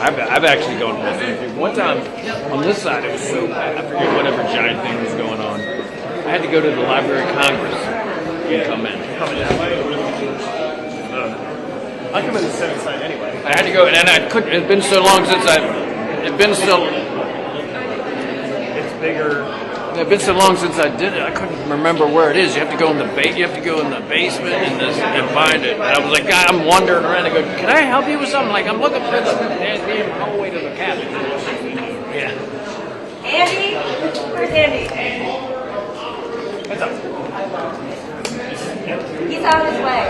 I've actually gone to this. One time on this side, it was so bad. I forget whatever giant thing was going on. I had to go to the Library of Congress and come in. I come in the Senate side anyway. I had to go, and I couldn't. It's been so long since It's been so. It's bigger. It's been so long since I did it. I couldn't remember where it is. You have to go in the You have to go in the basement and find it. And I was like, God, I'm wandering around. I go, can I help you with something? Like, I'm looking for the damn hallway to the cabin. Yeah. Andy, where's Andy? What's up? He's on his way.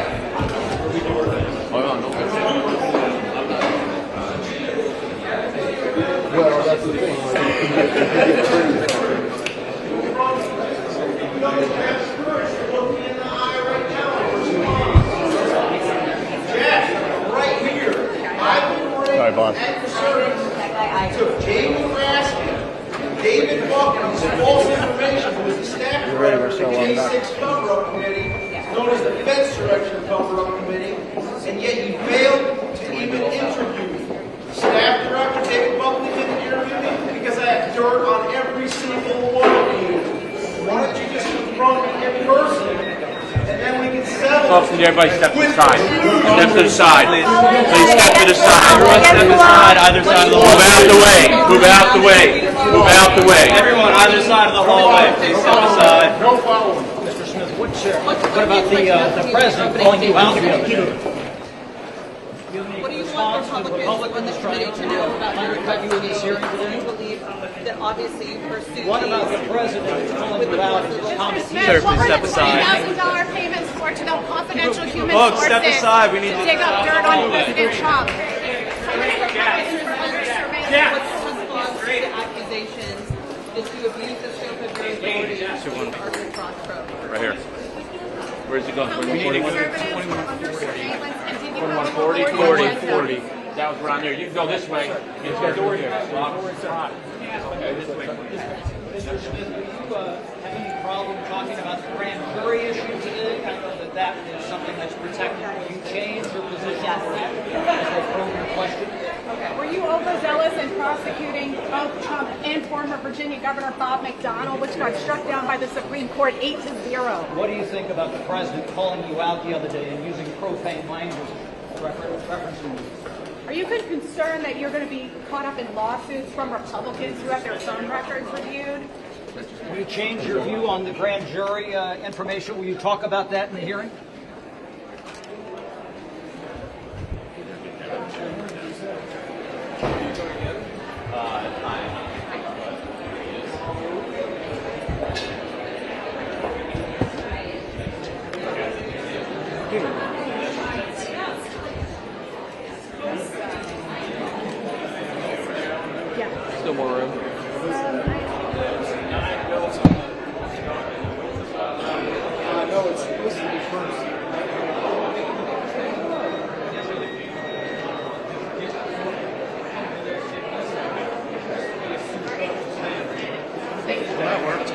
Hold on, okay. Well, that's the thing. Sorry, boss. Took Jamie Raskin, David Buckley's false information was the staff director of the K6 cover-up committee, known as the Defense Direction Cover-up Committee, and yet you failed to even interview me. Staff Director David Buckley didn't interview me because I have dirt on every single one of you. Why don't you just confront me in person, and then we can settle. Folks, can everybody step to the side? Step to the side. Please step to the side. Everyone step aside, either side of the hallway. Move out the way. Move out the way. Move out the way. Everyone, either side of the hallway, please step aside. No following. Mr. Smith, what about the president calling you out the other day? What do you want Republicans on the committee to know about undercut you in this hearing today? You believe that obviously you pursued What about the president calling you out in his comments? Sir, Sir, please step aside. $20,000 payments for to the confidential human Folks, sources step aside. We need to to dig up dirt on President Trump. What's your response to the accusations that you abuse the scope of your authority to Arthur Cross program? Right here. Where's it going? Conservatives were under surveillance and didn't even have 40, authority 40, to 40. That was around there. You can go this way. It's got a door here. Okay, this way. Mr. Smith, do you have any problem talking about the grand jury issue today? I know that is something that's protected. Will you change your position as they probe your question? Were you overzealous in prosecuting both Trump and former Virginia Governor Bob McDonnell, which got struck down by the Supreme Court 8-0? What do you think about the president calling you out the other day and using profane language referencing you? Are you concerned that you're going to be caught up in lawsuits from Republicans who have their phone records reviewed? Will you change your view on the grand jury information? Will you talk about that in the hearing? Still more room. No, it's supposed to be first. That worked.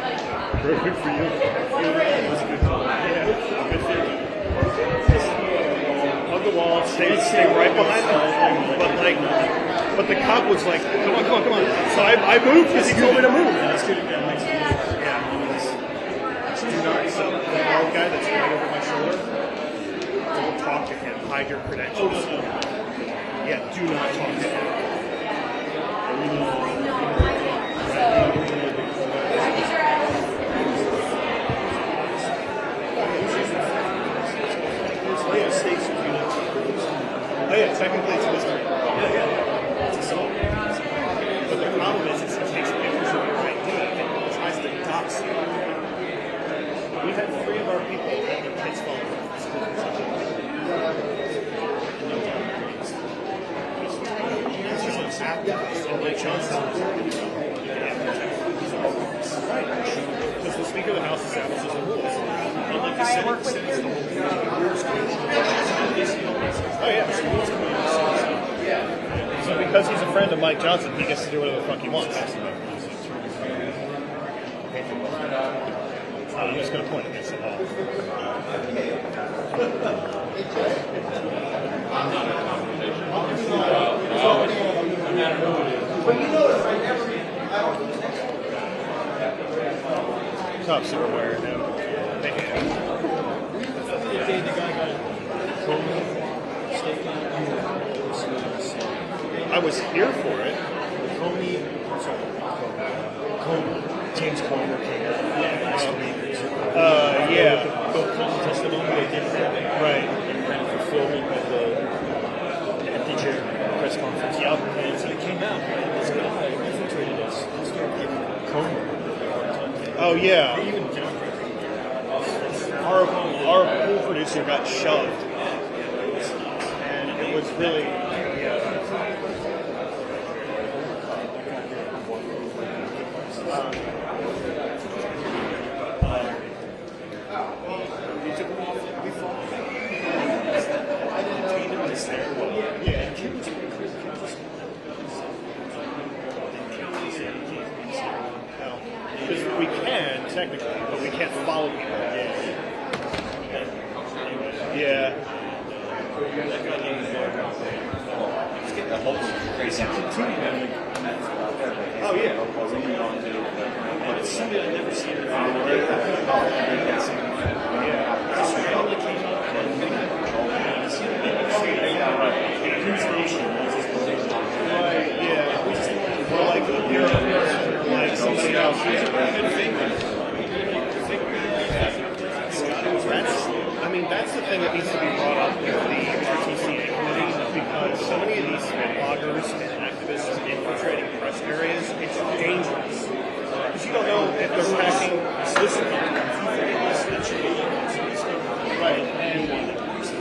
Perfect for you. That's a good call. Yeah, good feeling. Hug the wall, stay right behind them. But the cop was like, come on. So I moved because he told me to move. Let's do it again. Yeah. Do not. So the bald guy that's right over my shoulder, don't talk to him. Hide your credentials. Yeah, do not talk to him. Oh yeah, technically it's a mystery. Yeah. It's assault. But the problem is, it takes pictures of your ID and tries to dox you. We've had 3 of our people have their kids fall from school. It's just an activist. And like Sean said, right. Because the Speaker of the House establishes the rules. Unlike the Senate, the Senate's the whole Oh yeah, schools can be So because he's a friend of Mike Johnson, he gets to do whatever the fuck he wants. I'm just going to point against the wall. But you notice I don't lose next one. Top silverware, no. They have. I was here for it. James Comer came out last week. Yeah. The testimony they did Right. and for filming of the press conference. Yep. And so it came out, and this guy infiltrated us and started giving Comer a hard time. Oh, yeah. Even Our pool producer got shoved. And it was really, because we can, technically, but we can't follow people. Yeah. Oh, yeah. it's somebody I've never seen before. Right, yeah. Or like somebody else. That's the thing that needs to be brought up with the RTCA committee, because so many of these bloggers and activists are infiltrating press areas. It's dangerous. Because you don't know if they're packing right,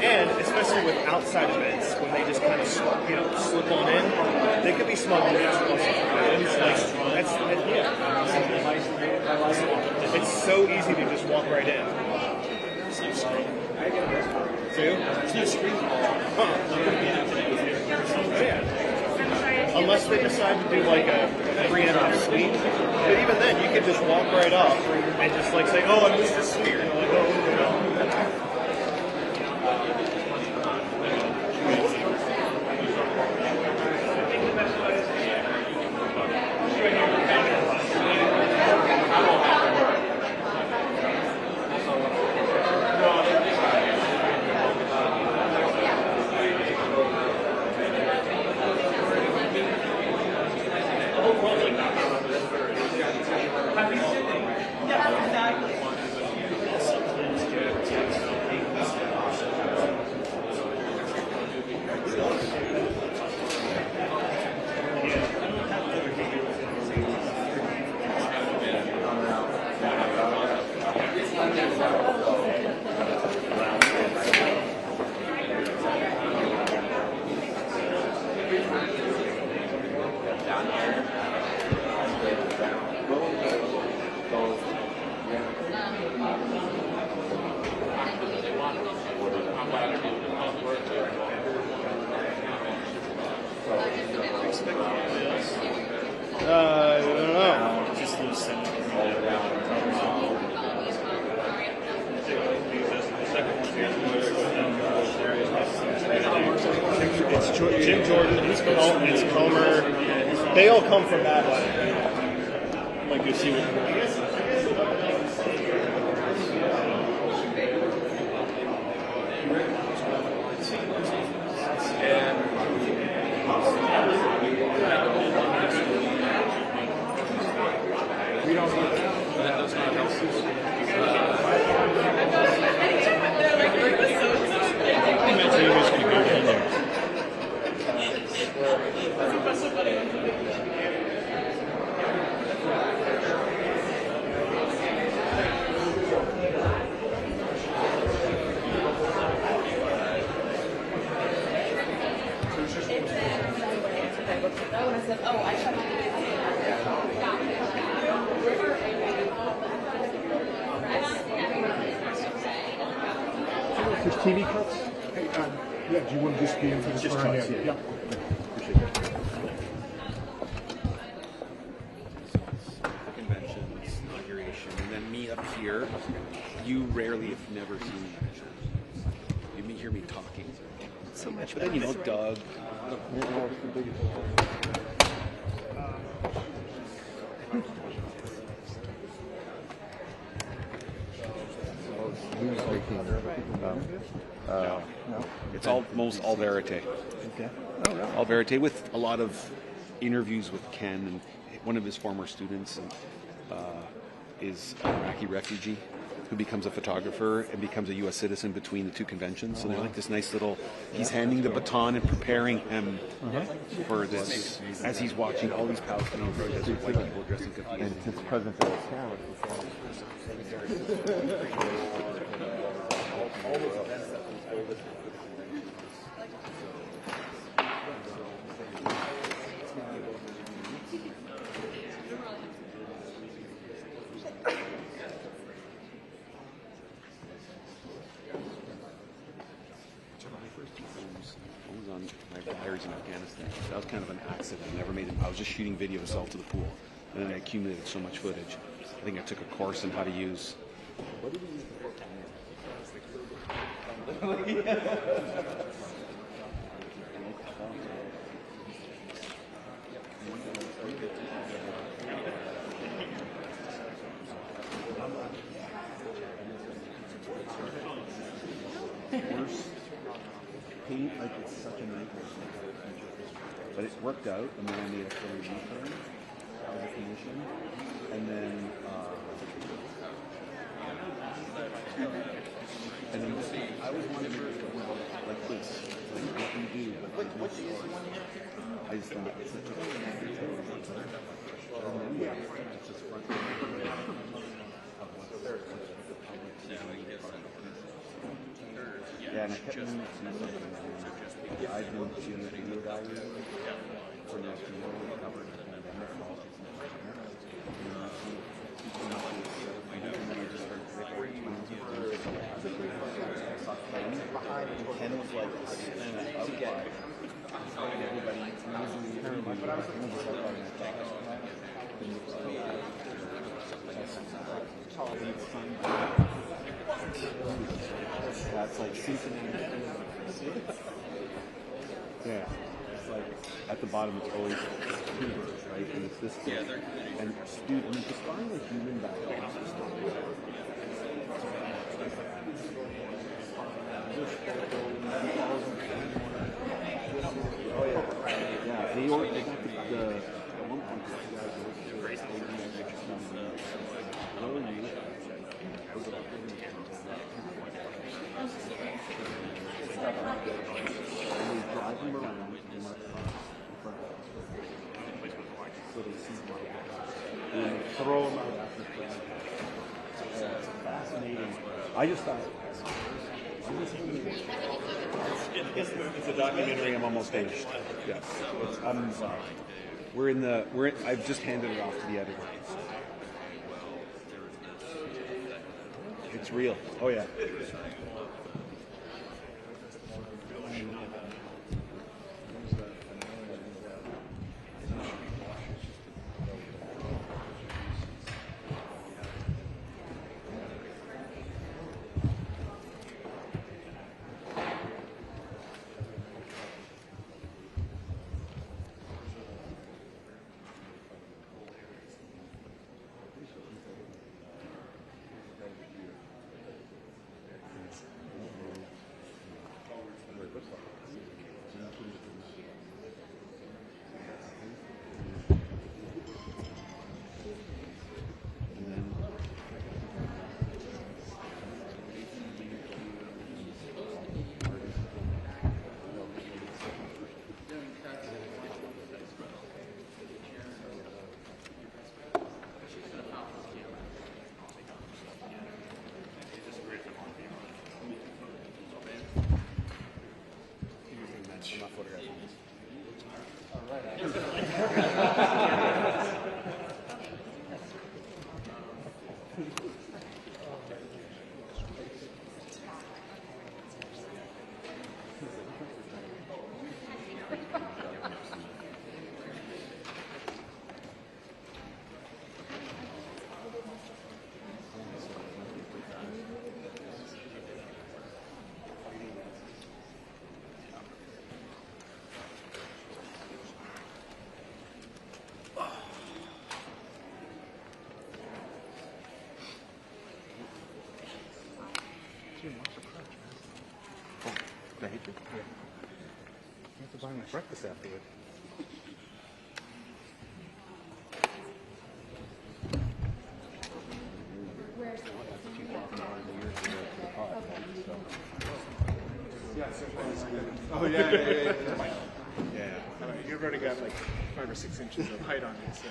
and especially with outside events, when they just kind of slip on in, they could be smuggling explosives. It's so easy to just walk right in. There's no screen. Yeah. Unless they decide to do like a preemptive sweep. But even then, you could just walk right up and just like say, "Oh, I missed the sweep." And like, "Oh, I don't know. Just those senators. It's Jim Jordan, it's Comer. They all come from that way. Like you see what. There's TV cuts? Hey, yeah, do you want to just be in for the Just front cuts, end? yeah. Appreciate it. Conventions, inauguration, and then me up here. You rarely, if never, see me. You hear me talking so much. But then Doug. It's almost all verite. Okay. All verite with a lot of interviews with Ken, and one of his former students is an Iraqi refugee who becomes a photographer and becomes a U.S. citizen between the two conventions. So they're like this nice little, he's handing the baton and preparing him for this as he's watching all these Palestinian protests with white people dressed in keffiyehs. And since President Ellis my flyers in Afghanistan. That was kind of an accident. I never made it. I was just shooting video to sell to the pool, and then I accumulated so much footage. I think I took a course on how to use. paint like it's such a nightmare. But it worked out, and then I made a fully return. That was a commission. And then I was wanting to make it like this, like what you do, but what is I just thought it's such a it's just front of what's there. Yeah, and I kept meaning to do something. I've been doing the video values for the next year, covering the pandemic politics and Ken was like, everybody, that's like Cincinnati. Yeah, it's like at the bottom it's always tubers, right? And it's this thing. And dude, I mean, just find a human background. Oh yeah, yeah. They got the one point. Drive them around in front so they see them and throw them out after it's fascinating. I just thought it's a documentary. I'm almost finished. Yes, I've just handed it off to the editor. It's real. Oh yeah. you? Yeah. I have to buy my breakfast afterward. Oh yeah, yeah. You've already got like 5 or 6 inches of height on you, so.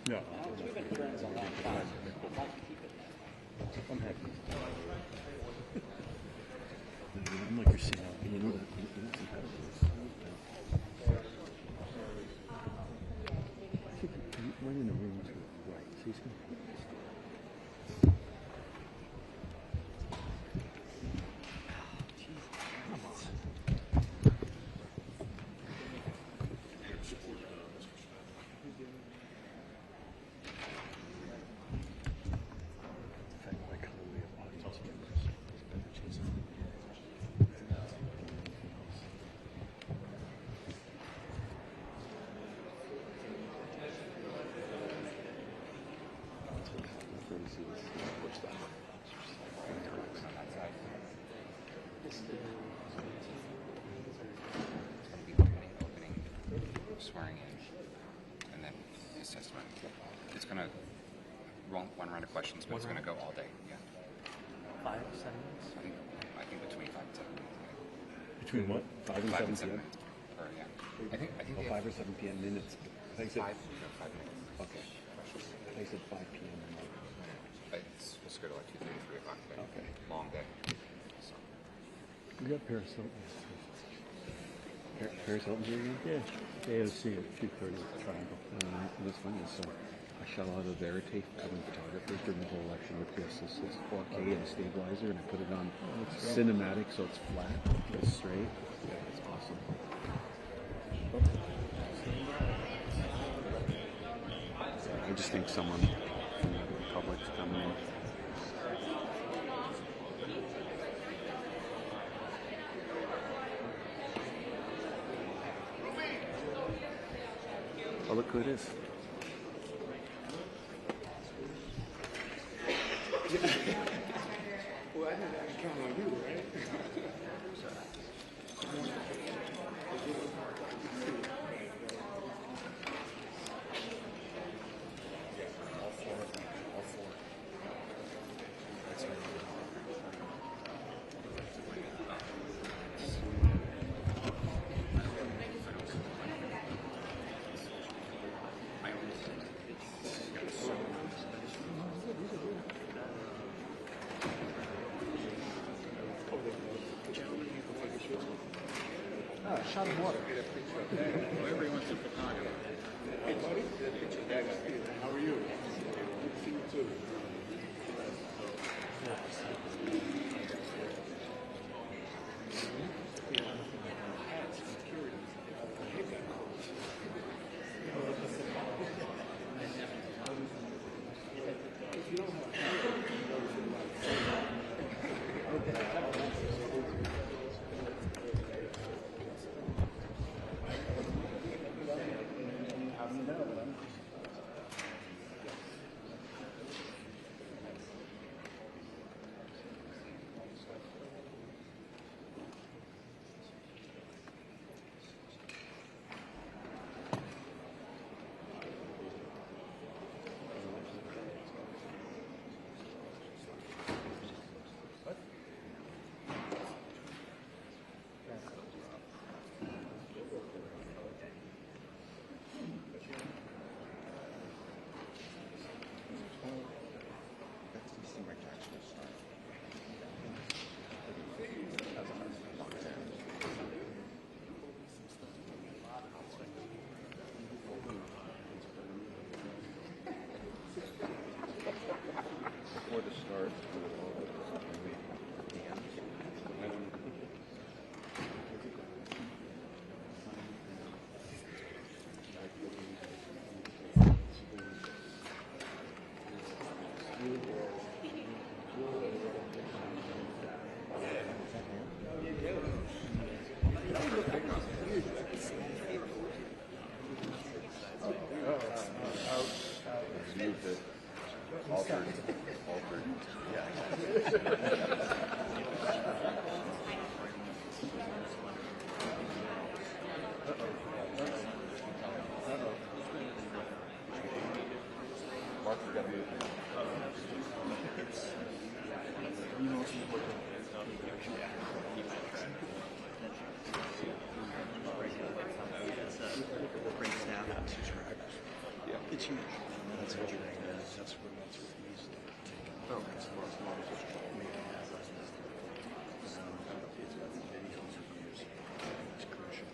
No. I'm happy. I'm like you're seeing out. You know that. One in the room to the right. So he's going swearing in, and then his testimony. It's going to run one round of questions, but it's going to go all day. Yeah. 5 to 7 minutes? I think between 5 and 7 minutes. Between what? 5 and 7 p.m.? Or, yeah. I think 5 or 7 p.m. minutes. I said 5 minutes. Okay. I said 5 p.m. It's supposed to go to like 2:30, 3 o'clock today. Okay. Long day. So. We got Paris Hilton. Paris Hilton's here again? Yeah. AOC at 2:30 at the Triangle. That's funny. So I shot out of Vertex having photographers during the whole election with this 4K and a stabilizer, and I put it on cinematic so it's flat, it's straight. Yeah, it's awesome. I just think someone from the public's coming in. Oh, look who it is. Well, I didn't count on you, right? Shot of water. Everyone's a photographer. Hey, buddy. How are you? Good to see you too. It's huge. That's what you're doing. That's what he's taking. Oh, it's crucial.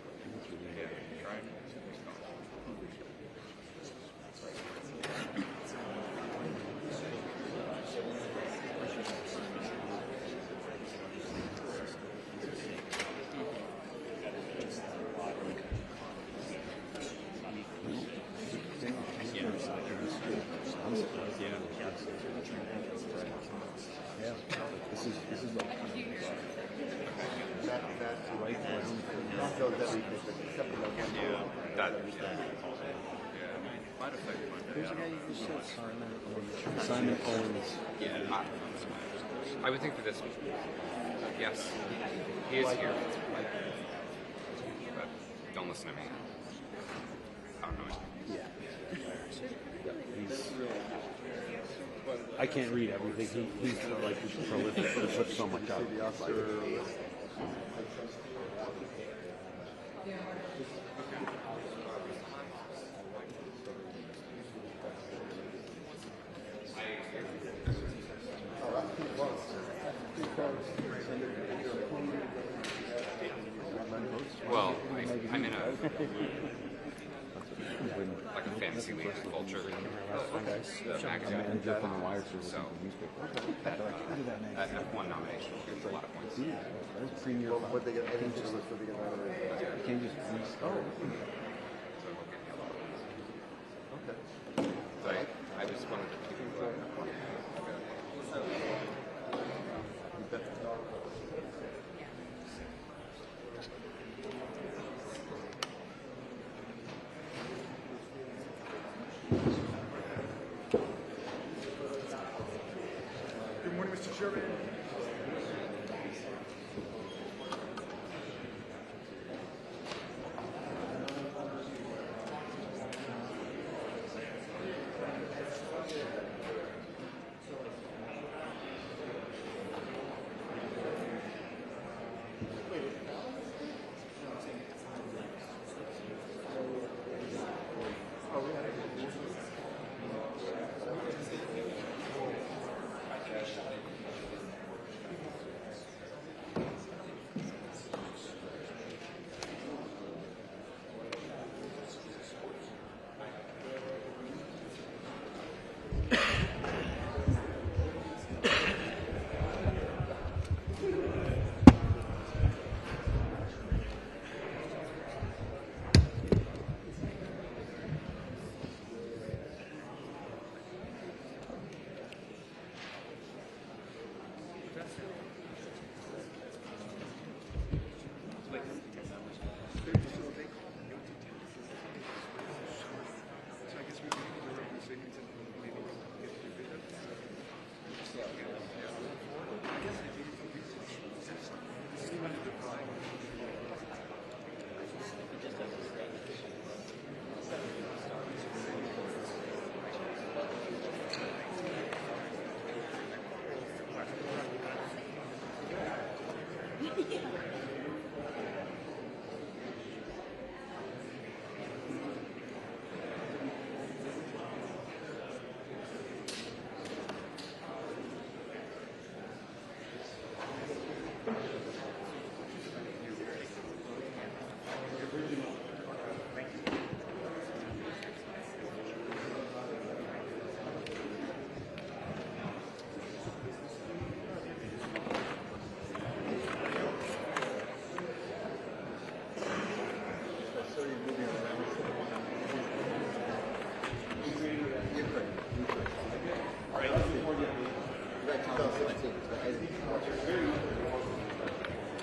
Yeah. This is like that's right around. So that we except for That, Who's the guy you just said? Simon Owens. yeah. I would think for this, yes, he is here. But don't listen to me. I don't know. Yeah. I can't read everything. He's like prolific. He puts so much out. Well, I'm in a like a fantasy league culture magazine. Manager from the Wire Service So newspaper. that F1 nomination is a lot of points. That's premier. What they get? I think just what they get out of it. You can't just restart. Okay. So I just wanted to keep Good morning, Mr. Chairman.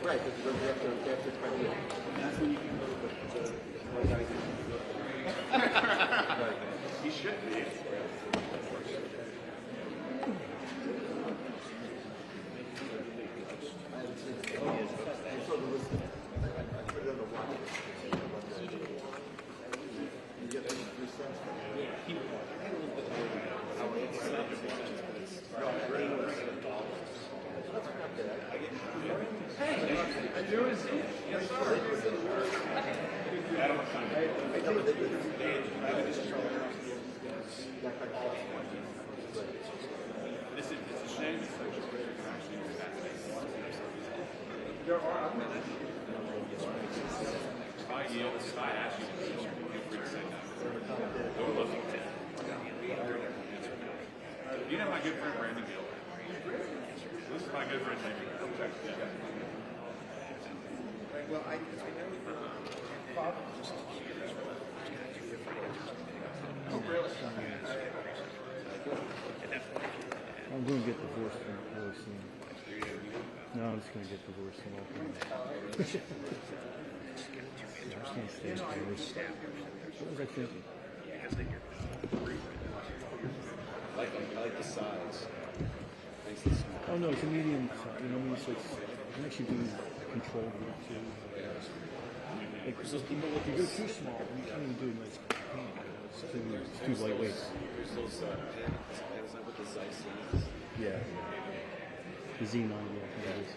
Right, because we have to try to. That's when you can go He should be. You get 3 cents. You know my good friend Brandon Gill. This is my good friend David. Well, I know Oh, really? I'm going to get divorced really soon. No, I'm just going to get divorced in all time. I'm just going to stay divorced. What was I thinking? I like the size. Nice and small. Oh no, it's a medium size. You know, I mean, so it's, you can actually do controlled work too. Like, so people, if you go too small, you can't even do a nice paint. It's too lightweight. There's those pens with the Zeiss in it. Yeah. The Z9, yeah, that is.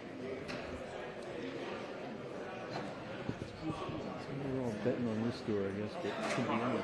We're all betting on this door, I guess, but it could be on it.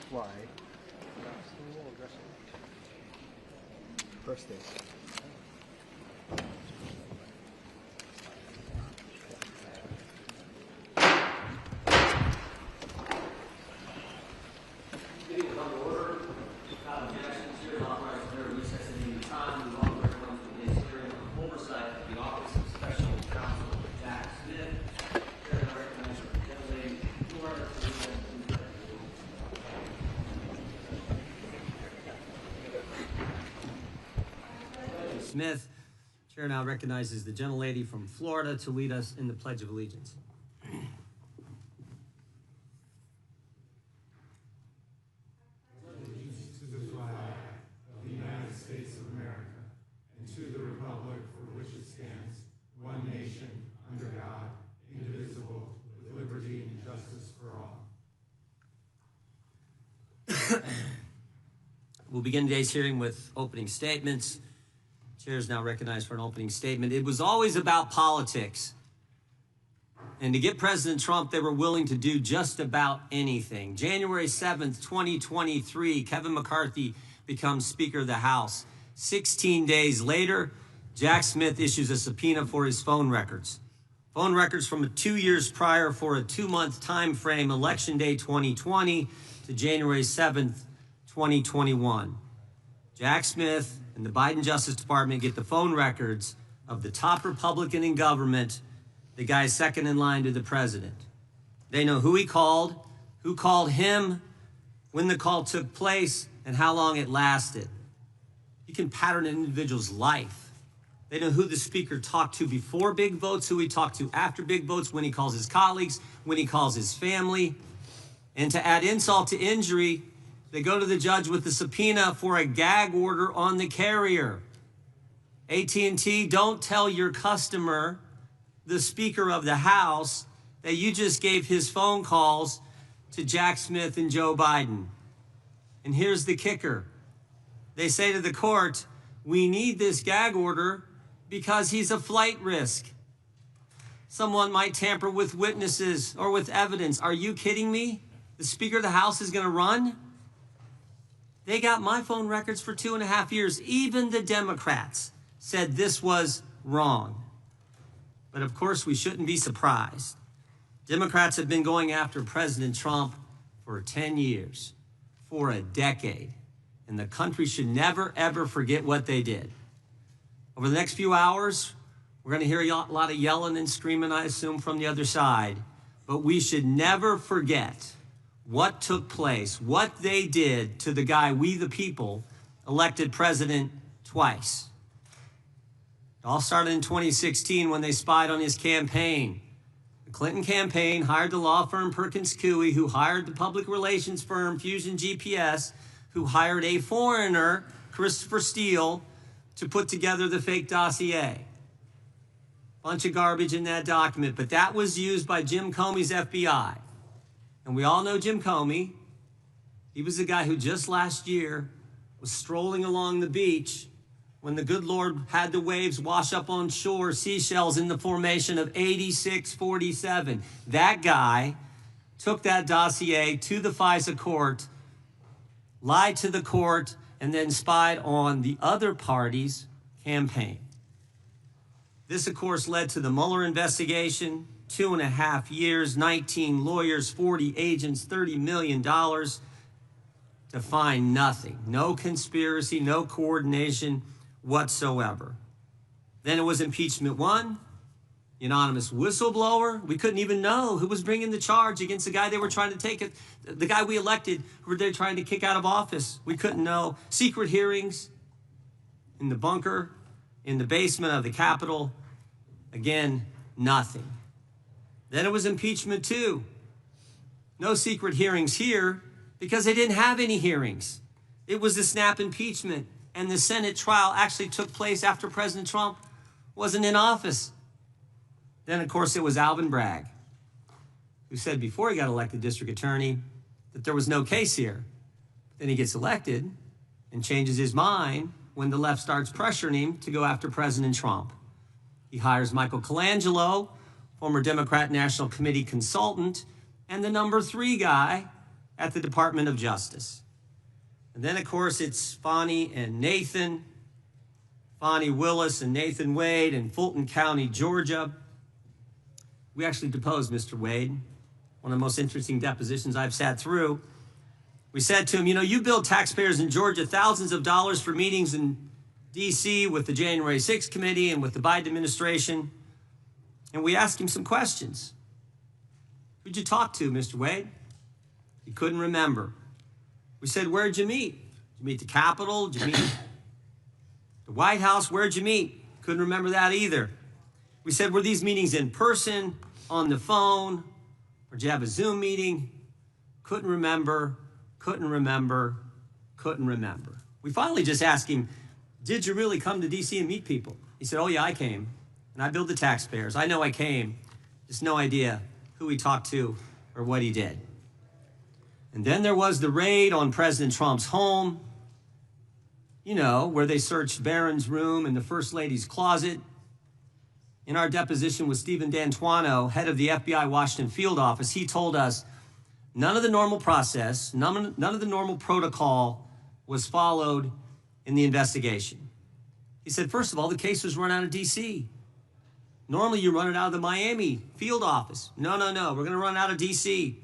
Why? First day. Oversight of the Office of Special Counsel Jack Smith. Smith. Chair now recognizes the gentlelady from Florida to lead us in the Pledge of Allegiance. Allegiance to the flag of the United States of America and to the republic for which it stands, one nation, under God, indivisible, with liberty and justice for all. We'll begin today's hearing with opening statements. Chair is now recognized for an opening statement. It was always about politics. And to get President Trump, they were willing to do just about anything. January 7th, 2023, Kevin McCarthy becomes Speaker of the House. 16 days later, Jack Smith issues a subpoena for his phone records. Phone records from 2 years prior for a 2-month time frame, Election Day 2020 to January 7th, 2021. Jack Smith and the Biden Justice Department get the phone records of the top Republican in government, the guy second in line to the president. They know who he called, who called him, when the call took place, and how long it lasted. You can pattern an individual's life. They know who the speaker talked to before big votes, who he talked to after big votes, when he calls his colleagues, when he calls his family. And to add insult to injury, they go to the judge with a subpoena for a gag order on the carrier. AT&T, don't tell your customer, the Speaker of the House, that you just gave his phone calls to Jack Smith and Joe Biden. And here's the kicker. They say to the court, we need this gag order because he's a flight risk. Someone might tamper with witnesses or with evidence. Are you kidding me? The Speaker of the House is going to run? They got my phone records for 2.5 years. Even the Democrats said this was wrong. But of course, we shouldn't be surprised. Democrats have been going after President Trump for 10 years, for a decade. And the country should never, ever forget what they did. Over the next few hours, we're going to hear a lot of yelling and screaming, I assume, from the other side. But we should never forget what took place, what they did to the guy, we the people, elected president twice. It all started in 2016 when they spied on his campaign. The Clinton campaign hired the law firm Perkins Coie, who hired the public relations firm Fusion GPS, who hired a foreigner, Christopher Steele, to put together the fake dossier. Bunch of garbage in that document, but that was used by Jim Comey's FBI. And we all know Jim Comey. He was the guy who just last year was strolling along the beach when the good Lord had the waves wash up on shore, seashells in the formation of 8647. That guy took that dossier to the FISA court, lied to the court, and then spied on the other party's campaign. This, of course, led to the Mueller investigation, 2.5 years, 19 lawyers, 40 agents, $30 million to find nothing. No conspiracy, no coordination whatsoever. Then it was impeachment 1, the anonymous whistleblower. We couldn't even know who was bringing the charge against the guy they were trying to take it, the guy we elected, who they trying to kick out of office. We couldn't know. Secret hearings in the bunker, in the basement of the Capitol. Again, nothing. Then it was impeachment 2. No secret hearings here because they didn't have any hearings. It was the snap impeachment, and the Senate trial actually took place after President Trump wasn't in office. Then, of course, it was Alvin Bragg, who said before he got elected district attorney that there was no case here. Then he gets elected and changes his mind when the left starts pressuring him to go after President Trump. He hires Michael Colangelo, former Democrat National Committee consultant, and the number 3 guy at the Department of Justice. And then, of course, it's Fani and Nathan, Fani Willis and Nathan Wade in Fulton County, Georgia. We actually deposed Mr. Wade, one of the most interesting depositions I've sat through. We said to him, you know, you billed taxpayers in Georgia thousands of dollars for meetings in D.C. with the January 6th committee and with the Biden administration. And we asked him some questions. Who'd you talk to, Mr. Wade? He couldn't remember. We said, where'd you meet? Did you meet the Capitol? Did you meet the White House? Where'd you meet? Couldn't remember that either. We said, were these meetings in person, on the phone, or did you have a Zoom meeting? Couldn't remember, couldn't remember, couldn't remember. We finally just asked him, did you really come to D.C. and meet people? He said, oh yeah, I came, and I billed the taxpayers. I know I came, just no idea who he talked to or what he did. And then there was the raid on President Trump's home, you know, where they searched Barron's room and the First Lady's closet. In our deposition with Stephen D'Antuono, head of the FBI Washington field office, he told us none of the normal process, none of the normal protocol was followed in the investigation. He said, first of all, the case was run out of D.C. Normally you run it out of the Miami field office. No, we're going to run out of D.C.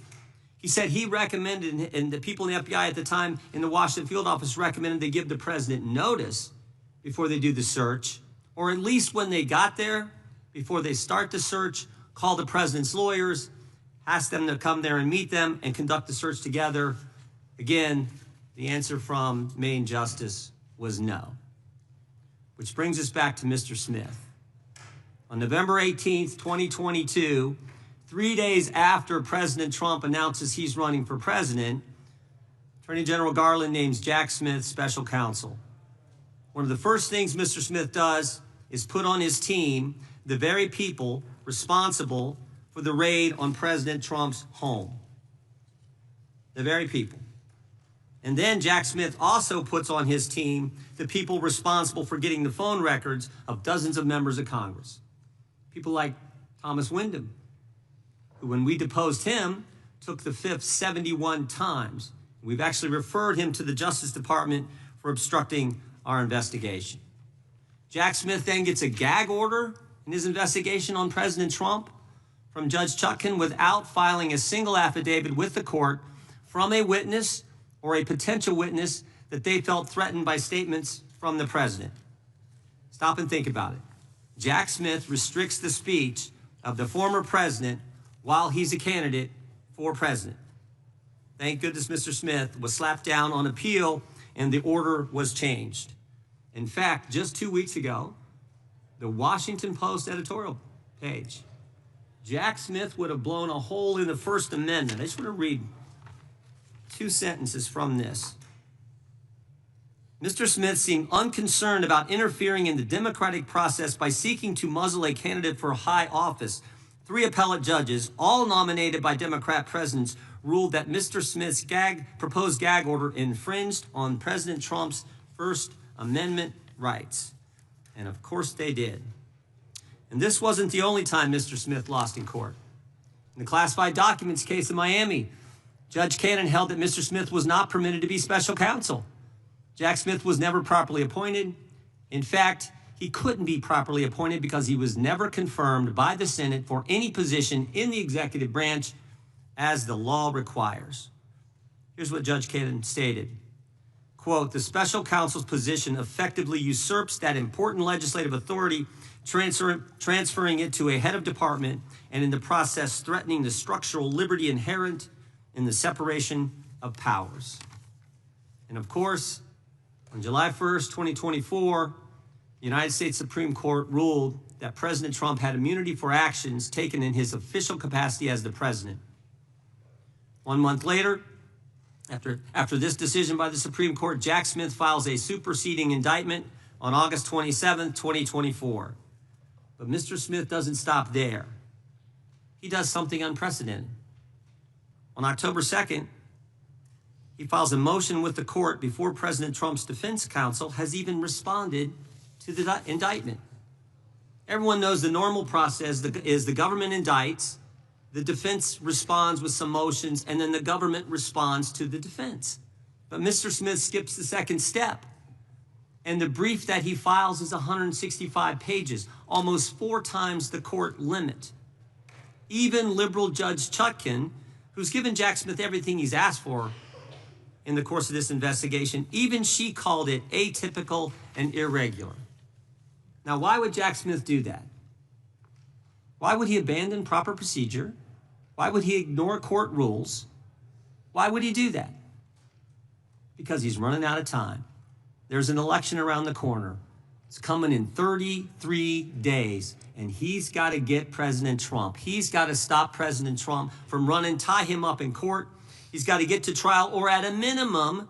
He said he recommended, and the people in the FBI at the time in the Washington field office recommended they give the president notice before they do the search, or at least when they got there, before they start the search, call the president's lawyers, ask them to come there and meet them and conduct the search together. Again, the answer from Maine Justice was no. Which brings us back to Mr. Smith. On November 18th, 2022, 3 days after President Trump announces he's running for president, Attorney General Garland names Jack Smith special counsel. One of the first things Mr. Smith does is put on his team the very people responsible for the raid on President Trump's home. The very people. And then Jack Smith also puts on his team the people responsible for getting the phone records of dozens of members of Congress. People like Thomas Wyndham, who, when we deposed him, took the fifth 71 times. We've actually referred him to the Justice Department for obstructing our investigation. Jack Smith then gets a gag order in his investigation on President Trump from Judge Chutkan without filing a single affidavit with the court from a witness or a potential witness that they felt threatened by statements from the president. Stop and think about it. Jack Smith restricts the speech of the former president while he's a candidate for president. Thank goodness Mr. Smith was slapped down on appeal and the order was changed. In fact, just 2 weeks ago, the Washington Post editorial page, Jack Smith would have blown a hole in the First Amendment. I just want to read 2 sentences from this. Mr. Smith seemed unconcerned about interfering in the democratic process by seeking to muzzle a candidate for high office. 3 appellate judges, all nominated by Democrat presidents, ruled that Mr. Smith's proposed gag order infringed on President Trump's First Amendment rights. And of course they did. And this wasn't the only time Mr. Smith lost in court. In the classified documents case in Miami, Judge Cannon held that Mr. Smith was not permitted to be special counsel. Jack Smith was never properly appointed. In fact, he couldn't be properly appointed because he was never confirmed by the Senate for any position in the executive branch as the law requires. Here's what Judge Cannon stated. Quote, the special counsel's position effectively usurps that important legislative authority, transferring it to a head of department and in the process threatening the structural liberty inherent in the separation of powers. And of course, on July 1st, 2024, the United States Supreme Court ruled that President Trump had immunity for actions taken in his official capacity as the president. 1 month later, after this decision by the Supreme Court, Jack Smith files a superseding indictment on August 27th, 2024. But Mr. Smith doesn't stop there. He does something unprecedented. On October 2nd, he files a motion with the court before President Trump's defense counsel has even responded to the indictment. Everyone knows the normal process is the government indicts, the defense responds with some motions, and then the government responds to the defense. But Mr. Smith skips the second step. And the brief that he files is 165 pages, almost 4 times the court limit. Even liberal Judge Chutkan, who's given Jack Smith everything he's asked for in the course of this investigation, even she called it atypical and irregular. Now, why would Jack Smith do that? Why would he abandon proper procedure? Why would he ignore court rules? Why would he do that? Because he's running out of time. There's an election around the corner. It's coming in 33 days, and he's got to get President Trump. He's got to stop President Trump from running, tie him up in court. He's got to get to trial, or at a minimum,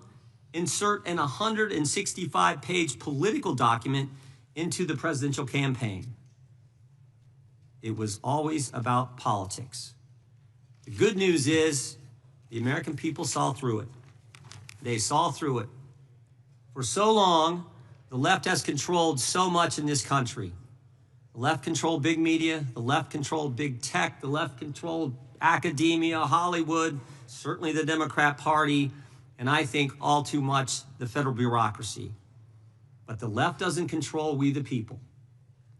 insert an 165-page political document into the presidential campaign. It was always about politics. The good news is the American people saw through it. They saw through it. For so long, the left has controlled so much in this country. The left controlled big media, the left controlled big tech, the left controlled academia, Hollywood, certainly the Democrat Party, and I think all too much the federal bureaucracy. But the left doesn't control we the people.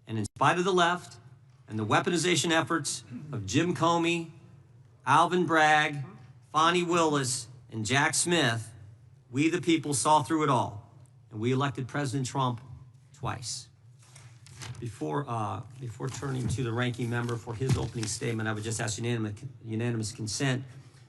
And in spite of the left and the weaponization efforts of Jim Comey, Alvin Bragg, Fonnie Willis, and Jack Smith, we the people saw through it all. And we elected President Trump twice. Before turning to the ranking member for his opening statement, I would just ask unanimous consent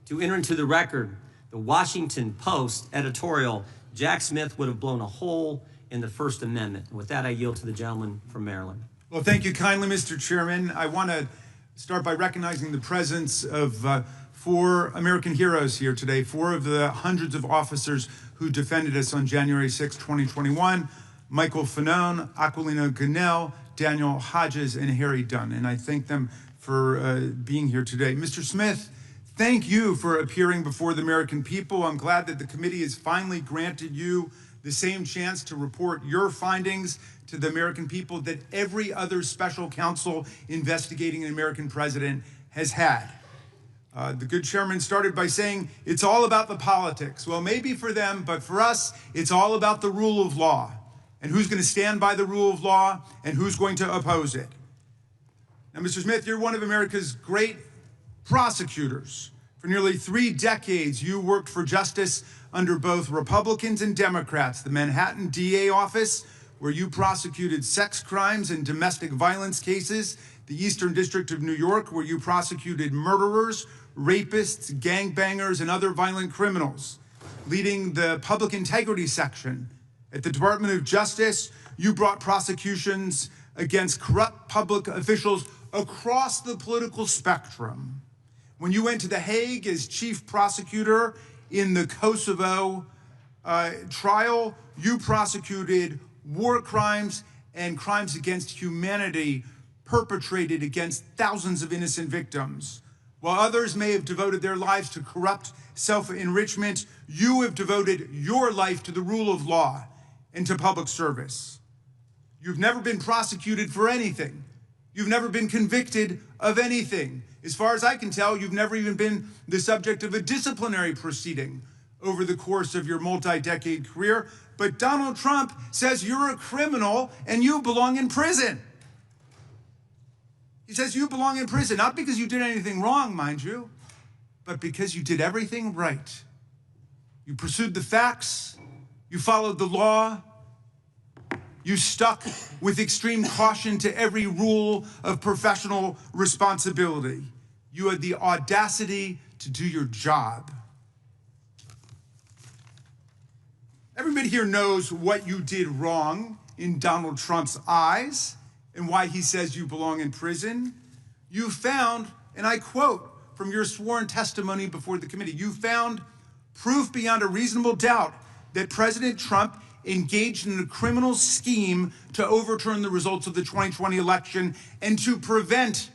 to enter into the record the Washington Post editorial, "Jack Smith would have blown a hole in the First Amendment." And with that, I yield to the gentleman from Maryland. Well, thank you kindly, Mr. Chairman. I want to start by recognizing the presence of 4 American heroes here today, 4 of the hundreds of officers who defended us on January 6, 2021, Michael Fanone, Aquilino Gunnell, Daniel Hodges, and Harry Dunn. And I thank them for being here today. Mr. Smith, thank you for appearing before the American people. I'm glad that the committee has finally granted you the same chance to report your findings to the American people that every other special counsel investigating an American president has had. The good chairman started by saying it's all about the politics. Well, maybe for them, but for us, it's all about the rule of law and who's going to stand by the rule of law and who's going to oppose it. Now, Mr. Smith, you're one of America's great prosecutors. For nearly 3 decades, you worked for justice under both Republicans and Democrats. The Manhattan DA office, where you prosecuted sex crimes and domestic violence cases. The Eastern District of New York, where you prosecuted murderers, rapists, gangbangers, and other violent criminals. Leading the public integrity section at the Department of Justice, you brought prosecutions against corrupt public officials across the political spectrum. When you went to The Hague as chief prosecutor in the Kosovo trial, you prosecuted war crimes and crimes against humanity perpetrated against thousands of innocent victims. While others may have devoted their lives to corrupt self-enrichment, you have devoted your life to the rule of law and to public service. You've never been prosecuted for anything. You've never been convicted of anything. As far as I can tell, you've never even been the subject of a disciplinary proceeding over the course of your multi-decade career. But Donald Trump says you're a criminal and you belong in prison. He says you belong in prison, not because you did anything wrong, mind you, but because you did everything right. You pursued the facts, you followed the law, you stuck with extreme caution to every rule of professional responsibility. You had the audacity to do your job. Everybody here knows what you did wrong in Donald Trump's eyes and why he says you belong in prison. You found, and I quote from your sworn testimony before the committee, you found proof beyond a reasonable doubt that President Trump engaged in a criminal scheme to overturn the results of the 2020 election and to prevent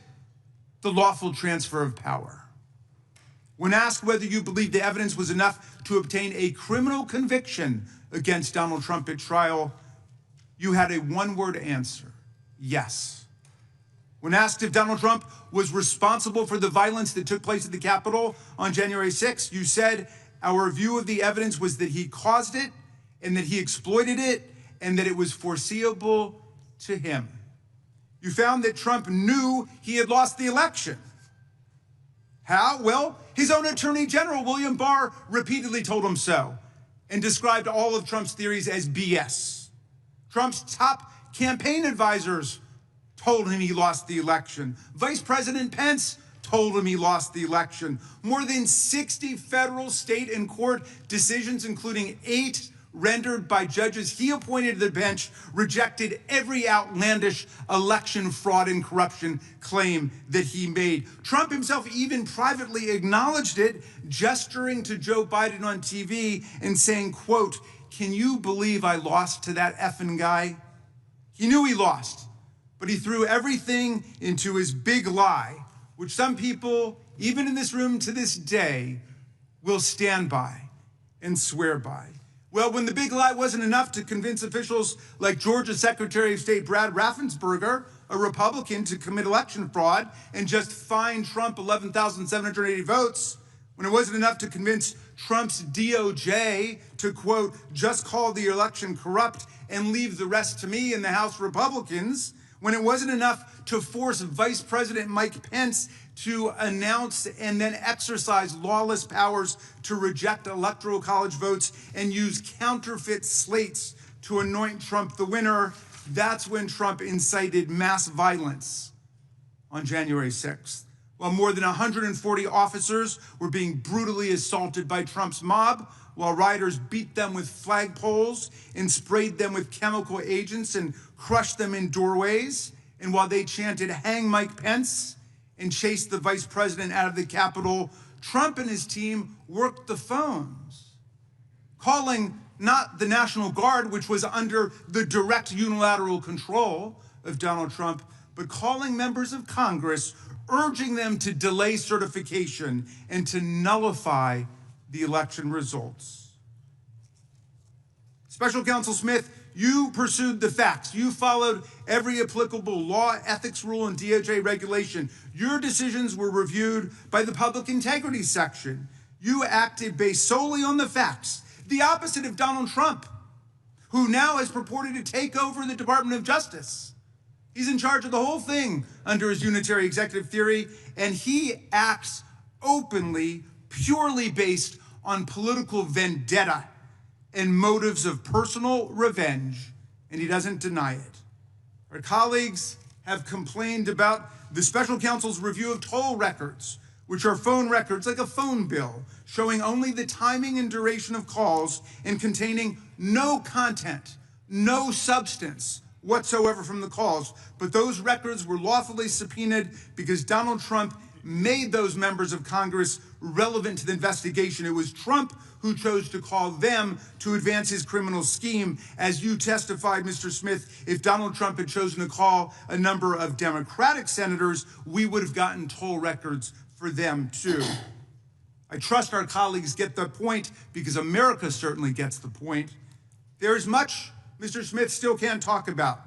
the lawful transfer of power. When asked whether you believe the evidence was enough to obtain a criminal conviction against Donald Trump at trial, you had a one-word answer: yes. When asked if Donald Trump was responsible for the violence that took place at the Capitol on January 6th, you said, our view of the evidence was that he caused it and that he exploited it and that it was foreseeable to him. You found that Trump knew he had lost the election. How? Well, his own Attorney General, William Barr, repeatedly told him so and described all of Trump's theories as BS. Trump's top campaign advisors told him he lost the election. Vice President Pence told him he lost the election. More than 60 federal, state, and court decisions, including 8 rendered by judges he appointed to the bench, rejected every outlandish election fraud and corruption claim that he made. Trump himself even privately acknowledged it, gesturing to Joe Biden on TV and saying, quote, "Can you believe I lost to that effing guy?" He knew he lost, but he threw everything into his big lie, which some people, even in this room to this day, will stand by and swear by. Well, when the big lie wasn't enough to convince officials like Georgia Secretary of State Brad Raffensperger, a Republican, to commit election fraud and just fine Trump 11,780 votes, when it wasn't enough to convince Trump's DOJ to, quote, just call the election corrupt and leave the rest to me and the House Republicans, when it wasn't enough to force Vice President Mike Pence to announce and then exercise lawless powers to reject Electoral College votes and use counterfeit slates to anoint Trump the winner, That's when Trump incited mass violence on January 6th. While more than 140 officers were being brutally assaulted by Trump's mob, while rioters beat them with flagpoles and sprayed them with chemical agents and crushed them in doorways, and while they chanted, "Hang Mike Pence," and chased the vice president out of the Capitol, Trump and his team worked the phones, calling not the National Guard, which was under the direct unilateral control of Donald Trump, but calling members of Congress, urging them to delay certification and to nullify the election results. Special Counsel Smith, you pursued the facts. You followed every applicable law, ethics rule, and DOJ regulation. Your decisions were reviewed by the Public Integrity Section. You acted based solely on the facts, the opposite of Donald Trump, who now has purported to take over the Department of Justice. He's in charge of the whole thing under his unitary executive theory, and he acts openly, purely based on political vendetta and motives of personal revenge, and he doesn't deny it. Our colleagues have complained about the special counsel's review of toll records, which are phone records like a phone bill, showing only the timing and duration of calls and containing no content, no substance whatsoever from the calls. But those records were lawfully subpoenaed because Donald Trump made those members of Congress relevant to the investigation. It was Trump who chose to call them to advance his criminal scheme. As you testified, Mr. Smith, if Donald Trump had chosen to call a number of Democratic senators, we would have gotten toll records for them too. I trust our colleagues get the point because America certainly gets the point. There's much Mr. Smith still can't talk about,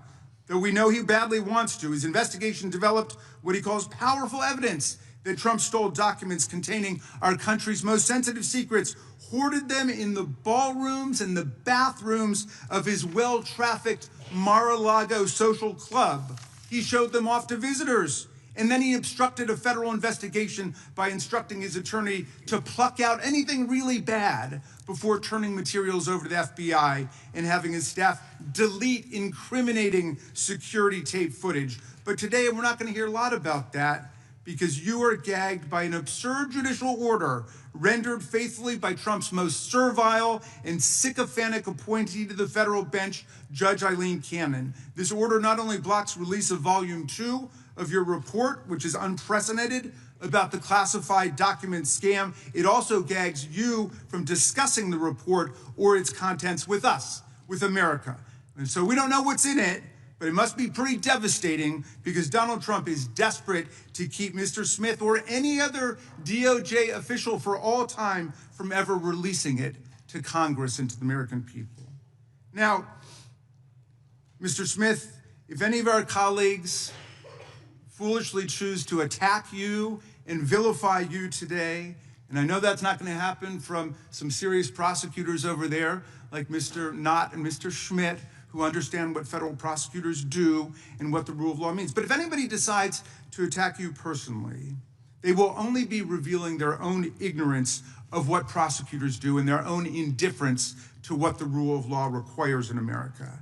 though we know he badly wants to. His investigation developed what he calls powerful evidence that Trump stole documents containing our country's most sensitive secrets, hoarded them in the ballrooms and the bathrooms of his well-trafficked Mar-a-Lago social club. He showed them off to visitors, and then he obstructed a federal investigation by instructing his attorney to pluck out anything really bad before turning materials over to the FBI and having his staff delete incriminating security tape footage. But today we're not going to hear a lot about that because you are gagged by an absurd judicial order rendered faithfully by Trump's most servile and sycophantic appointee to the federal bench, Judge Eileen Cannon. This order not only blocks release of Volume 2 of your report, which is unprecedented, about the classified document scam, it also gags you from discussing the report or its contents with us, with America. And so we don't know what's in it, but it must be pretty devastating because Donald Trump is desperate to keep Mr. Smith or any other DOJ official for all time from ever releasing it to Congress and to the American people. Now, Mr. Smith, if any of our colleagues foolishly choose to attack you and vilify you today, and I know that's not going to happen from some serious prosecutors over there like Mr. Knott and Mr. Schmidt, who understand what federal prosecutors do and what the rule of law means. But if anybody decides to attack you personally, they will only be revealing their own ignorance of what prosecutors do and their own indifference to what the rule of law requires in America.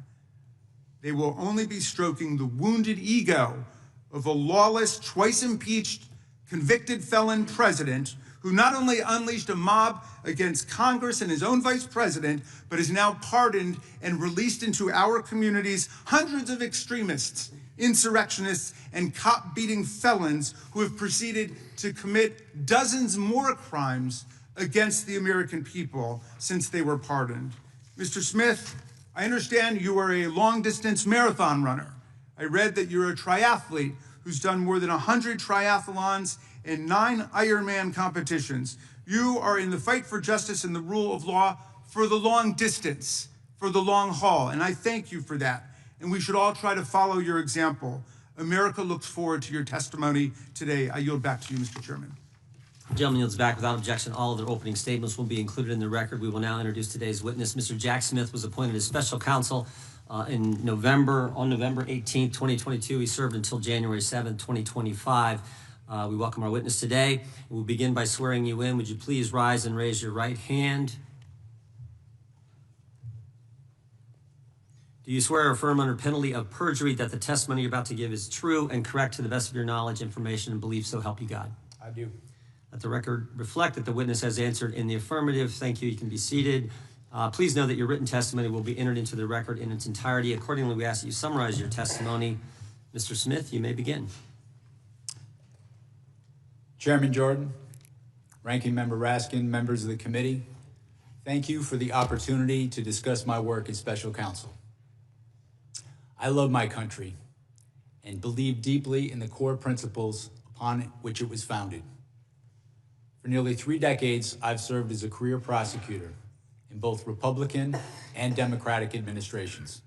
They will only be stroking the wounded ego of a lawless, twice impeached, convicted felon president who not only unleashed a mob against Congress and his own vice president, but is now pardoned and released into our communities hundreds of extremists, insurrectionists, and cop-beating felons who have proceeded to commit dozens more crimes against the American people since they were pardoned. Mr. Smith, I understand you are a long-distance marathon runner. I read that you're a triathlete who's done more than 100 triathlons and 9 Ironman competitions. You are in the fight for justice and the rule of law for the long distance, for the long haul, and I thank you for that. And we should all try to follow your example. America looks forward to your testimony today. I yield back to you, Mr. Chairman. The gentleman yields back without objection. All of their opening statements will be included in the record. We will now introduce today's witness. Mr. Jack Smith was appointed as special counsel on November 18th, 2022. He served until January 7th, 2025. We welcome our witness today. We'll begin by swearing you in. Would you please rise and raise your right hand? Do you swear or affirm under penalty of perjury that the testimony you're about to give is true and correct to the best of your knowledge, information, and belief, so help you God? I do. Let the record reflect that the witness has answered in the affirmative. Thank you. You can be seated. Please know that your written testimony will be entered into the record in its entirety. Accordingly, we ask that you summarize your testimony. Mr. Smith, you may begin. Chairman Jordan, Ranking Member Raskin, members of the committee, thank you for the opportunity to discuss my work as special counsel. I love my country and believe deeply in the core principles upon which it was founded. For nearly 3 decades, I've served as a career prosecutor in both Republican and Democratic administrations.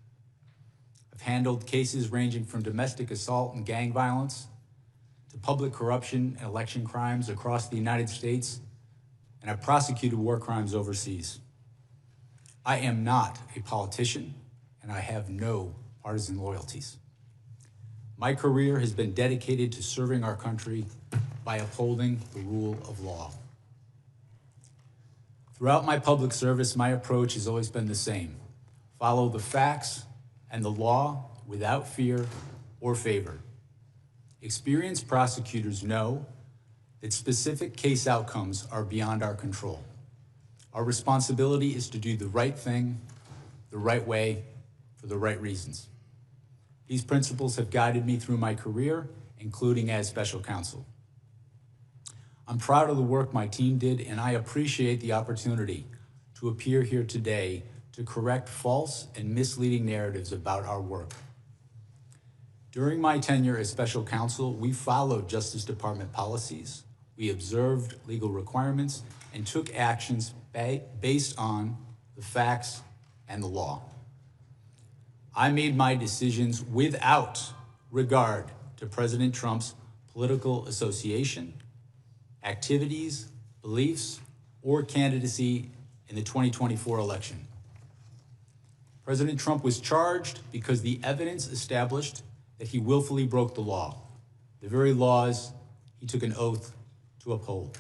I've handled cases ranging from domestic assault and gang violence to public corruption and election crimes across the United States, and I've prosecuted war crimes overseas. I am not a politician, and I have no partisan loyalties. My career has been dedicated to serving our country by upholding the rule of law. Throughout my public service, my approach has always been the same. Follow the facts and the law without fear or favor. Experienced prosecutors know that specific case outcomes are beyond our control. Our responsibility is to do the right thing, the right way, for the right reasons. These principles have guided me through my career, including as special counsel. I'm proud of the work my team did, and I appreciate the opportunity to appear here today to correct false and misleading narratives about our work. During my tenure as special counsel, we followed Justice Department policies, we observed legal requirements, and took actions based on the facts and the law. I made my decisions without regard to President Trump's political association, activities, beliefs, or candidacy in the 2024 election. President Trump was charged because the evidence established that he willfully broke the law, the very laws he took an oath to uphold.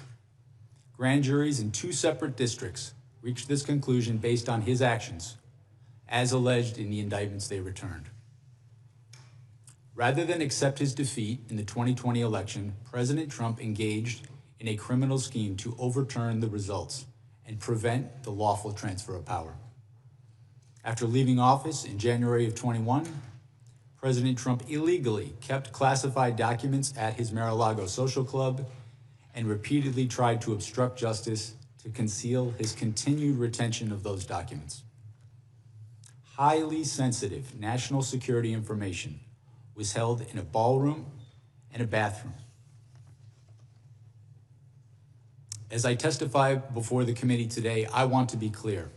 Grand juries in 2 separate districts reached this conclusion based on his actions, as alleged in the indictments they returned. Rather than accept his defeat in the 2020 election, President Trump engaged in a criminal scheme to overturn the results and prevent the lawful transfer of power. After leaving office in January of 21, President Trump illegally kept classified documents at his Mar-a-Lago social club and repeatedly tried to obstruct justice to conceal his continued retention of those documents. Highly sensitive national security information was held in a ballroom and a bathroom. As I testify before the committee today, I want to be clear.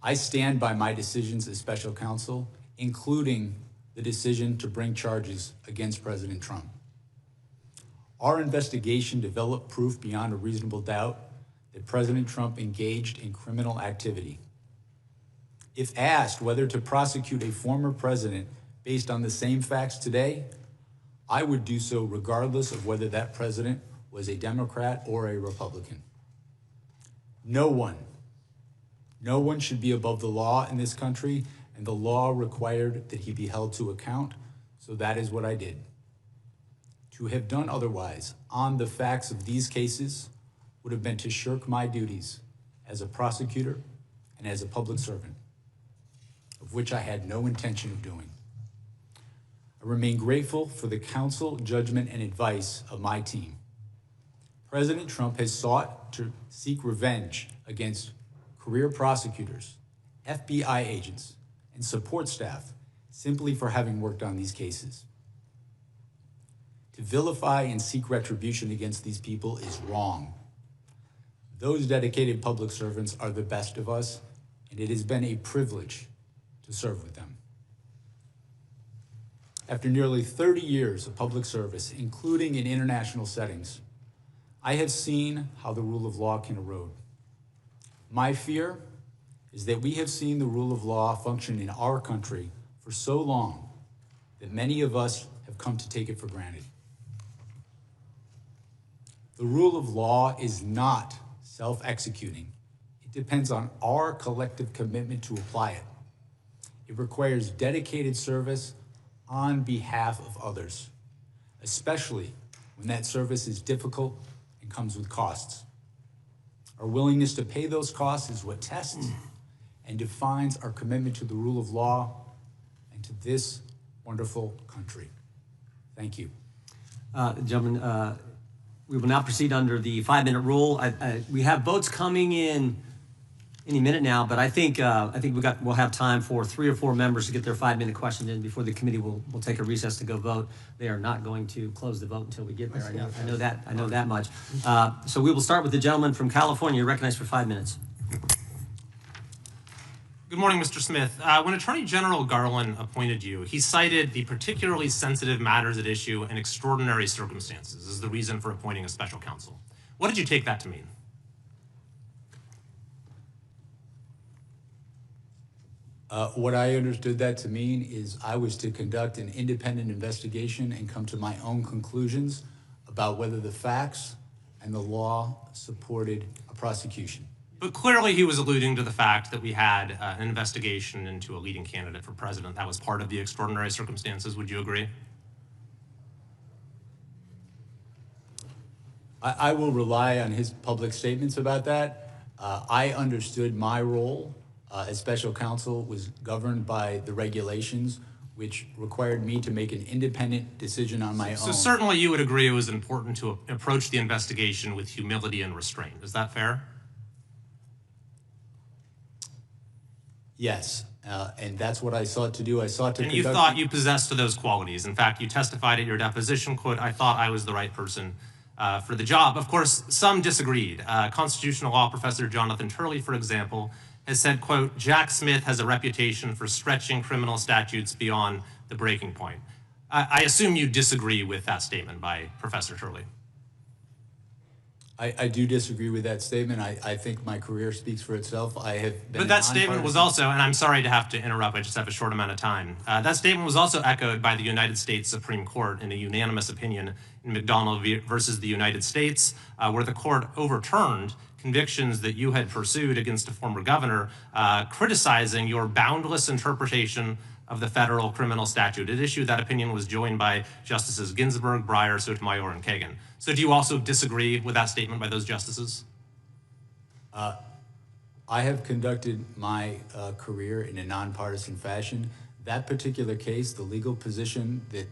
I stand by my decisions as special counsel, including the decision to bring charges against President Trump. Our investigation developed proof beyond a reasonable doubt that President Trump engaged in criminal activity. If asked whether to prosecute a former president based on the same facts today, I would do so regardless of whether that president was a Democrat or a Republican. No one should be above the law in this country, and the law required that he be held to account, so that is what I did. To have done otherwise on the facts of these cases would have been to shirk my duties as a prosecutor and as a public servant, of which I had no intention of doing. I remain grateful for the counsel, judgment, and advice of my team. President Trump has sought to seek revenge against career prosecutors, FBI agents, and support staff simply for having worked on these cases. To vilify and seek retribution against these people is wrong. Those dedicated public servants are the best of us, and it has been a privilege to serve with them. After nearly 30 years of public service, including in international settings, I have seen how the rule of law can erode. My fear is that we have seen the rule of law function in our country for so long that many of us have come to take it for granted. The rule of law is not self-executing. It depends on our collective commitment to apply it. It requires dedicated service on behalf of others, especially when that service is difficult and comes with costs. Our willingness to pay those costs is what tests and defines our commitment to the rule of law and to this wonderful country. Thank you. Gentlemen, we will now proceed under the 5-minute rule. We have votes coming in any minute now, but I think we'll have time for 3 or 4 members to get their 5-minute questions in before the committee will take a recess to go vote. They are not going to close the vote until we get there. I know that much. So we will start with the gentleman from California. You're recognized for 5 minutes. Good morning, Mr. Smith. When Attorney General Garland appointed you, he cited the particularly sensitive matters at issue and extraordinary circumstances as the reason for appointing a special counsel. What did you take that to mean? What I understood that to mean is I was to conduct an independent investigation and come to my own conclusions about whether the facts and the law supported a prosecution. But clearly he was alluding to the fact that we had an investigation into a leading candidate for president. That was part of the extraordinary circumstances. Would you agree? I will rely on his public statements about that. I understood my role as special counsel was governed by the regulations, which required me to make an independent decision on my own. So certainly you would agree it was important to approach the investigation with humility and restraint. Is that fair? Yes, and that's what I sought to do. I sought to And you thought you possessed those qualities. In fact, you testified at your deposition, quote, "I thought I was the right person for the job." Of course, some disagreed. Constitutional law professor Jonathan Turley, for example, has said, quote, "Jack Smith has a reputation for stretching criminal statutes beyond the breaking point." I assume you disagree with that statement by Professor Turley. I do disagree with that statement. I think my career speaks for itself. I have been. But that statement was also, and I'm sorry to have to interrupt, I just have a short amount of time. That statement was also echoed by the United States Supreme Court in a unanimous opinion in McDonald versus the United States, where the court overturned convictions that you had pursued against a former governor, criticizing your boundless interpretation of the federal criminal statute. At issue, that opinion was joined by Justices Ginsburg, Breyer, Sotomayor, and Kagan. So do you also disagree with that statement by those justices? I have conducted my career in a nonpartisan fashion. That particular case, the legal position that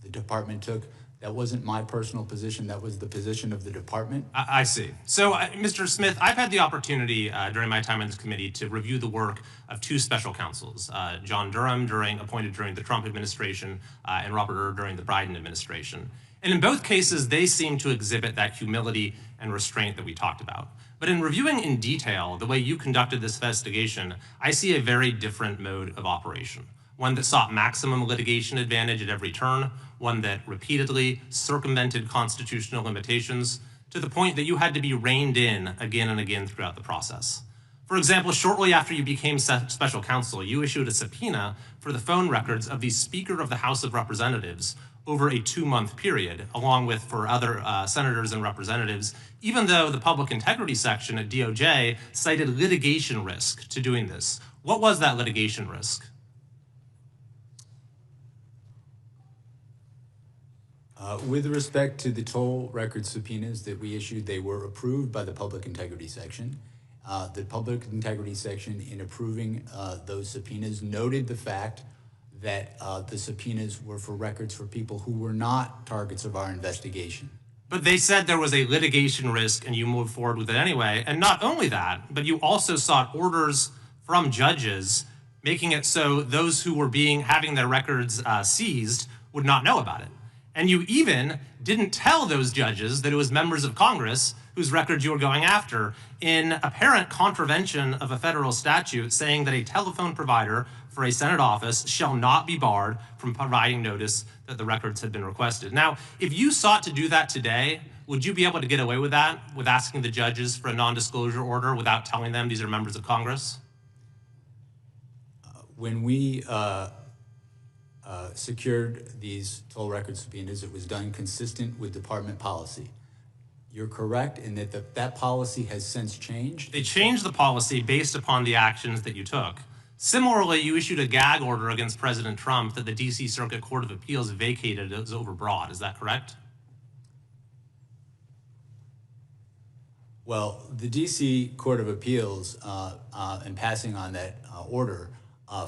the department took, that wasn't my personal position. That was the position of the department. I see. So, Mr. Smith, I've had the opportunity during my time on this committee to review the work of 2 special counsels, John Durham, appointed during the Trump administration, and Robert Erb during the Biden administration. And in both cases, they seem to exhibit that humility and restraint that we talked about. But in reviewing in detail the way you conducted this investigation, I see a very different mode of operation. One that sought maximum litigation advantage at every turn, one that repeatedly circumvented constitutional limitations to the point that you had to be reined in again and again throughout the process. For example, shortly after you became special counsel, you issued a subpoena for the phone records of the Speaker of the House of Representatives over a 2-month period, along with for other senators and representatives, even though the public integrity section at DOJ cited litigation risk to doing this. What was that litigation risk? With respect to the toll record subpoenas that we issued, they were approved by the public integrity section. The public integrity section, in approving those subpoenas, noted the fact that the subpoenas were for records for people who were not targets of our investigation. But they said there was a litigation risk and you moved forward with it anyway. And not only that, but you also sought orders from judges making it so those who were having their records seized would not know about it. And you even didn't tell those judges that it was members of Congress whose records you were going after, in apparent contravention of a federal statute saying that a telephone provider for a Senate office shall not be barred from providing notice that the records had been requested. Now, if you sought to do that today, would you be able to get away with that, with asking the judges for a non-disclosure order without telling them these are members of Congress? When we secured these toll record subpoenas, it was done consistent with department policy. You're correct in that that policy has since changed. They changed the policy based upon the actions that you took. Similarly, you issued a gag order against President Trump that the D.C. Circuit Court of Appeals vacated as overbroad. Is that correct? Well, the D.C. Court of Appeals, in passing on that order,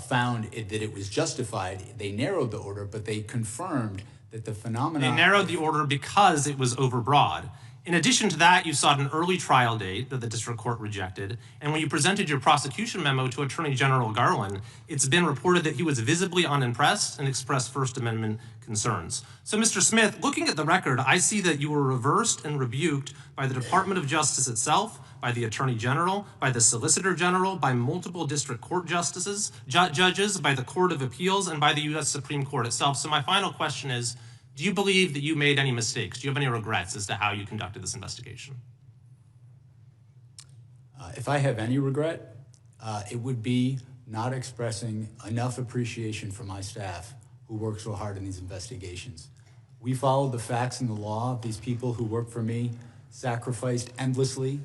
found that it was justified. They narrowed the order, but they confirmed that the phenomenon... They narrowed the order because it was overbroad. In addition to that, you sought an early trial date that the district court rejected, and when you presented your prosecution memo to Attorney General Garland, it's been reported that he was visibly unimpressed and expressed First Amendment concerns. So, Mr. Smith, looking at the record, I see that you were reversed and rebuked by the Department of Justice itself, by the Attorney General, by the Solicitor General, by multiple district court justices, judges, by the Court of Appeals, and by the U.S. Supreme Court itself. So my final question is, do you believe that you made any mistakes? Do you have any regrets as to how you conducted this investigation? If I have any regret, it would be not expressing enough appreciation for my staff who work so hard in these investigations. We followed the facts and the law. These people who work for me sacrificed endlessly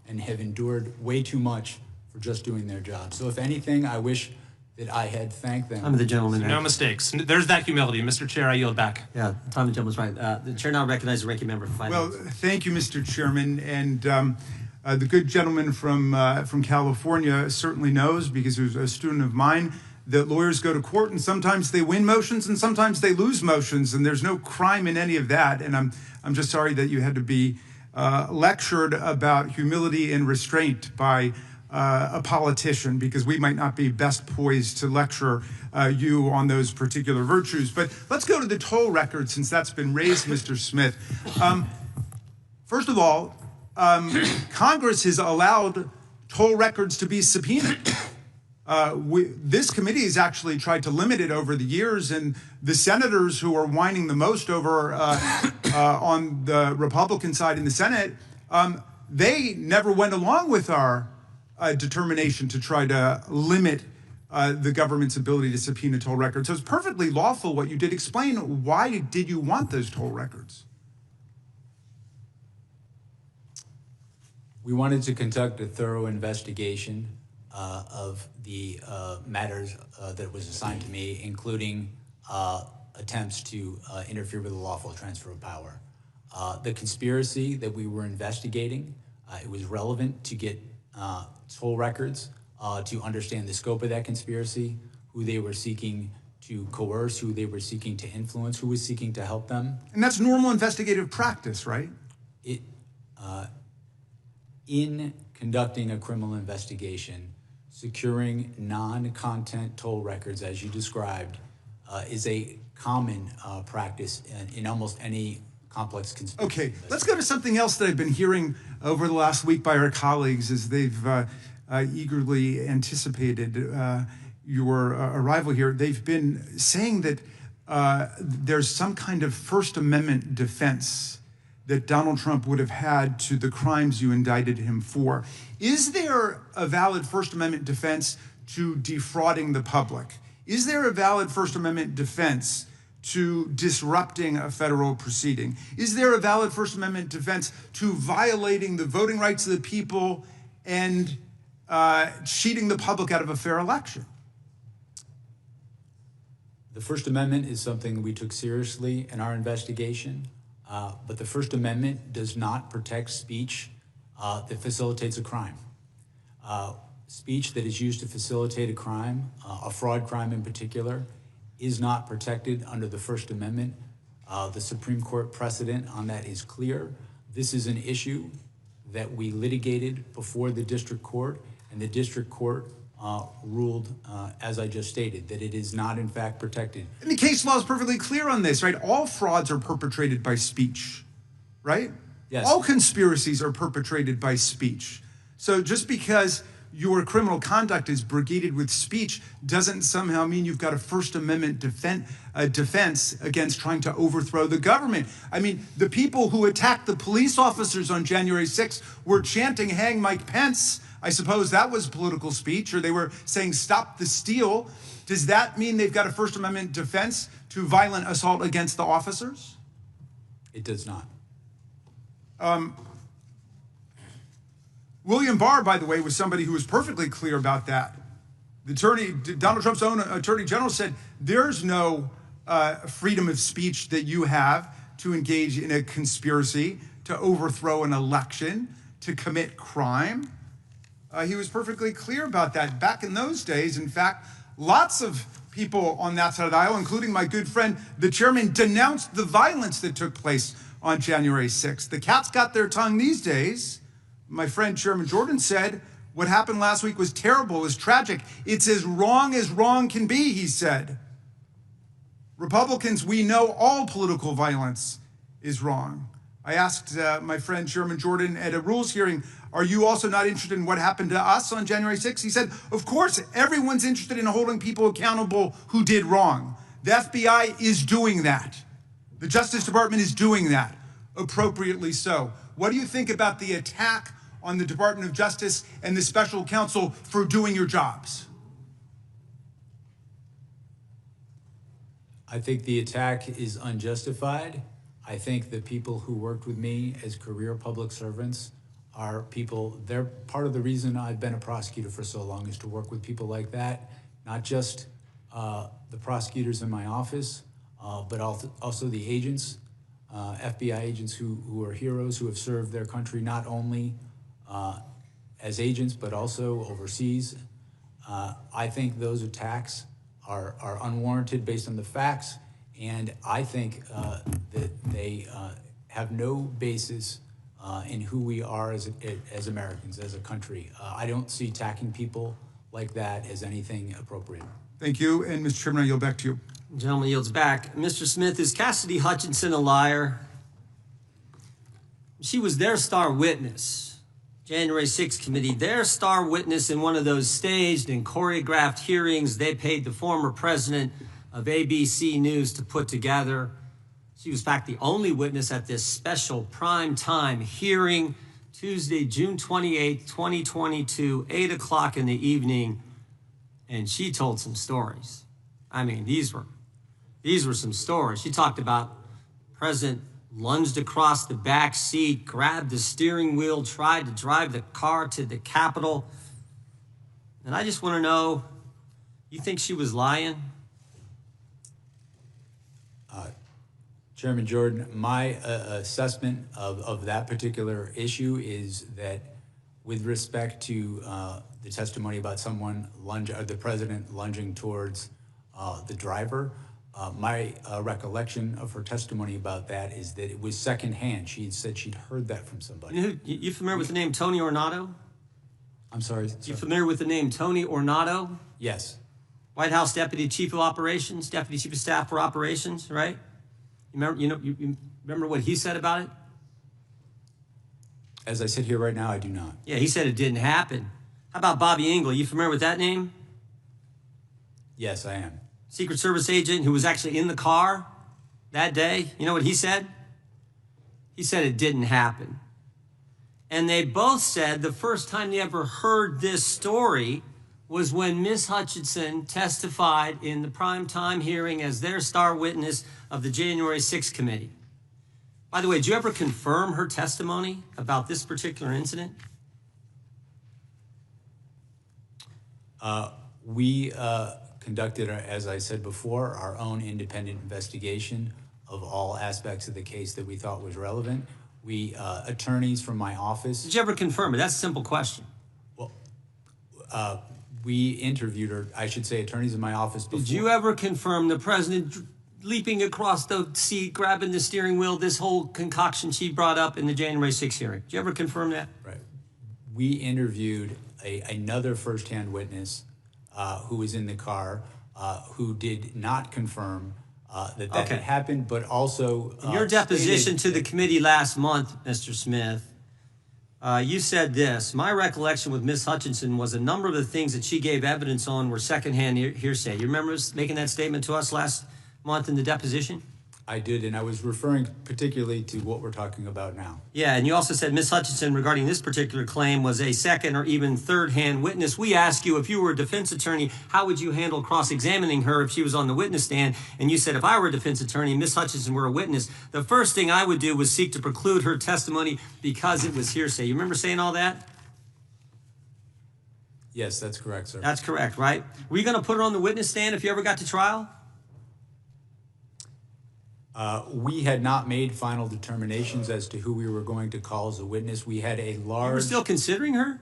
and have endured way too much for just doing their job. So if anything, I wish that I had thanked them. I'm the gentleman. No mistakes. There's that humility. Mr. Chair, I yield back. Yeah, Tom, the gentleman's right. The chair now recognizes the ranking member for 5 minutes. Well, thank you, Mr. Chairman. And the good gentleman from California certainly knows, because he was a student of mine, that lawyers go to court and sometimes they win motions and sometimes they lose motions, and there's no crime in any of that. And I'm just sorry that you had to be lectured about humility and restraint by a politician, because we might not be best poised to lecture you on those particular virtues. But let's go to the toll record, since that's been raised, Mr. Smith. First of all, Congress has allowed toll records to be subpoenaed. This committee has actually tried to limit it over the years, and the senators who are whining the most over on the Republican side in the Senate, they never went along with our determination to try to limit the government's ability to subpoena toll records. So it's perfectly lawful what you did. Explain, why did you want those toll records? We wanted to conduct a thorough investigation of the matters that was assigned to me, including attempts to interfere with the lawful transfer of power. The conspiracy that we were investigating, it was relevant to get toll records to understand the scope of that conspiracy, who they were seeking to coerce, who they were seeking to influence, who was seeking to help them. And that's normal investigative practice, right? In conducting a criminal investigation, securing non-content toll records, as you described, is a common practice in almost any complex conspiracy. Okay, let's go to something else that I've been hearing over the last week by our colleagues as they've eagerly anticipated your arrival here. They've been saying that there's some kind of First Amendment defense that Donald Trump would have had to the crimes you indicted him for. Is there a valid First Amendment defense to defrauding the public? Is there a valid First Amendment defense to disrupting a federal proceeding? Is there a valid First Amendment defense to violating the voting rights of the people and cheating the public out of a fair election? The First Amendment is something we took seriously in our investigation, but the First Amendment does not protect speech that facilitates a crime. Speech that is used to facilitate a crime, a fraud crime in particular, is not protected under the First Amendment. The Supreme Court precedent on that is clear. This is an issue that we litigated before the district court, and the district court ruled, as I just stated, that it is not in fact protected. And the case law is perfectly clear on this, right? All frauds are perpetrated by speech, right? Yes. All conspiracies are perpetrated by speech. So just because your criminal conduct is brigaded with speech doesn't somehow mean you've got a First Amendment defense against trying to overthrow the government. I mean, the people who attacked the police officers on January 6th were chanting, "Hang Mike Pence." I suppose that was political speech, or they were saying, "Stop the steal." Does that mean they've got a First Amendment defense to violent assault against the officers? It does not. William Barr, by the way, was somebody who was perfectly clear about that Donald Trump's own attorney general said there's no freedom of speech that you have to engage in a conspiracy to overthrow an election, to commit crime. He was perfectly clear about that. Back in those days, in fact, lots of people on that side of the aisle, including my good friend, the chairman, denounced the violence that took place on January 6th. The cat's got their tongue these days. My friend Chairman Jordan said, what happened last week was terrible, was tragic. It's as wrong can be, he said. Republicans, we know all political violence is wrong. I asked my friend Chairman Jordan at a rules hearing, are you also not interested in what happened to us on January 6th? He said, of course, everyone's interested in holding people accountable who did wrong. The FBI is doing that. The Justice Department is doing that, appropriately so. What do you think about the attack on the Department of Justice and the Special Counsel for doing your jobs? I think the attack is unjustified. I think the people who worked with me as career public servants are people, they're part of the reason I've been a prosecutor for so long, is to work with people like that, not just the prosecutors in my office, but also the agents, FBI agents who are heroes, who have served their country not only as agents, but also overseas. I think those attacks are unwarranted based on the facts, and I think that they have no basis in who we are as Americans, as a country. I don't see attacking people like that as anything appropriate. Thank you, and Mr. Chairman, I yield back to you. The gentleman yields back. Mr. Smith, is Cassidy Hutchinson a liar? She was their star witness, January 6th committee, their star witness in one of those staged and choreographed hearings they paid the former president of ABC News to put together. She was, in fact, the only witness at this special prime time hearing, Tuesday, June 28th, 2022, 8 o'clock in the evening, and she told some stories. I mean, these were some stories. She talked about President lunged across the back seat, grabbed the steering wheel, tried to drive the car to the Capitol. And I just want to know, you think she was lying? Chairman Jordan, my assessment of that particular issue is that with respect to the testimony about the president lunging towards the driver, my recollection of her testimony about that is that it was secondhand. She had said she'd heard that from somebody. You familiar with the name Tony Ornato? I'm sorry? You familiar with the name Tony Ornato? Yes. White House Deputy Chief of Operations, Deputy Chief of Staff for Operations, right? You remember what he said about it? As I sit here right now, I do not. Yeah, he said it didn't happen. How about Bobby Engel? You familiar with that name? Yes, I am. Secret Service agent who was actually in the car that day. You know what he said? He said it didn't happen. And they both said the first time they ever heard this story was when Ms. Hutchinson testified in the primetime hearing as their star witness of the January 6th committee. By the way, did you ever confirm her testimony about this particular incident? We conducted, as I said before, our own independent investigation of all aspects of the case that we thought was relevant. We, attorneys from my office... Did you ever confirm it? That's a simple question. Well, we interviewed her, I should say, attorneys in my office before... Did you ever confirm the president leaping across the seat, grabbing the steering wheel, this whole concoction she brought up in the January 6th hearing? Did you ever confirm that? Right. We interviewed another firsthand witness who was in the car who did not confirm that had happened, but also... In your deposition to the committee last month, Mr. Smith, you said this: my recollection with Ms. Hutchinson was a number of the things that she gave evidence on were secondhand hearsay. You remember making that statement to us last month in the deposition? I did, and I was referring particularly to what we're talking about now. Yeah, and you also said Ms. Hutchinson, regarding this particular claim, was a second or even third-hand witness. We asked you, if you were a defense attorney, how would you handle cross-examining her if she was on the witness stand? And you said, if I were a defense attorney and Ms. Hutchinson were a witness, the first thing I would do was seek to preclude her testimony because it was hearsay. You remember saying all that? Yes, that's correct, sir. That's correct, right? Were you going to put her on the witness stand if you ever got to trial? We had not made final determinations as to who we were going to call as a witness. We had a large... You were still considering her?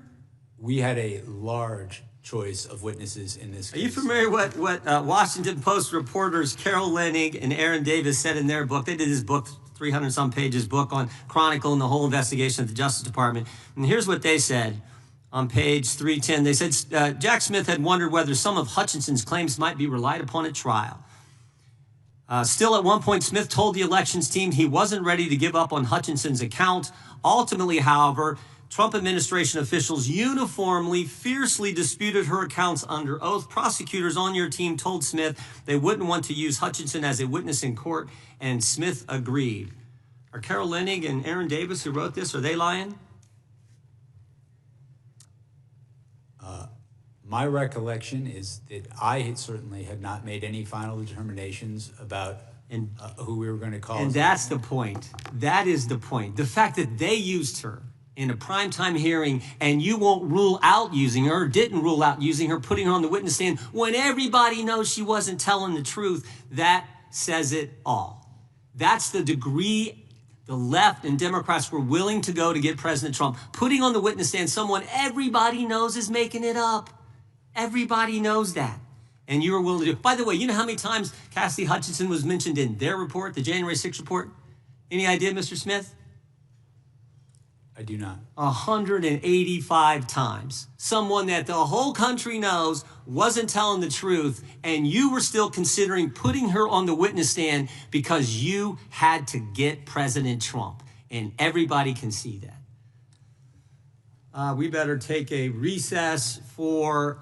We had a large choice of witnesses in this case. Are you familiar with what Washington Post reporters Carol Leonnig and Aaron Davis said in their book? They did this book, 300-some pages book on chronicling the whole investigation of the Justice Department. And here's what they said on page 310. They said Jack Smith had wondered whether some of Hutchinson's claims might be relied upon at trial. Still, at one point, Smith told the elections team he wasn't ready to give up on Hutchinson's account. Ultimately, however, Trump administration officials uniformly, fiercely disputed her accounts under oath. Prosecutors on your team told Smith they wouldn't want to use Hutchinson as a witness in court, and Smith agreed. Are Carol Leonnig and Aaron Davis, who wrote this, are they lying? My recollection is that I certainly had not made any final determinations about who we were going to call. And that's the point. That is the point. The fact that they used her in a primetime hearing and you won't rule out using her, or didn't rule out using her, putting her on the witness stand when everybody knows she wasn't telling the truth, that says it all. That's the degree the left and Democrats were willing to go to get President Trump, putting on the witness stand someone everybody knows is making it up. Everybody knows that. And you were willing to do it. By the way, you know how many times Cassidy Hutchinson was mentioned in their report, the January 6th report? Any idea, Mr. Smith? I do not. 185 times. Someone that the whole country knows wasn't telling the truth, and you were still considering putting her on the witness stand because you had to get President Trump. And everybody can see that. We better take a recess for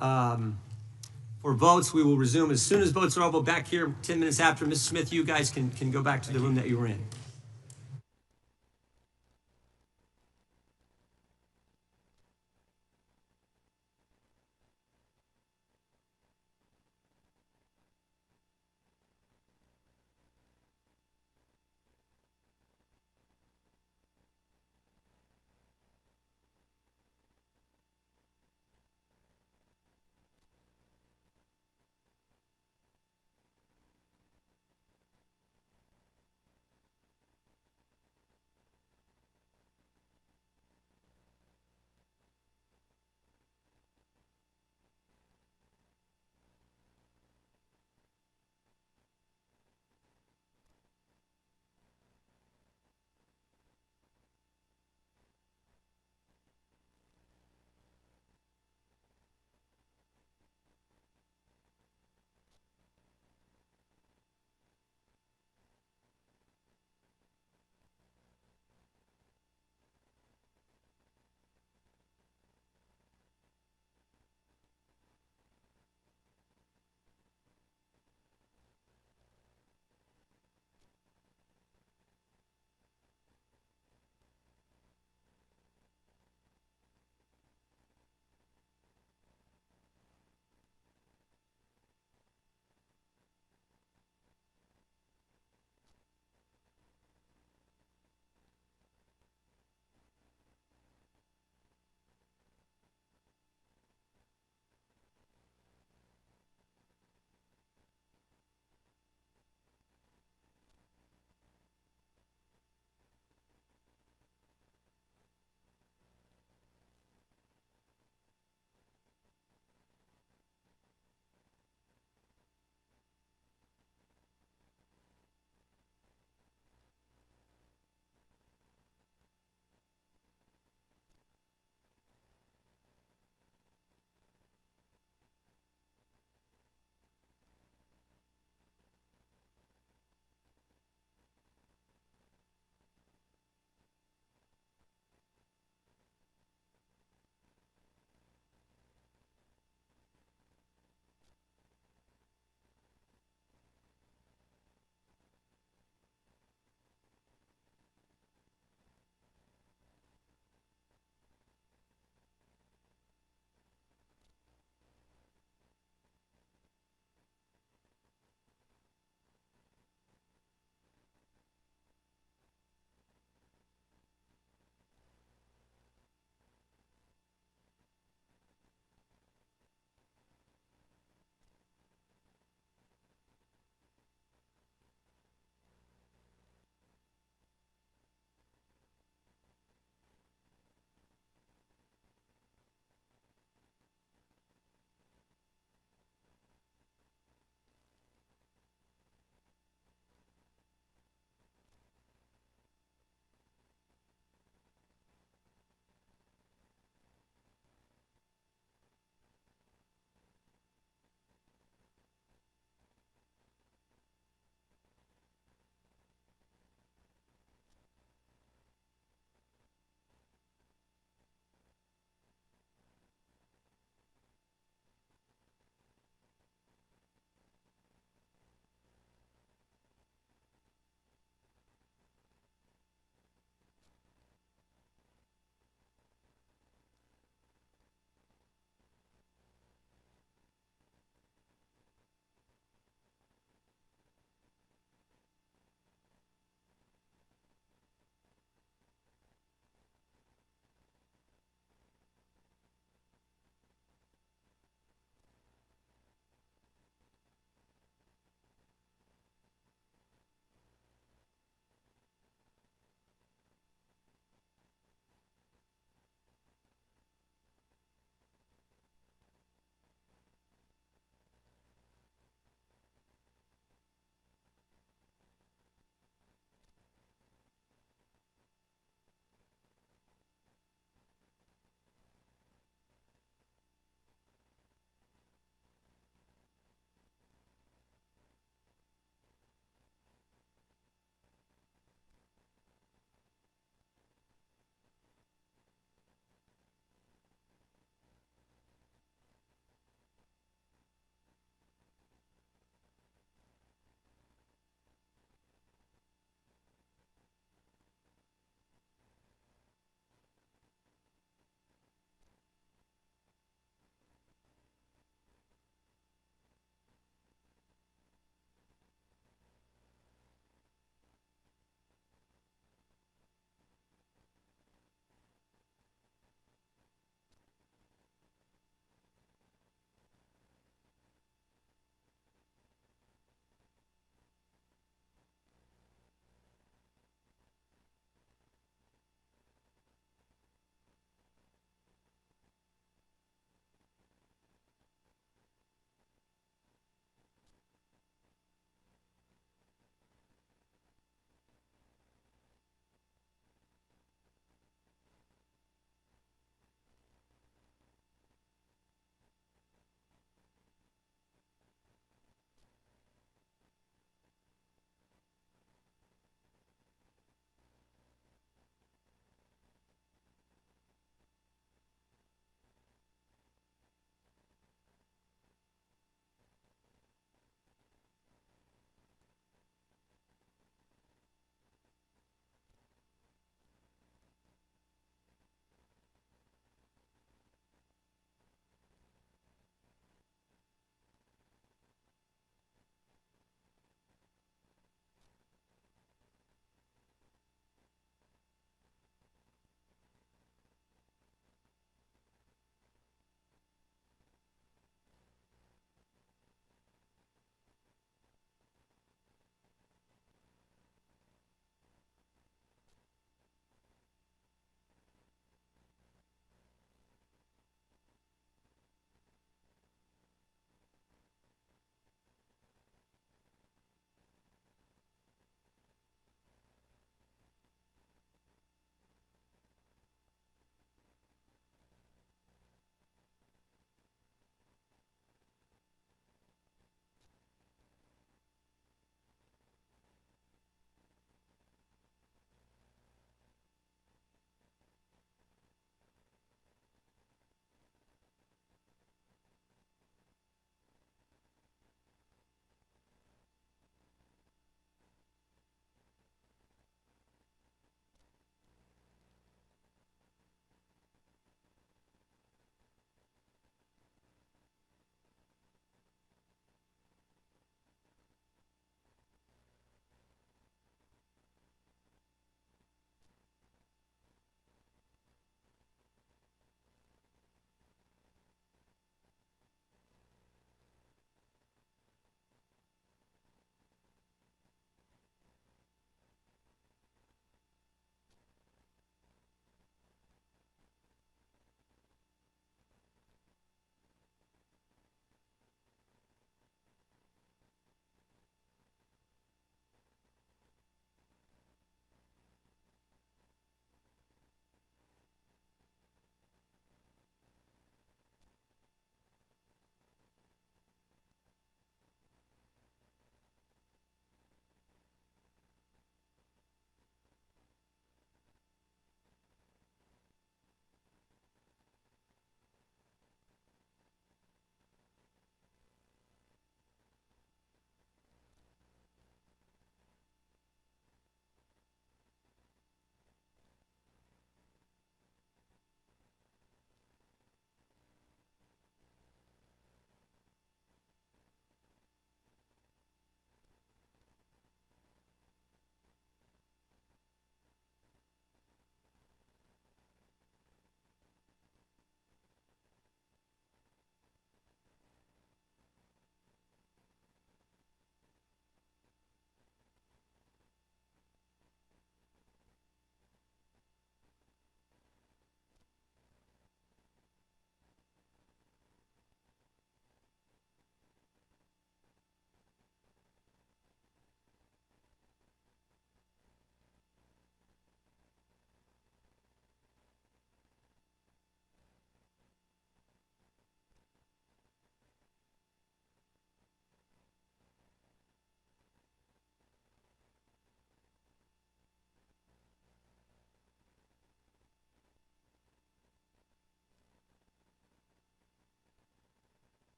votes. We will resume as soon as votes are over. Back here 10 minutes after. Mrs. Smith, you guys can go back to the room that you were in.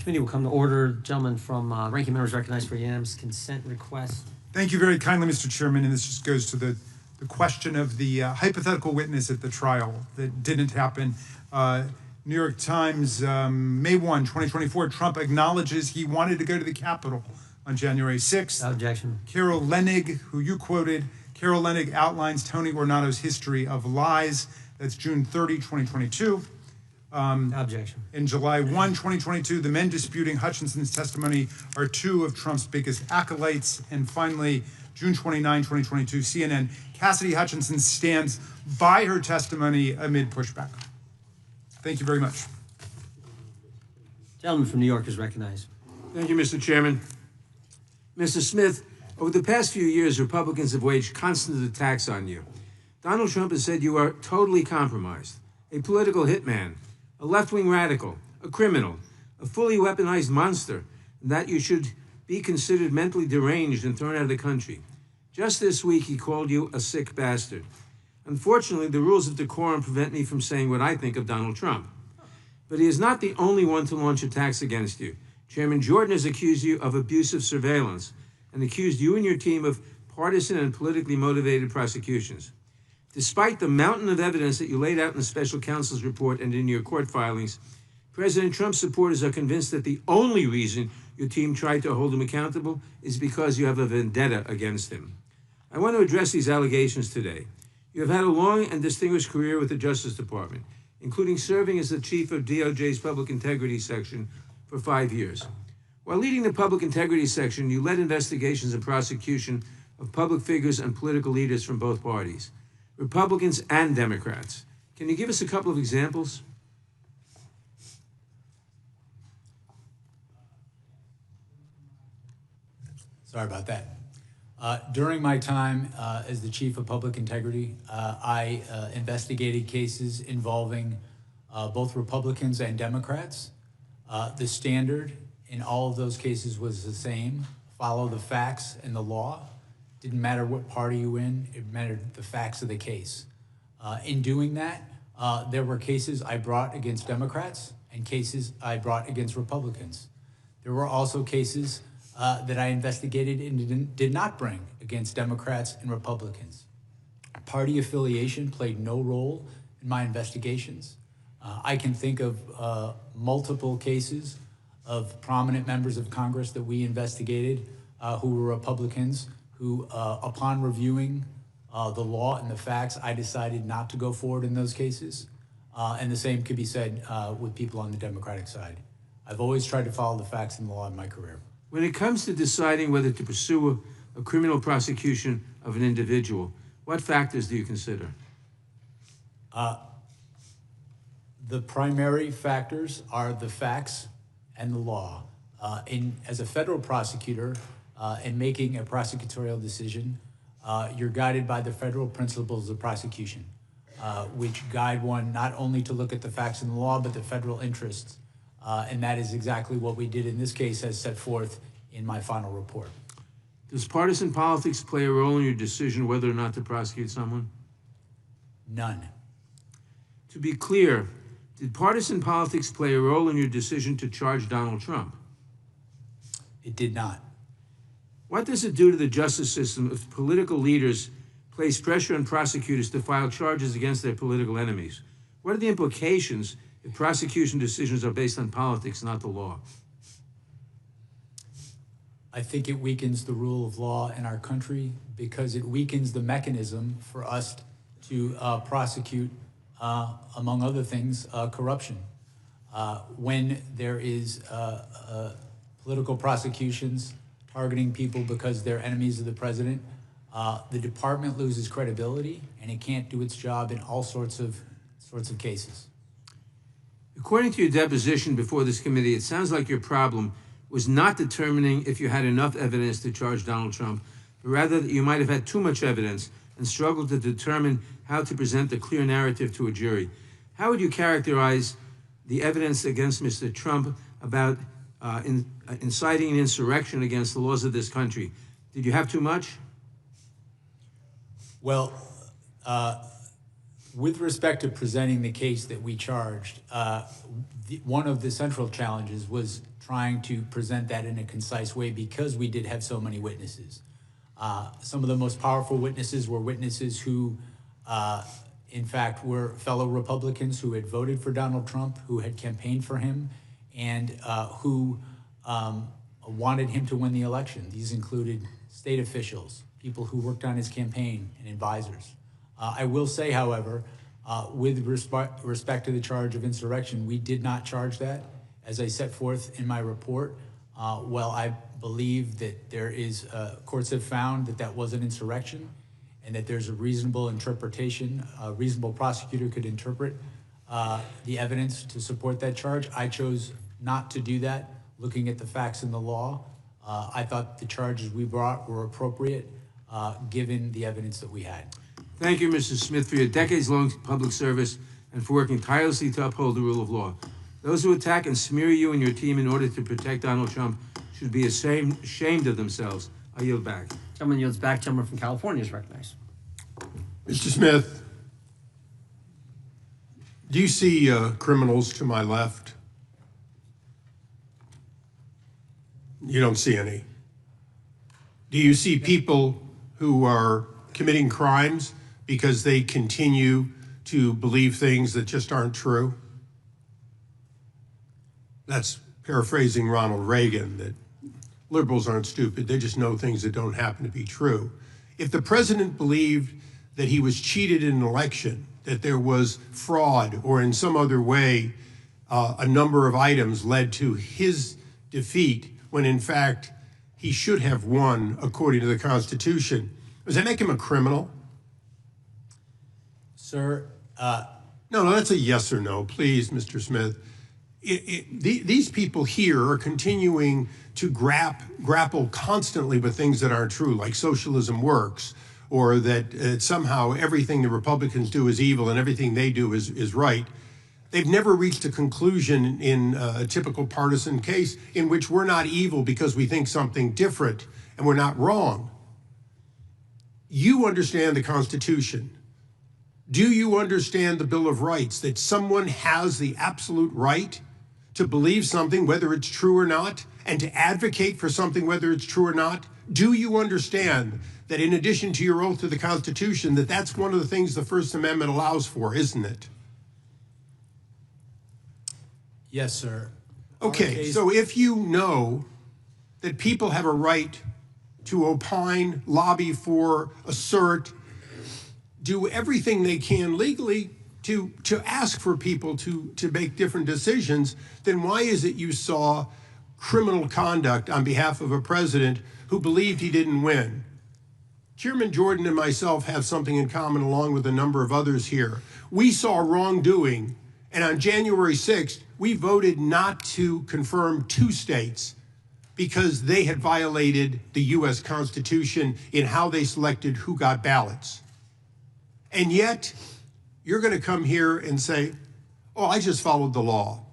Committee will come to order. Gentlemen from ranking members recognized for unanimous consent request. Thank you very kindly, Mr. Chairman, and this just goes to the question of the hypothetical witness at the trial that didn't happen. New York Times, May 1, 2024, Trump acknowledges he wanted to go to the Capitol on January 6th. Without objection. Carol Leonnig, who you quoted, Carol Leonnig outlines Tony Ornato's history of lies. That's June 30, 2022. Objection. In July 1, 2022, the men disputing Hutchinson's testimony are two of Trump's biggest acolytes. And finally, June 29, 2022, CNN, Cassidy Hutchinson stands by her testimony amid pushback. Thank you very much. Gentleman from New York is recognized. Thank you, Mr. Chairman. Mr. Smith, over the past few years, Republicans have waged constant attacks on you. Donald Trump has said you are totally compromised, a political hitman, a left-wing radical, a criminal, a fully weaponized monster, and that you should be considered mentally deranged and thrown out of the country. Just this week, he called you a sick bastard. Unfortunately, the rules of decorum prevent me from saying what I think of Donald Trump. But he is not the only one to launch attacks against you. Chairman Jordan has accused you of abusive surveillance and accused you and your team of partisan and politically motivated prosecutions. Despite the mountain of evidence that you laid out in the special counsel's report and in your court filings, President Trump's supporters are convinced that the only reason your team tried to hold him accountable is because you have a vendetta against him. I want to address these allegations today. You have had a long and distinguished career with the Justice Department, including serving as the chief of DOJ's Public Integrity Section for 5 years. While leading the Public Integrity Section, you led investigations and prosecution of public figures and political leaders from both parties, Republicans and Democrats. Can you give us a couple of examples? Sorry about that. During my time as the chief of public integrity, I investigated cases involving both Republicans and Democrats. The standard in all of those cases was the same: follow the facts and the law. Didn't matter what party you were in, it mattered the facts of the case. In doing that, there were cases I brought against Democrats and cases I brought against Republicans. There were also cases that I investigated and did not bring against Democrats and Republicans. Party affiliation played no role in my investigations. I can think of multiple cases of prominent members of Congress that we investigated who were Republicans, who upon reviewing the law and the facts, I decided not to go forward in those cases. And the same could be said with people on the Democratic side. I've always tried to follow the facts and the law in my career. When it comes to deciding whether to pursue a criminal prosecution of an individual, what factors do you consider? The primary factors are the facts and the law. As a federal prosecutor, in making a prosecutorial decision, you're guided by the federal principles of prosecution, which guide one not only to look at the facts and the law, but the federal interests. And that is exactly what we did in this case, as set forth in my final report. Does partisan politics play a role in your decision whether or not to prosecute someone? None. To be clear, did partisan politics play a role in your decision to charge Donald Trump? It did not. What does it do to the justice system if political leaders place pressure on prosecutors to file charges against their political enemies? What are the implications if prosecution decisions are based on politics, not the law? I think it weakens the rule of law in our country because it weakens the mechanism for us to prosecute, among other things, corruption. When there is political prosecutions targeting people because they're enemies of the president, the department loses credibility and it can't do its job in all sorts of cases. According to your deposition before this committee, it sounds like your problem was not determining if you had enough evidence to charge Donald Trump, but rather that you might have had too much evidence and struggled to determine how to present a clear narrative to a jury. How would you characterize the evidence against Mr. Trump about inciting an insurrection against the laws of this country? Did you have too much? Well, With respect to presenting the case that we charged, one of the central challenges was trying to present that in a concise way because we did have so many witnesses. Some of the most powerful witnesses were witnesses who, in fact, were fellow Republicans who had voted for Donald Trump, who had campaigned for him, and who wanted him to win the election. These included state officials, people who worked on his campaign, and advisors. I will say, however, with respect to the charge of insurrection, we did not charge that. As I set forth in my report, well, I believe that there is, courts have found that that was an insurrection and that there's a reasonable interpretation, a reasonable prosecutor could interpret the evidence to support that charge. I chose not to do that, looking at the facts in the law. I thought the charges we brought were appropriate given the evidence that we had. Thank you, Mr. Smith, for your decades-long public service and for working tirelessly to uphold the rule of law. Those who attack and smear you and your team in order to protect Donald Trump should be ashamed of themselves. I yield back. Gentleman yields back. Gentleman from California is recognized. Mr. Smith, do you see criminals to my left? You don't see any. Do you see people who are committing crimes because they continue to believe things that just aren't true? That's paraphrasing Ronald Reagan, that liberals aren't stupid, they just know things that don't happen to be true. If the president believed that he was cheated in an election, that there was fraud, or in some other way a number of items led to his defeat, when in fact he should have won according to the Constitution, does that make him a criminal? Sir, No, that's a yes or no, please, Mr. Smith. These people here are continuing to grapple constantly with things that aren't true, like socialism works, or that somehow everything the Republicans do is evil and everything they do is right. They've never reached a conclusion in a typical partisan case in which we're not evil because we think something different and we're not wrong. You understand the Constitution. Do you understand the Bill of Rights, that someone has the absolute right to believe something, whether it's true or not, and to advocate for something, whether it's true or not? Do you understand that in addition to your oath to the Constitution, that that's one of the things the First Amendment allows for, isn't it? Yes, sir. Okay, so if you know that people have a right to opine, lobby for, assert, do everything they can legally to ask for people to make different decisions, then why is it you saw criminal conduct on behalf of a president who believed he didn't win? Chairman Jordan and myself have something in common along with a number of others here. We saw wrongdoing, and on January 6th, we voted not to confirm 2 states because they had violated the U.S. Constitution in how they selected who got ballots. And yet, you're going to come here and say, oh, I just followed the law.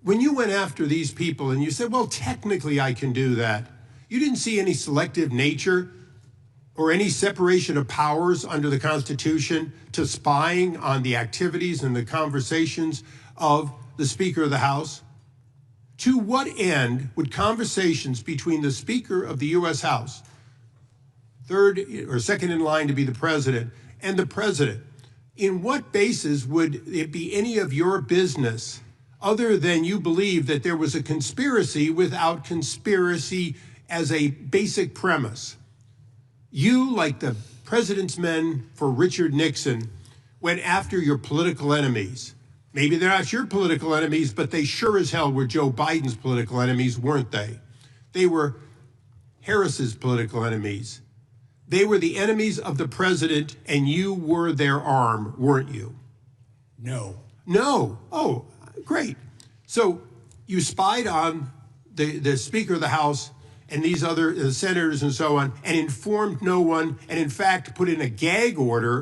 When you went after these people and you said, well, technically I can do that, you didn't see any selective nature or any separation of powers under the Constitution to spying on the activities and the conversations of the Speaker of the House? To what end would conversations between the Speaker of the U.S. House, third or second in line to be the president, and the president, in what basis would it be any of your business other than you believe that there was a conspiracy without conspiracy as a basic premise? You, like the president's men for Richard Nixon, went after your political enemies. Maybe they're not your political enemies, but they sure as hell were Joe Biden's political enemies, weren't they? They were Harris's political enemies. They were the enemies of the president, and you were their arm, weren't you? No. No. Oh, great. So you spied on the Speaker of the House and these other senators and so on, and informed no one, and in fact put in a gag order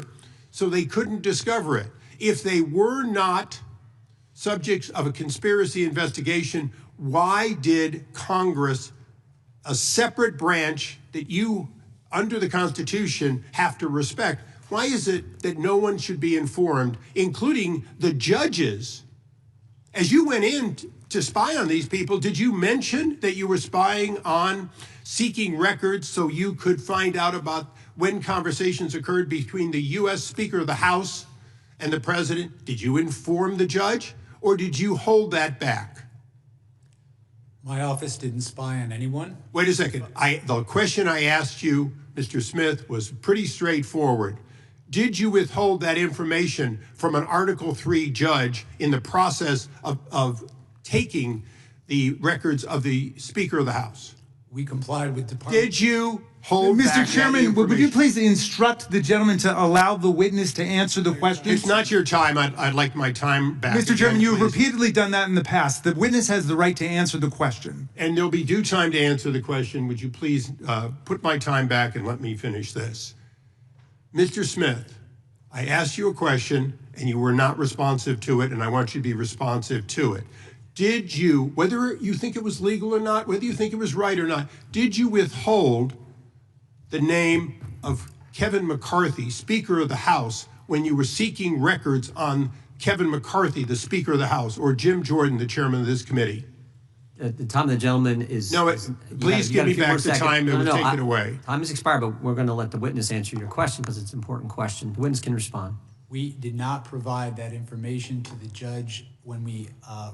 so they couldn't discover it. If they were not subjects of a conspiracy investigation, why did Congress, a separate branch that you under the Constitution, have to respect. Why is it that no one should be informed, including the judges? As you went in to spy on these people, did you mention that you were spying on, seeking records so you could find out about when conversations occurred between the U.S. Speaker of the House and the President? Did you inform the judge, or did you hold that back? My office didn't spy on anyone. Wait a second. The question I asked you, Mr. Smith, was pretty straightforward. Did you withhold that information from an Article III judge in the process of taking the records of the Speaker of the House? We complied with Department. Did you hold back Mr. that Chairman, would you information? please instruct the gentleman to allow the witness to answer the question? It's not your time. I'd like my time back. Mr. Chairman, again, you have please. repeatedly done that in the past. The witness has the right to answer the question. And there'll be due time to answer the question. Would you please put my time back and let me finish this? Mr. Smith, I asked you a question and you were not responsive to it, and I want you to be responsive to it. Did you, whether you think it was legal or not, whether you think it was right or not, did you withhold the name of Kevin McCarthy, Speaker of the House, when you were seeking records on Kevin McCarthy, the Speaker of the House, or Jim Jordan, the chairman of this committee? At the time the gentleman is... No, please give me back the time that was taken away. Time has expired, but we're going to let the witness answer your question because it's an important question. The witness can respond. We did not provide that information to the judge when we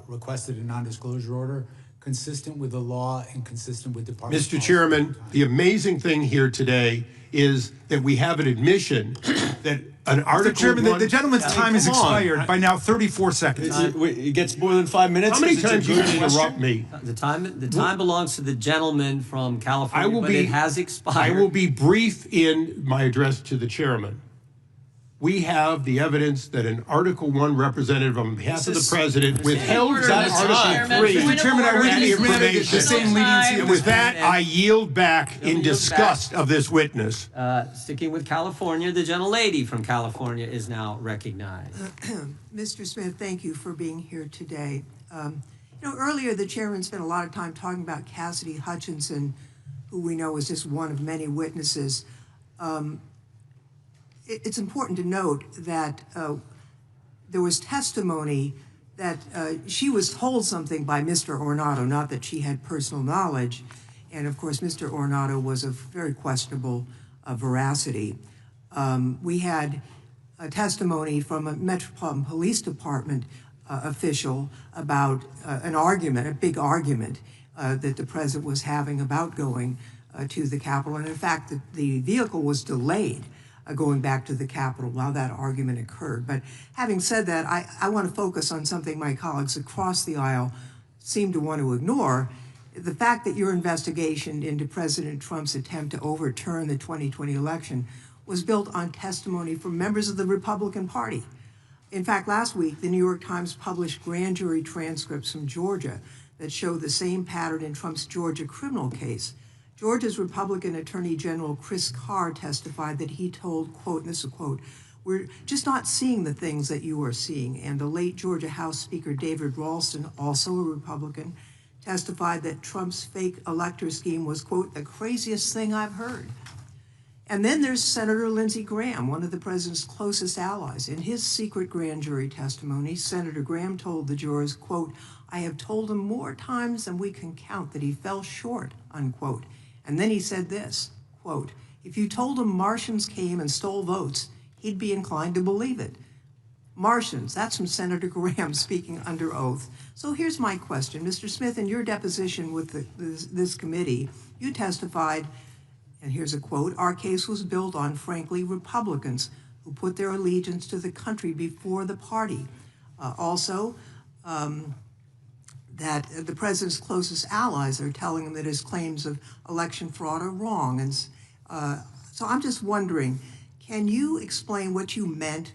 requested a non-disclosure order, consistent with the law and consistent with Department Mr. Chairman, the amazing thing here today is that we have an admission that an Article Mr. Chairman, one, the gentleman's time has expired by now 34 seconds. It gets more than 5 minutes. How many Is it a times you good interrupt question? me? The time belongs to the gentleman from California, but it has expired. I will be brief in my address to the chairman. We have the evidence that an Article I representative on behalf of the president withheld from Article III Mr. Chairman, I would be granted the same leniency. And with that, I yield back in disgust of this witness. Sticking with California, the gentlelady from California is now recognized. Mr. Smith, thank you for being here today. Earlier the chairman spent a lot of time talking about Cassidy Hutchinson, who we know is just one of many witnesses. It's important to note that there was testimony that she was told something by Mr. Ornato, not that she had personal knowledge. And of course, Mr. Ornato was of very questionable veracity. We had a testimony from a Metropolitan Police Department official about an argument, a big argument that the president was having about going to the Capitol. And in fact, the vehicle was delayed going back to the Capitol while that argument occurred. But having said that, I want to focus on something my colleagues across the aisle seem to want to ignore. The fact that your investigation into President Trump's attempt to overturn the 2020 election was built on testimony from members of the Republican Party. In fact, last week, the New York Times published grand jury transcripts from Georgia that show the same pattern in Trump's Georgia criminal case. Georgia's Republican Attorney General Chris Carr testified that he told, quote, and this is a quote, "We're just not seeing the things that you are seeing." And the late Georgia House Speaker David Ralston, also a Republican, testified that Trump's fake elector scheme was, quote, "the craziest thing I've heard." And then there's Senator Lindsey Graham, one of the president's closest allies. In his secret grand jury testimony, Senator Graham told the jurors, quote, "I have told him more times than we can count that he fell short," unquote. And then he said this, quote, "If you told him Martians came and stole votes, he'd be inclined to believe it." Martians, that's from Senator Graham speaking under oath. So here's my question. Mr. Smith, in your deposition with this committee, you testified, and here's a quote, "Our case was built on, frankly, Republicans who put their allegiance to the country before the party." That the president's closest allies are telling him that his claims of election fraud are wrong. And so I'm just wondering, can you explain what you meant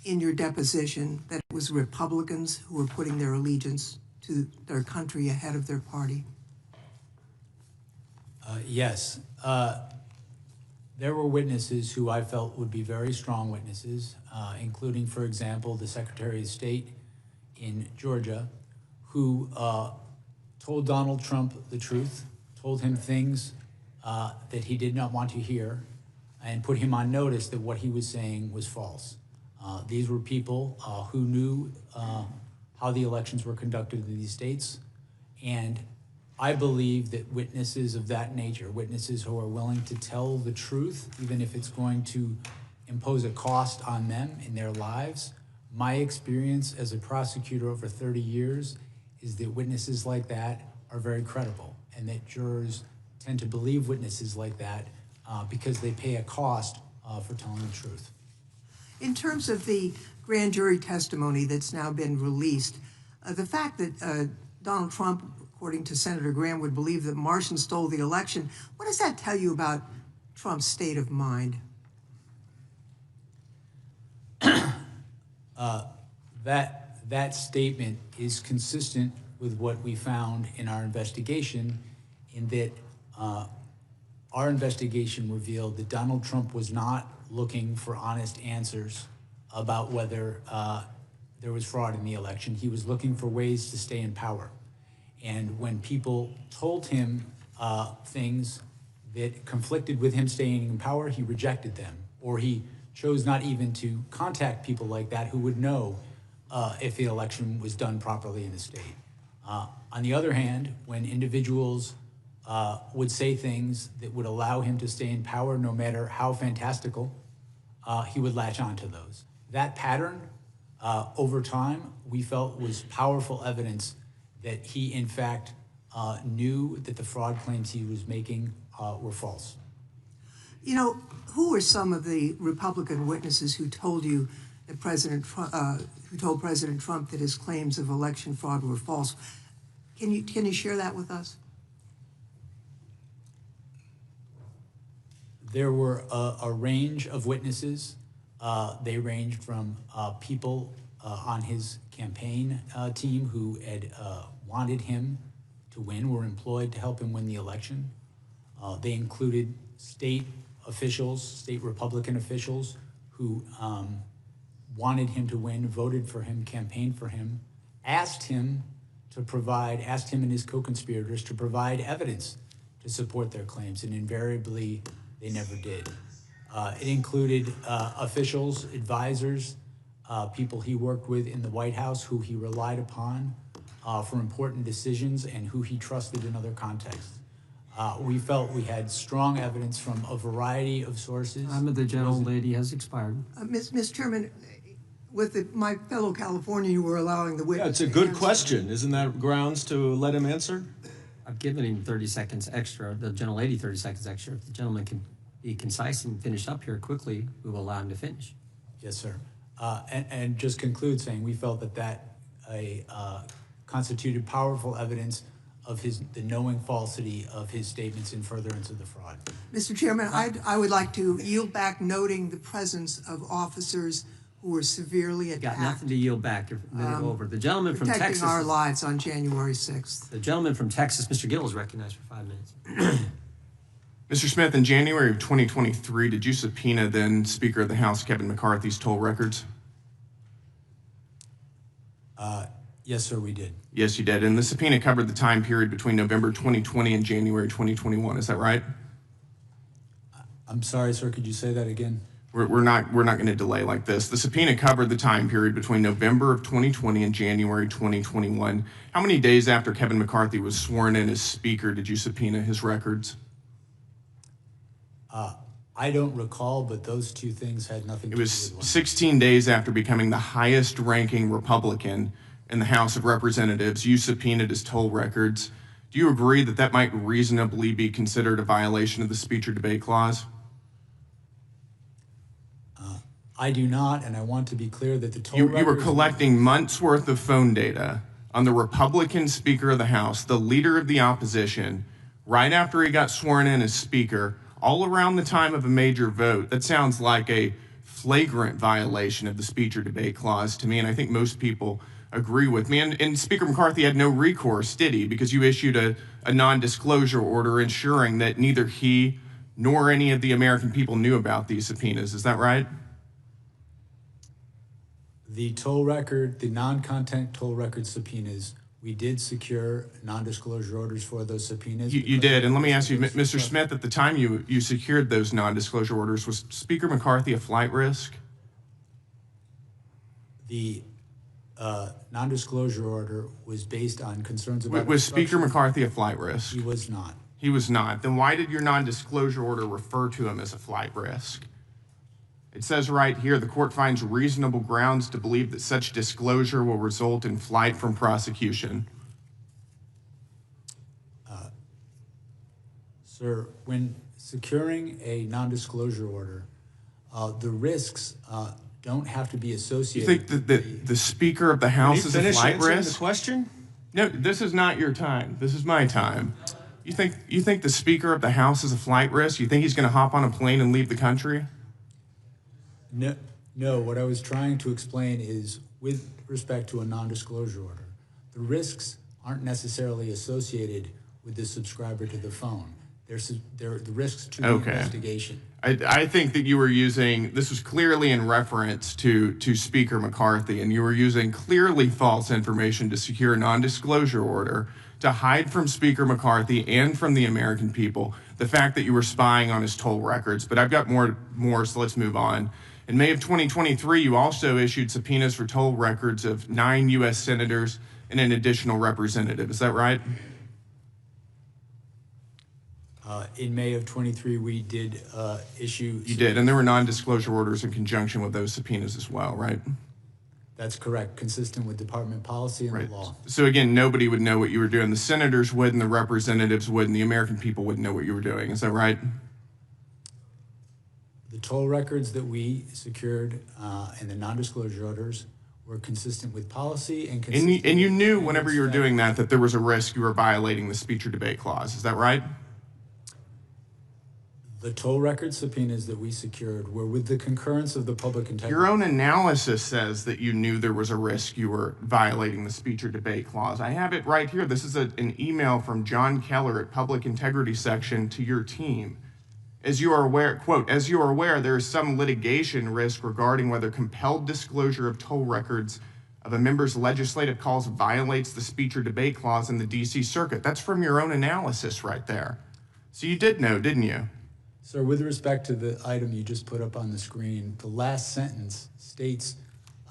in your deposition, that it was Republicans who were putting their allegiance to their country ahead of their party? Yes. There were witnesses who I felt would be very strong witnesses, including, for example, the Secretary of State in Georgia, who told Donald Trump the truth, told him things that he did not want to hear and put him on notice that what he was saying was false. These were people who knew how the elections were conducted in these states, and I believe that witnesses of that nature, witnesses who are willing to tell the truth, even if it's going to impose a cost on them in their lives, my experience as a prosecutor over 30 years is that witnesses like that are very credible, and that jurors tend to believe witnesses like that because they pay a cost for telling the truth. In terms of the grand jury testimony that's now been released, the fact that Donald Trump, according to Senator Graham, would believe that Martians stole the election, what does that tell you about Trump's state of mind? That statement is consistent with what we found in our investigation, in that our investigation revealed that Donald Trump was not looking for honest answers about whether there was fraud in the election. He was looking for ways to stay in power. And when people told him things that conflicted with him staying in power, he rejected them, or he chose not even to contact people like that who would know if the election was done properly in the state. On the other hand, when individuals would say things that would allow him to stay in power, no matter how fantastical, he would latch on to those. That pattern, over time, we felt was powerful evidence that he, in fact, knew that the fraud claims he was making were false. You know, who were some of the Republican witnesses who told you that who told President Trump that his claims of election fraud were false? Can you share that with us? There were a range of witnesses. They ranged from people on his campaign team who had wanted him to win, were employed to help him win the election. They included state officials, state Republican officials who wanted him to win, voted for him, campaigned for him, asked him and his co-conspirators to provide evidence to support their claims, and invariably they never did. It included officials, advisors, people he worked with in the White House who he relied upon for important decisions and who he trusted in other contexts. We felt we had strong evidence from a variety of sources. Time of the gentlelady has expired. Mr. Chairman, with my fellow Californian, you were allowing the witness. Yeah, it's a good question. Isn't that grounds to let him answer? I've given him 30 seconds extra, the gentlelady 30 seconds extra. If the gentleman can be concise and finish up here quickly, we will allow him to finish. Yes, sir. And just conclude saying we felt that constituted powerful evidence of the knowing falsity of his statements in furtherance of the fraud. Mr. Chairman, I would like to yield back, noting the presence of officers who were severely attacked. Got nothing to yield back. You're a minute over. The gentleman from protecting Texas. our lives on January 6th. The gentleman from Texas, Mr. Gill, is recognized for 5 minutes. Mr. Smith, in January of 2023, did you subpoena then Speaker of the House Kevin McCarthy's toll records? Yes, sir, we did. Yes, you did. And the subpoena covered the time period between November 2020 and January 2021. Is that right? I'm sorry, sir. Could you say that again? We're not going to delay like this. The subpoena covered the time period between November of 2020 and January 2021. How many days after Kevin McCarthy was sworn in as Speaker did you subpoena his records? I don't recall, but those two things had nothing to do with one. It was 16 days after becoming the highest-ranking Republican in the House of Representatives. You subpoenaed his toll records. Do you agree that that might reasonably be considered a violation of the speech or debate clause? I do not, and I want to be clear that the toll records... You were collecting months' worth of phone data on the Republican Speaker of the House, the leader of the opposition, right after he got sworn in as Speaker, all around the time of a major vote. That sounds like a flagrant violation of the speech or debate clause to me, and I think most people agree with me. And Speaker McCarthy had no recourse, did he? Because you issued a non-disclosure order ensuring that neither he nor any of the American people knew about these subpoenas. Is that right? The toll record, the non-content toll record subpoenas We did secure non-disclosure orders for those subpoenas. You did, and let me ask you, Mr. Smith, at the time you secured those non-disclosure orders, was Speaker McCarthy a flight risk? The non-disclosure order was based on concerns about... Was Speaker McCarthy a flight risk? He was not. He was not. Then why did your non-disclosure order refer to him as a flight risk? It says right here, the court finds reasonable grounds to believe that such disclosure will result in flight from prosecution. Sir, when securing a non-disclosure order, the risks don't have to be You associated... think that the Speaker of the House is a flight risk? The question? No, this is not your time. This is my time. You think the Speaker of the House is a flight risk? You think he's going to hop on a plane and leave the country? No, what I was trying to explain is, with respect to a non-disclosure order, the risks aren't necessarily associated with the subscriber to the phone. They're the risks to the investigation. I think that you were using, this was clearly in reference to Speaker McCarthy, and you were using clearly false information to secure a non-disclosure order to hide from Speaker McCarthy and from the American people the fact that you were spying on his toll records. But I've got more, so let's move on. In May of 2023, you also issued subpoenas for toll records of 9 U.S. senators and an additional representative. Is that right? In May of 23, we did issue... You did, and there were non-disclosure orders in conjunction with those subpoenas as well, right? That's correct, consistent with department policy and the law. So again, nobody would know what you were doing. The senators would, and the representatives would, and the American people wouldn't know what you were doing. Is that right? The toll records that we secured and the non-disclosure orders were consistent with policy and consistent... And you knew whenever you were doing that there was a risk you were violating the speech or debate clause. Is that right? The toll record subpoenas that we secured were with the concurrence of the public integrity. Your own analysis says that you knew there was a risk you were violating the speech or debate clause. I have it right here. This is an email from John Keller at Public Integrity Section to your team. As you are aware, quote, as you are aware, there is some litigation risk regarding whether compelled disclosure of toll records of a member's legislative calls violates the speech or debate clause in the D.C. Circuit. That's from your own analysis right there. So you did know, didn't you? Sir, with respect to the item you just put up on the screen, the last sentence states...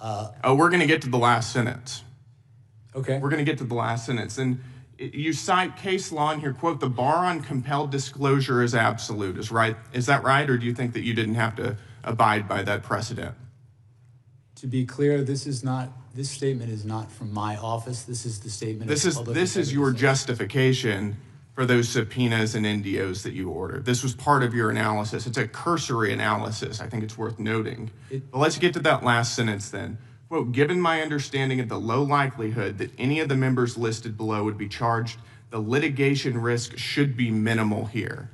oh, we're going to get to the last sentence. Okay. We're going to get to the last sentence. And you cite case law in here, quote, the bar on compelled disclosure is absolute. Is that right? Or do you think that you didn't have to abide by that precedent? To be clear, this statement is not from my office. This is the statement of the public. This is your justification for those subpoenas and NDOs that you ordered. This was part of your analysis. It's a cursory analysis. I think it's worth noting. But let's get to that last sentence then. Quote, given my understanding of the low likelihood that any of the members listed below would be charged, the litigation risk should be minimal here.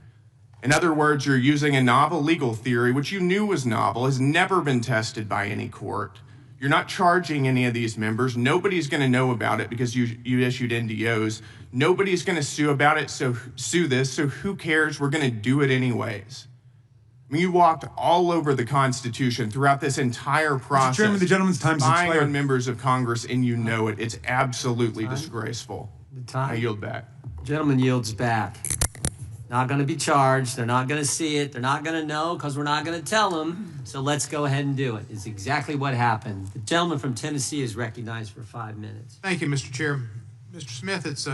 In other words, you're using a novel legal theory, which you knew was novel, has never been tested by any court. You're not charging any of these members. Nobody's going to know about it because you issued NDOs. Nobody's going to sue this, so who cares? We're going to do it anyways. I mean, you walked all over the Constitution throughout this entire process. Mr. Chairman, the gentleman's time has spying expired. on members of Congress, and you know it. It's absolutely disgraceful. I yield back. Gentleman yields back. Not going to be charged. They're not going to see it. They're not going to know because we're not going to tell them. So let's go ahead and do it. It's exactly what happened. The gentleman from Tennessee is recognized for 5 minutes. Thank you, Mr. Chair. Mr. Smith, it's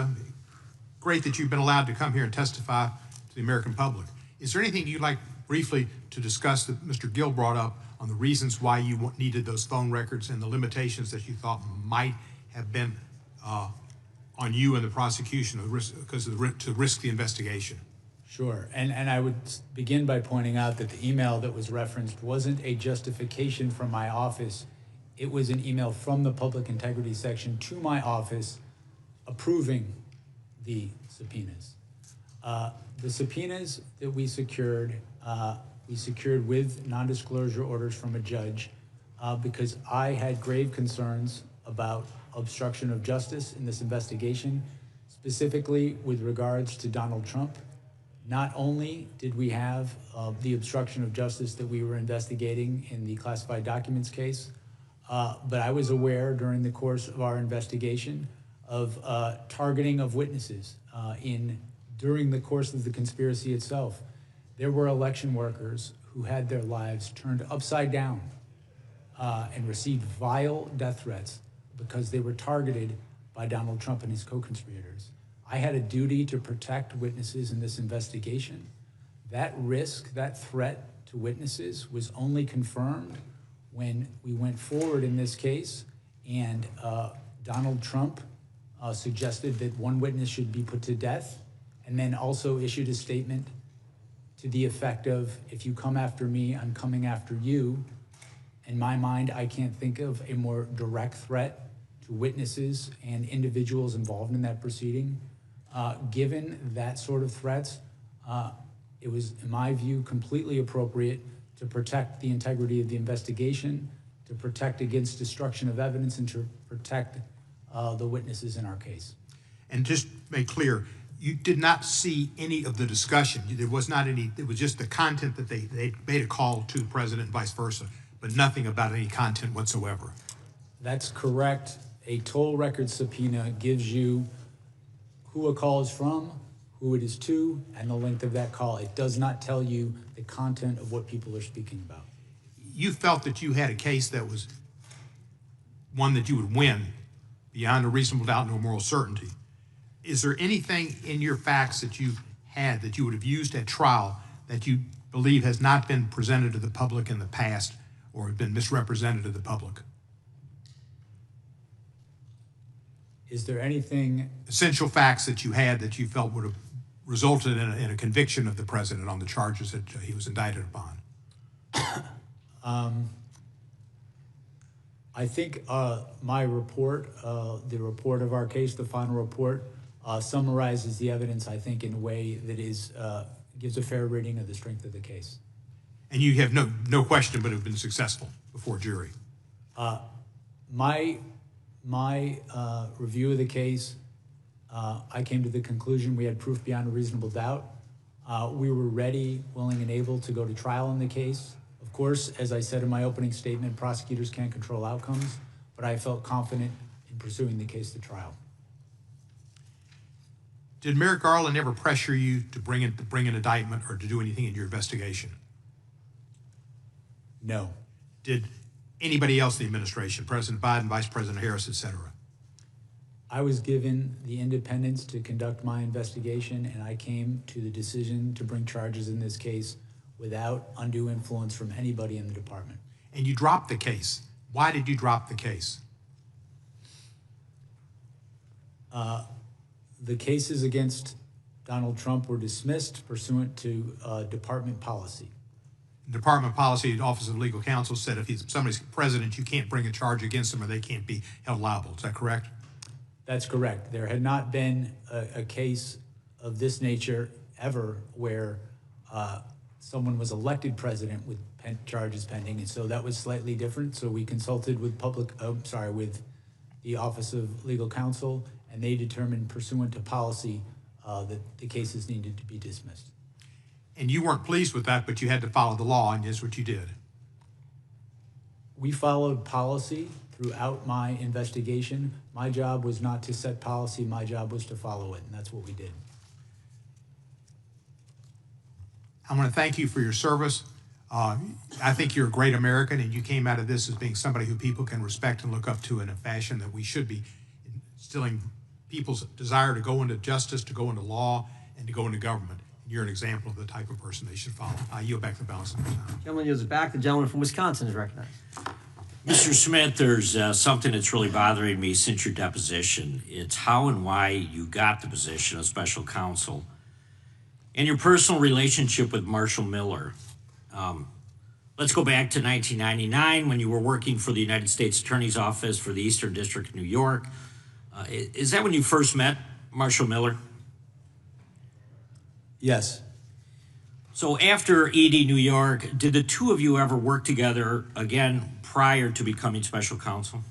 great that you've been allowed to come here and testify to the American public. Is there anything you'd like briefly to discuss that Mr. Gill brought up on the reasons why you needed those phone records and the limitations that you thought might have been on you and the prosecution to risk the investigation? Sure, and I would begin by pointing out that the email that was referenced wasn't a justification from my office. It was an email from the Public Integrity Section to my office approving the subpoenas. The subpoenas that we secured with non-disclosure orders from a judge because I had grave concerns about obstruction of justice in this investigation, specifically with regards to Donald Trump. Not only did we have the obstruction of justice that we were investigating in the classified documents case, but I was aware during the course of our investigation of targeting of witnesses during the course of the conspiracy itself. There were election workers who had their lives turned upside down and received vile death threats because they were targeted by Donald Trump and his co-conspirators. I had a duty to protect witnesses in this investigation. That risk, that threat to witnesses was only confirmed when we went forward in this case and Donald Trump suggested that one witness should be put to death and then also issued a statement to the effect of, if you come after me, I'm coming after you. In my mind, I can't think of a more direct threat to witnesses and individuals involved in that proceeding. Given that sort of threats, it was, in my view, completely appropriate to protect the integrity of the investigation, to protect against destruction of evidence, and to protect the witnesses in our case. And just make clear, you did not see any of the discussion. There was not any, it was just the content that they made a call to the president and vice versa, but nothing about any content whatsoever. That's correct. A toll record subpoena gives you who a call is from, who it is to, and the length of that call. It does not tell you the content of what people are speaking about. You felt that you had a case that was one that you would win beyond a reasonable doubt, no moral certainty. Is there anything in your facts that you had that you would have used at trial that you believe has not been presented to the public in the past or have been misrepresented to the public? Is there anything... Essential facts that you had that you felt would have resulted in a conviction of the president on the charges that he was indicted upon? I think my report, the report of our case, the final report, summarizes the evidence, I think, in a way that is gives a fair rating of the strength of the case. And you have no question but have been successful before jury? My review of the case, I came to the conclusion we had proof beyond a reasonable doubt. We were ready, willing, and able to go to trial in the case. Of course, as I said in my opening statement, prosecutors can't control outcomes, but I felt confident in pursuing the case to trial. Did Merrick Garland ever pressure you to bring an indictment or to do anything in your investigation? No. Did anybody else in the administration, President Biden, Vice President Harris, et cetera? I was given the independence to conduct my investigation, and I came to the decision to bring charges in this case without undue influence from anybody in the department. And you dropped the case. Why did you drop the case? The cases against Donald Trump were dismissed pursuant to department policy. Department policy, the Office of Legal Counsel said if somebody's president, you can't bring a charge against them or they can't be held liable. Is that correct? That's correct. There had not been a case of this nature ever where someone was elected president with charges pending, and so that was slightly different. So we consulted with with the Office of Legal Counsel, and they determined pursuant to policy that the cases needed to be dismissed. And you weren't pleased with that, but you had to follow the law, and here's what you did. We followed policy throughout my investigation. My job was not to set policy, my job was to follow it, and that's what we did. I want to thank you for your service. I think you're a great American, and you came out of this as being somebody who people can respect and look up to in a fashion that we should be instilling people's desire to go into justice, to go into law, and to go into government. You're an example of the type of person they should follow. I yield back the balance of my time. Gentleman yields it back. The gentleman from Wisconsin is recognized. Mr. Smith, there's something that's really bothering me since your deposition. It's how and why you got the position of special counsel and your personal relationship with Marshall Miller. Let's go back to 1999 when you were working for the United States Attorney's Office for the Eastern District of New York. Is that when you first met Marshall Miller? Yes. So after ED New York, did the two of you ever work together again prior to becoming special counsel?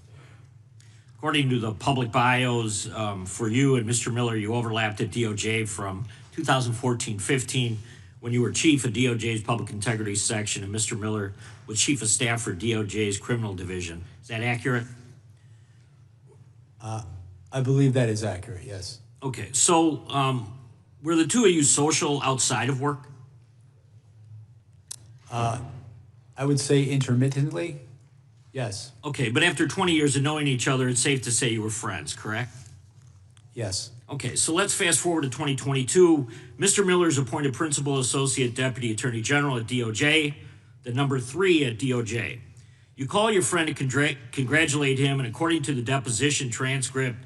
According to the public bios for you and Mr. Miller, you overlapped at DOJ from 2014-15 when you were chief of DOJ's Public Integrity Section and Mr. Miller was chief of staff for DOJ's Criminal Division. Is that accurate? I believe that is accurate, yes. Okay, so were the two of you social outside of work? I would say intermittently, yes. Okay, but after 20 years of knowing each other, it's safe to say you were friends, correct? Yes. Okay, so let's fast forward to 2022. Mr. Miller is appointed Principal Associate Deputy Attorney General at DOJ, the number 3 at DOJ. You call your friend to congratulate him, and according to the deposition transcript,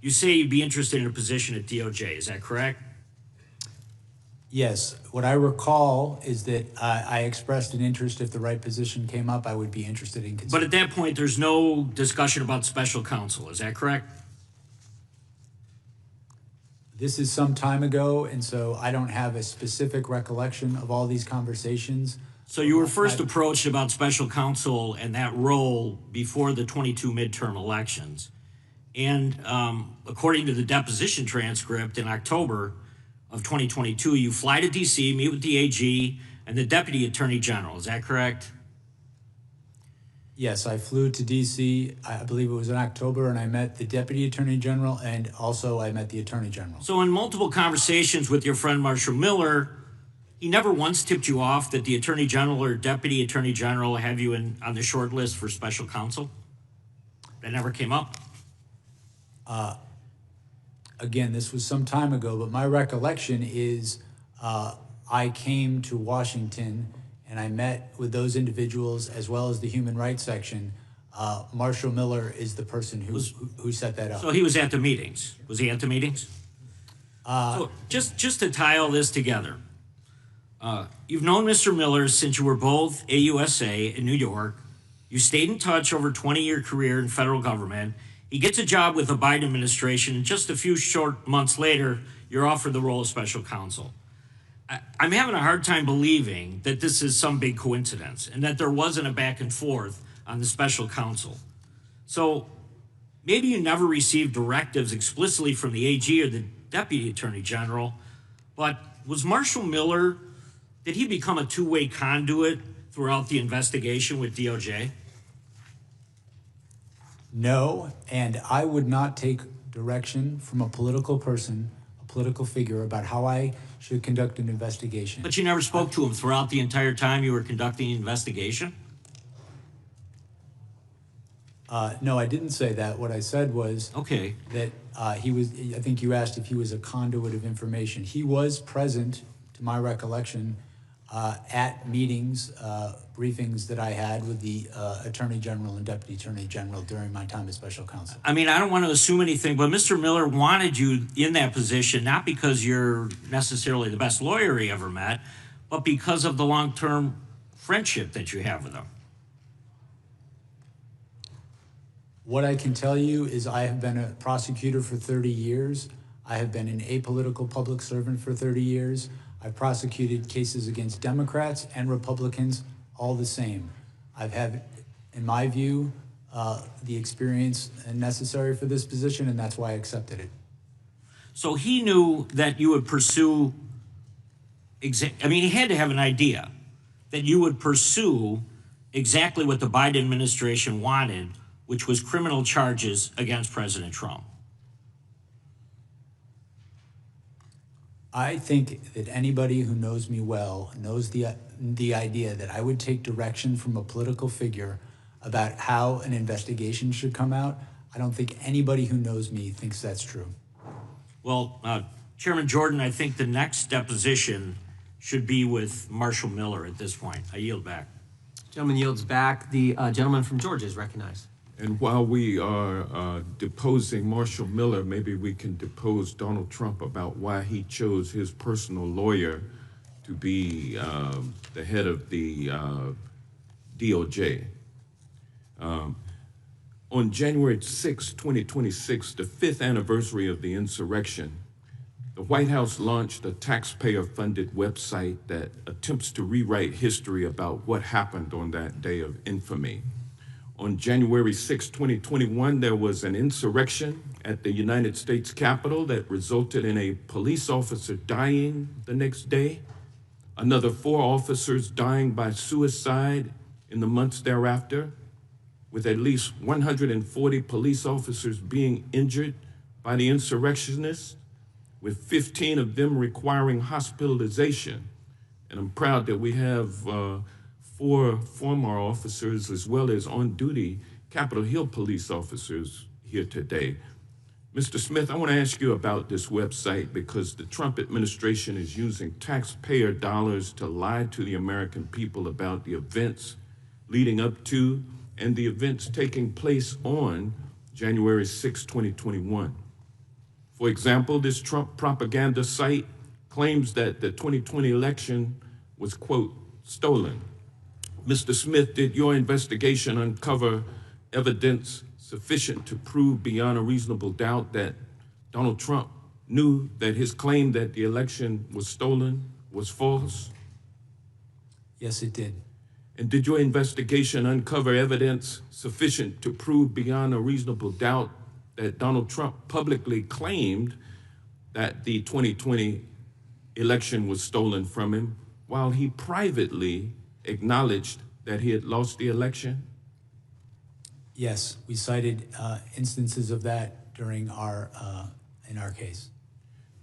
you say you'd be interested in a position at DOJ. Is that correct? Yes. What I recall is that I expressed an interest if the right position came up, I would be interested in considering. But at that point, there's no discussion about special counsel. Is that correct? This is some time ago, and so I don't have a specific recollection of all these conversations. So you were first approached about special counsel and that role before the 22 midterm elections. And according to the deposition transcript, in October of 2022, you fly to D.C., meet with the AG and the Deputy Attorney General. Is that correct? Yes, I flew to D.C., I believe it was in October, and I met the Deputy Attorney General, and also I met the Attorney General. So in multiple conversations with your friend Marshall Miller, he never once tipped you off that the Attorney General or Deputy Attorney General have you on the short list for special counsel? That never came up? Again, this was some time ago, but my recollection is I came to Washington and I met with those individuals as well as the Human Rights Section. Marshall Miller is the person who set that up. So he was at the meetings. Was he at the meetings? So just to tie all this together, you've known Mr. Miller since you were both AUSA in New York. You stayed in touch over a 20-year career in federal government. He gets a job with the Biden administration, and just a few short months later, you're offered the role of special counsel. I'm having a hard time believing that this is some big coincidence and that there wasn't a back and forth on the special counsel. So maybe you never received directives explicitly from the AG or the Deputy Attorney General, but was Marshall Miller, did he become a two-way conduit throughout the investigation with DOJ? No, and I would not take direction from a political person, a political figure, about how I should conduct an investigation. But you never spoke to him throughout the entire time you were conducting the investigation? No, I didn't say that. What I said was that he was, I think you asked if he was a conduit of information. He was present, to my recollection, at meetings, briefings that I had with the Attorney General and Deputy Attorney General during my time as special counsel. I mean, I don't want to assume anything, but Mr. Miller wanted you in that position, not because you're necessarily the best lawyer he ever met, but because of the long-term friendship that you have with him. What I can tell you is I have been a prosecutor for 30 years. I have been an apolitical public servant for 30 years. I've prosecuted cases against Democrats and Republicans, all the same. I've had, in my view, the experience necessary for this position, and that's why I accepted it. So he knew that you would pursue, I mean, he had to have an idea that you would pursue exactly what the Biden administration wanted, which was criminal charges against President Trump. I think that anybody who knows me well knows the idea that I would take direction from a political figure about how an investigation should come out. I don't think anybody who knows me thinks that's true. Well, Chairman Jordan, I think the next deposition should be with Marshall Miller at this point. I yield back. Gentleman yields back. The gentleman from Georgia is recognized. And while we are deposing Marshall Miller, maybe we can depose Donald Trump about why he chose his personal lawyer to be the head of the DOJ. On January 6, 2026, the 5th anniversary of the insurrection, the White House launched a taxpayer-funded website that attempts to rewrite history about what happened on that day of infamy. On January 6, 2021, there was an insurrection at the United States Capitol that resulted in a police officer dying the next day, another 4 officers dying by suicide in the months thereafter, with at least 140 police officers being injured by the insurrectionists, with 15 of them requiring hospitalization. And I'm proud that we have 4 former officers as well as on-duty Capitol Hill police officers here today. Mr. Smith, I want to ask you about this website because the Trump administration is using taxpayer dollars to lie to the American people about the events leading up to and the events taking place on January 6, 2021. For example, this Trump propaganda site claims that the 2020 election was, quote, stolen. Mr. Smith, did your investigation uncover evidence sufficient to prove beyond a reasonable doubt that Donald Trump knew that his claim that the election was stolen was false? Yes, it did. And did your investigation uncover evidence sufficient to prove beyond a reasonable doubt that Donald Trump publicly claimed that the 2020 election was stolen from him while he privately acknowledged that he had lost the election? Yes, we cited instances of that during our in our case.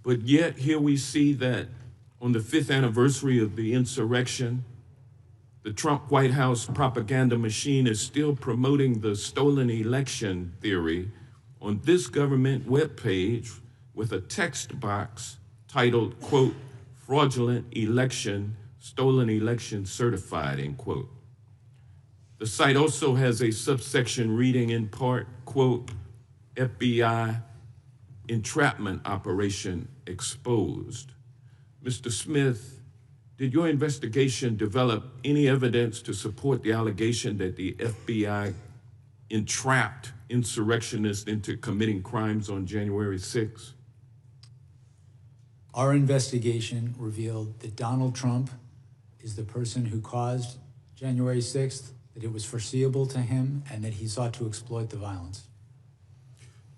But yet here we see that on the 5th anniversary of the insurrection, the Trump White House propaganda machine is still promoting the stolen election theory on this government webpage with a text box titled, quote, fraudulent election, stolen election certified, end quote. The site also has a subsection reading in part, quote, FBI entrapment operation exposed. Mr. Smith, did your investigation develop any evidence to support the allegation that the FBI entrapped insurrectionists into committing crimes on January 6th? Our investigation revealed that Donald Trump is the person who caused January 6th, that it was foreseeable to him, and that he sought to exploit the violence.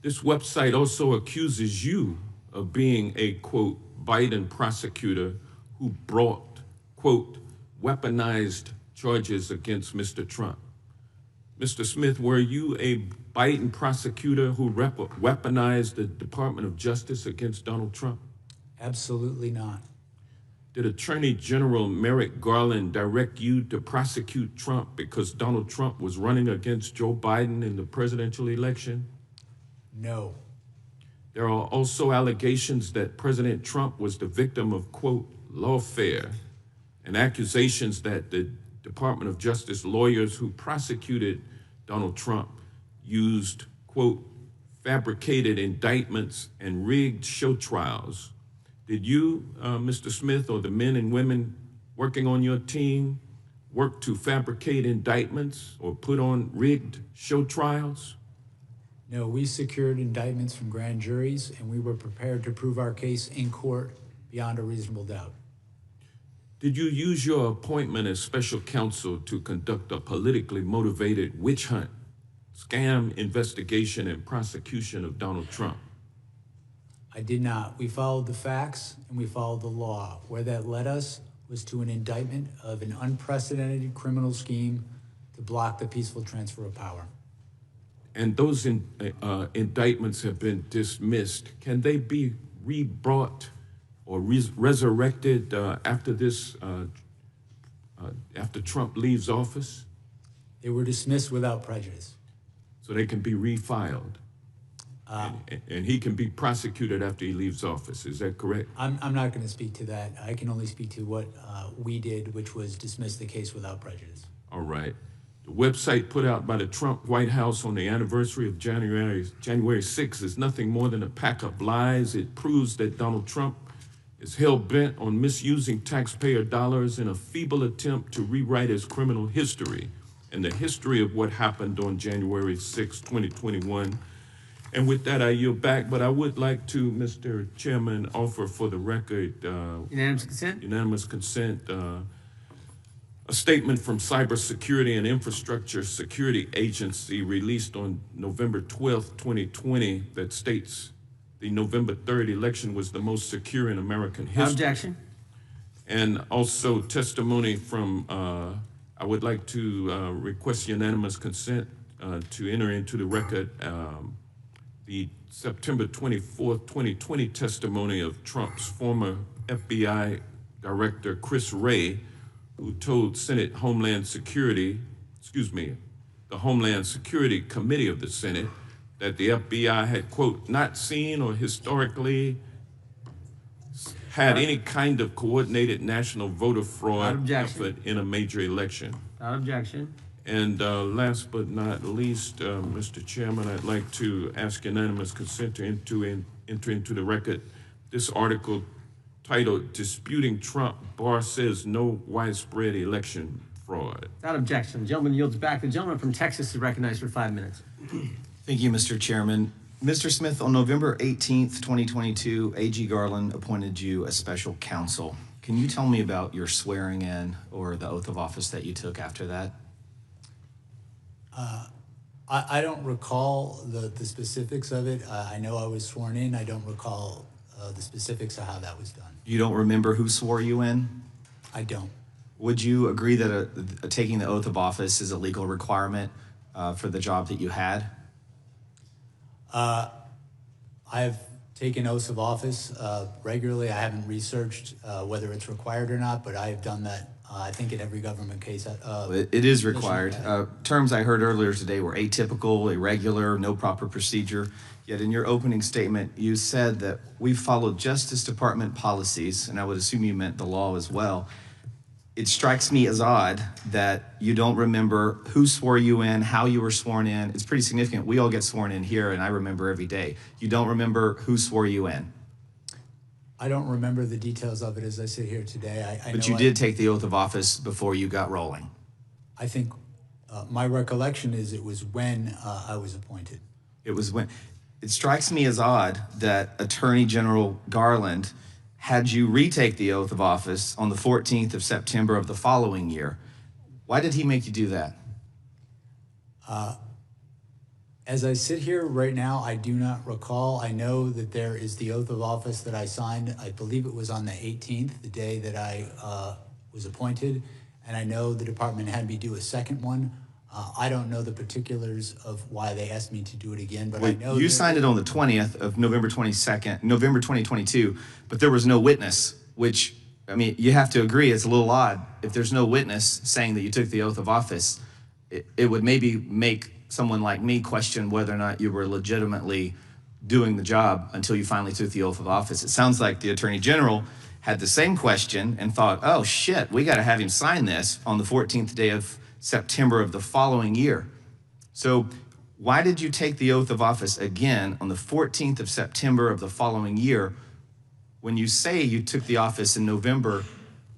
This website also accuses you of being a, quote, Biden prosecutor who brought, quote, weaponized charges against Mr. Trump. Mr. Smith, were you a Biden prosecutor who weaponized the Department of Justice against Donald Trump? Absolutely not. Did Attorney General Merrick Garland direct you to prosecute Trump because Donald Trump was running against Joe Biden in the presidential election? No. There are also allegations that President Trump was the victim of, quote, lawfare, and accusations that the Department of Justice lawyers who prosecuted Donald Trump used, quote, fabricated indictments and rigged show trials. Did you, Mr. Smith, or the men and women working on your team work to fabricate indictments or put on rigged show trials? No, we secured indictments from grand juries, and we were prepared to prove our case in court beyond a reasonable doubt. Did you use your appointment as special counsel to conduct a politically motivated witch hunt, scam investigation, and prosecution of Donald Trump? I did not. We followed the facts and we followed the law. Where that led us was to an indictment of an unprecedented criminal scheme to block the peaceful transfer of power. And those indictments have been dismissed. Can they be re-brought or resurrected after this, after Trump leaves office? They were dismissed without prejudice. So they can be refiled? And he can be prosecuted after he leaves office, is that correct? I'm not going to speak to that. I can only speak to what we did, which was dismiss the case without prejudice. All right. The website put out by the Trump White House on the anniversary of January 6th is nothing more than a pack of lies. It proves that Donald Trump is hell-bent on misusing taxpayer dollars in a feeble attempt to rewrite his criminal history and the history of what happened on January 6, 2021. And with that, I yield back, but I would like to, Mr. Chairman, offer for the record unanimous consent. Unanimous consent. A statement from Cybersecurity and Infrastructure Security Agency released on November 12th, 2020 that states the November 3rd election was the most secure in American history. Objection. And also testimony from, I would like to request unanimous consent to enter into the record the September 24th, 2020 testimony of Trump's former FBI Director Chris Wray, who told the Homeland Security Committee of the Senate that the FBI had, quote, not seen or historically had any kind of coordinated national voter fraud effort in a major election. Without objection. And last but not least, Mr. Chairman, I'd like to ask unanimous consent to enter into the record this article titled "Disputing Trump, Barr Says No Widespread Election Fraud." Without objection. The gentleman yields back. The gentleman from Texas is recognized for 5 minutes. Thank you, Mr. Chairman. Mr. Smith, on November 18th, 2022, A.G. Garland appointed you as special counsel. Can you tell me about your swearing in or the oath of office that you took after that? I don't recall the specifics of it. I know I was sworn in. I don't recall the specifics of how that was done. You don't remember who swore you in? I don't. Would you agree that taking the oath of office is a legal requirement for the job that you had? I've taken oaths of office regularly. I haven't researched whether it's required or not, but I have done that, I think, in every government case. It is required. Terms I heard earlier today were atypical, irregular, no proper procedure. Yet in your opening statement, you said that we've followed Justice Department policies, and I would assume you meant the law as well. It strikes me as odd that you don't remember who swore you in, how you were sworn in. It's pretty significant. We all get sworn in here, and I remember every day. You don't remember who swore you in. I don't remember the details of it as I sit here today. But you did take the oath of office before you got rolling. I think my recollection is it was when I was appointed. It was when. It strikes me as odd that Attorney General Garland had you retake the oath of office on the 14th of September of the following year. Why did he make you do that? As I sit here right now, I do not recall. I know that there is the oath of office that I signed. I believe it was on the 18th, the day that I was appointed. And I know the department had me do a second one. I don't know the particulars of why they asked me to do it again, but I know you signed it on the 20th of November 2022, but there was no witness, which, I mean, you have to agree it's a little odd. If there's no witness saying that you took the oath of office, it would maybe make someone like me question whether or not you were legitimately doing the job until you finally took the oath of office. It sounds like the Attorney General had the same question and thought, oh shit, we got to have him sign this on the 14th day of September of the following year. So why did you take the oath of office again on the 14th of September of the following year when you say you took the office in November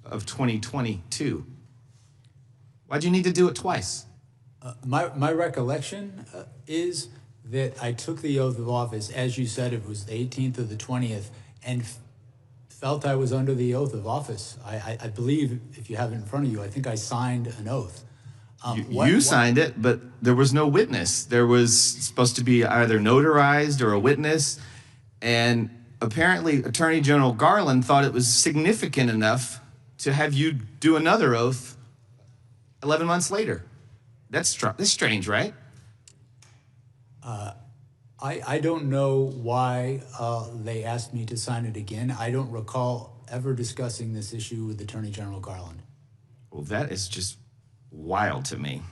of 2022? Why'd you need to do it twice? My recollection is that I took the oath of office, as you said, it was the 18th or the 20th, and felt I was under the oath of office. I believe, if you have it in front of you, I think I signed an oath. You signed it, but there was no witness. There was supposed to be either notarized or a witness, and apparently Attorney General Garland thought it was significant enough to have you do another oath 11 months later. That's strange, right? I don't know why they asked me to sign it again. I don't recall ever discussing this issue with Attorney General Garland. Well, that is just wild to me.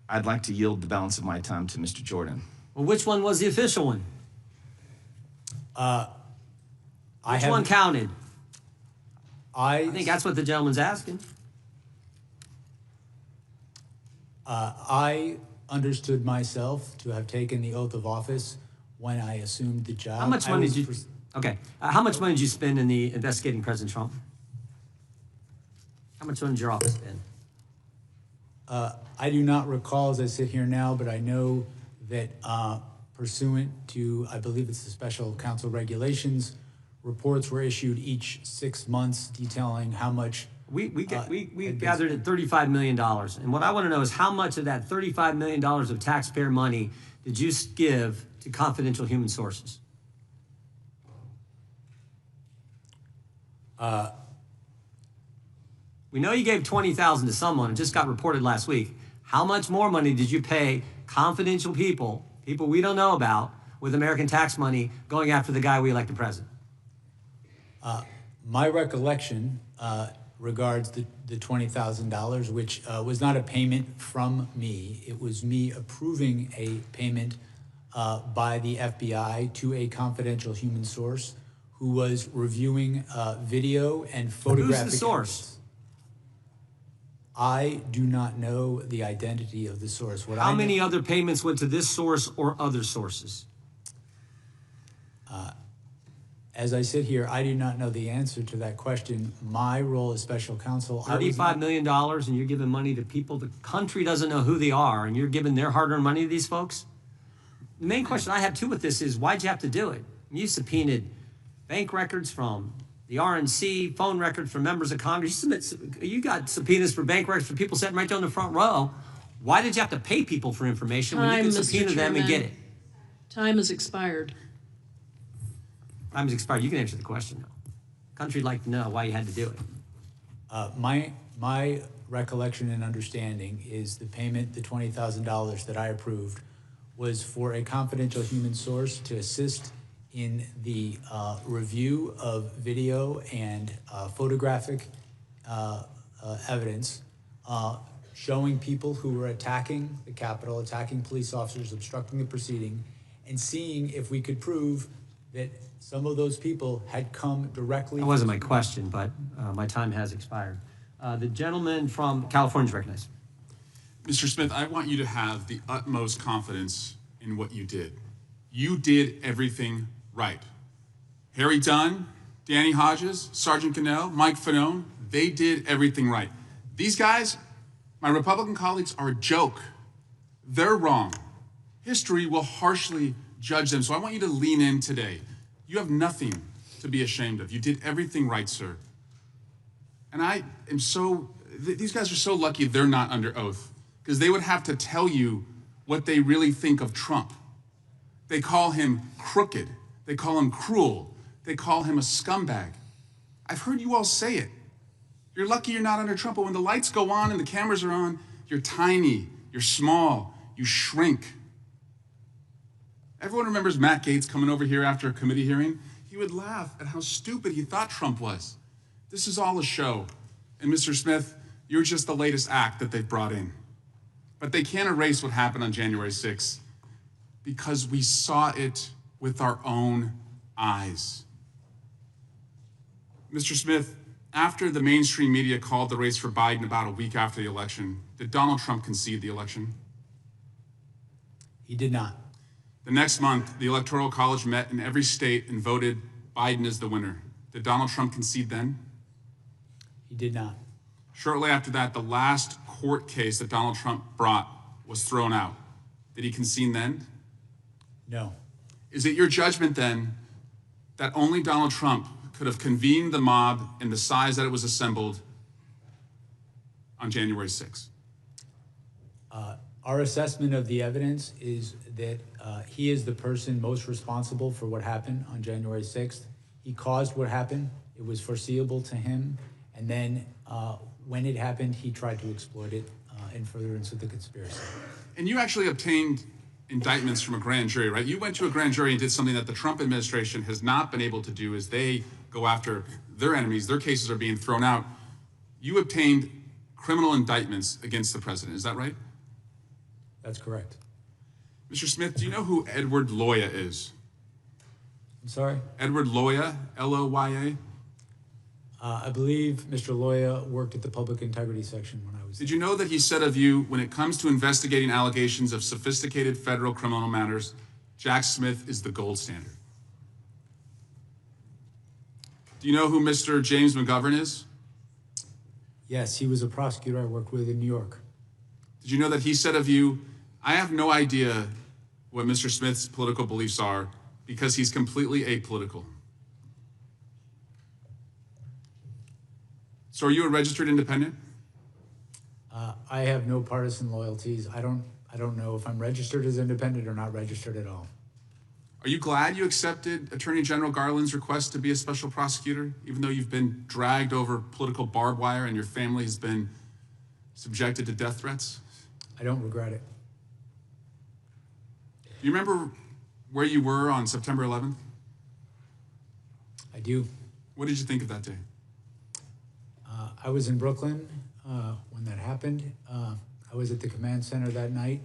I'd like to yield the balance of my time to Mr. Jordan. Well, which one was the official one? Which one counted? I think that's what the gentleman's asking. I understood myself to have taken the oath of office when I assumed the job. How much money did you? Okay. How much money did you spend in the investigating President Trump? How much money did your office spend? I do not recall as I sit here now, but I know that pursuant to, I believe it's the Special Counsel regulations, reports were issued each 6 months detailing how much. We gathered at $35 million. And what I want to know is how much of that $35 million of taxpayer money did you give to confidential human sources? We know you gave $20,000 to someone. It just got reported last week. How much more money did you pay confidential people we don't know about, with American tax money going after the guy we elected president? My recollection regards the $20,000, which was not a payment from me. It was me approving a payment by the FBI to a confidential human source who was reviewing video and photographic. Who's the source? evidence. I do not know the identity of the source. How many other payments went to this source or other sources? As I sit here, I do not know the answer to that question. My role as special counsel, $35 million, and you're giving money to people the country doesn't know who they are, and you're giving their hard-earned money to these folks? The main question I have, too, with this is, why'd you have to do it? You subpoenaed bank records from the RNC, phone records from members of Congress. You got subpoenas for bank records for people sitting right down the front row. Why did you have to pay people for information when you could subpoena them and get it? Time has expired. Time has expired. You can answer the question, though. Country'd like to know why you had to do it. My recollection and understanding is the payment, the $20,000 that I approved, was for a confidential human source to assist in the review of video and photographic evidence showing people who were attacking the Capitol, attacking police officers, obstructing the proceeding, and seeing if we could prove that some of those people had come directly. That wasn't my question, but my time has expired. The gentleman from California is recognized. Mr. Smith, I want you to have the utmost confidence in what you did. You did everything right. Harry Dunn, Danny Hodges, Sergeant Cannell, Mike Fanone, they did everything right. These guys, my Republican colleagues, are a joke. They're wrong. History will harshly judge them, so I want you to lean in today. You have nothing to be ashamed of. You did everything right, sir. And I am these guys are so lucky they're not under oath, because they would have to tell you what they really think of Trump. They call him crooked. They call him cruel. They call him a scumbag. I've heard you all say it. You're lucky you're not under Trump, but when the lights go on and the cameras are on, you're tiny, you're small, you shrink. Everyone remembers Matt Gaetz coming over here after a committee hearing. He would laugh at how stupid he thought Trump was. This is all a show. And Mr. Smith, you're just the latest act that they've brought in. But they can't erase what happened on January 6th because we saw it with our own eyes. Mr. Smith, after the mainstream media called the race for Biden about a week after the election, did Donald Trump concede the election? He did not. The next month, the Electoral College met in every state and voted Biden as the winner. Did Donald Trump concede then? He did not. Shortly after that, the last court case that Donald Trump brought was thrown out. Did he concede then? No. Is it your judgment then that only Donald Trump could have convened the mob in the size that it was assembled on January 6th? Our assessment of the evidence is that he is the person most responsible for what happened on January 6th. He caused what happened. It was foreseeable to him. And then when it happened, he tried to exploit it in furtherance of the conspiracy. And you actually obtained indictments from a grand jury, right? You went to a grand jury and did something that the Trump administration has not been able to do, is they go after their enemies. Their cases are being thrown out. You obtained criminal indictments against the president. Is that right? That's correct. Mr. Smith, do you know who Edward Loya is? I'm sorry? Edward Loya, L-O-Y-A? I believe Mr. Loya worked at the Public Integrity Section when I was Did you know that he said of you, when it comes to investigating allegations of sophisticated federal criminal matters, Jack Smith is the gold standard? Do you know who Mr. James McGovern is? Yes, he was a prosecutor I worked with in New York. Did you know that he said of you, I have no idea what Mr. Smith's political beliefs are because he's completely apolitical? So are you a registered independent? I have no partisan loyalties. I don't know if I'm registered as independent or not registered at all. Are you glad you accepted Attorney General Garland's request to be a special prosecutor, even though you've been dragged over political barbed wire and your family has been subjected to death threats? I don't regret it. Do you remember where you were on September 11th? I do. What did you think of that day? I was in Brooklyn when that happened. I was at the command center that night.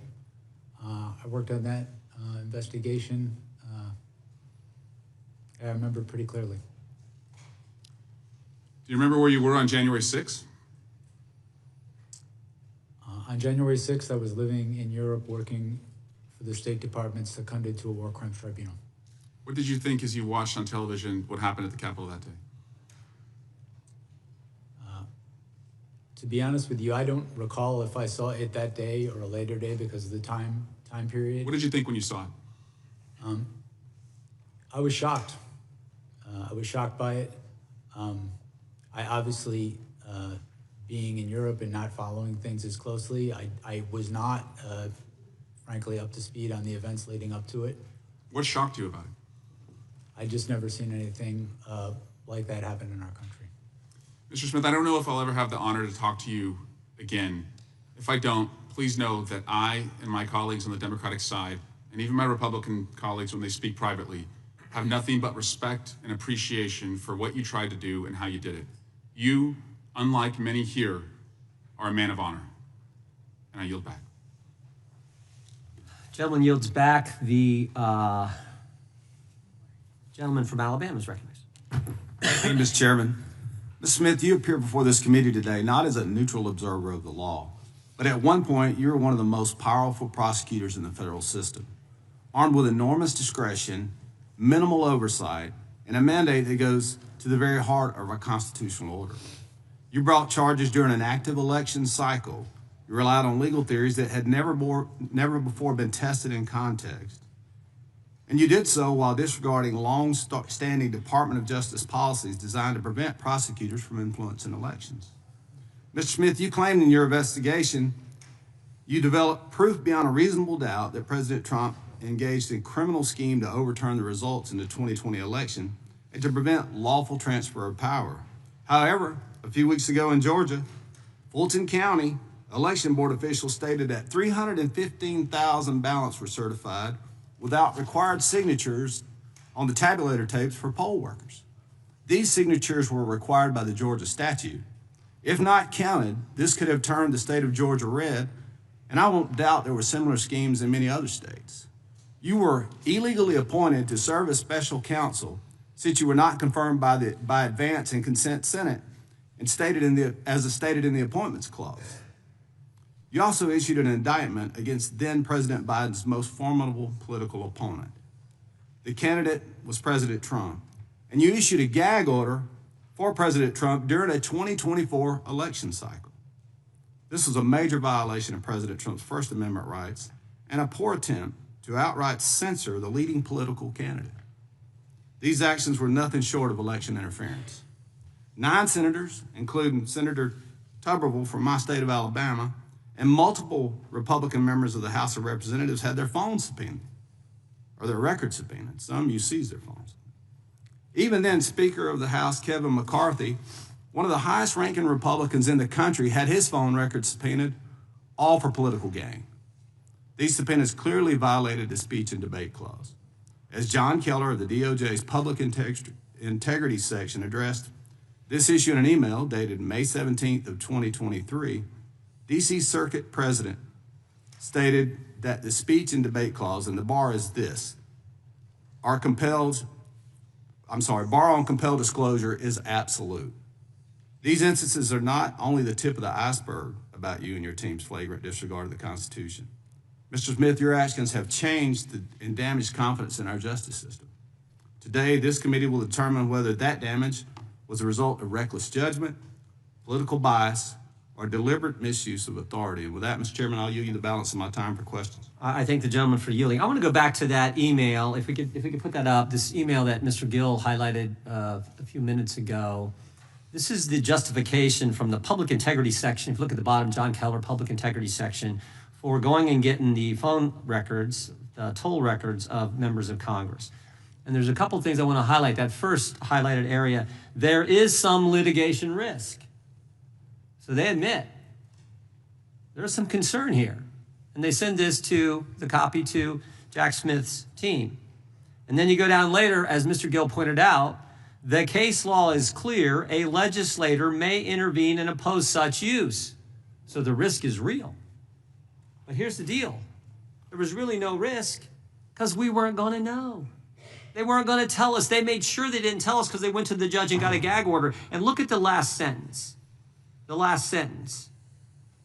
I worked on that investigation. I remember pretty clearly. Do you remember where you were on January 6th? On January 6th, I was living in Europe working for the State Department seconded to a war crimes tribunal. What did you think as you watched on television what happened at the Capitol that day? To be honest with you, I don't recall if I saw it that day or a later day because of the time period. What did you think when you saw it? I was shocked. I was shocked by it. I obviously, being in Europe and not following things as closely, I was not, frankly, up to speed on the events leading up to it. What shocked you about it? I just never seen anything like that happen in our country. Mr. Smith, I don't know if I'll ever have the honor to talk to you again. If I don't, please know that I and my colleagues on the Democratic side, and even my Republican colleagues when they speak privately, have nothing but respect and appreciation for what you tried to do and how you did it. You, unlike many here, are a man of honor. And I yield back. Gentleman yields back. The gentleman from Alabama is recognized. Thank you, Mr. Chairman. Mr. Smith, you appear before this committee today not as a neutral observer of the law, but at one point you were one of the most powerful prosecutors in the federal system, armed with enormous discretion, minimal oversight, and a mandate that goes to the very heart of our constitutional order. You brought charges during an active election cycle. You relied on legal theories that had never before been tested in context. And you did so while disregarding long-standing Department of Justice policies designed to prevent prosecutors from influencing elections. Mr. Smith, you claimed in your investigation you developed proof beyond a reasonable doubt that President Trump engaged in a criminal scheme to overturn the results in the 2020 election and to prevent lawful transfer of power. However, a few weeks ago in Georgia, Fulton County election board officials stated that 315,000 ballots were certified without required signatures on the tabulator tapes for poll workers. These signatures were required by the Georgia statute. If not counted, this could have turned the state of Georgia red, and I won't doubt there were similar schemes in many other states. You were illegally appointed to serve as special counsel since you were not confirmed by advance and consent Senate and stated in the appointments clause. You also issued an indictment against then President Biden's most formidable political opponent. The candidate was President Trump, and you issued a gag order for President Trump during a 2024 election cycle. This was a major violation of President Trump's First Amendment rights and a poor attempt to outright censor the leading political candidate. These actions were nothing short of election interference. 9 senators, including Senator Tuberville from my state of Alabama, and multiple Republican members of the House of Representatives had their phones subpoenaed, or their records subpoenaed. Some you seized their phones. Even then, Speaker of the House Kevin McCarthy, one of the highest ranking Republicans in the country, had his phone records subpoenaed, all for political gain. These subpoenas clearly violated the speech and debate clause. As John Keller of the DOJ's Public Integrity section addressed this issue in an email dated May 17th of 2023, D.C. Circuit President stated that the speech and debate clause, and the bar is this, bar on compelled disclosure is absolute. These instances are not only the tip of the iceberg about you and your team's flagrant disregard of the Constitution. Mr. Smith, your actions have changed and damaged confidence in our justice system. Today, this committee will determine whether that damage was a result of reckless judgment, political bias, or deliberate misuse of authority. And with that, Mr. Chairman, I'll yield you the balance of my time for questions. I thank the gentleman for yielding. I want to go back to that email. If we could put that up, this email that Mr. Gill highlighted a few minutes ago. This is the justification from the Public Integrity section. If you look at the bottom, John Keller, Public Integrity section, for going and getting the phone records, toll records of members of Congress. And there's a couple of things I want to highlight. That first highlighted area, there is some litigation risk. So they admit there's some concern here. And they send this to the copy to Jack Smith's team. And then you go down later, as Mr. Gill pointed out, the case law is clear. A legislator may intervene and oppose such use. So the risk is real. But here's the deal. There was really no risk because we weren't going to know. They weren't going to tell us. They made sure they didn't tell us because they went to the judge and got a gag order. And look at the last sentence. The last sentence.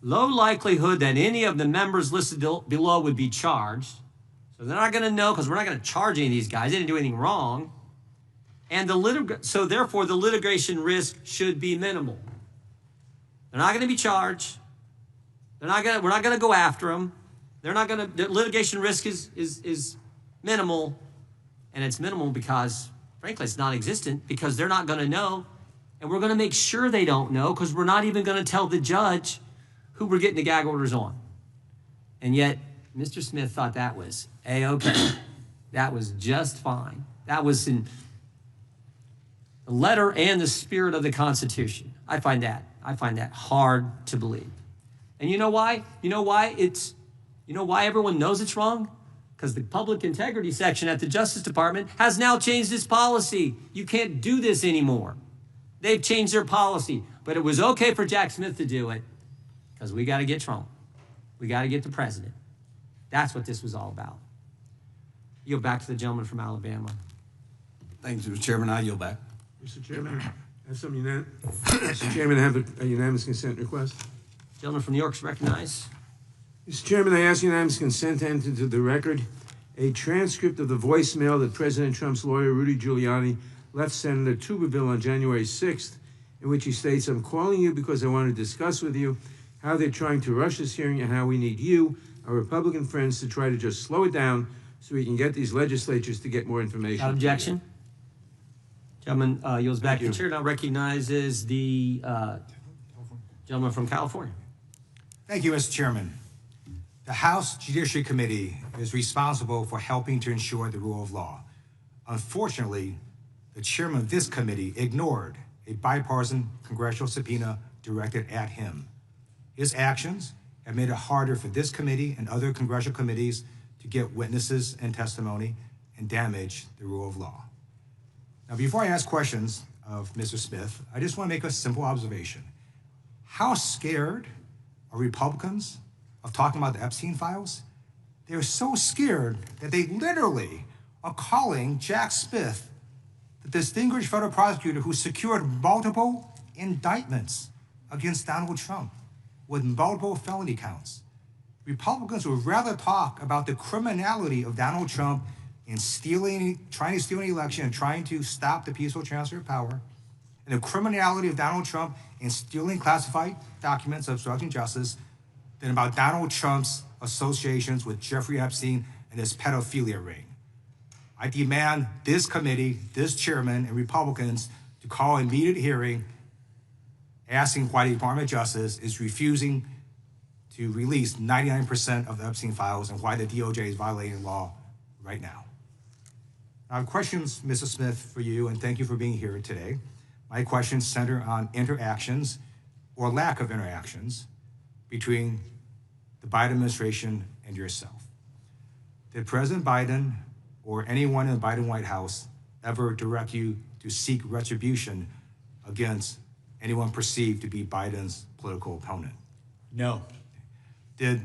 Low likelihood that any of the members listed below would be charged. So they're not going to know because we're not going to charge any of these guys. They didn't do anything wrong. And so therefore, the litigation risk should be minimal. They're not going to be charged. We're not going to go after them. The litigation risk is minimal. And it's minimal because, frankly, it's non-existent because they're not going to know. And we're going to make sure they don't know because we're not even going to tell the judge who we're getting the gag orders on. And yet, Mr. Smith thought that was A-okay. That was just fine. That was in the letter and the spirit of the Constitution. I find that hard to believe. And you know why? You know why everyone knows it's wrong? Because the public integrity section at the Justice Department has now changed its policy. You can't do this anymore. They've changed their policy. But it was okay for Jack Smith to do it because we got to get Trump. We got to get the president. That's what this was all about. Yield back to the gentleman from Alabama. Thank you, Mr. Chairman. I yield back. Mr. Chairman, Mr. Chairman, I have a unanimous consent request. Gentleman from New York is recognized. Mr. Chairman, I ask unanimous consent to enter into the record a transcript of the voicemail that President Trump's lawyer, Rudy Giuliani, left Senator Tuberville on January 6th, in which he states, "I'm calling you because I want to discuss with you how they're trying to rush this hearing and how we need you, our Republican friends, to try to just slow it down so we can get these legislatures to get more information." Without objection. Gentleman yields back to the chair. Now recognizes the gentleman from California. Thank you, Mr. Chairman. The House Judiciary Committee is responsible for helping to ensure the rule of law. Unfortunately, the chairman of this committee ignored a bipartisan congressional subpoena directed at him. His actions have made it harder for this committee and other congressional committees to get witnesses and testimony and damage the rule of law. Now, before I ask questions of Mr. Smith, I just want to make a simple observation. How scared are Republicans of talking about the Epstein files? They're so scared that they literally are calling Jack Smith the distinguished federal prosecutor who secured multiple indictments against Donald Trump with multiple felony counts. Republicans would rather talk about the criminality of Donald Trump in trying to steal an election and trying to stop the peaceful transfer of power, and the criminality of Donald Trump in stealing classified documents of obstructing justice than about Donald Trump's associations with Jeffrey Epstein and his pedophilia ring. I demand this committee, this chairman, and Republicans to call an immediate hearing asking why the Department of Justice is refusing to release 99% of the Epstein files and why the DOJ is violating law right now. I have questions, Mr. Smith, for you, and thank you for being here today. My questions center on interactions or lack of interactions between the Biden administration and yourself. Did President Biden or anyone in the Biden White House ever direct you to seek retribution against anyone perceived to be Biden's political opponent? No. Did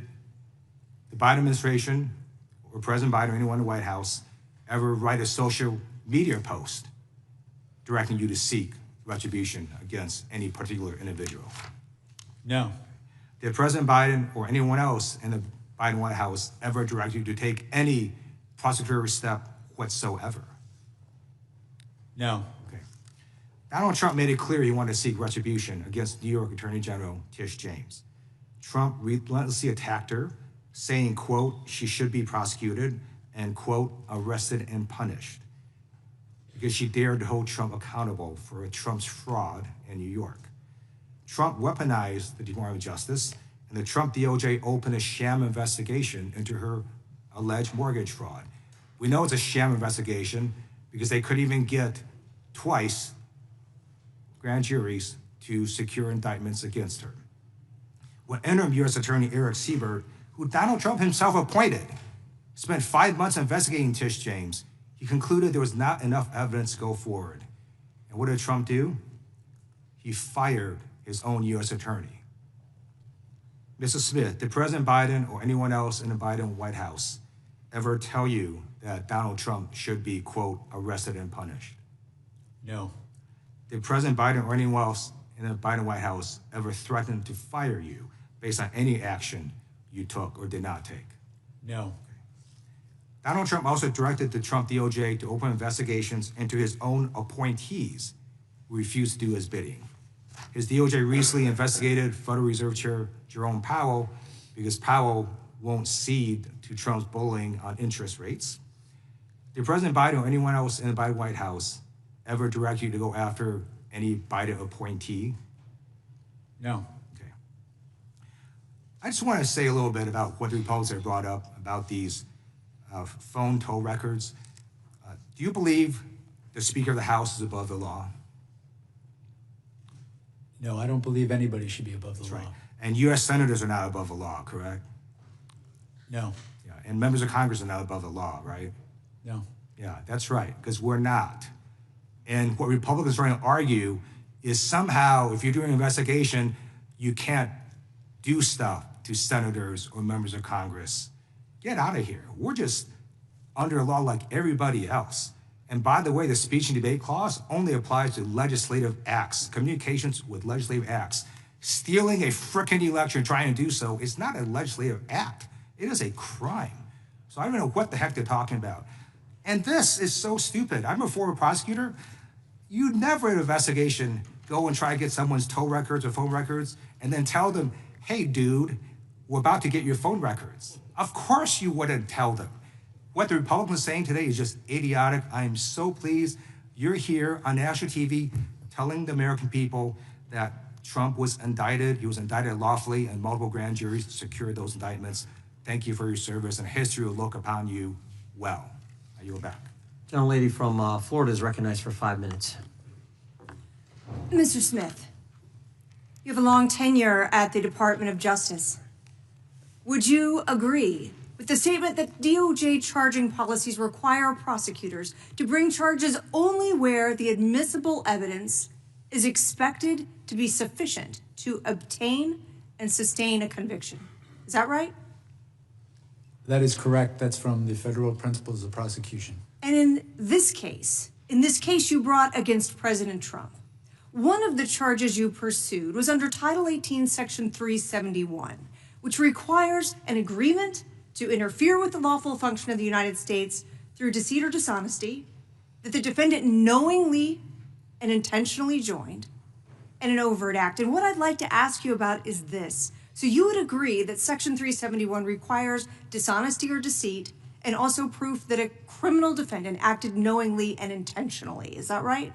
the Biden administration or President Biden or anyone in the White House ever write a social media post directing you to seek retribution against any particular individual? No. Did President Biden or anyone else in the Biden White House ever direct you to take any prosecutorial step whatsoever? No. Okay. Donald Trump made it clear he wanted to seek retribution against New York Attorney General Tish James. Trump relentlessly attacked her, saying, quote, she should be prosecuted and, quote, arrested and punished because she dared to hold Trump accountable for Trump's fraud in New York. Trump weaponized the Department of Justice, and the Trump DOJ opened a sham investigation into her alleged mortgage fraud. We know it's a sham investigation because they couldn't even get twice grand juries to secure indictments against her. When interim U.S. Attorney Eric Siebert, who Donald Trump himself appointed, spent 5 months investigating Tish James, He concluded there was not enough evidence to go forward. And what did Trump do? He fired his own U.S. attorney. Mr. Smith, did President Biden or anyone else in the Biden White House ever tell you that Donald Trump should be, quote, arrested and punished? No. Did President Biden or anyone else in the Biden White House ever threaten to fire you based on any action you took or did not take? No. Donald Trump also directed the Trump DOJ to open investigations into his own appointees who refused to do his bidding. His DOJ recently investigated Federal Reserve Chair Jerome Powell because Powell won't cede to Trump's bullying on interest rates. Did President Biden or anyone else in the Biden White House ever direct you to go after any Biden appointee? No. Okay. I just want to say a little bit about what the Republicans have brought up about these phone toll records. Do you believe the Speaker of the House is above the law? No, I don't believe anybody should be above the law. Right. And U.S. senators are not above the law, correct? No. Yeah. And members of Congress are not above the law, right? No. Yeah, that's right, because we're not. And what Republicans are trying to argue is somehow, if you're doing an investigation, you can't do stuff to senators or members of Congress. Get out of here. We're just under a law like everybody else. And by the way, the speech and debate clause only applies to legislative acts, communications with legislative acts. Stealing a frickin' election, trying to do so, is not a legislative act. It is a crime. So I don't know what the heck they're talking about. And this is so stupid. I'm a former prosecutor. You'd never in an investigation go and try to get someone's toll records or phone records and then tell them, hey, dude, we're about to get your phone records. Of course you wouldn't tell them. What the Republicans are saying today is just idiotic. I am so pleased you're here on national TV telling the American people that Trump was indicted. He was indicted lawfully, and multiple grand juries secured those indictments. Thank you for your service, and history will look upon you well. I yield back. Gentlelady from Florida is recognized for 5 minutes. Mr. Smith, you have a long tenure at the Department of Justice. Would you agree with the statement that DOJ charging policies require prosecutors to bring charges only where the admissible evidence is expected to be sufficient to obtain and sustain a conviction? Is that right? That is correct. That's from the federal principles of prosecution. And in this case you brought against President Trump, one of the charges you pursued was under Title 18, Section 371, which requires an agreement to interfere with the lawful function of the United States through deceit or dishonesty that the defendant knowingly and intentionally joined, and an overt act. And what I'd like to ask you about is this. So you would agree that Section 371 requires dishonesty or deceit and also proof that a criminal defendant acted knowingly and intentionally. Is that right?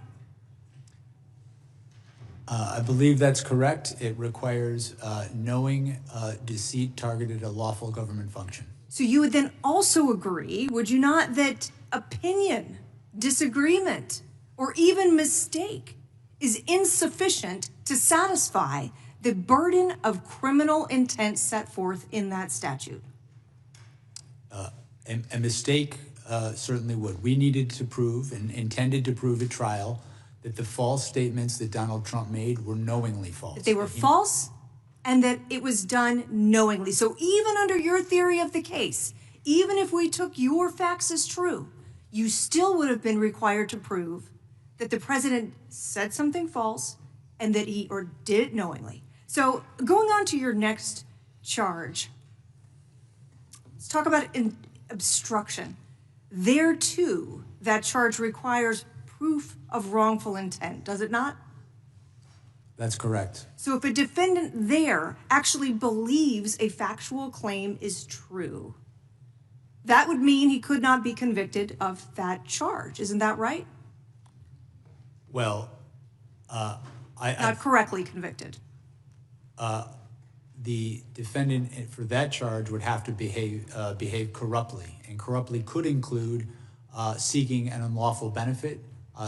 I believe that's correct. It requires knowing deceit targeted a lawful government function. So you would then also agree, would you not, that opinion, disagreement, or even mistake is insufficient to satisfy the burden of criminal intent set forth in that statute? A mistake certainly would. We needed to prove and intended to prove at trial that the false statements that Donald Trump made were knowingly false. That they were false and that it was done knowingly. So even under your theory of the case, even if we took your facts as true, you still would have been required to prove that the president said something false and that he or did it knowingly. So going on to your next charge, let's talk about obstruction. There too, that charge requires proof of wrongful intent, does it not? That's correct. So if a defendant there actually believes a factual claim is true, that would mean he could not be convicted of that charge. Isn't that right? Well, Not correctly convicted. The defendant for that charge would have to behave corruptly, and corruptly could include seeking an unlawful benefit,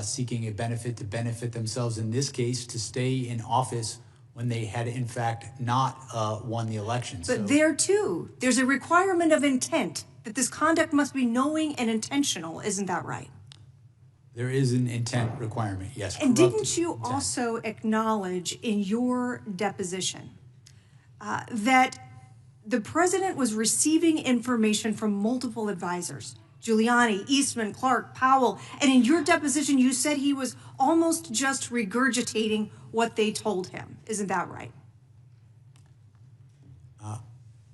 seeking a benefit to benefit themselves, in this case, to stay in office when they had in fact not won the election. But there too, there's a requirement of intent that this conduct must be knowing and intentional. Isn't that right? There is an intent requirement, yes. And corrupt didn't you intent. also acknowledge in your deposition that the president was receiving information from multiple advisors? Giuliani, Eastman, Clark, Powell, and in your deposition you said he was almost just regurgitating what they told him. Isn't that right?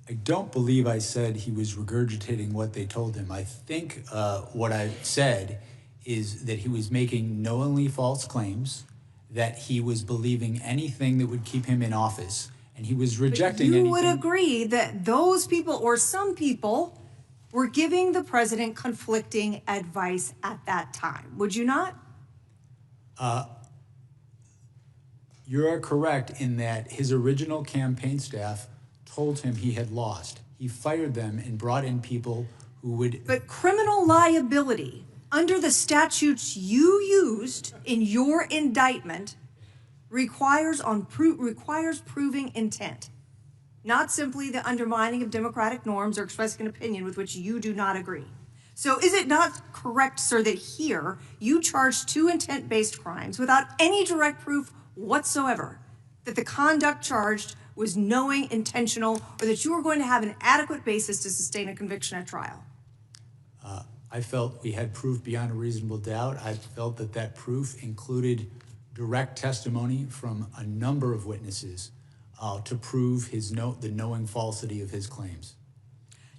I don't believe I said he was regurgitating what they told him. I think what I said is that he was making knowingly false claims, that he was believing anything that would keep him in office, and he was rejecting you anything. would agree that those people, or some people, were giving the president conflicting advice at that time, would you not? You are correct in that his original campaign staff told him he had lost. He fired them and brought in people who would... But criminal liability, under the statutes you used in your indictment, requires proving intent, not simply the undermining of democratic norms or expressing an opinion with which you do not agree. So is it not correct, sir, that here you charged 2 intent-based crimes without any direct proof whatsoever that the conduct charged was knowing, intentional, or that you were going to have an adequate basis to sustain a conviction at trial? I felt we had proof beyond a reasonable doubt. I felt that that proof included direct testimony from a number of witnesses to prove the knowing falsity of his claims.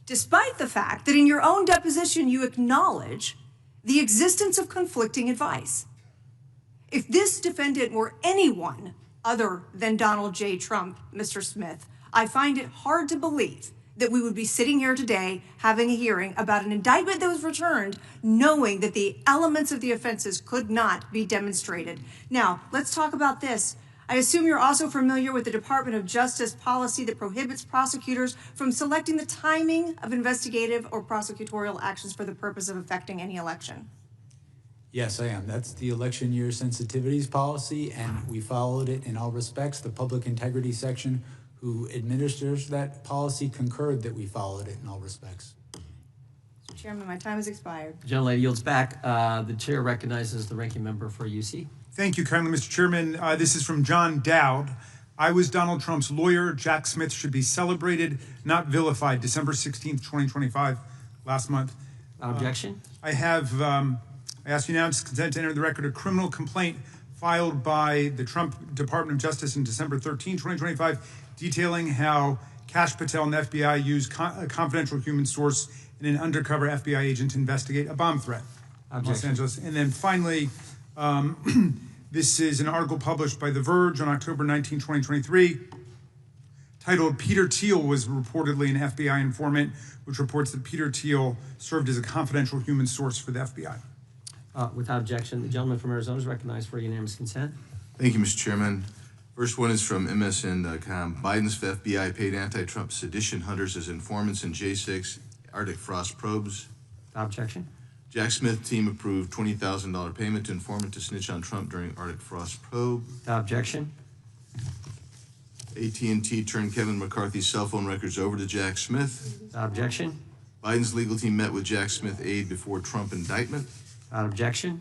Despite the fact that in your own deposition you acknowledge the existence of conflicting advice. If this defendant were anyone other than Donald J. Trump, Mr. Smith, I find it hard to believe that we would be sitting here today having a hearing about an indictment that was returned knowing that the elements of the offenses could not be demonstrated. Now, let's talk about this. I assume you're also familiar with the Department of Justice policy that prohibits prosecutors from selecting the timing of investigative or prosecutorial actions for the purpose of affecting any election. Yes, I am. That's the election year sensitivities policy, and we followed it in all respects. The public integrity section who administers that policy concurred that we followed it in all respects. Mr. Chairman, my time has expired. The gentlelady yields back. The chair recognizes the ranking member for UC. Thank you kindly, Mr. Chairman. This is from John Dowd. I was Donald Trump's lawyer. Jack Smith should be celebrated, not vilified. December 16th, 2025, last month. Objection? I ask unanimous consent to enter the record a criminal complaint filed by the Trump Department of Justice on December 13, 2025, detailing how Kash Patel and the FBI used a confidential human source and an undercover FBI agent to investigate a bomb threat in Los Angeles. And then finally, this is an article published by The Verge on October 19, 2023, titled "Peter Thiel was reportedly an FBI informant," which reports that Peter Thiel served as a confidential human source for the FBI. Without objection, the gentleman from Arizona is recognized for unanimous consent. Thank you, Mr. Chairman. First one is from MSN.com. Biden's FBI paid anti-Trump sedition hunters as informants in J6 Arctic frost probes. Objection. Jack Smith team approved $20,000 payment to informant to snitch on Trump during Arctic frost probe. Objection. AT&T turned Kevin McCarthy's cell phone records over to Jack Smith. Objection. Biden's legal team met with Jack Smith aide before Trump indictment. Objection.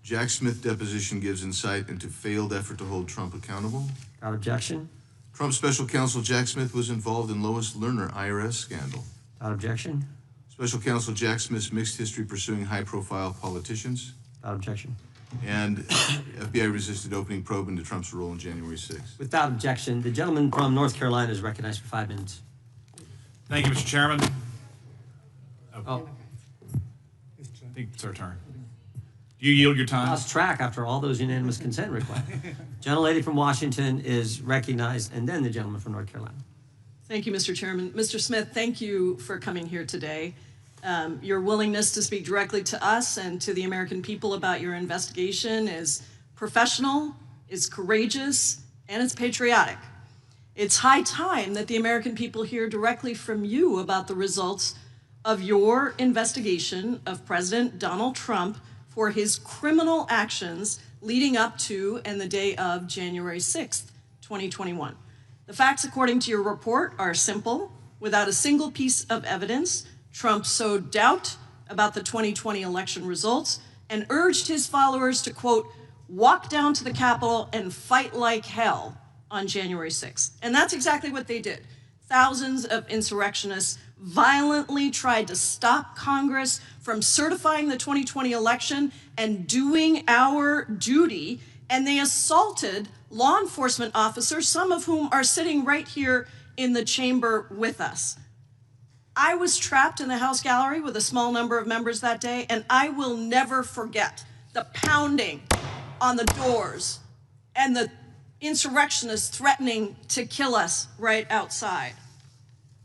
Jack Smith deposition gives insight into failed effort to hold Trump accountable. Objection. Trump special counsel Jack Smith was involved in Lois Lerner IRS scandal. Objection. Special counsel Jack Smith's mixed history pursuing high-profile politicians. Objection. And FBI resisted opening probe into Trump's role on January 6th. Without objection, the gentleman from North Carolina is recognized for 5 minutes. Thank you, Mr. Chairman. Oh. I think it's our turn. Do you yield your time? Lost track after all those unanimous consent requests. Gentlelady from Washington is recognized, and then the gentleman from North Carolina. Thank you, Mr. Chairman. Mr. Smith, thank you for coming here today. Your willingness to speak directly to us and to the American people about your investigation is professional, is courageous, and it's patriotic. It's high time that the American people hear directly from you about the results of your investigation of President Donald Trump for his criminal actions leading up to and the day of January 6th, 2021. The facts, according to your report, are simple. Without a single piece of evidence, Trump sowed doubt about the 2020 election results and urged his followers to, quote, walk down to the Capitol and fight like hell on January 6th. And that's exactly what they did. Thousands of insurrectionists violently tried to stop Congress from certifying the 2020 election and doing our duty, and they assaulted law enforcement officers, some of whom are sitting right here in the chamber with us. I was trapped in the House gallery with a small number of members that day, and I will never forget the pounding on the doors and the insurrectionists threatening to kill us right outside.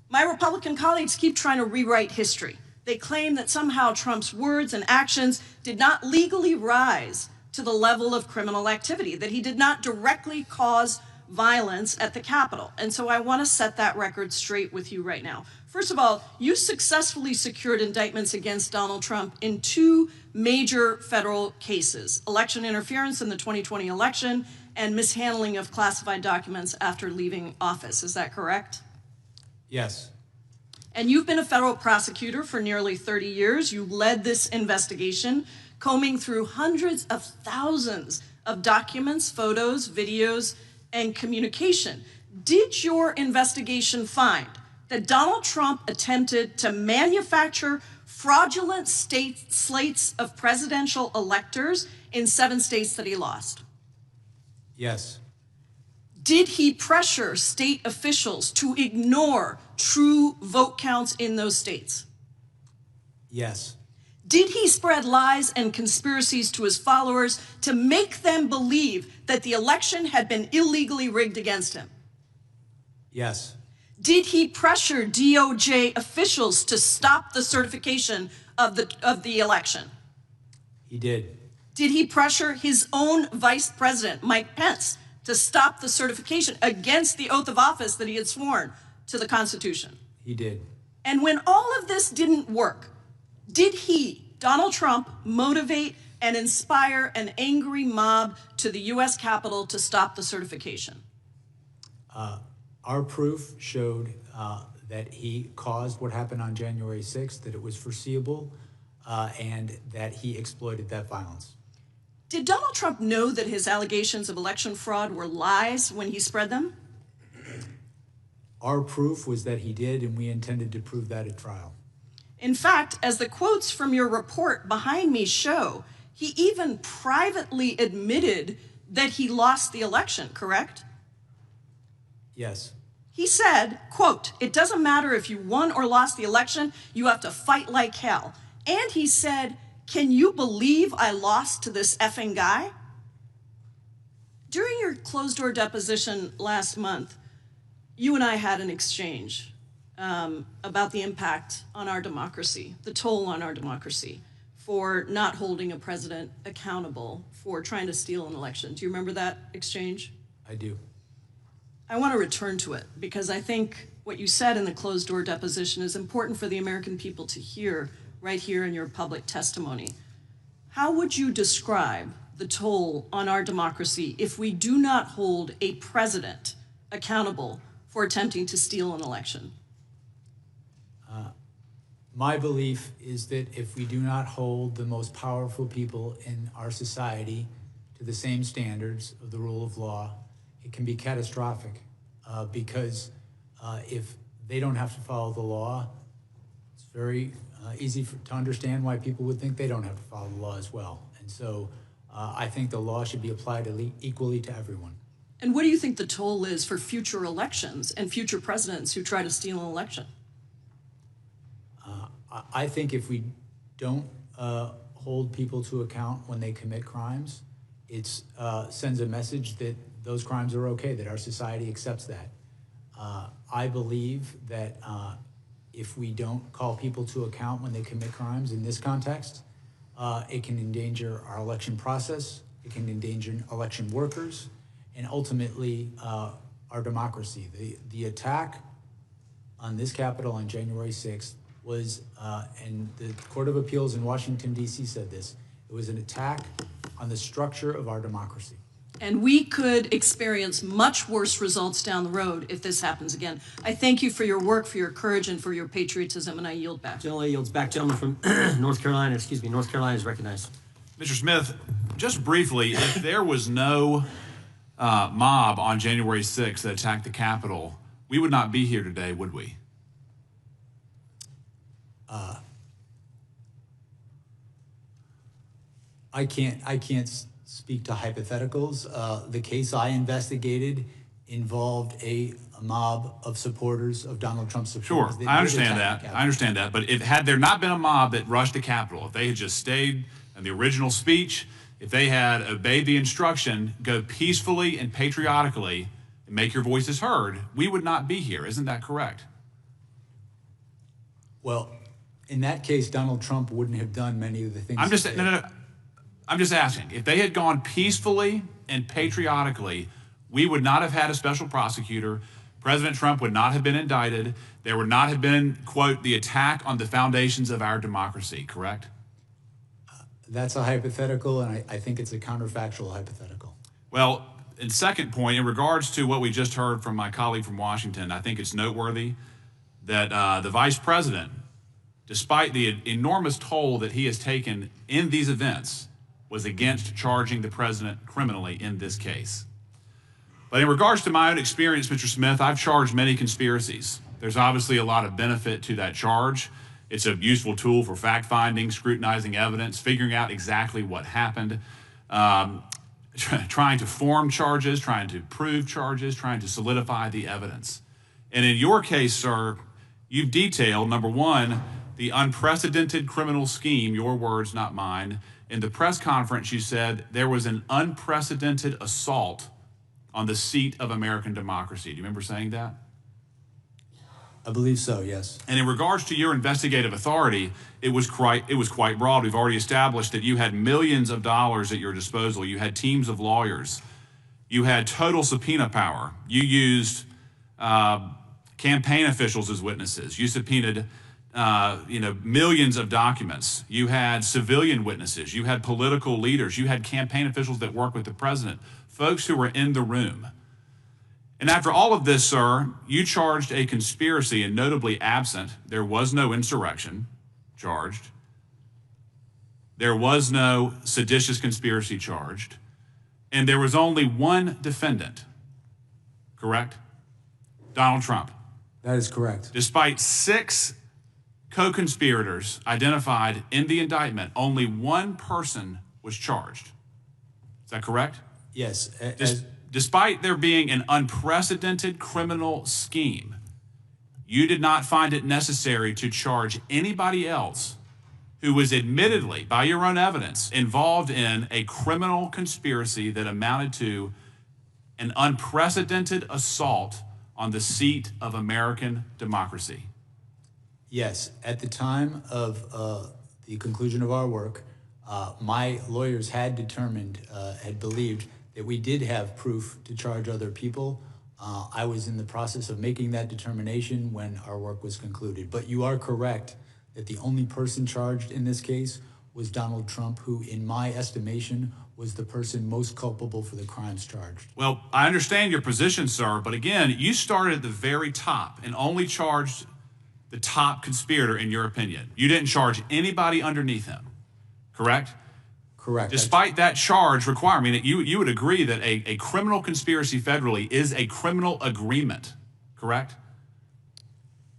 My Republican colleagues keep trying to rewrite history. They claim that somehow Trump's words and actions did not legally rise to the level of criminal activity, that he did not directly cause violence at the Capitol. And so I want to set that record straight with you right now. First of all, you successfully secured indictments against Donald Trump in 2 major federal cases: election interference in the 2020 election and mishandling of classified documents after leaving office. Is that correct? Yes. And you've been a federal prosecutor for nearly 30 years. You led this investigation, combing through hundreds of thousands of documents, photos, videos, and communication. Did your investigation find that Donald Trump attempted to manufacture fraudulent state slates of presidential electors in 7 states that he lost? Yes. Did he pressure state officials to ignore true vote counts in those states? Yes. Did he spread lies and conspiracies to his followers to make them believe that the election had been illegally rigged against him? Yes. Did he pressure DOJ officials to stop the certification of the election? He did. Did he pressure his own vice president, Mike Pence, to stop the certification against the oath of office that he had sworn to the Constitution? He did. And when all of this didn't work, did he, Donald Trump, motivate and inspire an angry mob to the U.S. Capitol to stop the certification? Our proof showed that he caused what happened on January 6th, that it was foreseeable, and that he exploited that violence. Did Donald Trump know that his allegations of election fraud were lies when he spread them? Our proof was that he did, and we intended to prove that at trial. In fact, as the quotes from your report behind me show, he even privately admitted that he lost the election, correct? Yes. He said, quote, "It doesn't matter if you won or lost the election, you have to fight like hell." And he said, "Can you believe I lost to this effing guy?" During your closed-door deposition last month, you and I had an exchange about the impact on our democracy, the toll on our democracy, for not holding a president accountable for trying to steal an election. Do you remember that exchange? I do. I want to return to it because I think what you said in the closed-door deposition is important for the American people to hear right here in your public testimony. How would you describe the toll on our democracy if we do not hold a president accountable for attempting to steal an election? My belief is that if we do not hold the most powerful people in our society to the same standards of the rule of law, it can be catastrophic because if they don't have to follow the law, it's very easy to understand why people would think they don't have to follow the law as well. And so I think the law should be applied equally to everyone. And what do you think the toll is for future elections and future presidents who try to steal an election? I think if we don't hold people to account when they commit crimes, it sends a message that those crimes are okay, that our society accepts that. I believe that if we don't call people to account when they commit crimes in this context, it can endanger our election process, it can endanger election workers, and ultimately our democracy. The attack on this Capitol on January 6th was, and the Court of Appeals in Washington, D.C. said this, it was an attack on the structure of our democracy. And we could experience much worse results down the road if this happens again. I thank you for your work, for your courage, and for your patriotism, and I yield back. Gentleman yields back. Gentleman from North Carolina, North Carolina is recognized. Mr. Smith, just briefly, if there was no mob on January 6th that attacked the Capitol, we would not be here today, would we? I can't speak to hypotheticals. The case I investigated involved a mob of supporters of Donald Trump's supporters. Sure, I understand that. I understand that. But had there not been a mob that rushed the Capitol, if they had just stayed in the original speech, if they had obeyed the instruction, go peacefully and patriotically and make your voices heard, we would not be here. Isn't that correct? Well, in that case, Donald Trump wouldn't have done many of the things. I'm just asking. If they had gone peacefully and patriotically, we would not have had a special prosecutor. President Trump would not have been indicted. There would not have been, quote, the attack on the foundations of our democracy, correct? That's a hypothetical, and I think it's a counterfactual hypothetical. Well, and second point, in regards to what we just heard from my colleague from Washington, I think it's noteworthy that the vice president, despite the enormous toll that he has taken in these events, was against charging the president criminally in this case. But in regards to my own experience, Mr. Smith, I've charged many conspiracies. There's obviously a lot of benefit to that charge. It's a useful tool for fact-finding, scrutinizing evidence, figuring out exactly what happened, trying to form charges, trying to prove charges, trying to solidify the evidence. And in your case, sir, you've detailed, number one, the unprecedented criminal scheme, your words, not mine. In the press conference, you said there was an unprecedented assault on the seat of American democracy. Do you remember saying that? I believe so, yes. And in regards to your investigative authority, it was quite broad. We've already established that you had millions of dollars at your disposal. You had teams of lawyers. You had total subpoena power. You used campaign officials as witnesses. You subpoenaed millions of documents. You had civilian witnesses. You had political leaders. You had campaign officials that work with the president, folks who were in the room. And after all of this, sir, you charged a conspiracy, and notably absent, there was no insurrection charged. There was no seditious conspiracy charged. And there was only one defendant, correct? Donald Trump. That is correct. Despite 6 co-conspirators identified in the indictment, only one person was charged. Is that correct? Yes. Despite there being an unprecedented criminal scheme, you did not find it necessary to charge anybody else who was admittedly, by your own evidence, involved in a criminal conspiracy that amounted to an unprecedented assault on the seat of American democracy. Yes. At the time of the conclusion of our work, my lawyers had believed that we did have proof to charge other people. I was in the process of making that determination when our work was concluded. But you are correct that the only person charged in this case was Donald Trump, who, in my estimation, was the person most culpable for the crimes charged. Well, I understand your position, sir, but again, you started at the very top and only charged the top conspirator, in your opinion. You didn't charge anybody underneath him, correct? Correct. Despite that charge requirement, you would agree that a criminal conspiracy federally is a criminal agreement, correct?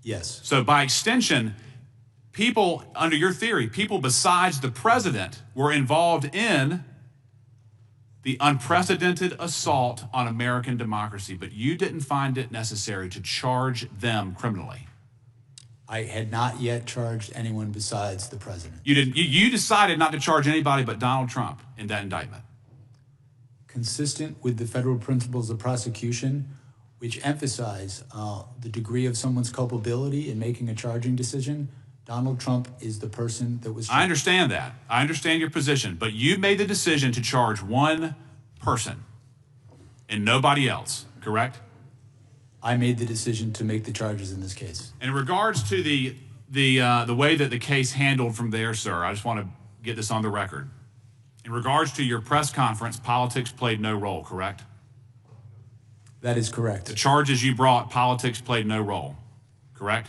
Yes. So by extension, people, under your theory, people besides the president were involved in the unprecedented assault on American democracy, but you didn't find it necessary to charge them criminally. I had not yet charged anyone besides the president. You didn't. You decided not to charge anybody but Donald Trump in that indictment. Consistent with the federal principles of prosecution, which emphasize the degree of someone's culpability in making a charging decision, Donald Trump is the person that was charged. I understand that. I understand your position, but you made the decision to charge one person and nobody else, correct? I made the decision to make the charges in this case. In regards to the way that the case handled from there, sir, I just want to get this on the record. In regards to your press conference, politics played no role, correct? That is correct. The charges you brought, politics played no role, correct?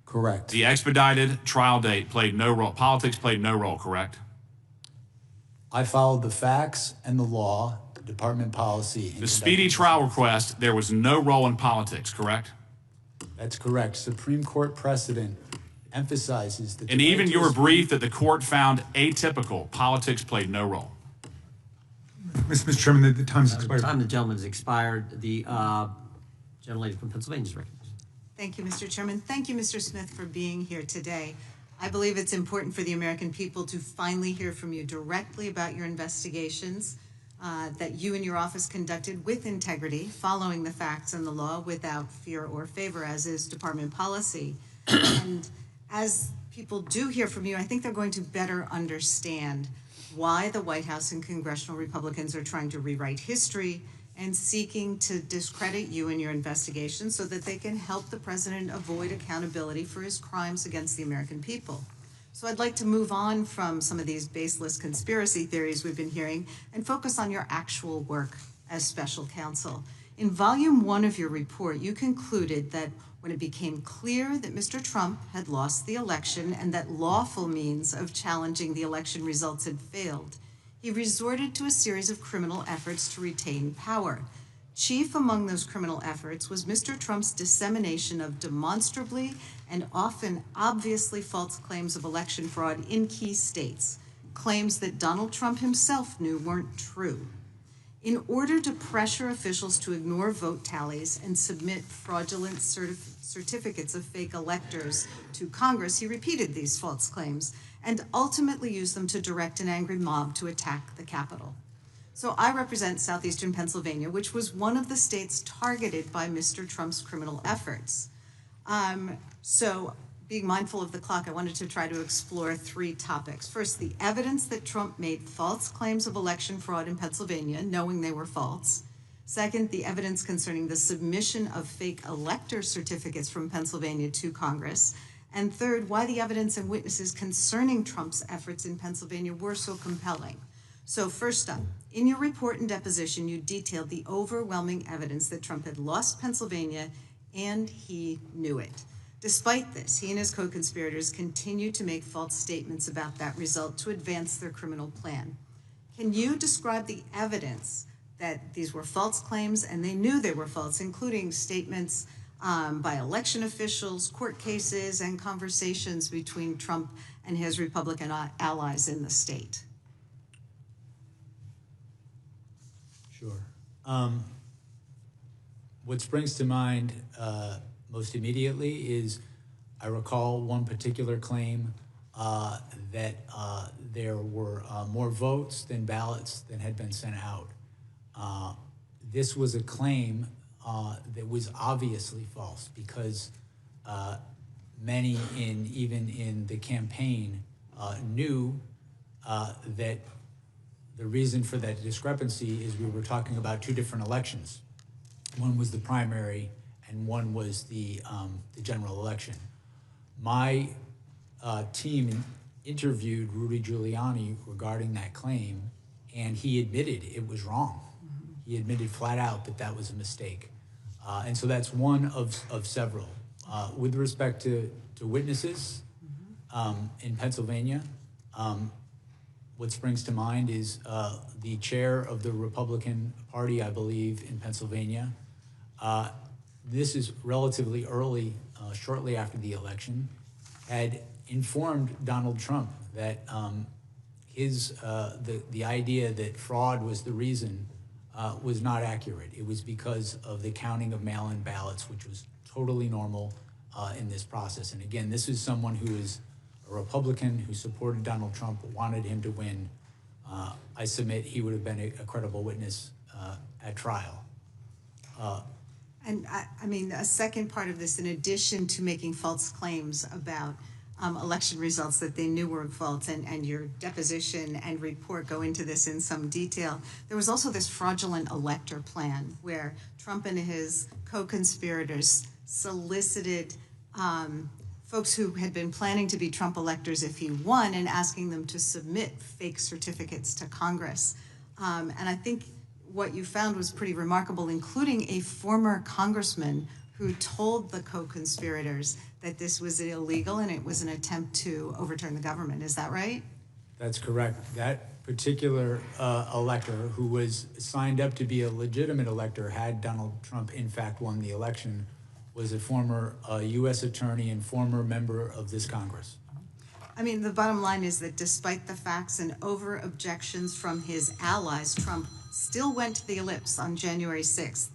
Correct. The expedited trial date played no role. Politics played no role, correct? I followed the facts and the law, the department policy. The speedy trial request, there was no role in politics, correct? That's correct. Supreme Court precedent emphasizes that. And even your brief that the court found atypical, politics played no role. Mr. Chairman, the time's expired. The time of the gentleman has expired. The gentlelady from Pennsylvania is recognized. Thank you, Mr. Chairman. Thank you, Mr. Smith, for being here today. I believe it's important for the American people to finally hear from you directly about your investigations that you and your office conducted with integrity, following the facts and the law without fear or favor, as is department policy. And as people do hear from you, I think they're going to better understand why the White House and congressional Republicans are trying to rewrite history and seeking to discredit you and your investigation so that they can help the president avoid accountability for his crimes against the American people. So I'd like to move on from some of these baseless conspiracy theories we've been hearing and focus on your actual work as special counsel. In volume 1 of your report, you concluded that when it became clear that Mr. Trump had lost the election and that lawful means of challenging the election results had failed, he resorted to a series of criminal efforts to retain power. Chief among those criminal efforts was Mr. Trump's dissemination of demonstrably and often obviously false claims of election fraud in key states, claims that Donald Trump himself knew weren't true. In order to pressure officials to ignore vote tallies and submit fraudulent certificates of fake electors to Congress, he repeated these false claims and ultimately used them to direct an angry mob to attack the Capitol. So I represent southeastern Pennsylvania, which was one of the states targeted by Mr. Trump's criminal efforts. So being mindful of the clock, I wanted to try to explore 3 topics. First, the evidence that Trump made false claims of election fraud in Pennsylvania, knowing they were false. Second, the evidence concerning the submission of fake elector certificates from Pennsylvania to Congress. And third, why the evidence and witnesses concerning Trump's efforts in Pennsylvania were so compelling. So first up, in your report and deposition, you detailed the overwhelming evidence that Trump had lost Pennsylvania and he knew it. Despite this, he and his co-conspirators continued to make false statements about that result to advance their criminal plan. Can you describe the evidence that these were false claims and they knew they were false, including statements by election officials, court cases, and conversations between Trump and his Republican allies in the state? Sure. What springs to mind most immediately is I recall one particular claim that there were more votes than ballots that had been sent out. This was a claim that was obviously false because many even in the campaign knew that the reason for that discrepancy is we were talking about 2 different elections. One was the primary and one was the general election. My team interviewed Rudy Giuliani regarding that claim, and he admitted it was wrong. He admitted flat out that that was a mistake. And so that's one of several. With respect to witnesses in Pennsylvania, what springs to mind is the chair of the Republican Party, I believe, in Pennsylvania. This is relatively early, shortly after the election, had informed Donald Trump that the idea that fraud was the reason was not accurate. It was because of the counting of mail-in ballots, which was totally normal in this process. And again, this is someone who is a Republican who supported Donald Trump, wanted him to win. I submit he would have been a credible witness at trial. And I mean, a second part of this, in addition to making false claims about election results that they knew were false, and your deposition and report go into this in some detail, there was also this fraudulent elector plan where Trump and his co-conspirators solicited folks who had been planning to be Trump electors if he won and asking them to submit fake certificates to Congress. And I think what you found was pretty remarkable, including a former congressman who told the co-conspirators that this was illegal and it was an attempt to overturn the government. Is that right? That's correct. That particular elector, who was signed up to be a legitimate elector had Donald Trump in fact won the election, was a former U.S. attorney and former member of this Congress. I mean, the bottom line is that despite the facts and over objections from his allies, Trump still went to the ellipse on January 6th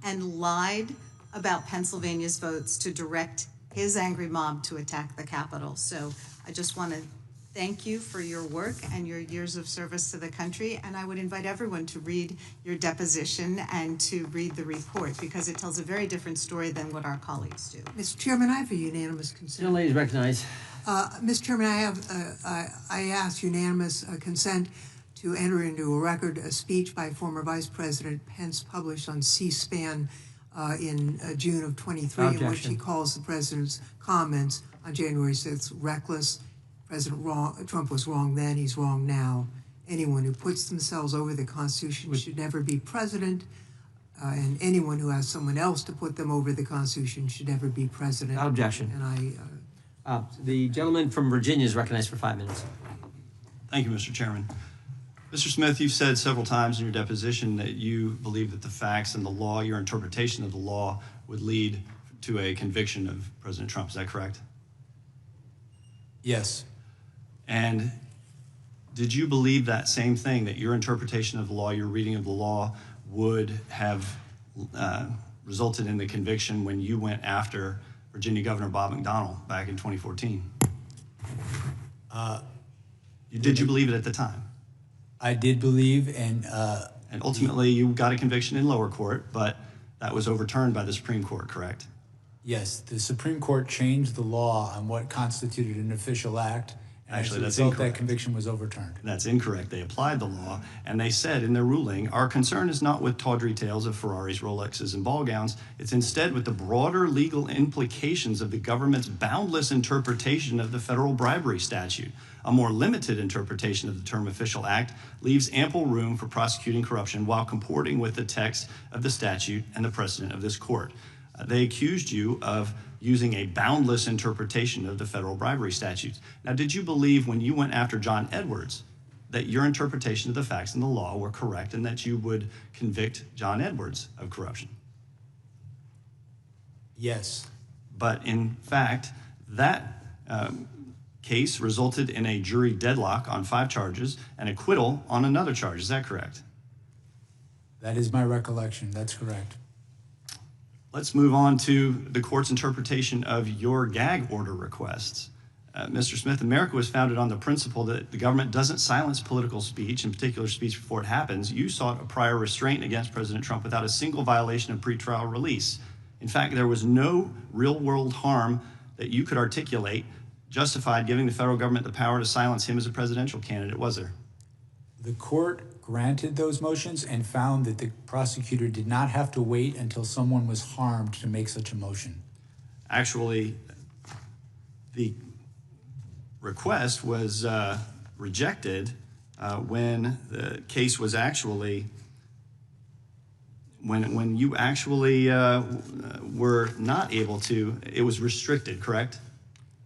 and lied about Pennsylvania's votes to direct his angry mob to attack the Capitol. So I just want to thank you for your work and your years of service to the country, and I would invite everyone to read your deposition and to read the report because it tells a very different story than what our colleagues do. Mr. Chairman, I have a unanimous consent. Young ladies recognized. Mr. Chairman, I ask unanimous consent to enter into a record a speech by former Vice President Pence published on C-SPAN in June of 23, in which he calls the president's comments on January 6th reckless. President Trump was wrong then, he's wrong now. Anyone who puts themselves over the Constitution should never be president, and anyone who asks someone else to put them over the Constitution should never be president. Without objection. And the gentleman from Virginia is recognized for 5 minutes. Thank you, Mr. Chairman. Mr. Smith, you've said several times in your deposition that you believe that the facts and the law, your interpretation of the law, would lead to a conviction of President Trump. Is that correct? Yes. And did you believe that same thing, that your interpretation of the law, your reading of the law, would have resulted in the conviction when you went after Virginia Governor Bob McDonnell back in 2014? Did you believe it at the time? I did believe, and ultimately you got a conviction in lower court, but that was overturned by the Supreme Court, correct? yes, the Supreme Court changed the law on what constituted an official act. Actually, that's incorrect. incorrect. That conviction was overturned. That's incorrect. They applied the law, and they said in their ruling, our concern is not with tawdry tales of Ferraris, Rolexes, and ball gowns. It's instead with the broader legal implications of the government's boundless interpretation of the federal bribery statute. A more limited interpretation of the term official act leaves ample room for prosecuting corruption while comporting with the text of the statute and the precedent of this court. They accused you of using a boundless interpretation of the federal bribery statutes. Now, did you believe when you went after John Edwards that your interpretation of the facts and the law were correct and that you would convict John Edwards of corruption? Yes. But in fact, that case resulted in a jury deadlock on 5 charges and acquittal on another charge. Is that correct? That is my recollection. That's correct. Let's move on to the court's interpretation of your gag order requests. Mr. Smith, America was founded on the principle that the government doesn't silence political speech, in particular speech before it happens. You sought a prior restraint against President Trump without a single violation of pretrial release. In fact, there was no real-world harm that you could articulate justified giving the federal government the power to silence him as a presidential candidate, was there? The court granted those motions and found that the prosecutor did not have to wait until someone was harmed to make such a motion. Actually, the request was rejected when the case was actually, when you actually were not able to, it was restricted, correct?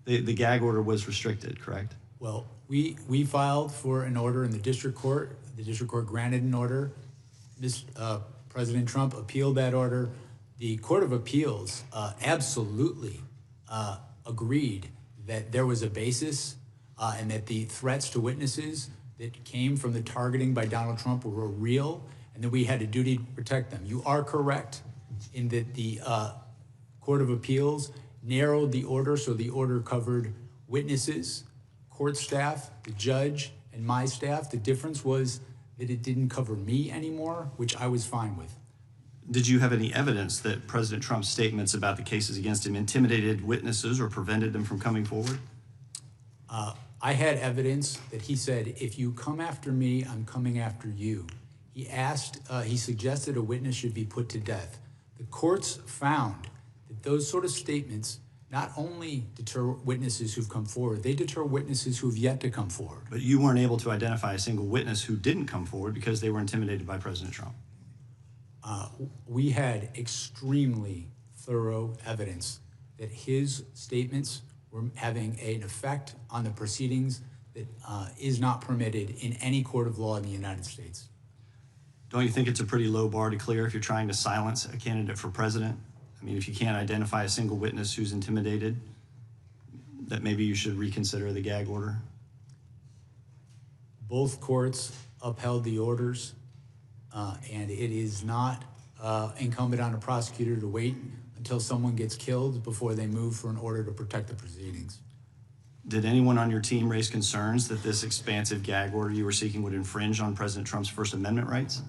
The gag order was restricted, correct? Well, we filed for an order in the district court. The district court granted an order. President Trump appealed that order. The Court of Appeals absolutely agreed that there was a basis and that the threats to witnesses that came from the targeting by Donald Trump were real and that we had a duty to protect them. You are correct in that the Court of Appeals narrowed the order, so the order covered witnesses, court staff, the judge, and my staff. The difference was that it didn't cover me anymore, which I was fine with. Did you have any evidence that President Trump's statements about the cases against him intimidated witnesses or prevented them from coming forward? I had evidence that he said, if you come after me, I'm coming after you. He suggested a witness should be put to death. The courts found that those sort of statements not only deter witnesses who've come forward, they deter witnesses who've yet to come forward. But you weren't able to identify a single witness who didn't come forward because they were intimidated by President Trump. We had extremely thorough evidence that his statements were having an effect on the proceedings that is not permitted in any court of law in the United States. Don't you think it's a pretty low bar to clear if you're trying to silence a candidate for president? I mean, if you can't identify a single witness who's intimidated, that maybe you should reconsider the gag order? Both courts upheld the orders, and it is not incumbent on a prosecutor to wait until someone gets killed before they move for an order to protect the proceedings. Did anyone on your team raise concerns that this expansive gag order you were seeking would infringe on President Trump's First Amendment rights?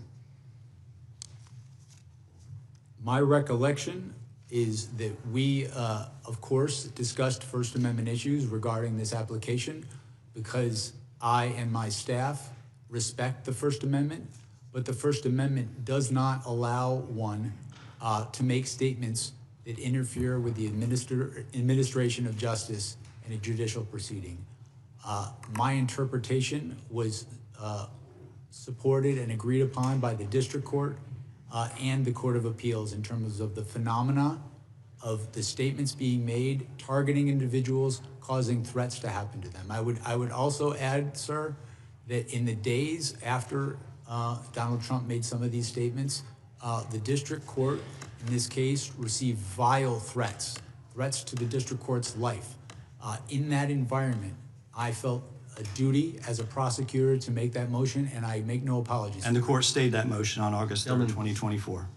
My recollection is that we, of course, discussed First Amendment issues regarding this application because I and my staff respect the First Amendment, but the First Amendment does not allow one to make statements that interfere with the administration of justice in a judicial proceeding. My interpretation was supported and agreed upon by the district court and the Court of Appeals in terms of the phenomena of the statements being made, targeting individuals, causing threats to happen to them. I would also add, sir, that in the days after Donald Trump made some of these statements, the district court, in this case, received vile threats to the district court's life. In that environment, I felt a duty as a prosecutor to make that motion, and I make no apologies. And the court stayed that motion on August 3rd, 2024.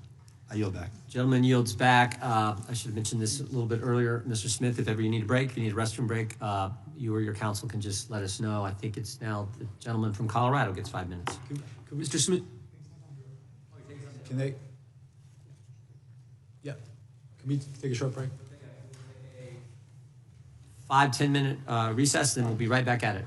I yield back. Gentleman yields back. I should have mentioned this a little bit earlier. Mr. Smith, if ever you need a break, if you need a restroom break, you or your counsel can just let us know. I think it's now the gentleman from Colorado gets 5 minutes. Mr. Smith. Can they? Yeah. Can we take a short break? 5-10 minute recess, then we'll be right back at it.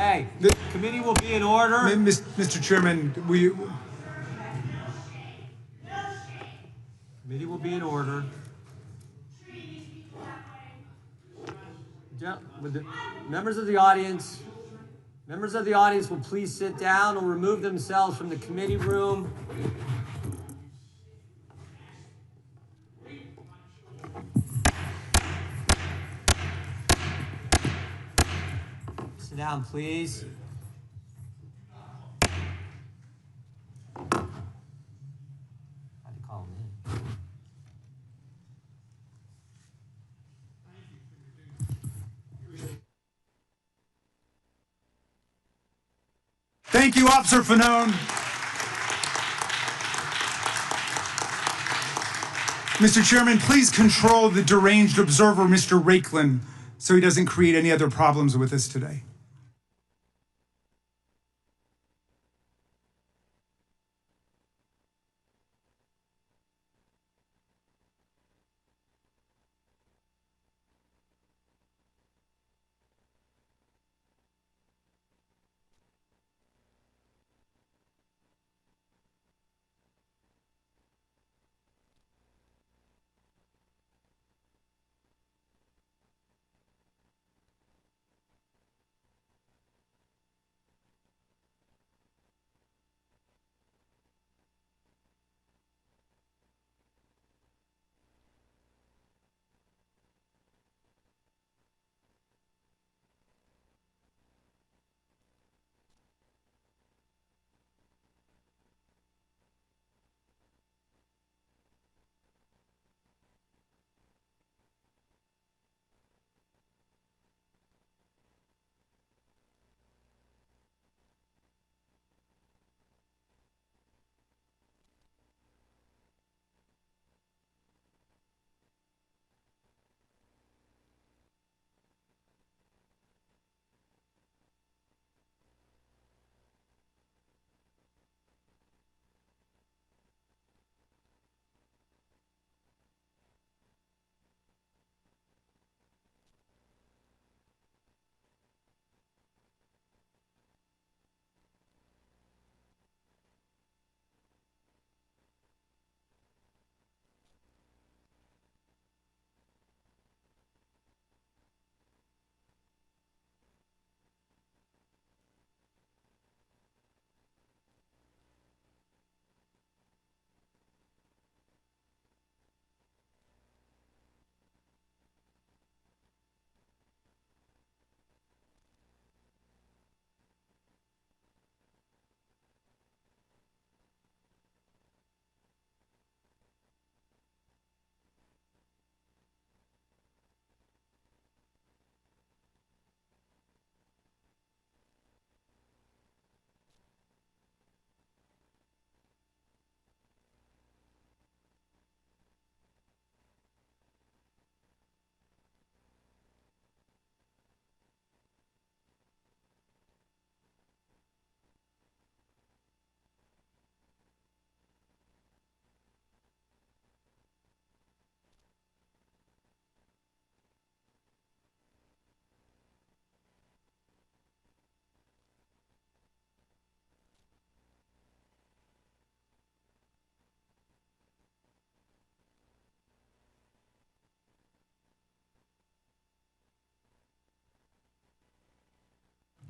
Hey, committee will be in order. Mr. Chairman, Committee will be in order. With the members of the audience will please sit down or remove themselves from the committee room. Sit down, please. Had to call him in. Thank you, Officer Fanone. Mr. Chairman, please control the deranged observer, Mr. Rakeland, so he doesn't create any other problems with us today.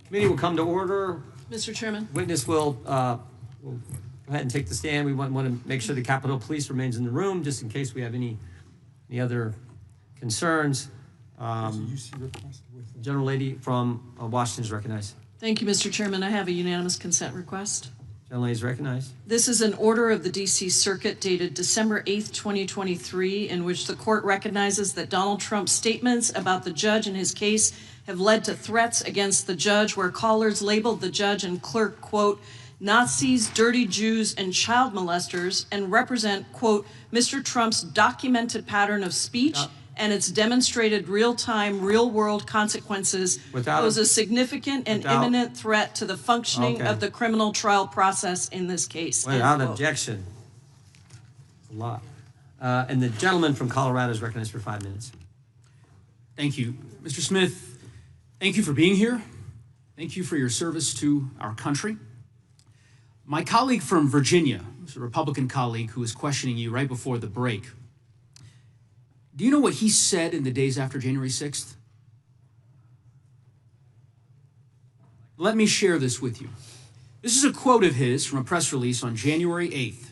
Committee will come to order. Mr. Chairman. Witness will go ahead and take the stand. We want to make sure the Capitol Police remains in the room just in case we have any other concerns. General Lady from Washington is recognized. Thank you, Mr. Chairman. I have a unanimous consent request. General Lady is recognized. This is an order of the D.C. Circuit dated December 8th, 2023, in which the court recognizes that Donald Trump's statements about the judge and his case have led to threats against the judge, where callers labeled the judge and clerk, quote, Nazis, dirty Jews, and child molesters, and represent, quote, Mr. Trump's documented pattern of speech and its demonstrated real-time, real-world consequences pose a significant and imminent threat to the functioning of the criminal trial process in this case. Without objection. A lot. And the gentleman from Colorado is recognized for 5 minutes. Thank you. Mr. Smith, thank you for being here. Thank you for your service to our country. My colleague from Virginia, a Republican colleague who was questioning you right before the break, do you know what he said in the days after January 6th? Let me share this with you. This is a quote of his from a press release on January 8th.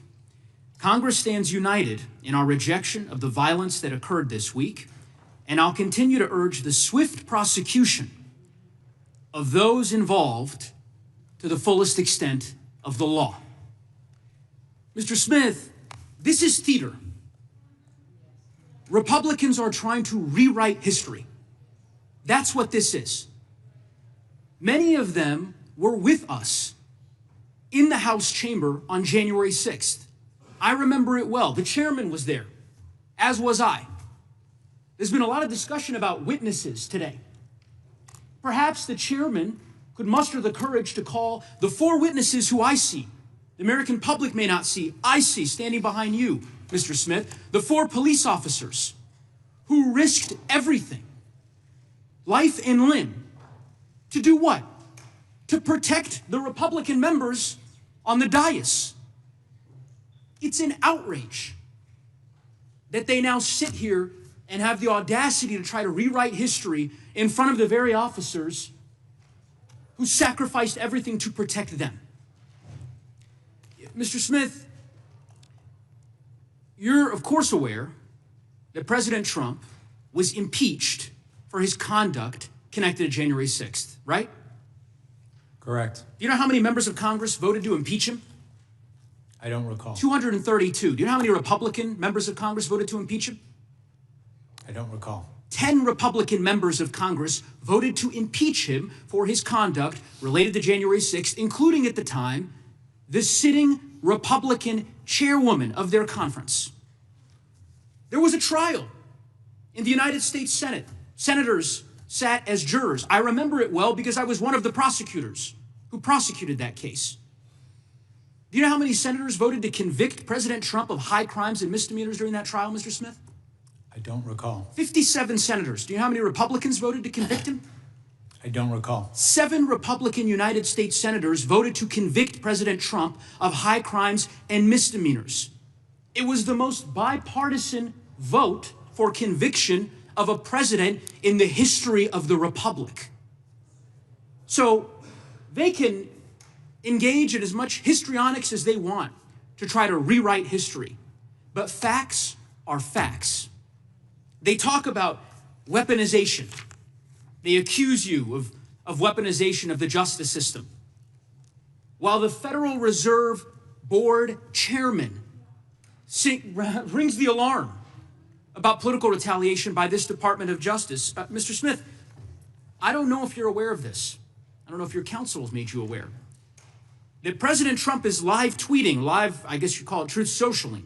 Congress stands united in our rejection of the violence that occurred this week, and I'll continue to urge the swift prosecution of those involved to the fullest extent of the law. Mr. Smith, this is theater. Republicans are trying to rewrite history. That's what this is. Many of them were with us in the House chamber on January 6th. I remember it well. The chairman was there, as was I. There's been a lot of discussion about witnesses today. Perhaps the chairman could muster the courage to call the 4 witnesses who I see. The American public may not see. I see standing behind you, Mr. Smith, the 4 police officers who risked everything, life and limb, to do what? To protect the Republican members on the dais. It's an outrage that they now sit here and have the audacity to try to rewrite history in front of the very officers who sacrificed everything to protect them. Mr. Smith, you're of course aware that President Trump was impeached for his conduct connected to January 6th, right? Correct. Do you know how many members of Congress voted to impeach him? I don't recall. 232. Do you know how many Republican members of Congress voted to impeach him? I don't recall. 10 Republican members of Congress voted to impeach him for his conduct related to January 6th, including at the time, the sitting Republican chairwoman of their conference. There was a trial in the United States Senate. Senators sat as jurors. I remember it well because I was one of the prosecutors who prosecuted that case. Do you know how many senators voted to convict President Trump of high crimes and misdemeanors during that trial, Mr. Smith? I don't recall. 57 senators. Do you know how many Republicans voted to convict him? I don't recall. 7 Republican United States senators voted to convict President Trump of high crimes and misdemeanors. It was the most bipartisan vote for conviction of a president in the history of the Republic. So they can engage in as much histrionics as they want to try to rewrite history. But facts are facts. They talk about weaponization. They accuse you of weaponization of the justice system. While the Federal Reserve Board chairman rings the alarm about political retaliation by this Department of Justice. Mr. Smith, I don't know if you're aware of this. I don't know if your counsel has made you aware that President Trump is live tweeting, I guess you call it truth socialing,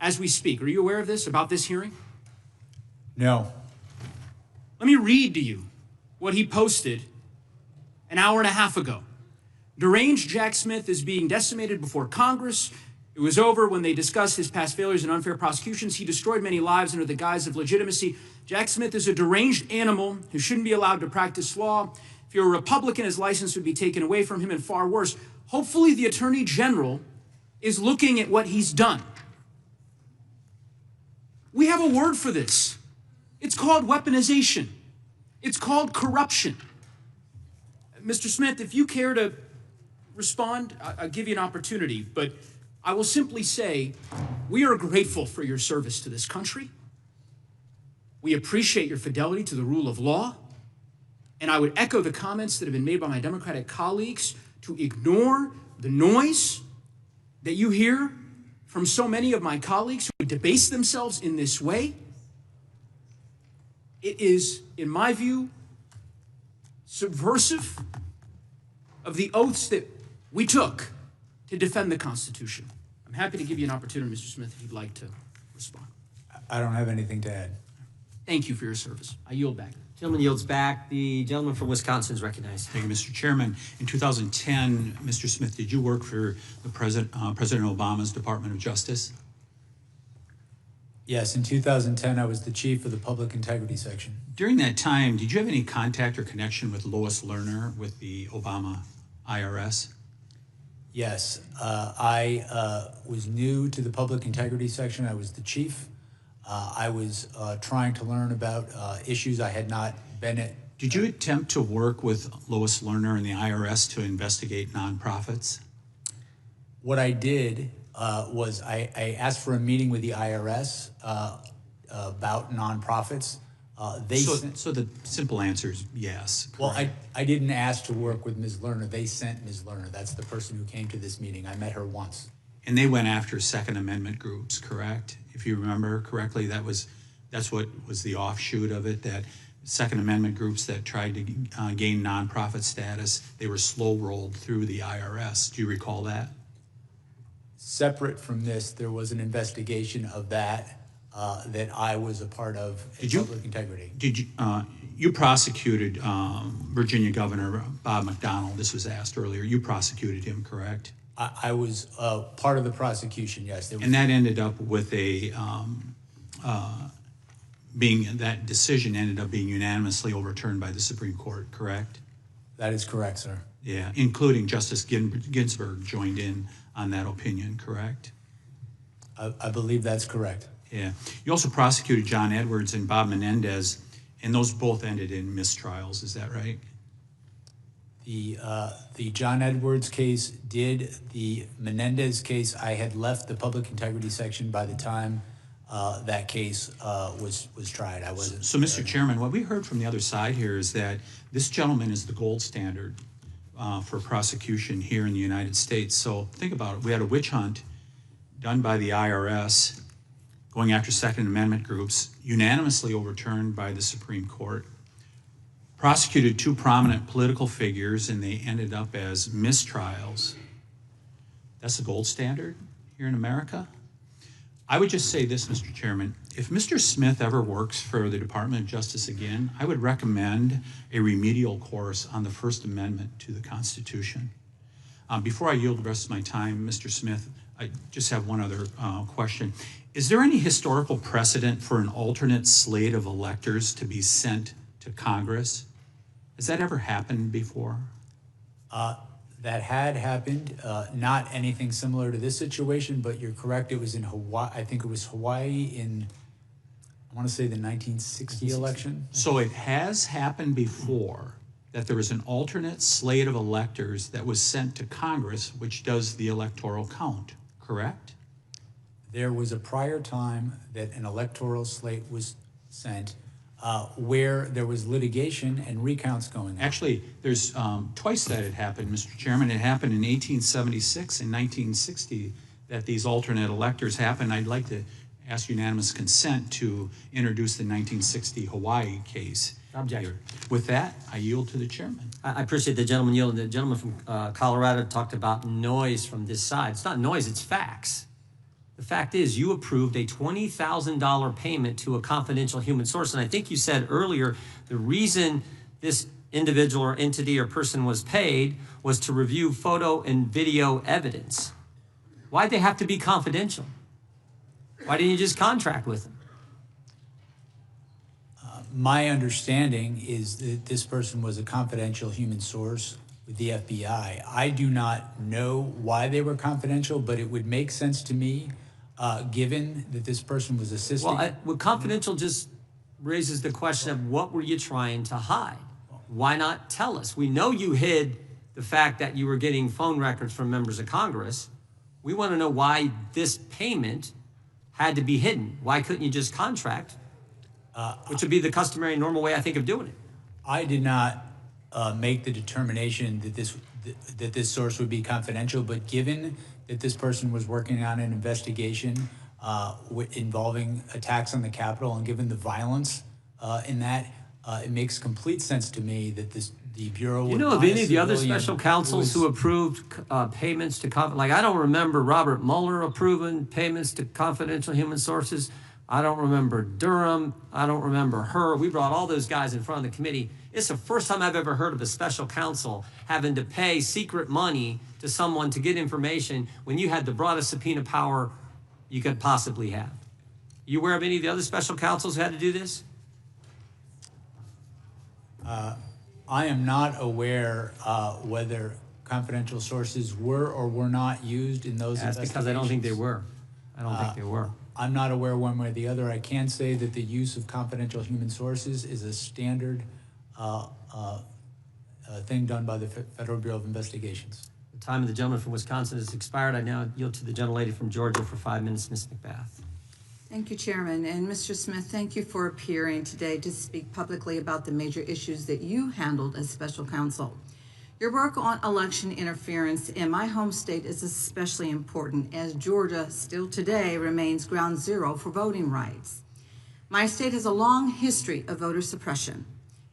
as we speak. Are you aware of this, about this hearing? No. Let me read to you what he posted an hour and a half ago. Deranged Jack Smith is being decimated before Congress. It was over when they discussed his past failures and unfair prosecutions. He destroyed many lives under the guise of legitimacy. Jack Smith is a deranged animal who shouldn't be allowed to practice law. If you're a Republican, his license would be taken away from him, and far worse. Hopefully the Attorney General is looking at what he's done. We have a word for this. It's called weaponization. It's called corruption. Mr. Smith, if you care to respond, I'll give you an opportunity, but I will simply say we are grateful for your service to this country. We appreciate your fidelity to the rule of law. And I would echo the comments that have been made by my Democratic colleagues to ignore the noise that you hear from so many of my colleagues who debase themselves in this way. It is, in my view, subversive of the oaths that we took to defend the Constitution. I'm happy to give you an opportunity, Mr. Smith, if you'd like to respond. I don't have anything to add. Thank you for your service. I yield back. Gentleman yields back. The gentleman from Wisconsin is recognized. Thank you, Mr. Chairman. In 2010, Mr. Smith, did you work for the President Obama's Department of Justice? Yes, in 2010, I was the chief of the public integrity section. During that time, did you have any contact or connection with Lois Lerner with the Obama IRS? Yes, I was new to the public integrity section. I was the chief. I was trying to learn about issues I had not been at. Did you attempt to work with Lois Lerner and the IRS to investigate nonprofits? What I did was I asked for a meeting with the IRS about nonprofits. So the simple answer is yes. Well, I didn't ask to work with Ms. Lerner. They sent Ms. Lerner. That's the person who came to this meeting. I met her once. And they went after Second Amendment groups, correct? If you remember correctly, that's what was the offshoot of it, that Second Amendment groups that tried to gain nonprofit status, they were slow rolled through the IRS. Do you recall that? Separate from this, there was an investigation of that that I was a part of in public integrity. Did you? You prosecuted Virginia Governor Bob McDonnell. This was asked earlier. You prosecuted him, correct? I was part of the prosecution, yes. And that ended up with a that decision ended up being unanimously overturned by the Supreme Court, correct? That is correct, sir. Yeah, including Justice Ginsburg joined in on that opinion, correct? I believe that's correct. Yeah. You also prosecuted John Edwards and Bob Menendez, and those both ended in mistrials, is that right? The John Edwards case did. The Menendez case, I had left the public integrity section by the time that case was tried. I wasn't. So, Mr. Chairman, what we heard from the other side here is that this gentleman is the gold standard for prosecution here in the United States. So think about it. We had a witch hunt done by the IRS going after Second Amendment groups, unanimously overturned by the Supreme Court, prosecuted two prominent political figures, and they ended up as mistrials. That's the gold standard here in America. I would just say this, Mr. Chairman. If Mr. Smith ever works for the Department of Justice again, I would recommend a remedial course on the First Amendment to the Constitution. Before I yield the rest of my time, Mr. Smith, I just have one other question. Is there any historical precedent for an alternate slate of electors to be sent to Congress? Has that ever happened before? That had happened, not anything similar to this situation, but you're correct. It was in Hawaii. I think it was Hawaii in, I want to say, the 1960 election. So it has happened before that there was an alternate slate of electors that was sent to Congress, which does the electoral count, correct? There was a prior time that an electoral slate was sent where there was litigation and recounts going on. Actually, there's twice that it happened, Mr. Chairman. It happened in 1876 and 1960 that these alternate electors happened. I'd like to ask unanimous consent to introduce the 1960 Hawaii case. Objection. With that, I yield to the chairman. I appreciate the gentleman yielding. The gentleman from Colorado talked about noise from this side. It's not noise, it's facts. The fact is, you approved a $20,000 payment to a confidential human source. And I think you said earlier, the reason this individual or entity or person was paid was to review photo and video evidence. Why'd they have to be confidential? Why didn't you just contract with them? My understanding is that this person was a confidential human source with the FBI. I do not know why they were confidential, but it would make sense to me given that this person was assisting. Well, confidential just raises the question of what were you trying to hide? Why not tell us? We know you hid the fact that you were getting phone records from members of Congress. We want to know why this payment had to be hidden. Why couldn't you just contract, which would be the customary normal way, I think, of doing it? I did not make the determination that this source would be confidential, but given that this person was working on an investigation involving attacks on the Capitol, and given the violence in that, it makes complete sense to me that the Bureau would. You know of any of the other special counsels who approved payments to like I don't remember Robert Mueller approving payments to confidential human sources. I don't remember Durham. I don't remember her. We brought all those guys in front of the committee. It's the first time I've ever heard of a special counsel having to pay secret money to someone to get information when you had the broadest subpoena power you could possibly have. You aware of any of the other special counsels who had to do this? I am not aware whether confidential sources were or were not used in those That's investigations. because I don't think they were. I don't think they were. I'm not aware one way or the other. I can say that the use of confidential human sources is a standard thing done by the Federal Bureau of Investigations. The time of the gentleman from Wisconsin has expired. I now yield to the gentlelady from Georgia for 5 minutes, Ms. McBath. Thank you, Chairman. And Mr. Smith, thank you for appearing today to speak publicly about the major issues that you handled as special counsel. Your work on election interference in my home state is especially important, as Georgia still today remains ground zero for voting rights. My state has a long history of voter suppression,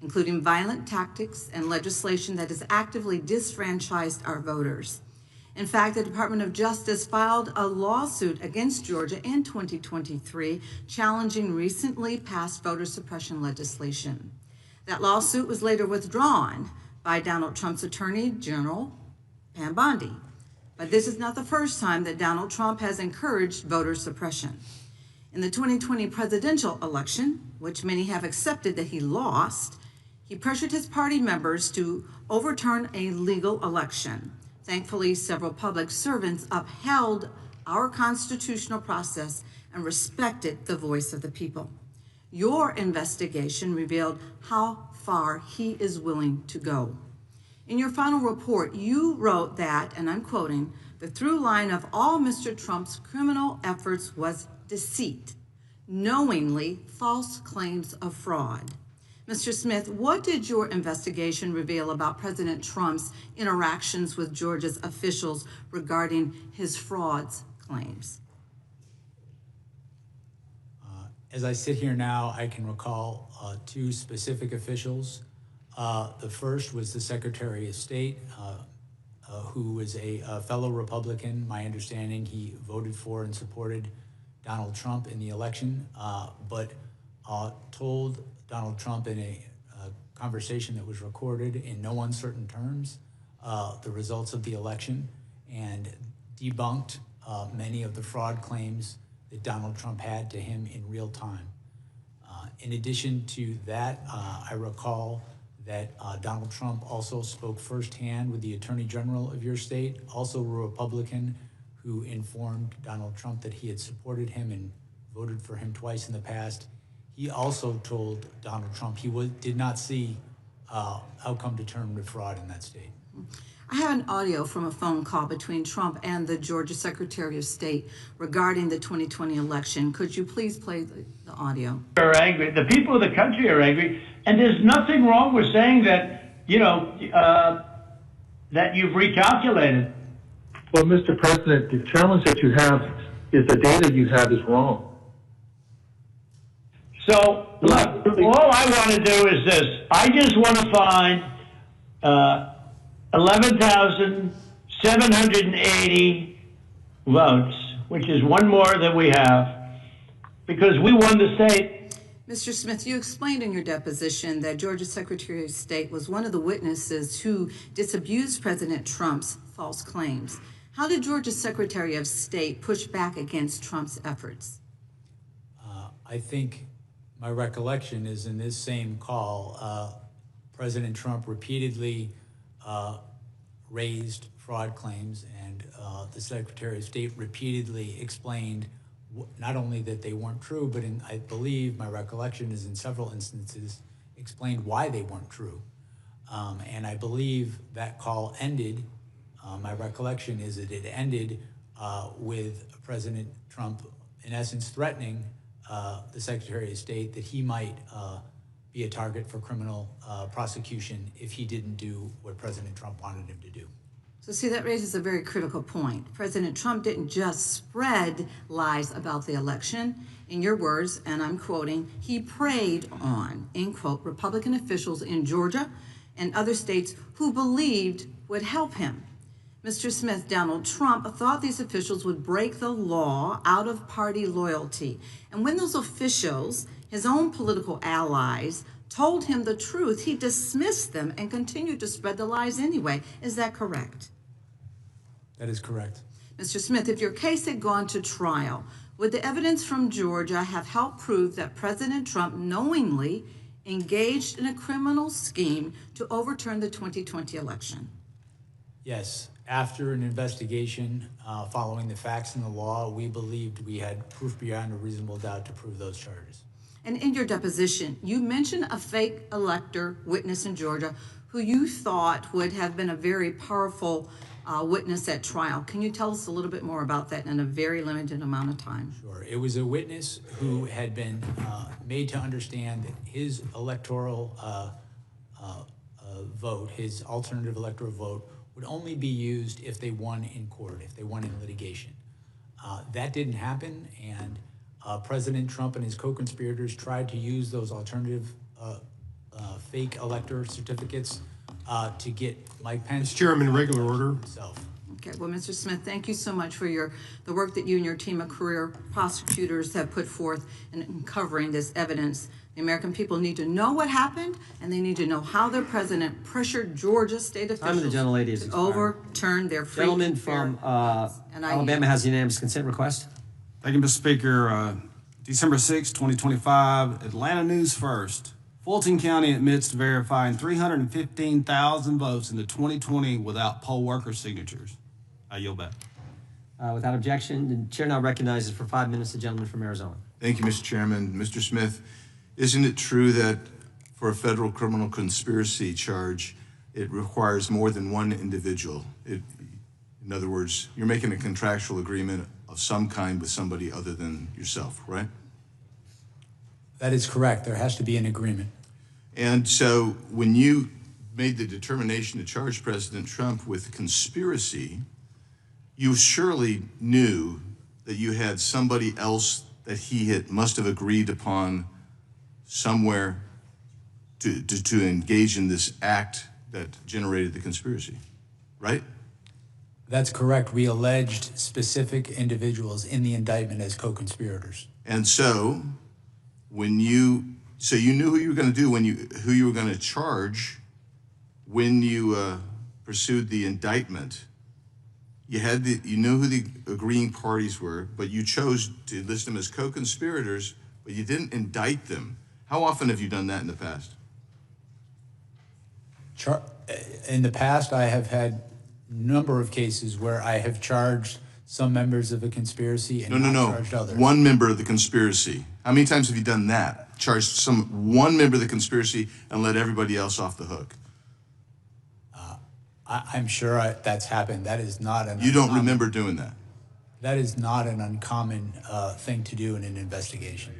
including violent tactics and legislation that has actively disfranchised our voters. In fact, the Department of Justice filed a lawsuit against Georgia in 2023 challenging recently passed voter suppression legislation. That lawsuit was later withdrawn by Donald Trump's Attorney General, Pam Bondi. But this is not the first time that Donald Trump has encouraged voter suppression. In the 2020 presidential election, which many have accepted that he lost, he pressured his party members to overturn a legal election. Thankfully, several public servants upheld our constitutional process and respected the voice of the people. Your investigation revealed how far he is willing to go. In your final report, you wrote that, and I'm quoting, "The through line of all Mr. Trump's criminal efforts was deceit, knowingly false claims of fraud." Mr. Smith, what did your investigation reveal about President Trump's interactions with Georgia's officials regarding his frauds claims? As I sit here now, I can recall two specific officials. The first was the Secretary of State, who was a fellow Republican. My understanding, he voted for and supported Donald Trump in the election, but told Donald Trump in a conversation that was recorded in no uncertain terms the results of the election and debunked many of the fraud claims that Donald Trump had to him in real time. In addition to that, I recall that Donald Trump also spoke firsthand with the Attorney General of your state, also a Republican, who informed Donald Trump that he had supported him and voted for him twice in the past. He also told Donald Trump he did not see outcome-determined fraud in that state. I have an audio from a phone call between Trump and the Georgia Secretary of State regarding the 2020 election. Could you please play the audio? Are angry. The people of the country are angry, and there's nothing wrong with saying that, that you've recalculated. Well, Mr. President, the challenge that you have is the data you have is wrong. So, look, all I want to do is this. I just want to find 11,780 votes, which is one more than we have, because we won the state. Mr. Smith, you explained in your deposition that Georgia Secretary of State was one of the witnesses who disabused President Trump's false claims. How did Georgia Secretary of State push back against Trump's efforts? I think my recollection is in this same call, President Trump repeatedly raised fraud claims, and the Secretary of State repeatedly explained not only that they weren't true, but I believe my recollection is in several instances explained why they weren't true. And I believe that call ended, my recollection is that it ended with President Trump in essence threatening the Secretary of State that he might be a target for criminal prosecution if he didn't do what President Trump wanted him to do. So see, that raises a very critical point. President Trump didn't just spread lies about the election. In your words, and I'm quoting, he preyed on, end quote, Republican officials in Georgia and other states who believed would help him. Mr. Smith, Donald Trump thought these officials would break the law out of party loyalty. And when those officials, his own political allies, told him the truth, he dismissed them and continued to spread the lies anyway. Is that correct? That is correct. Mr. Smith, if your case had gone to trial, Would the evidence from Georgia have helped prove that President Trump knowingly engaged in a criminal scheme to overturn the 2020 election? Yes. After an investigation following the facts and the law, we believed we had proof beyond a reasonable doubt to prove those charges. And in your deposition, you mentioned a fake elector witness in Georgia who you thought would have been a very powerful witness at trial. Can you tell us a little bit more about that in a very limited amount of time? Sure. It was a witness who had been made to understand that his electoral vote, his alternative electoral vote, would only be used if they won in court, if they won in litigation. That didn't happen, and President Trump and his co-conspirators tried to use those alternative fake elector certificates to get Mike Pence. Mr. Chairman, regular order. Himself. Okay, well, Mr. Smith, thank you so much for the work that you and your team of career prosecutors have put forth in uncovering this evidence. The American people need to know what happened, and they need to know how their president pressured Georgia state officials to overturn their free Gentleman and fair from Alabama has a unanimous consent request. Thank you, Mr. Speaker. December 6, 2025, Atlanta News First. Fulton County admits to verifying 315,000 votes in the 2020 without poll worker signatures. I yield back. Without objection, the chair now recognizes for 5 minutes the gentleman from Arizona. Thank you, Mr. Chairman. Mr. Smith, isn't it true that for a federal criminal conspiracy charge, it requires more than one individual? In other words, you're making a contractual agreement of some kind with somebody other than yourself, right? That is correct. There has to be an agreement. And so when you made the determination to charge President Trump with conspiracy, you surely knew that you had somebody else that he must have agreed upon somewhere to engage in this act that generated the conspiracy, right? That's correct. We alleged specific individuals in the indictment as co-conspirators. And so you knew who you were going to do who you were going to charge when you pursued the indictment. You knew who the agreeing parties were, but you chose to list them as co-conspirators, but you didn't indict them. How often have you done that in the past? In the past, I have had a number of cases where I have charged some members of a conspiracy and not charged others. One member of the conspiracy. How many times have you done that? Charged one member of the conspiracy and let everybody else off the hook? I'm sure that's happened. That is not an. You don't remember doing that? That is not an uncommon thing to do in an investigation.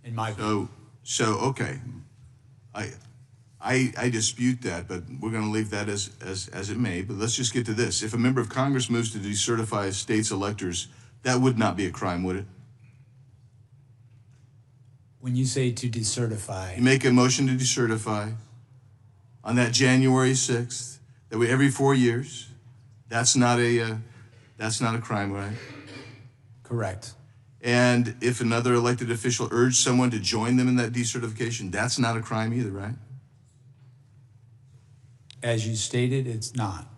In my view. So okay, I dispute that, but we're going to leave that as it may. But let's just get to this: if a member of Congress moves to decertify a state's electors, that would not be a crime, would it? When you say to decertify, you make a motion to decertify on that January 6th. Every 4 years. That's not a crime, right? Correct. And if another elected official urged someone to join them in that decertification, that's not a crime either, right? As you stated, it's not.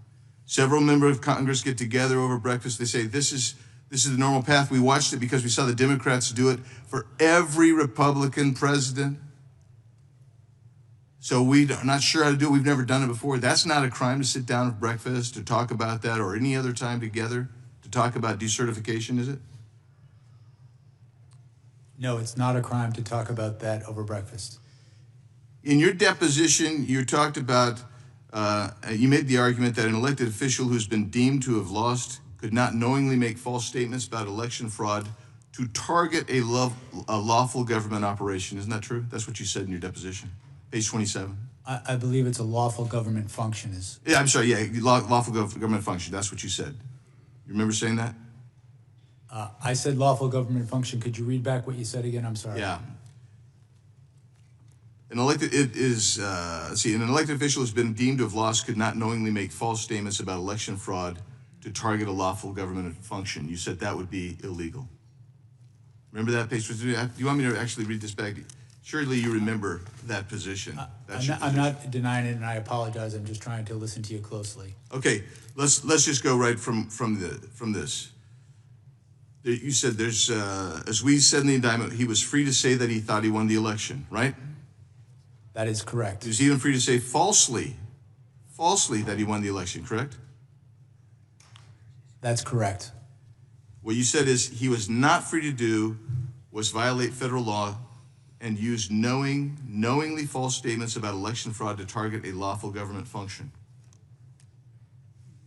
Several members of Congress get together over breakfast. They say, this is the normal path. We watched it because we saw the Democrats do it for every Republican president. So we're not sure how to do it. We've never done it before. That's not a crime to sit down at breakfast to talk about that or any other time together to talk about decertification, is it? No, it's not a crime to talk about that over breakfast. In your deposition, you talked about, you made the argument that an elected official who's been deemed to have lost could not knowingly make false statements about election fraud to target a lawful government operation. Isn't that true? That's what you said in your deposition. Page 27. I believe it's a lawful government function. Yeah, I'm sorry. Yeah, lawful government function. That's what you said. You remember saying that? I said lawful government function. Could you read back what you said again? I'm sorry. Yeah. An elected official who's been deemed to have lost could not knowingly make false statements about election fraud to target a lawful government function. You said that would be illegal. Remember that page? Do you want me to actually read this back? Surely you remember that position. I'm not denying it, and I apologize. I'm just trying to listen to you closely. Okay, let's just go right from this. You said there's, as we said in the indictment, he was free to say that he thought he won the election, right? That is correct. He was even free to say falsely that he won the election, correct? That's correct. What you said is he was not free to do was violate federal law and use knowingly false statements about election fraud to target a lawful government function.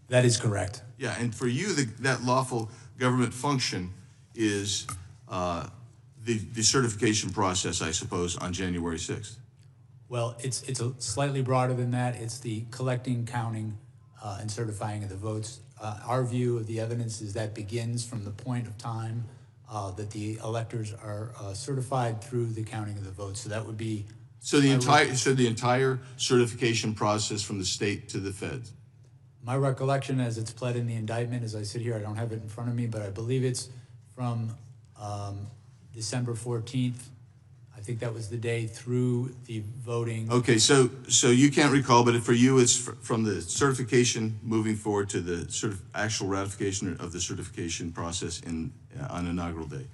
That is correct. Yeah, and for you, that lawful government function is the certification process, I suppose, on January 6th. Well, it's a slightly broader than that. It's the collecting, counting, and certifying of the votes. Our view of the evidence is that begins from the point of time that the electors are certified through the counting of the votes. So that would be the entire certification process from the state to the feds. My recollection, as it's pled in the indictment, as I sit here, I don't have it in front of me, but I believe it's from December 14th. I think that was the day through the voting. Okay, so you can't recall, but for you, it's from the certification moving forward to the actual ratification of the certification process on inaugural day.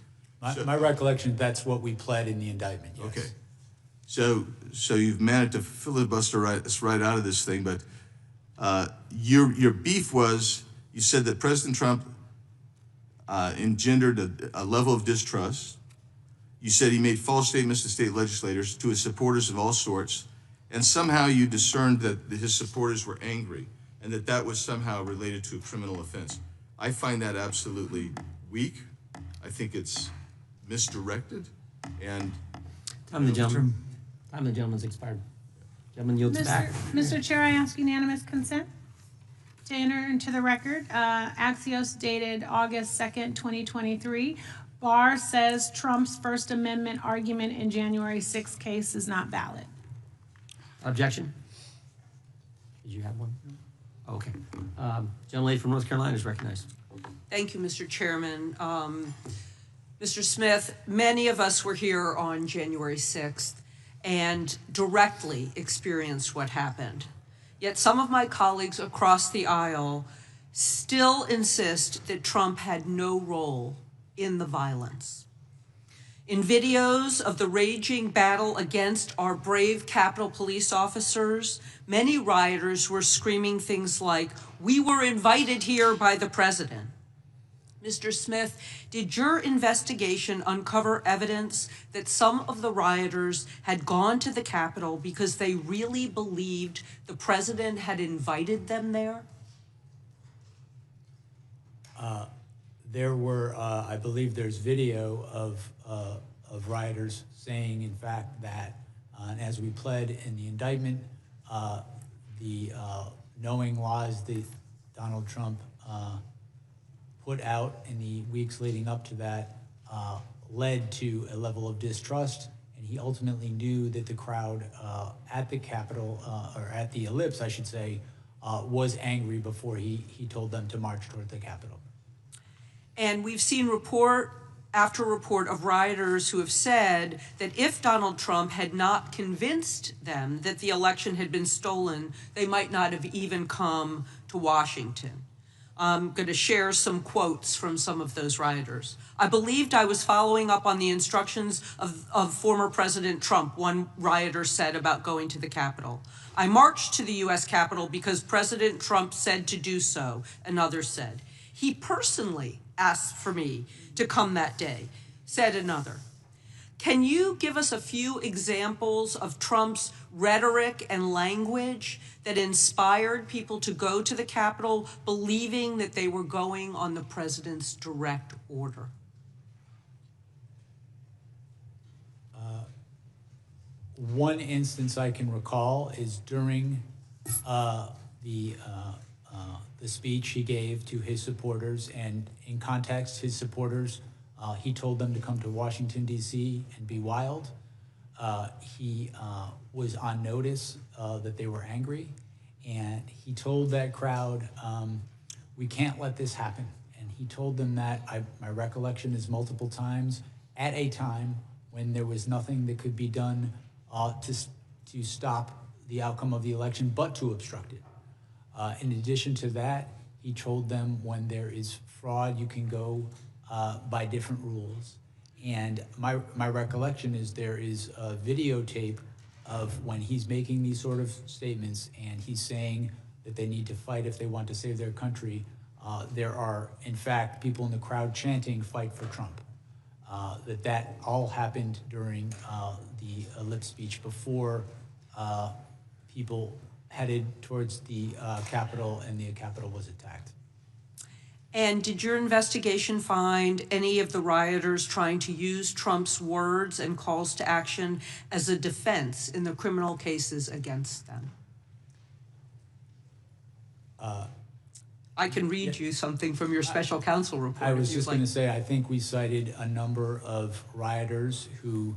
My recollection, that's what we pled in the indictment, yes. Okay, so you've managed to filibuster us right out of this thing, but your beef was, you said that President Trump engendered a level of distrust. You said he made false statements to state legislators, to his supporters of all sorts, and somehow you discerned that his supporters were angry and that was somehow related to a criminal offense. I find that absolutely weak. I think it's misdirected, and Time the gentleman's expired. Gentleman yields back. Mr. Chair, I ask unanimous consent to enter into the record. Axios dated August 2nd, 2023. Barr says Trump's First Amendment argument in January 6th case is not valid. Objection? Did you have one? Okay. Gentlelady from North Carolina is recognized. Thank you, Mr. Chairman. Mr. Smith, many of us were here on January 6th and directly experienced what happened. Yet some of my colleagues across the aisle still insist that Trump had no role in the violence. In videos of the raging battle against our brave Capitol Police officers, many rioters were screaming things like, "We were invited here by the president." Mr. Smith, did your investigation uncover evidence that some of the rioters had gone to the Capitol because they really believed the president had invited them there? There were, I believe there's video of rioters saying, in fact, that, as we pled in the indictment, the knowing lies that Donald Trump put out in the weeks leading up to that led to a level of distrust, and he ultimately knew that the crowd at the Capitol, or at the ellipse, I should say, was angry before he told them to march toward the Capitol. And we've seen report after report of rioters who have said that if Donald Trump had not convinced them that the election had been stolen, they might not have even come to Washington. I'm going to share some quotes from some of those rioters. "I believed I was following up on the instructions of former President Trump," one rioter said about going to the Capitol. "I marched to the U.S. Capitol because President Trump said to do so," another said. "He personally asked for me to come that day," said another. Can you give us a few examples of Trump's rhetoric and language that inspired people to go to the Capitol believing that they were going on the president's direct order? One instance I can recall is during the speech he gave to his supporters, and in context, his supporters, he told them to come to Washington, D.C. and be wild. He was on notice that they were angry, and he told that crowd, "We can't let this happen." And he told them that, my recollection is multiple times, at a time when there was nothing that could be done to stop the outcome of the election, but to obstruct it. In addition to that, he told them when there is fraud, you can go by different rules. And my recollection is there is a videotape of when he's making these sort of statements and he's saying that they need to fight if they want to save their country. There are, in fact, people in the crowd chanting, "Fight for Trump." That all happened during the lip speech before people headed towards the Capitol and the Capitol was attacked. And did your investigation find any of the rioters trying to use Trump's words and calls to action as a defense in the criminal cases against them? I can read you something from your special counsel report. I was just going to say, I think we cited a number of rioters who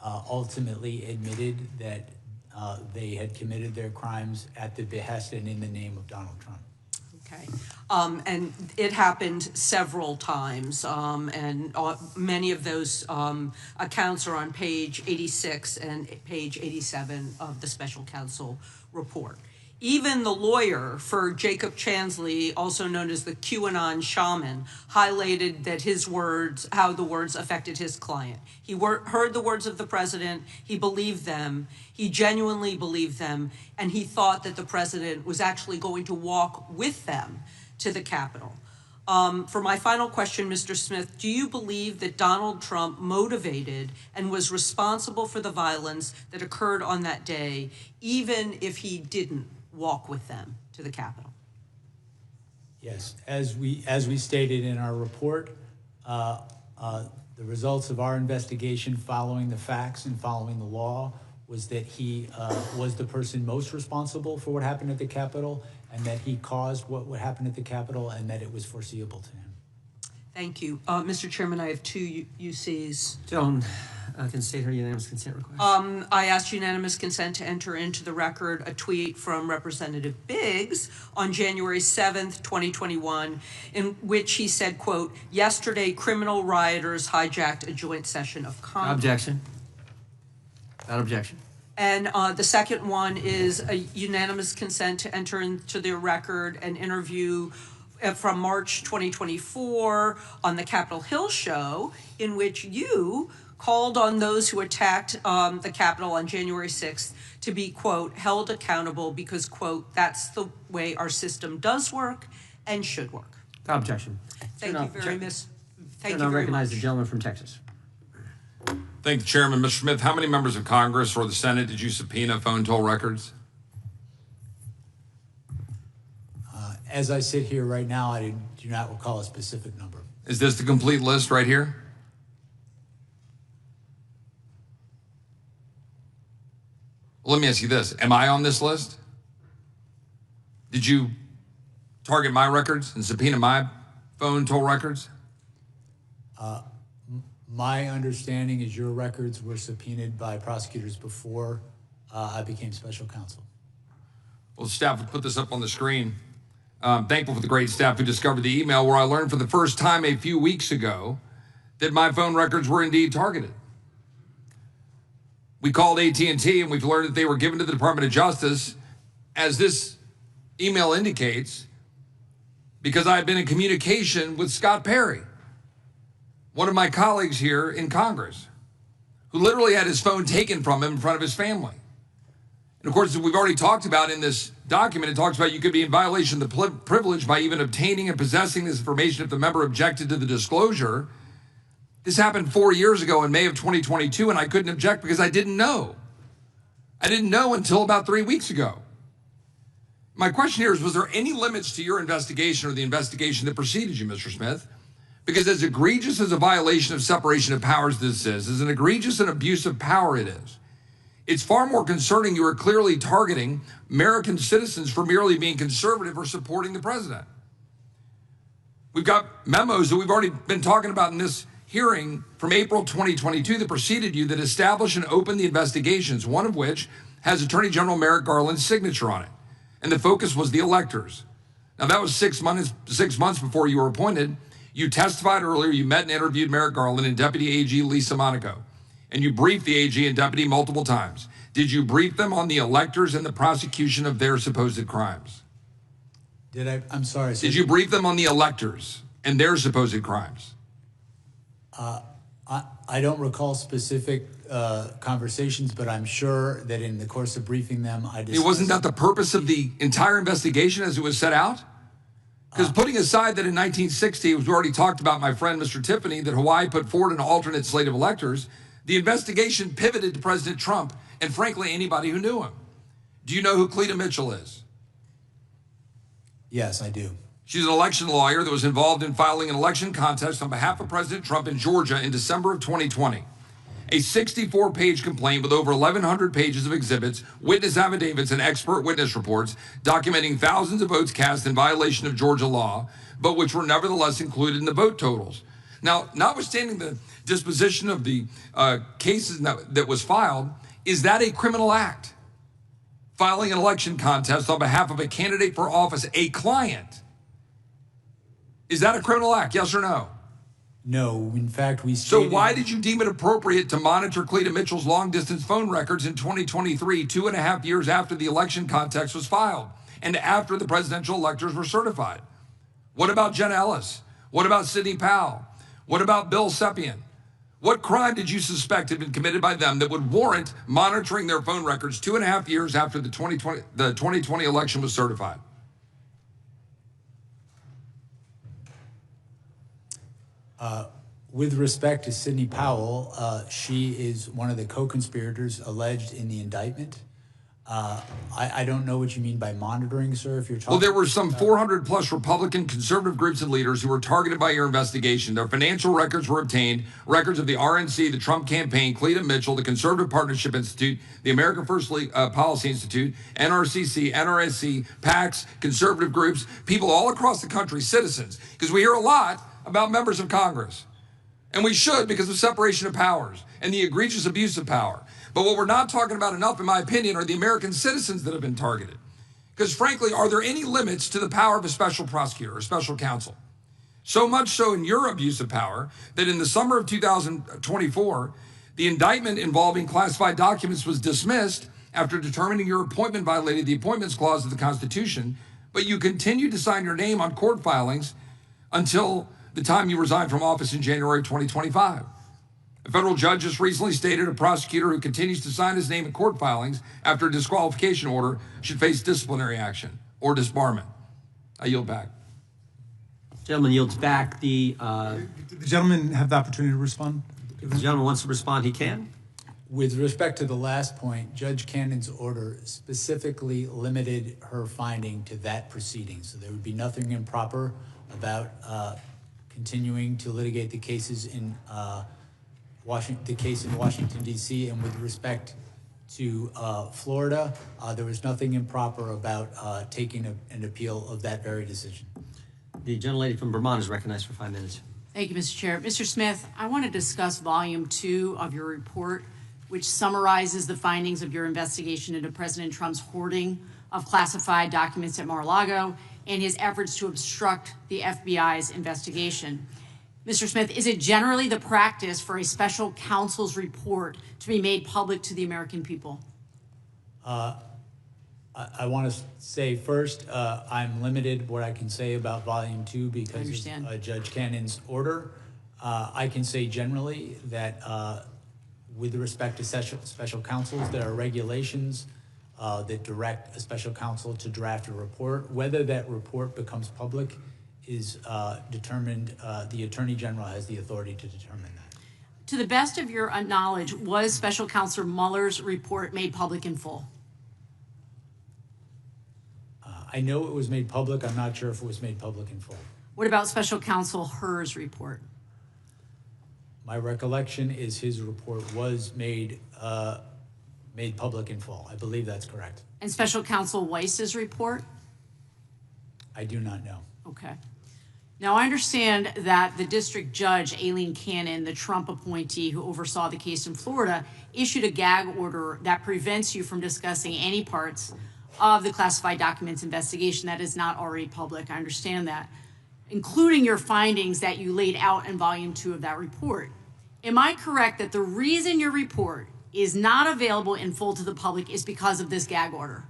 ultimately admitted that they had committed their crimes at the behest and in the name of Donald Trump. Okay. And it happened several times, and many of those accounts are on page 86 and page 87 of the special counsel report. Even the lawyer for Jacob Chansley, also known as the QAnon shaman, highlighted that his words, how the words affected his client. He heard the words of the president, he believed them, he genuinely believed them, and he thought that the president was actually going to walk with them to the Capitol. For my final question, Mr. Smith, do you believe that Donald Trump motivated and was responsible for the violence that occurred on that day, even if he didn't walk with them to the Capitol? Yes, as we stated in our report, the results of our investigation following the facts and following the law was that he was the person most responsible for what happened at the Capitol, and that he caused what happened at the Capitol, and that it was foreseeable to him. Thank you. Mr. Chairman, I have two UCs. Joan, can state her unanimous consent request. I asked unanimous consent to enter into the record a tweet from Representative Biggs on January 7th, 2021, in which he said, quote, "Yesterday, criminal rioters hijacked a joint session of Congress." Objection. Without objection. And the second one is a unanimous consent to enter into the record an interview from March 2024 on the Capitol Hill show, in which you called on those who attacked the Capitol on January 6th to be, quote, held accountable because, quote, that's the way our system does work and should work. Without objection. Thank you very much. Thank you I very recognize much. the gentleman from Texas. Thank the chairman. Mr. Smith, how many members of Congress or the Senate did you subpoena phone toll records? As I sit here right now, I do not recall a specific number. Is this the complete list right here? Well, let me ask you this. Am I on this list? Did you target my records and subpoena my phone toll records? My understanding is your records were subpoenaed by prosecutors before I became special counsel. Well, staff would put this up on the screen. I'm thankful for the great staff who discovered the email where I learned for the first time a few weeks ago that my phone records were indeed targeted. We called AT&T and we've learned that they were given to the Department of Justice, as this email indicates, because I had been in communication with Scott Perry, one of my colleagues here in Congress, who literally had his phone taken from him in front of his family. And of course, as we've already talked about in this document, it talks about you could be in violation of the privilege by even obtaining and possessing this information if the member objected to the disclosure. This happened 4 years ago in May of 2022, and I couldn't object because I didn't know. I didn't know until about 3 weeks ago. My question here is, was there any limits to your investigation or the investigation that preceded you, Mr. Smith? Because as egregious as a violation of separation of powers this is, as an egregious and abuse of power it is, it's far more concerning you are clearly targeting American citizens for merely being conservative or supporting the president. We've got memos that we've already been talking about in this hearing from April 2022 that preceded you that establish and open the investigations, one of which has Attorney General Merrick Garland's signature on it. And the focus was the electors. Now, that was 6 months before you were appointed. You testified earlier, you met and interviewed Merrick Garland and Deputy AG Lisa Monaco. And you briefed the AG and deputy multiple times. Did you brief them on the electors and the prosecution of their supposed crimes? I'm sorry. Did you brief them on the electors and their supposed crimes? I don't recall specific conversations, but I'm sure that in the course of briefing them, I discussed... Wasn't that the purpose of the entire investigation as it was set out? Because putting aside that in 1960, as we already talked about, my friend Mr. Tiffany, that Hawaii put forward an alternate slate of electors, the investigation pivoted to President Trump and, frankly, anybody who knew him. Do you know who Cleta Mitchell is? Yes, I do. She's an election lawyer that was involved in filing an election contest on behalf of President Trump in Georgia in December of 2020. A 64-page complaint with over 1,100 pages of exhibits, witness affidavits, and expert witness reports documenting thousands of votes cast in violation of Georgia law, but which were nevertheless included in the vote totals. Now, notwithstanding the disposition of the cases that was filed, is that a criminal act? Filing an election contest on behalf of a candidate for office, a client. Is that a criminal act, yes or no? No, in fact, we stated... So why did you deem it appropriate to monitor Cleta Mitchell's long-distance phone records in 2023, 2.5 years after the election contest was filed and after the presidential electors were certified? What about Jenna Ellis? What about Sidney Powell? What about Bill Sepien? What crime did you suspect had been committed by them that would warrant monitoring their phone records 2.5 years after the 2020 election was certified? With respect to Sidney Powell, she is one of the co-conspirators alleged in the indictment. I don't know what you mean by monitoring, sir, if you're talking... Well, there were some 400 plus Republican conservative groups and leaders who were targeted by your investigation. Their financial records were obtained, records of the RNC, the Trump campaign, Cleta Mitchell, the Conservative Partnership Institute, the American First Policy Institute, NRCC, NRSC, PACs, conservative groups, people all across the country, citizens, because we hear a lot about members of Congress. And we should, because of separation of powers and the egregious abuse of power. But what we're not talking about enough, in my opinion, are the American citizens that have been targeted. Because frankly, are there any limits to the power of a special prosecutor or special counsel? So much so in your abuse of power that in the summer of 2024, the indictment involving classified documents was dismissed after determining your appointment violated the Appointments Clause of the Constitution, but you continued to sign your name on court filings until the time you resigned from office in January 2025. A federal judge just recently stated a prosecutor who continues to sign his name in court filings after a disqualification order should face disciplinary action or disbarment. I yield back. Gentleman yields back. The gentleman have the opportunity to respond? If the gentleman wants to respond, he can. With respect to the last point, Judge Cannon's order specifically limited her finding to that proceeding. So there would be nothing improper about continuing to litigate the cases in Washington, D.C. And with respect to Florida, there was nothing improper about taking an appeal of that very decision. The gentlelady from Vermont is recognized for 5 minutes. Thank you, Mr. Chair. Mr. Smith, I want to discuss Volume 2 of your report, which summarizes the findings of your investigation into President Trump's hoarding of classified documents at Mar-a-Lago and his efforts to obstruct the FBI's investigation. Mr. Smith, is it generally the practice for a special counsel's report to be made public to the American people? I want to say first, I'm limited what I can say about Volume 2 because of Judge Cannon's order. I can say generally that with respect to special counsels, there are regulations that direct a special counsel to draft a report. Whether that report becomes public is determined, the Attorney General has the authority to determine that. To the best of your knowledge, was Special Counsel Mueller's report made public in full? I know it was made public. I'm not sure if it was made public in full. What about Special Counsel Hur's report? My recollection is his report was made public in full. I believe that's correct. And Special Counsel Weiss's report? I do not know. Okay. Now, I understand that the district judge, Aileen Cannon, the Trump appointee who oversaw the case in Florida, issued a gag order that prevents you from discussing any parts of the classified documents investigation that is not already public. I understand that, including your findings that you laid out in Volume 2 of that report. Am I correct that the reason your report is not available in full to the public is because of this gag order?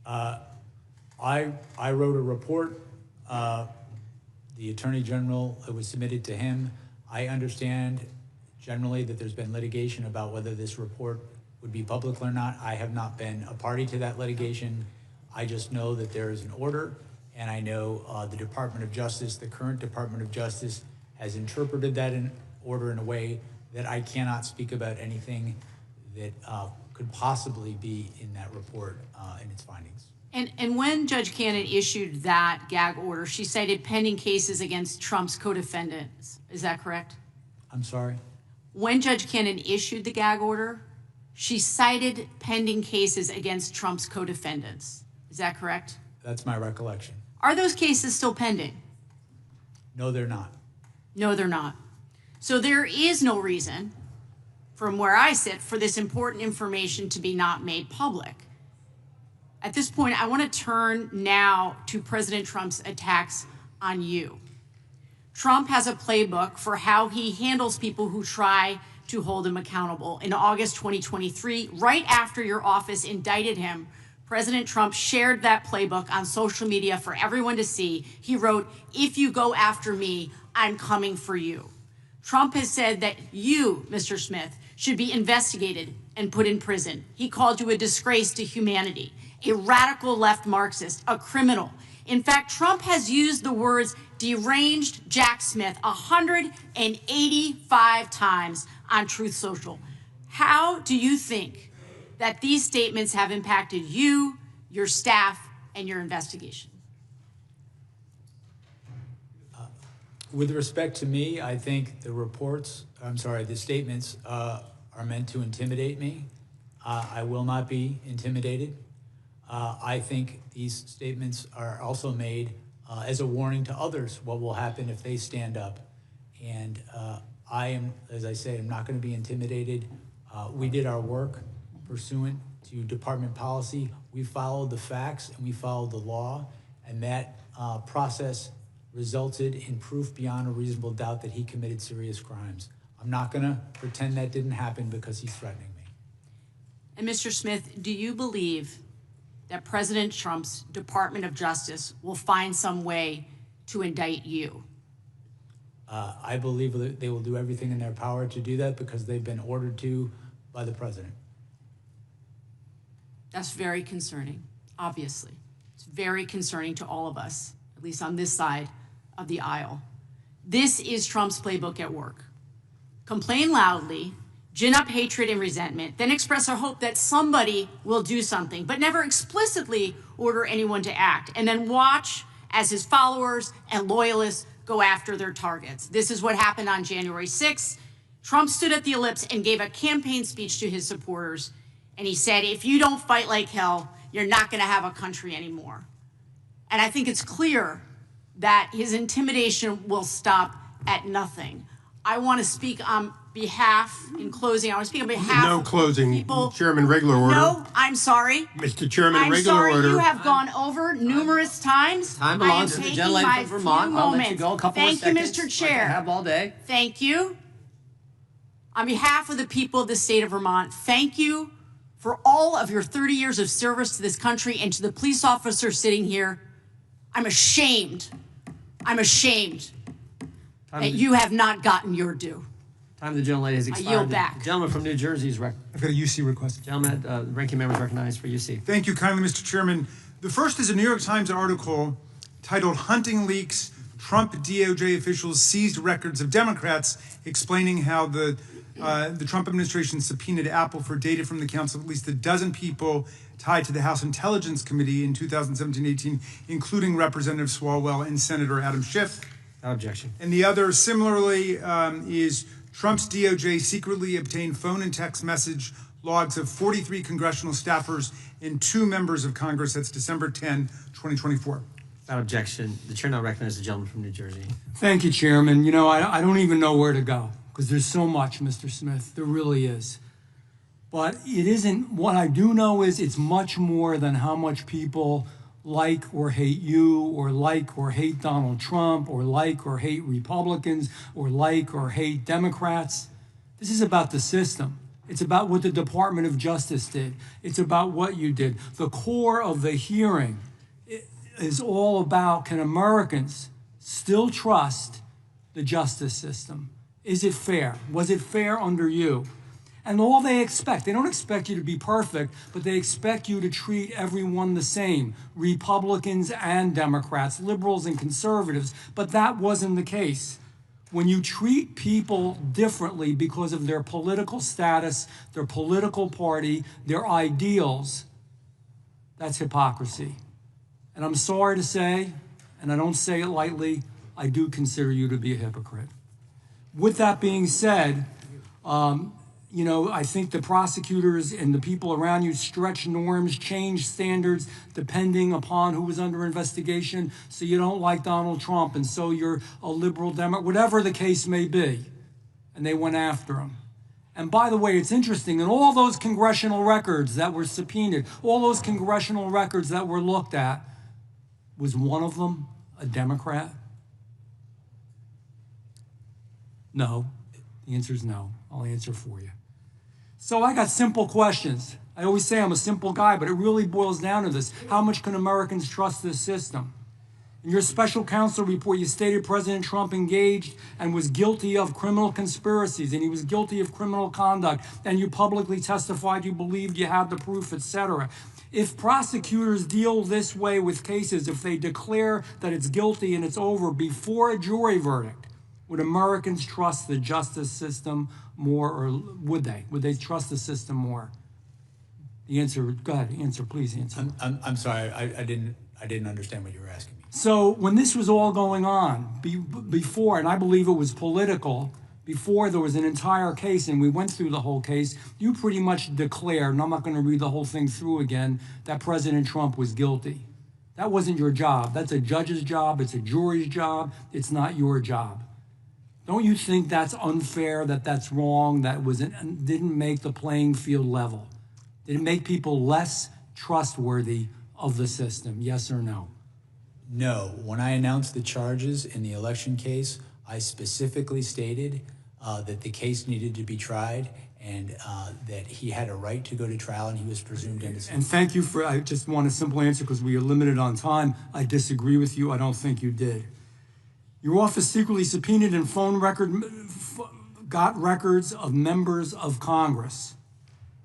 I wrote a report. The Attorney General, it was submitted to him. I understand generally that there's been litigation about whether this report would be public or not. I have not been a party to that litigation. I just know that there is an order, and I know the Department of Justice, the current Department of Justice, has interpreted that order in a way that I cannot speak about anything that could possibly be in that report and its findings. And when Judge Cannon issued that gag order, she cited pending cases against Trump's co-defendants. Is that correct? I'm sorry? When Judge Cannon issued the gag order, she cited pending cases against Trump's co-defendants. Is that correct? That's my recollection. Are those cases still pending? No, they're not. No, they're not. So there is no reason, from where I sit, for this important information to be not made public. At this point, I want to turn now to President Trump's attacks on you. Trump has a playbook for how he handles people who try to hold him accountable. In August 2023, right after your office indicted him, President Trump shared that playbook on social media for everyone to see. He wrote, "If you go after me, I'm coming for you." Trump has said that you, Mr. Smith, should be investigated and put in prison. He called you a disgrace to humanity, a radical left Marxist, a criminal. In fact, Trump has used the words deranged Jack Smith 185 times on Truth Social. How do you think that these statements have impacted you, your staff, and your investigation? With respect to me, I think the statements are meant to intimidate me. I will not be intimidated. I think these statements are also made as a warning to others what will happen if they stand up. And I am, as I say, I'm not going to be intimidated. We did our work pursuant to department policy. We followed the facts and we followed the law, and that process resulted in proof beyond a reasonable doubt that he committed serious crimes. I'm not going to pretend that didn't happen because he's threatening me. And Mr. Smith, do you believe that President Trump's Department of Justice will find some way to indict you? I believe that they will do everything in their power to do that because they've been ordered to by the president. That's very concerning, obviously. It's very concerning to all of us, at least on this side of the aisle. This is Trump's playbook at work. Complain loudly, gin up hatred and resentment, then express a hope that somebody will do something, but never explicitly order anyone to act, and then watch as his followers and loyalists go after their targets. This is what happened on January 6th. Trump stood at the Ellipse and gave a campaign speech to his supporters, and he said, "If you don't fight like hell, you're not going to have a country anymore." And I think it's clear that his intimidation will stop at nothing. I want to speak on behalf, in closing, I want to speak on behalf No closing, people. Chairman, regular order. No, I'm sorry. Mr. Chairman, I'm regular sorry, order. you have gone over numerous times. Time belongs to the gentlelady from Vermont. I'll let you go a couple more seconds. Thank you, Mr. Chair. Like I have all day. Thank you. On behalf of the people of the state of Vermont, thank you for all of your 30 years of service to this country, and to the police officers sitting here. I'm ashamed that you have not gotten your due. Time the gentlelady has expired. I yield back. The gentleman from New Jersey is recognized. I've got a UC request. Gentleman, ranking member is recognized for UC. Thank you kindly, Mr. Chairman. The first is a New York Times article titled "Hunting Leaks, Trump DOJ Officials Seized Records of Democrats," explaining how the Trump administration subpoenaed Apple for data from the accounts of at least a dozen people tied to the House Intelligence Committee in 2017-18, including Representative Swalwell and Senator Adam Schiff. No objection. And the other, similarly, is Trump's DOJ secretly obtained phone and text message logs of 43 congressional staffers and 2 members of Congress. That's December 10, 2024. Without objection, the chair now recognizes the gentleman from New Jersey. Thank you, Chairman. You know, I don't even know where to go because there's so much, Mr. Smith. There really is. But it isn't, what I do know is it's much more than how much people like or hate you, or like or hate Donald Trump, or like or hate Republicans, or like or hate Democrats. This is about the system. It's about what the Department of Justice did. It's about what you did. The core of the hearing is all about, can Americans still trust the justice system? Is it fair? Was it fair under you? And all they don't expect you to be perfect, but they expect you to treat everyone the same, Republicans and Democrats, liberals and conservatives, but that wasn't the case. When you treat people differently because of their political status, their political party, their ideals, that's hypocrisy. And I'm sorry to say, and I don't say it lightly, I do consider you to be a hypocrite. With that being said, I think the prosecutors and the people around you stretch norms, change standards depending upon who was under investigation. So you don't like Donald Trump, and so you're a liberal Democrat, whatever the case may be. And they went after him. And by the way, it's interesting, in all those congressional records that were subpoenaed, all those congressional records that were looked at, was one of them a Democrat? No. The answer is no. I'll answer for you. So I got simple questions. I always say I'm a simple guy, but it really boils down to this. How much can Americans trust this system? In your special counsel report, you stated President Trump engaged and was guilty of criminal conspiracies, and he was guilty of criminal conduct, and you publicly testified you believed you had the proof, etc. If prosecutors deal this way with cases, if they declare that it's guilty and it's over before a jury verdict, would Americans trust the justice system more, or would they? Would they trust the system more? The answer, go ahead, answer, please answer. I'm sorry, I didn't understand what you were asking me. So when this was all going on, before, and I believe it was political, before there was an entire case and we went through the whole case, you pretty much declared, and I'm not going to read the whole thing through again, that President Trump was guilty. That wasn't your job. That's a judge's job. It's a jury's job. It's not your job. Don't you think that's unfair, that that's wrong, that didn't make the playing field level? Did it make people less trustworthy of the system, yes or no? No. When I announced the charges in the election case, I specifically stated that the case needed to be tried and that he had a right to go to trial and he was presumed innocent. And thank you for, I just want a simple answer because we are limited on time. I disagree with you. I don't think you did. Your office secretly subpoenaed and got records of members of Congress.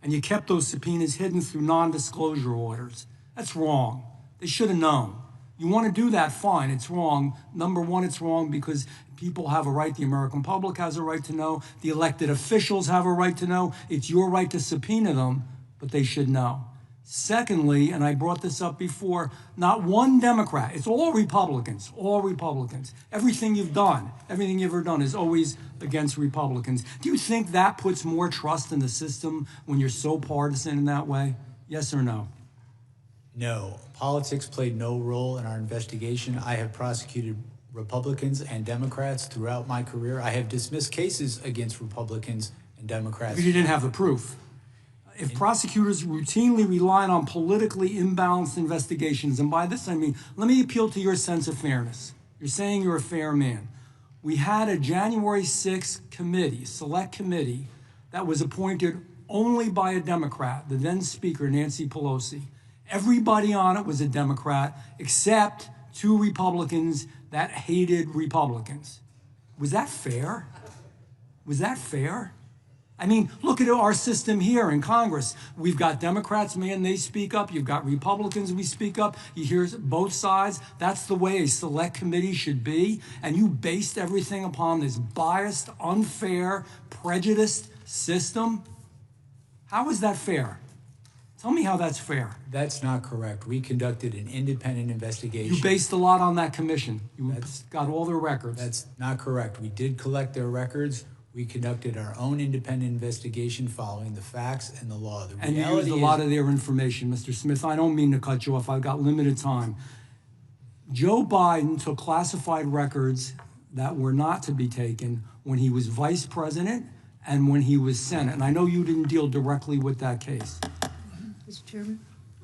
And you kept those subpoenas hidden through non-disclosure orders. That's wrong. They should have known. You want to do that, fine, it's wrong. Number one, it's wrong because people have a right, the American public has a right to know, the elected officials have a right to know. It's your right to subpoena them, but they should know. Secondly, and I brought this up before, not one Democrat, it's all Republicans, all Republicans. Everything you've ever done is always against Republicans. Do you think that puts more trust in the system when you're so partisan in that way? Yes or no? No. Politics played no role in our investigation. I have prosecuted Republicans and Democrats throughout my career. I have dismissed cases against Republicans and Democrats. But you didn't have the proof. If prosecutors routinely rely on politically imbalanced investigations, and by this I mean, let me appeal to your sense of fairness. You're saying you're a fair man. We had a January 6th committee, select committee, that was appointed only by a Democrat, the then Speaker, Nancy Pelosi. Everybody on it was a Democrat, except 2 Republicans that hated Republicans. Was that fair? Was that fair? I mean, look at our system here in Congress. We've got Democrats, man, they speak up. You've got Republicans, we speak up. You hear both sides. That's the way a select committee should be. And you based everything upon this biased, unfair, prejudiced system. How is that fair? Tell me how that's fair. That's not correct. We conducted an independent investigation. You based a lot on that commission. You got all their records. That's not correct. We did collect their records. We conducted our own independent investigation following the facts and the law. And you used a lot of their information, Mr. Smith. I don't mean to cut you off. I've got limited time. Joe Biden took classified records that were not to be taken when he was vice president and when he was Senate. And I know you didn't deal directly with that case. Mr. Chairman?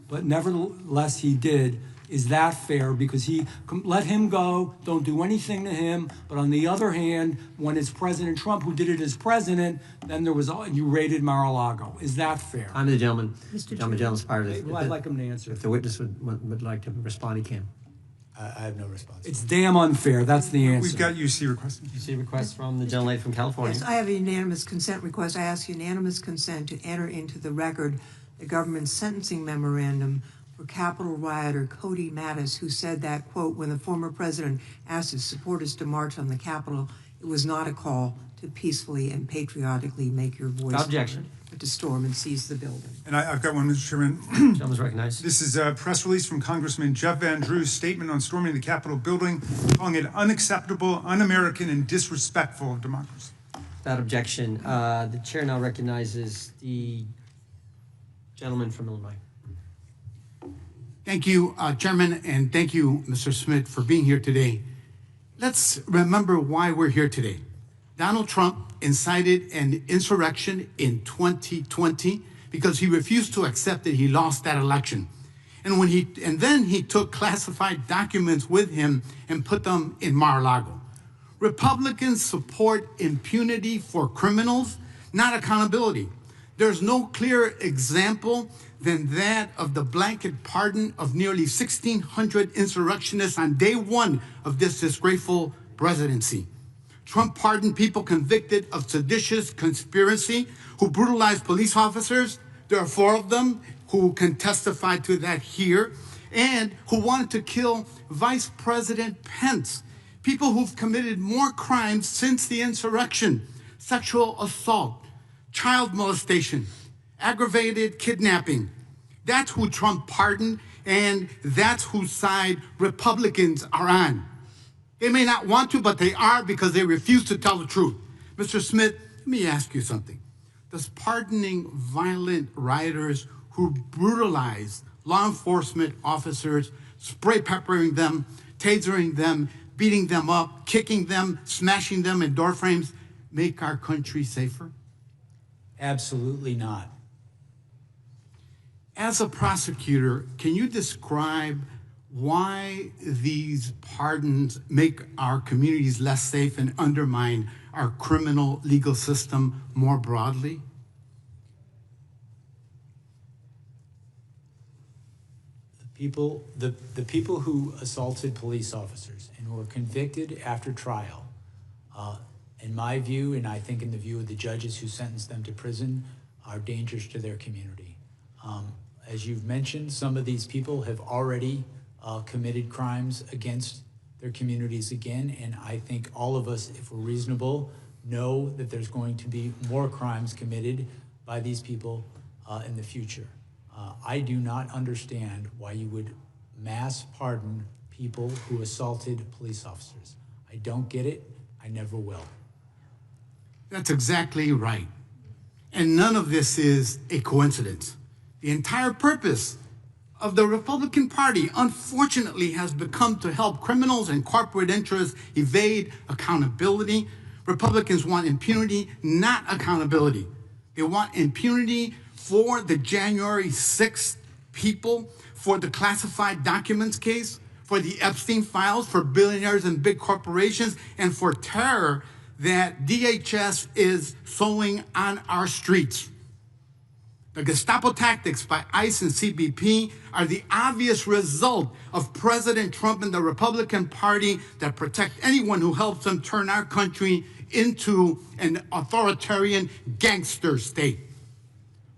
But nevertheless, he did. Is that fair? Because he let him go, don't do anything to him. But on the other hand, when it's President Trump who did it as president, then there was, you raided Mar-a-Lago. Is that fair? I'm the gentleman. Mr. I'm the gentleman's part of it. Well, I'd like him to answer. If the witness would like to respond, he can. I have no response. It's damn unfair. That's the answer. We've got UC requests. UC request from the gentlelady from California. Yes, I have a unanimous consent request. I ask unanimous consent to enter into the record the government's sentencing memorandum for Capitol rioter Cody Mattis, who said that, quote, when the former president asked his supporters to march on the Capitol, it was not a call to peacefully and patriotically make your voice Objection. heard, but to storm and seize the building. And I've got one, Mr. Chairman. Gentleman's recognized. This is a press release from Congressman Jeff Van Drew's statement on storming the Capitol building, calling it unacceptable, un-American, and disrespectful of democracy. Without objection, the chair now recognizes the gentleman from Illinois. Thank you, Chairman, and thank you, Mr. Smith, for being here today. Let's remember why we're here today. Donald Trump incited an insurrection in 2020 because he refused to accept that he lost that election. And then he took classified documents with him and put them in Mar-a-Lago. Republicans support impunity for criminals, not accountability. There's no clearer example than that of the blanket pardon of nearly 1,600 insurrectionists on day one of this disgraceful presidency. Trump pardoned people convicted of seditious conspiracy who brutalized police officers. There are 4 of them who can testify to that here, and who wanted to kill Vice President Pence. People who've committed more crimes since the insurrection: sexual assault, child molestation, aggravated kidnapping. That's who Trump pardoned, and that's whose side Republicans are on. They may not want to, but they are, because they refuse to tell the truth. Mr. Smith, let me ask you something. Does pardoning violent rioters who brutalize law enforcement officers, spray peppering them, tasering them, beating them up, kicking them, smashing them in door frames, make our country safer? Absolutely not. As a prosecutor, can you describe why these pardons make our communities less safe and undermine our criminal legal system more broadly? The people who assaulted police officers and who were convicted after trial, in my view, and I think in the view of the judges who sentenced them to prison, are dangerous to their community. As you've mentioned, some of these people have already committed crimes against their communities again, and I think all of us, if we're reasonable, know that there's going to be more crimes committed by these people in the future. I do not understand why you would mass pardon people who assaulted police officers. I don't get it. I never will. That's exactly right. And none of this is a coincidence. The entire purpose of the Republican Party, unfortunately, has become to help criminals and corporate interests evade accountability. Republicans want impunity, not accountability. They want impunity for the January 6th people, for the classified documents case, for the Epstein files, for billionaires and big corporations, and for terror that DHS is sowing on our streets. The Gestapo tactics by ICE and CBP are the obvious result of President Trump and the Republican Party that protect anyone who helps them turn our country into an authoritarian gangster state.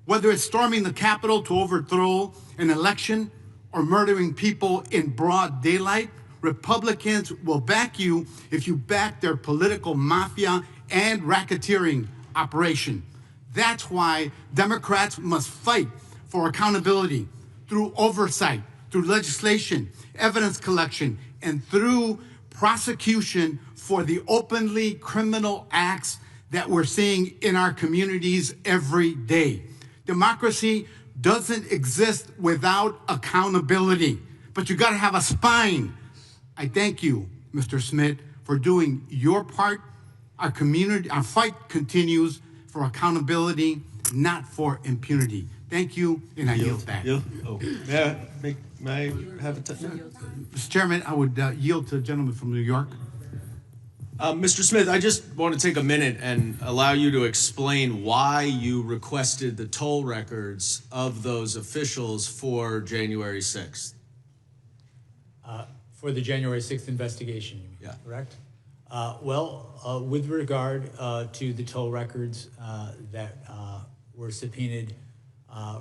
Whether it's storming the Capitol to overthrow an election or murdering people in broad daylight, Republicans will back you if you back their political mafia and racketeering operation. That's why Democrats must fight for accountability through oversight, through legislation, evidence collection, and through prosecution for the openly criminal acts that we're seeing in our communities every day. Democracy doesn't exist without accountability, but you gotta have a spine. I thank you, Mr. Smith, for doing your part. Our fight continues for accountability, not for impunity. Thank you, and I yield back. May I have a Mr. Chairman, I would yield to the gentleman from New York. Mr. Smith, I just want to take a minute and allow you to explain why you requested the toll records of those officials for January 6th. For the January 6th investigation, you mean, Yeah. correct? With regard to the toll records that were subpoenaed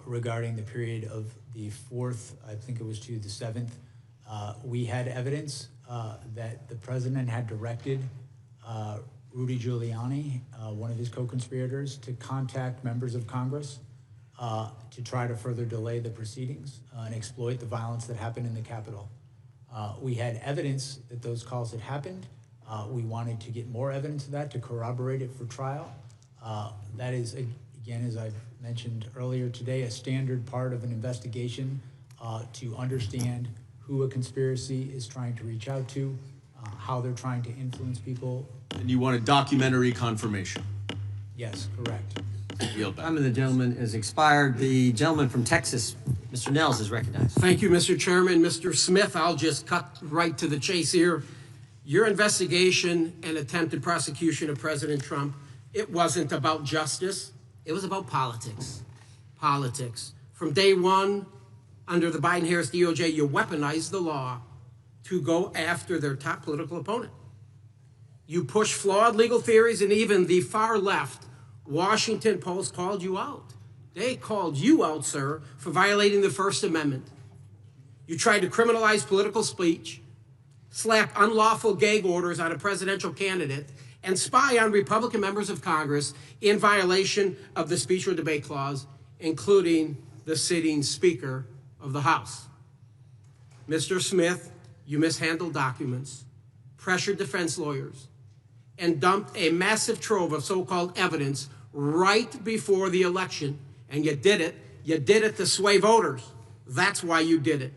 regarding the period of the 4th, I think it was to the 7th, we had evidence that the president had directed Rudy Giuliani, one of his co-conspirators, to contact members of Congress to try to further delay the proceedings and exploit the violence that happened in the Capitol. We had evidence that those calls had happened. We wanted to get more evidence of that to corroborate it for trial. That is, again, as I've mentioned earlier today, a standard part of an investigation to understand who a conspiracy is trying to reach out to, how they're trying to influence people. And you want a documentary confirmation? Yes, correct. Time of the gentleman is expired. The gentleman from Texas, Mr. Nels, is recognized. Thank you, Mr. Chairman. Mr. Smith, I'll just cut right to the chase here. Your investigation and attempted prosecution of President Trump, it wasn't about justice. It was about politics. Politics. From day one, under the Biden-Harris DOJ, you weaponized the law to go after their top political opponent. You pushed flawed legal theories, and even the far left Washington Post called you out. They called you out, sir, for violating the First Amendment. You tried to criminalize political speech, slap unlawful gag orders on a presidential candidate, and spy on Republican members of Congress in violation of the speech or debate clause, including the sitting Speaker of the House. Mr. Smith, you mishandled documents, pressured defense lawyers, and dumped a massive trove of so-called evidence right before the election. And you did it to sway voters. That's why you did it.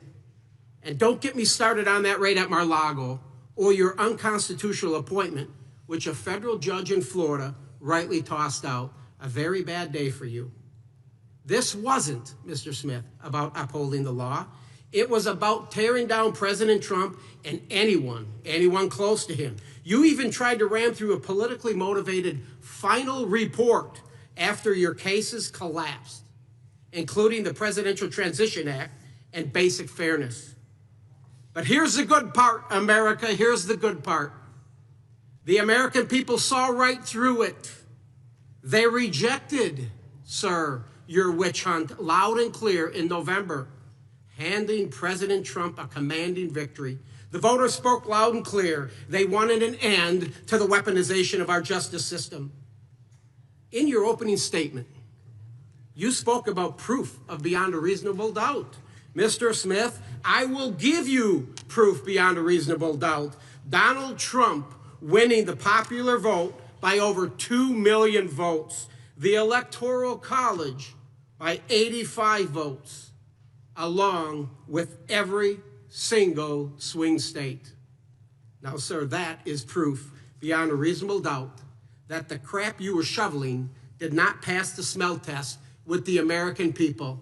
And don't get me started on that raid at Mar-a-Lago or your unconstitutional appointment, which a federal judge in Florida rightly tossed out. A very bad day for you. This wasn't, Mr. Smith, about upholding the law. It was about tearing down President Trump and anyone close to him. You even tried to ram through a politically motivated final report after your cases collapsed, including the Presidential Transition Act and basic fairness. But here's the good part, America, here's the good part. The American people saw right through it. They rejected, sir, your witch hunt loud and clear in November, handing President Trump a commanding victory. The voters spoke loud and clear. They wanted an end to the weaponization of our justice system. In your opening statement, you spoke about proof of beyond a reasonable doubt. Mr. Smith, I will give you proof beyond a reasonable doubt. Donald Trump winning the popular vote by over 2 million votes. The Electoral College by 85 votes, along with every single swing state. Now, sir, that is proof beyond a reasonable doubt that the crap you were shoveling did not pass the smell test with the American people.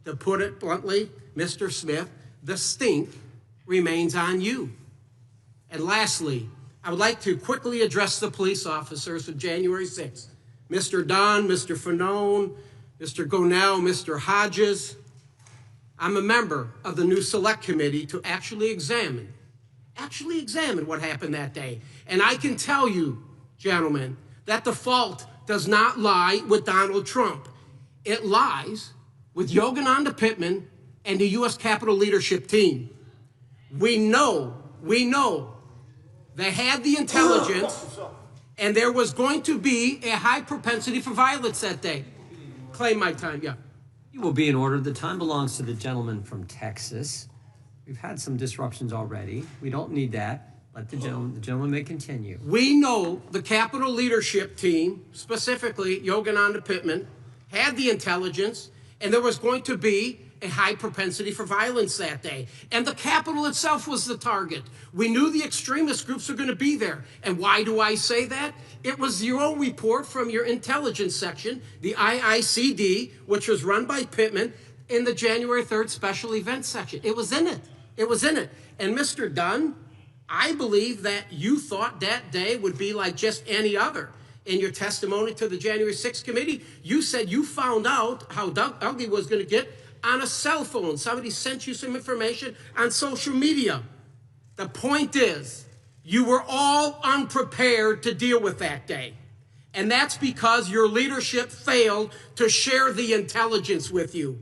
To put it bluntly, Mr. Smith, the stink remains on you. And lastly, I would like to quickly address the police officers of January 6th. Mr. Dunn, Mr. Fanone, Mr. Gonell, Mr. Hodges. I'm a member of the new select committee to actually examine what happened that day. And I can tell you, gentlemen, that the fault does not lie with Donald Trump. It lies with Yogananda Pittman and the U.S. Capitol leadership team. We know they had the intelligence, and there was going to be a high propensity for violence that day. Claim my time, yeah. You will be in order. The time belongs to the gentleman from Texas. We've had some disruptions already. We don't need that. Let the gentleman may continue. We know the Capitol leadership team, specifically Yogananda Pittman, had the intelligence, and there was going to be a high propensity for violence that day. And the Capitol itself was the target. We knew the extremist groups were going to be there. And why do I say that? It was your own report from your intelligence section, the IICD, which was run by Pittman, in the January 3rd special events section. It was in it. It was in it. And Mr. Dunn, I believe that you thought that day would be like just any other. In your testimony to the January 6th committee, you said you found out how ugly was going to get on a cell phone. Somebody sent you some information on social media. The point is, you were all unprepared to deal with that day. And that's because your leadership failed to share the intelligence with you.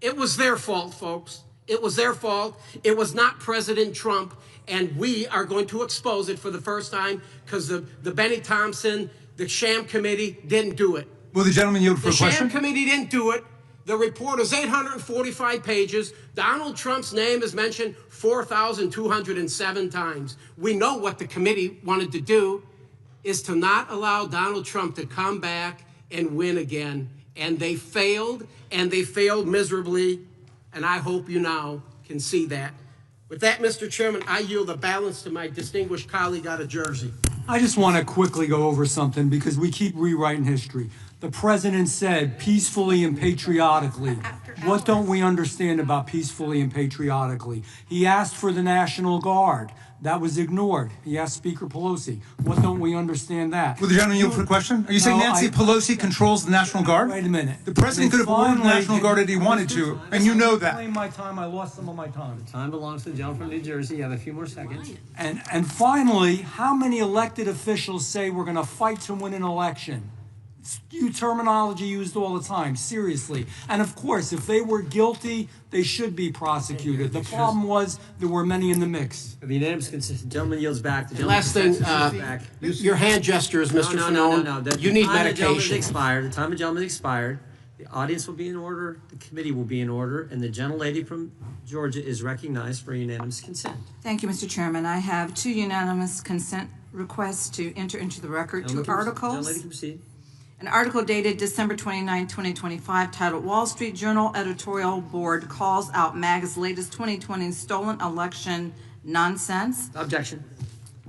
It was their fault, folks. It was their fault. It was not President Trump. And we are going to expose it for the first time because the Benny Thompson, the sham committee didn't do it. Will the gentleman yield for a The question? sham committee didn't do it. The report is 845 pages. Donald Trump's name is mentioned 4,207 times. We know what the committee wanted to do is to not allow Donald Trump to come back and win again. And they failed miserably. And I hope you now can see that. With that, Mr. Chairman, I yield the balance to my distinguished colleague out of Jersey. I just want to quickly go over something because we keep rewriting history. The president said peacefully and patriotically. What don't we understand about peacefully and patriotically? He asked for the National Guard. That was ignored. He asked Speaker Pelosi. What don't we understand that? Will the gentleman yield for a question? Are you saying Nancy Pelosi controls the National Guard? Wait a minute. The president could have ordered the National Guard if he wanted to, and you know that. Claim my time. I lost some of my time. Time belongs to the gentleman from New Jersey. You have a few more seconds. And finally, how many elected officials say we're going to fight to win an election? It's terminology used all the time, seriously. And of course, if they were guilty, they should be prosecuted. The problem was there were many in the mix. The unanimous consent, the gentleman yields back. The Last thing, your hand gestures, Mr. Fanone. No. You need The time of the gentleman medication. expired. The time of the gentleman expired. The audience will be in order. The committee will be in order. And the gentlelady from Georgia is recognized for unanimous consent. Thank you, Mr. Chairman. I have two unanimous consent requests to enter into the record, two articles. Gentlelady can proceed. An article dated December 29, 2025, titled Wall Street Journal Editorial Board Calls Out MAGA's Latest 2020 Stolen Election Nonsense. Objection.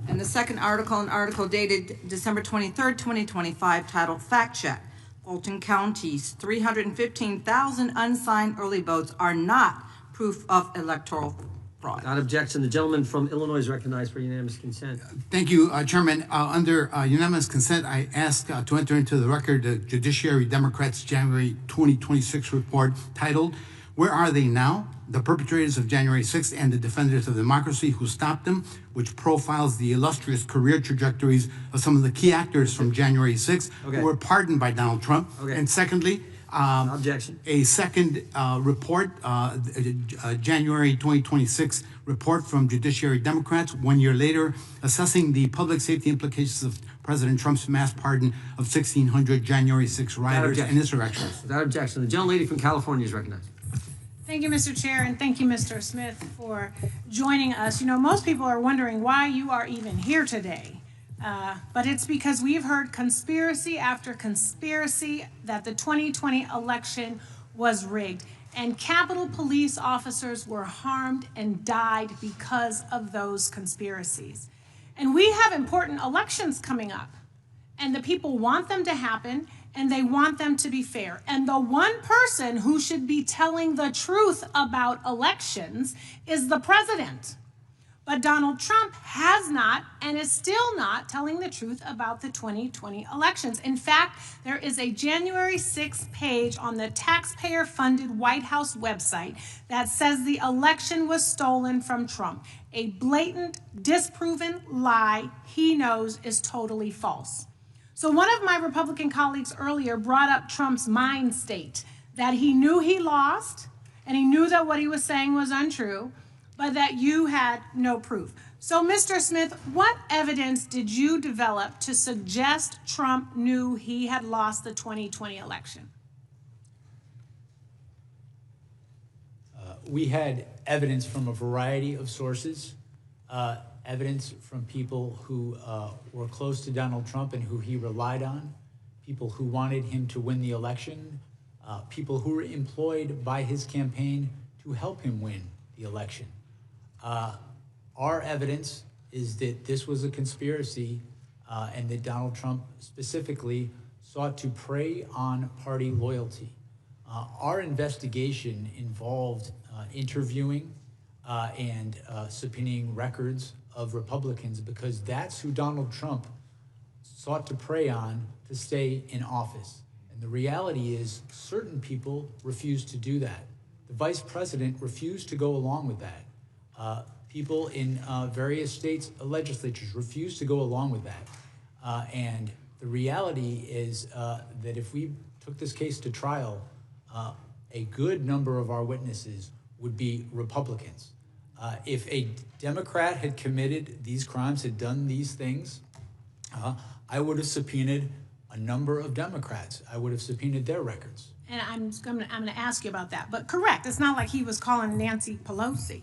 And the second article, an article dated December 23, 2025, titled Fact Check. Fulton County's 315,000 unsigned early votes are not proof of electoral fraud. Without objection, the gentleman from Illinois is recognized for unanimous consent. Thank you, Chairman. Under unanimous consent, I ask to enter into the record the Judiciary Democrats' January 2026 report titled, Where Are They Now? The Perpetrators of January 6th and the Defenders of Democracy Who Stopped Them, which profiles the illustrious career trajectories of some of the key actors from January 6th who were pardoned by Donald Trump. And secondly, objection. A second report, January 2026 report from Judiciary Democrats, 1 year later, assessing the public safety implications of President Trump's mass pardon of 1,600 January 6 rioters and insurrectionists. Without objection, the gentlelady from California is recognized. Thank you, Mr. Chair, and thank you, Mr. Smith, for joining us. You know, most people are wondering why you are even here today. But it's because we've heard conspiracy after conspiracy that the 2020 election was rigged. And Capitol Police officers were harmed and died because of those conspiracies. And we have important elections coming up. And the people want them to happen, and they want them to be fair. And the one person who should be telling the truth about elections is the president. But Donald Trump has not and is still not telling the truth about the 2020 elections. In fact, there is a January 6th page on the taxpayer-funded White House website that says the election was stolen from Trump. A blatant, disproven lie he knows is totally false. So one of my Republican colleagues earlier brought up Trump's mind state, that he knew he lost and he knew that what he was saying was untrue, but that you had no proof. So, Mr. Smith, what evidence did you develop to suggest Trump knew he had lost the 2020 election? We had evidence from a variety of sources, evidence from people who were close to Donald Trump and who he relied on, people who wanted him to win the election, people who were employed by his campaign to help him win the election. Our evidence is that this was a conspiracy and that Donald Trump specifically sought to prey on party loyalty. Our investigation involved interviewing and subpoenaing records of Republicans because that's who Donald Trump sought to prey on to stay in office. And the reality is certain people refused to do that. The vice president refused to go along with that. people in various states' legislatures refused to go along with that. And the reality is that if we took this case to trial, a good number of our witnesses would be Republicans. If a Democrat had committed these crimes, had done these things, I would have subpoenaed a number of Democrats. I would have subpoenaed their records. And I'm going to ask you about that. But correct, it's not like he was calling Nancy Pelosi.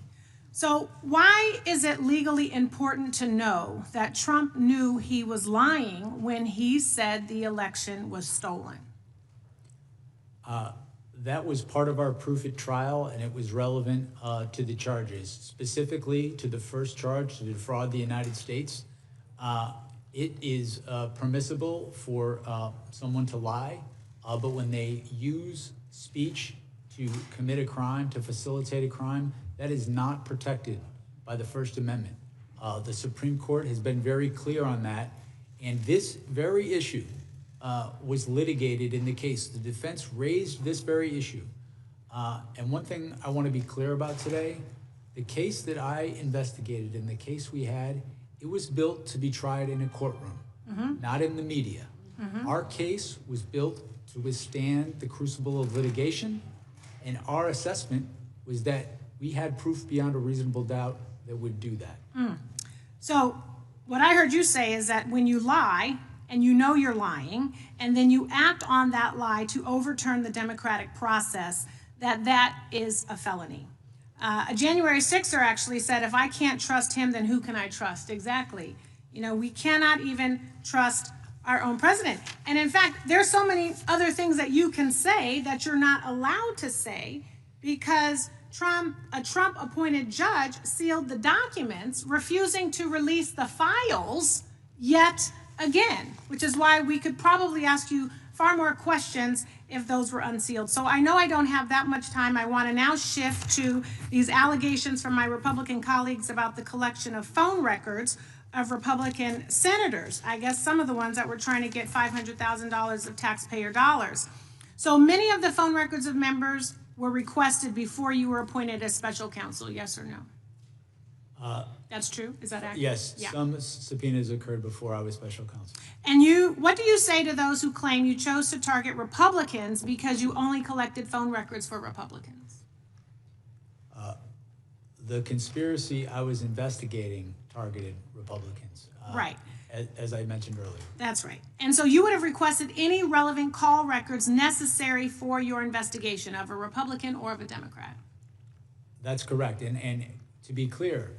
So why is it legally important to know that Trump knew he was lying when he said the election was stolen? That was part of our proof at trial, and it was relevant to the charges, specifically to the first charge, to defraud the United States. It is permissible for someone to lie, but when they use speech to commit a crime, to facilitate a crime, that is not protected by the First Amendment. The Supreme Court has been very clear on that, and this very issue was litigated in the case. The defense raised this very issue. And one thing I want to be clear about today, the case that I investigated and the case we had, it was built to be tried in a courtroom, not in the media. Our case was built to withstand the crucible of litigation, and our assessment was that we had proof beyond a reasonable doubt that would do that. So what I heard you say is that when you lie, and you know you're lying, and then you act on that lie to overturn the democratic process, that is a felony. A January 6er actually said, if I can't trust him, then who can I trust? Exactly. You know, we cannot even trust our own president. And in fact, there's so many other things that you can say that you're not allowed to say because a Trump-appointed judge sealed the documents, refusing to release the files yet again, which is why we could probably ask you far more questions if those were unsealed. So I know I don't have that much time. I want to now shift to these allegations from my Republican colleagues about the collection of phone records of Republican senators. I guess some of the ones that were trying to get $500,000 of taxpayer dollars. So many of the phone records of members were requested before you were appointed as special counsel, yes or no? That's true? Is that accurate? Yes, Yeah. some subpoenas occurred before I was special counsel. And what do you say to those who claim you chose to target Republicans because you only collected phone records for Republicans? The conspiracy I was investigating targeted Republicans. Right. As I mentioned earlier. That's right. And so you would have requested any relevant call records necessary for your investigation of a Republican or of a Democrat. That's correct. And to be clear,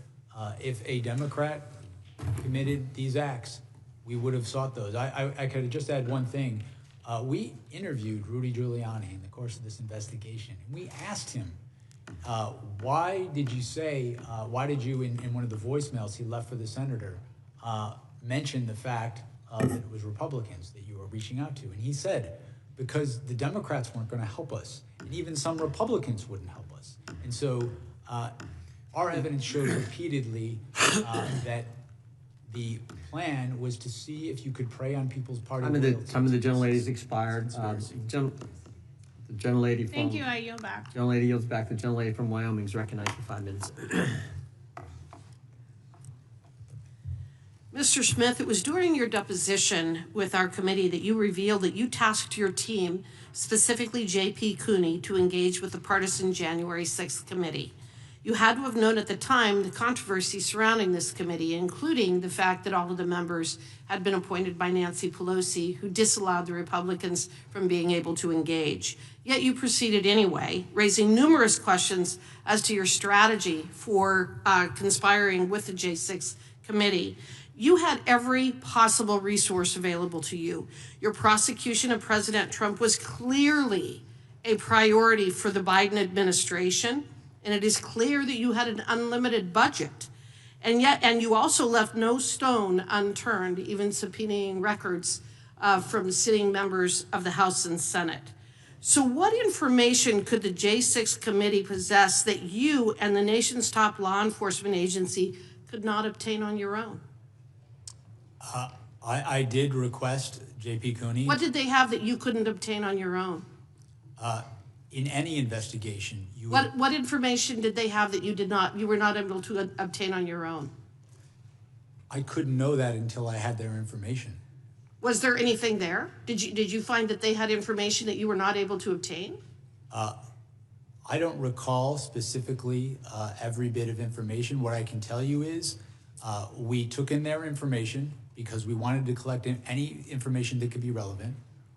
if a Democrat committed these acts, we would have sought those. I could just add one thing. We interviewed Rudy Giuliani in the course of this investigation. And we asked him, why did you, in one of the voicemails he left for the senator, mention the fact that it was Republicans that you were reaching out to? And he said, because the Democrats weren't going to help us, and even some Republicans wouldn't help us. And so our evidence shows repeatedly that the plan was to see if you could prey on people's party loyalty. Time of the gentlelady's expired. The gentlelady from... Thank you, I yield back. Gentlelady yields back. The gentlelady from Wyoming is recognized for 5 minutes. Mr. Smith, it was during your deposition with our committee that you revealed that you tasked your team, specifically J.P. Cooney, to engage with the partisan January 6th committee. You had to have known at the time the controversy surrounding this committee, including the fact that all of the members had been appointed by Nancy Pelosi, who disallowed the Republicans from being able to engage. Yet you proceeded anyway, raising numerous questions as to your strategy for conspiring with the J6 committee. You had every possible resource available to you. Your prosecution of President Trump was clearly a priority for the Biden administration, and it is clear that you had an unlimited budget. And you also left no stone unturned, even subpoenaing records from sitting members of the House and Senate. So what information could the J6 committee possess that you and the nation's top law enforcement agency could not obtain on your own? I did request J.P. Cooney. What did they have that you couldn't obtain on your own? in any investigation, you What information did they have that you were not able to obtain on your own? I couldn't know that until I had their information. Was there anything there? Did you find that they had information that you were not able to obtain? I don't recall specifically every bit of information. What I can tell you is we took in their information because we wanted to collect any information that could be relevant.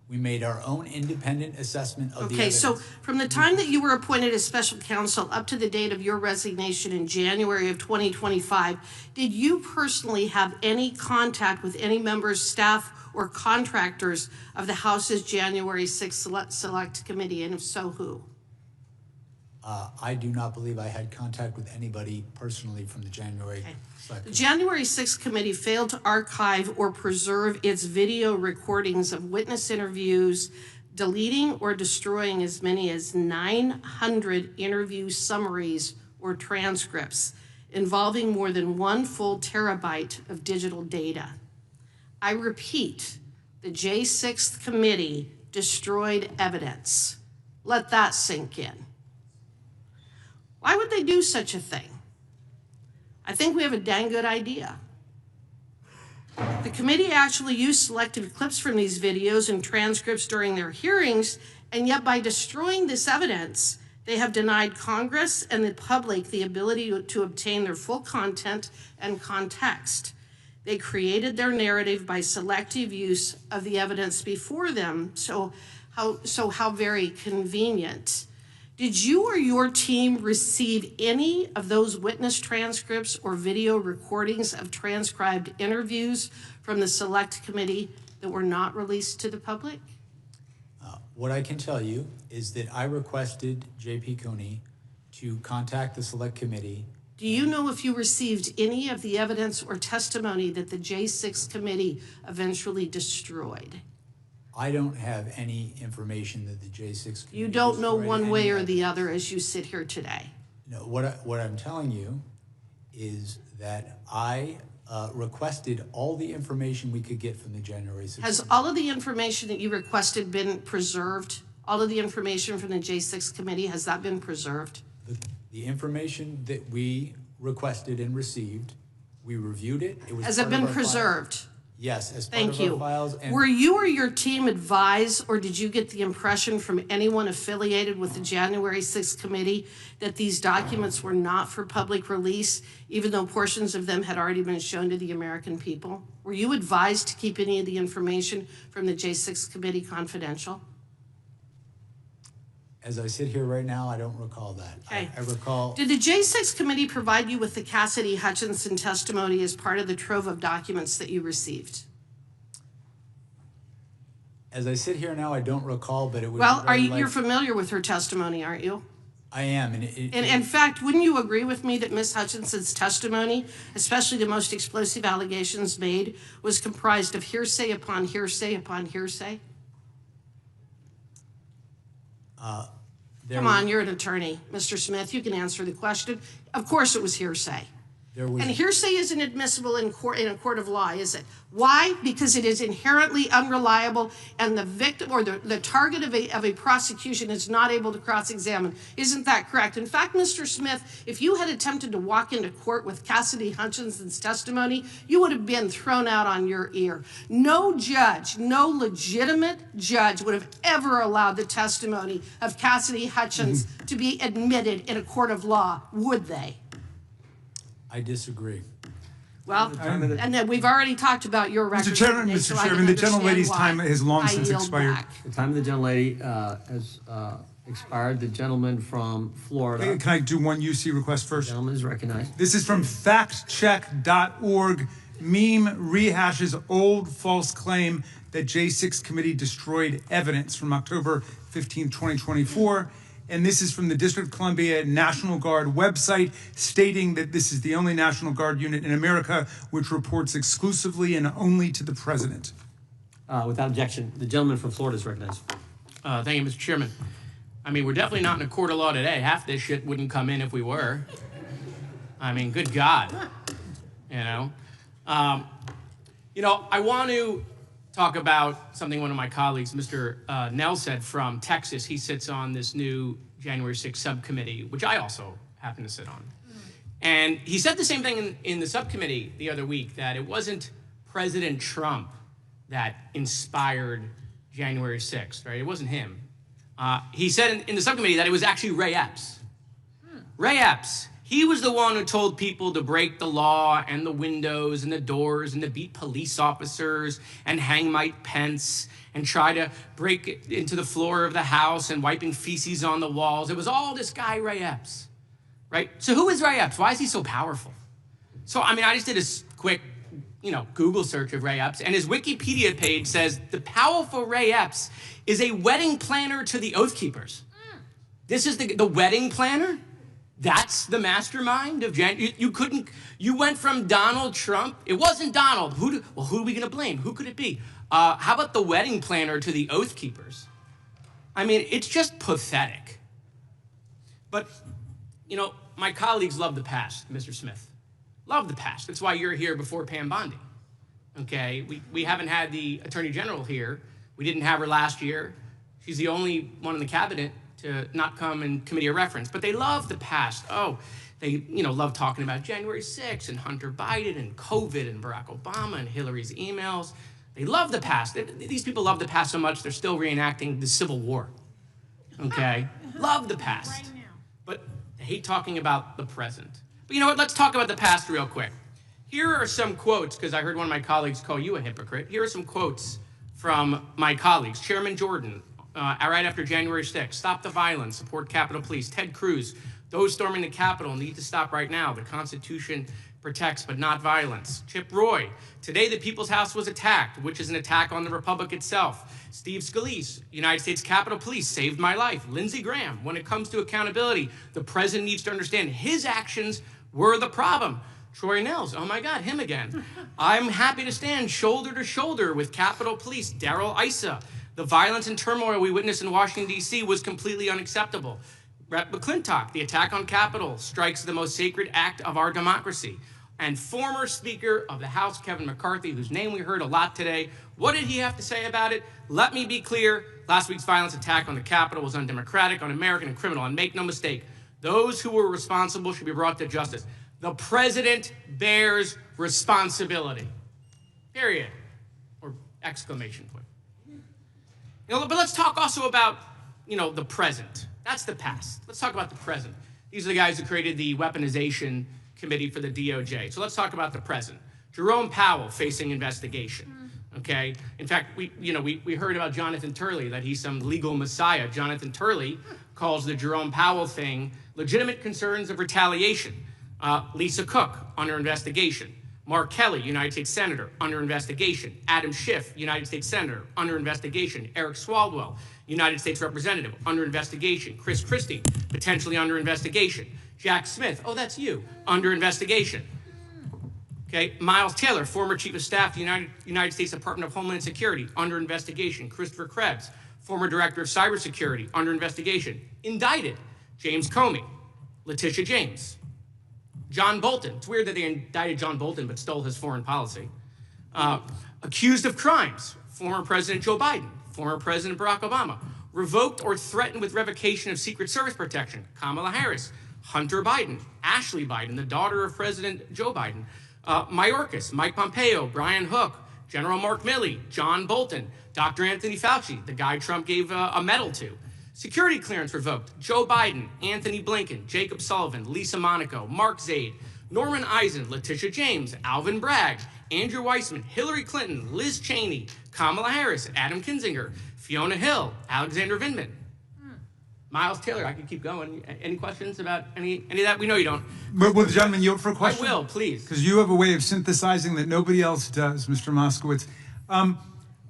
We made our own independent assessment of the evidence. Okay, so from the time that you were appointed as special counsel up to the date of your resignation in January of 2025, did you personally have any contact with any members, staff, or contractors of the House's January 6th Select Committee, and if so, who? I do not believe I had contact with anybody personally from the January. The January 6th Committee failed to archive or preserve its video recordings of witness interviews, deleting or destroying as many as 900 interview summaries or transcripts involving more than 1 full terabyte of digital data. I repeat, the J6th Committee destroyed evidence. Let that sink in. Why would they do such a thing? I think we have a dang good idea. The committee actually used selective clips from these videos and transcripts during their hearings, and yet by destroying this evidence, they have denied Congress and the public the ability to obtain their full content and context. They created their narrative by selective use of the evidence before them, so how very convenient. Did you or your team receive any of those witness transcripts or video recordings of transcribed interviews from the Select Committee that were not released to the public? What I can tell you is that I requested J.P. Cooney to contact the Select Committee. Do you know if you received any of the evidence or testimony that the J6 Committee eventually destroyed? I don't have any information that the J6 Committee You don't know one destroyed way any or the other as you sit here today. No, what I'm telling you is that I requested all the information we could get from the January 6th. Has all of the information that you requested been preserved? All of the information from the J6 Committee, has that been preserved? The information that we requested and received, we reviewed it. It was Has it been preserved? Yes, as part of our files. And Were you or your team advised, or did you get the impression from anyone affiliated with the January 6th Committee that these documents were not for public release, even though portions of them had already been shown to the American people? Were you advised to keep any of the information from the J6 Committee confidential? as I sit here right now, I don't recall that. Okay. I recall. Did the J6 Committee provide you with the Cassidy Hutchinson testimony as part of the trove of documents that you received? As I sit here now, I don't recall, but it would. Well, you're familiar with her testimony, aren't you? I am, and in fact, wouldn't you agree with me that Ms. Hutchinson's testimony, especially the most explosive allegations made, was comprised of hearsay upon hearsay upon hearsay? Come on, you're an attorney, Mr. Smith. You can answer the question. Of course, it was hearsay. And hearsay isn't admissible in a court of law, is it? Why? Because it is inherently unreliable, and the victim or the target of a prosecution is not able to cross-examine. Isn't that correct? In fact, Mr. Smith, if you had attempted to walk into court with Cassidy Hutchinson's testimony, you would have been thrown out on your ear. No judge, no legitimate judge would have ever allowed the testimony of Cassidy Hutchins to be admitted in a court of law, would they? I disagree. Well, and then we've already talked about your record. Mr. Chairman, the gentlelady's time has long since expired. The time of the gentlelady has expired. The gentleman from Florida. Can I do one UC request first? The gentleman is recognized. This is from factcheck.org. Meme rehashes old false claim that J6 committee destroyed evidence from October 15, 2024. And this is from the District of Columbia National Guard website, stating that this is the only National Guard unit in America which reports exclusively and only to the president. Without objection, the gentleman from Florida is recognized. Thank you, Mr. Chairman. I mean, we're definitely not in a court of law today. Half this shit wouldn't come in if we were. I mean, good God. You know? I want to talk about something one of my colleagues, Mr. Nell, said from Texas. He sits on this new January 6th subcommittee, which I also happen to sit on. And he said the same thing in the subcommittee the other week, that it wasn't President Trump that inspired January 6th, right? It wasn't him. He said in the subcommittee that it was actually Ray Epps. Ray Epps, he was the one who told people to break the law and the windows and the doors and to beat police officers and hang Mike Pence and try to break into the floor of the House and wiping feces on the walls. It was all this guy, Ray Epps, right? So who is Ray Epps? Why is he so powerful? So, I mean, I just did a quick, Google search of Ray Epps, and his Wikipedia page says the powerful Ray Epps is a wedding planner to the Oath Keepers. This is the wedding planner? That's the mastermind of January. You went from Donald Trump. It wasn't Donald. Who are we going to blame? Who could it be? How about the wedding planner to the Oath Keepers? I mean, it's just pathetic. But, my colleagues love the past, Mr. Smith. Love the past. That's why you're here before Pam Bondi. Okay? We haven't had the Attorney General here. We didn't have her last year. She's the only one in the cabinet to not come in committee of reference. But they love the past. Oh, they love talking about January 6th and Hunter Biden and COVID and Barack Obama and Hillary's emails. They love the past. These people love the past so much they're still reenacting the Civil War. Okay? Love the past. Right now. But they hate talking about the present. But you know what? Let's talk about the past real quick. Here are some quotes, because I heard one of my colleagues call you a hypocrite. Here are some quotes from my colleagues. Chairman Jordan, right after January 6th, stop the violence, support Capitol Police. Ted Cruz, those storming the Capitol need to stop right now. The Constitution protects but not violence. Chip Roy, today the People's House was attacked, which is an attack on the Republic itself. Steve Scalise, United States Capitol Police saved my life. Lindsey Graham, when it comes to accountability, the president needs to understand his actions were the problem. Troy Nels, oh my God, him again. I'm happy to stand shoulder to shoulder with Capitol Police. Darrell Issa, the violence and turmoil we witnessed in Washington, D.C. was completely unacceptable. Rep. McClintock, the attack on Capitol strikes the most sacred act of our democracy. And former Speaker of the House, Kevin McCarthy, whose name we heard a lot today, what did he have to say about it? Let me be clear, last week's violence attack on the Capitol was undemocratic, un-American, and criminal. And make no mistake, those who were responsible should be brought to justice. The president bears responsibility. Period. Or exclamation point. But let's talk also about, the present. That's the past. Let's talk about the present. These are the guys who created the weaponization committee for the DOJ. So let's talk about the present. Jerome Powell facing investigation. Okay. In fact, we heard about Jonathan Turley, that he's some legal messiah. Jonathan Turley calls the Jerome Powell thing legitimate concerns of retaliation. Lisa Cook under investigation. Mark Kelly, United States Senator, under investigation. Adam Schiff, United States Senator, under investigation. Eric Swalwell, United States Representative, under investigation. Chris Christie, potentially under investigation. Jack Smith, oh, that's you, under investigation. Okay, Miles Taylor, former Chief of Staff to the United States Department of Homeland Security, under investigation. Christopher Krebs, former Director of Cybersecurity, under investigation. Indicted. James Comey, Letitia James. John Bolton. It's weird that they indicted John Bolton but stole his foreign policy. Accused of crimes. Former President Joe Biden. Former President Barack Obama. Revoked or threatened with revocation of Secret Service protection. Kamala Harris. Hunter Biden. Ashley Biden, the daughter of President Joe Biden. Mayorkas. Mike Pompeo. Brian Hook. General Mark Milley. John Bolton. Dr. Anthony Fauci, the guy Trump gave a medal to. Security clearance revoked. Joe Biden, Anthony Blinken, Jacob Sullivan, Lisa Monaco, Mark Zaid, Norman Eisen, Letitia James, Alvin Bragg, Andrew Weissman, Hillary Clinton, Liz Cheney, Kamala Harris, Adam Kinzinger, Fiona Hill, Alexander Vindman, Miles Taylor. I could keep going. Any questions about any of that? We know you don't. But will the gentleman yield for a question? I will, please. Because you have a way of synthesizing that nobody else does, Mr. Moskowitz.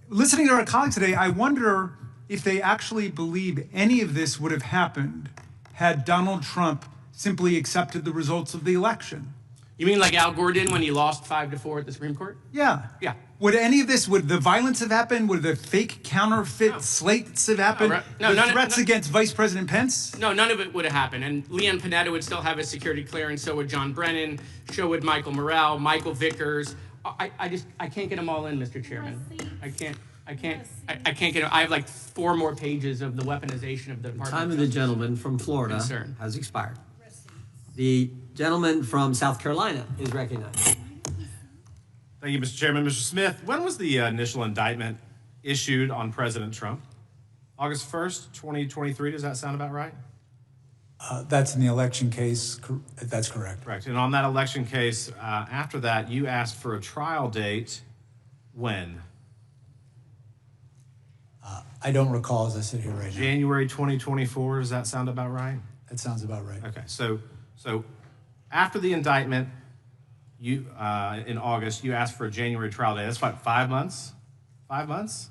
Listening to our colleagues today, I wonder if they actually believe any of this would have happened had Donald Trump simply accepted the results of the election. You mean like Al Gore did when he lost 5-4 at the Supreme Court? Yeah. Yeah. Would any of this, would the violence have happened? Would the fake counterfeit slates have happened? No, the threats against Vice President Pence? No, none of it would have happened. And Leon Panetta would still have his security clearance. So would John Brennan. So would Michael Morrell, Michael Vickers. I can't get them all in, Mr. Chairman. I can't get, I have like 4 more pages of the weaponization of the Department Time of the gentleman from Florida concern. has expired. The gentleman from South Carolina is recognized. Thank you, Mr. Chairman. Mr. Smith, when was the initial indictment issued on President Trump? August 1st, 2023, does that sound about right? That's in the election case. That's correct. Correct. And on that election case, after that, you asked for a trial date when? I don't recall as I sit here right now. January 2024, does that sound about right? That sounds about right. Okay, so after the indictment, you in August, you asked for a January trial date. That's what, 5 months? 5 months?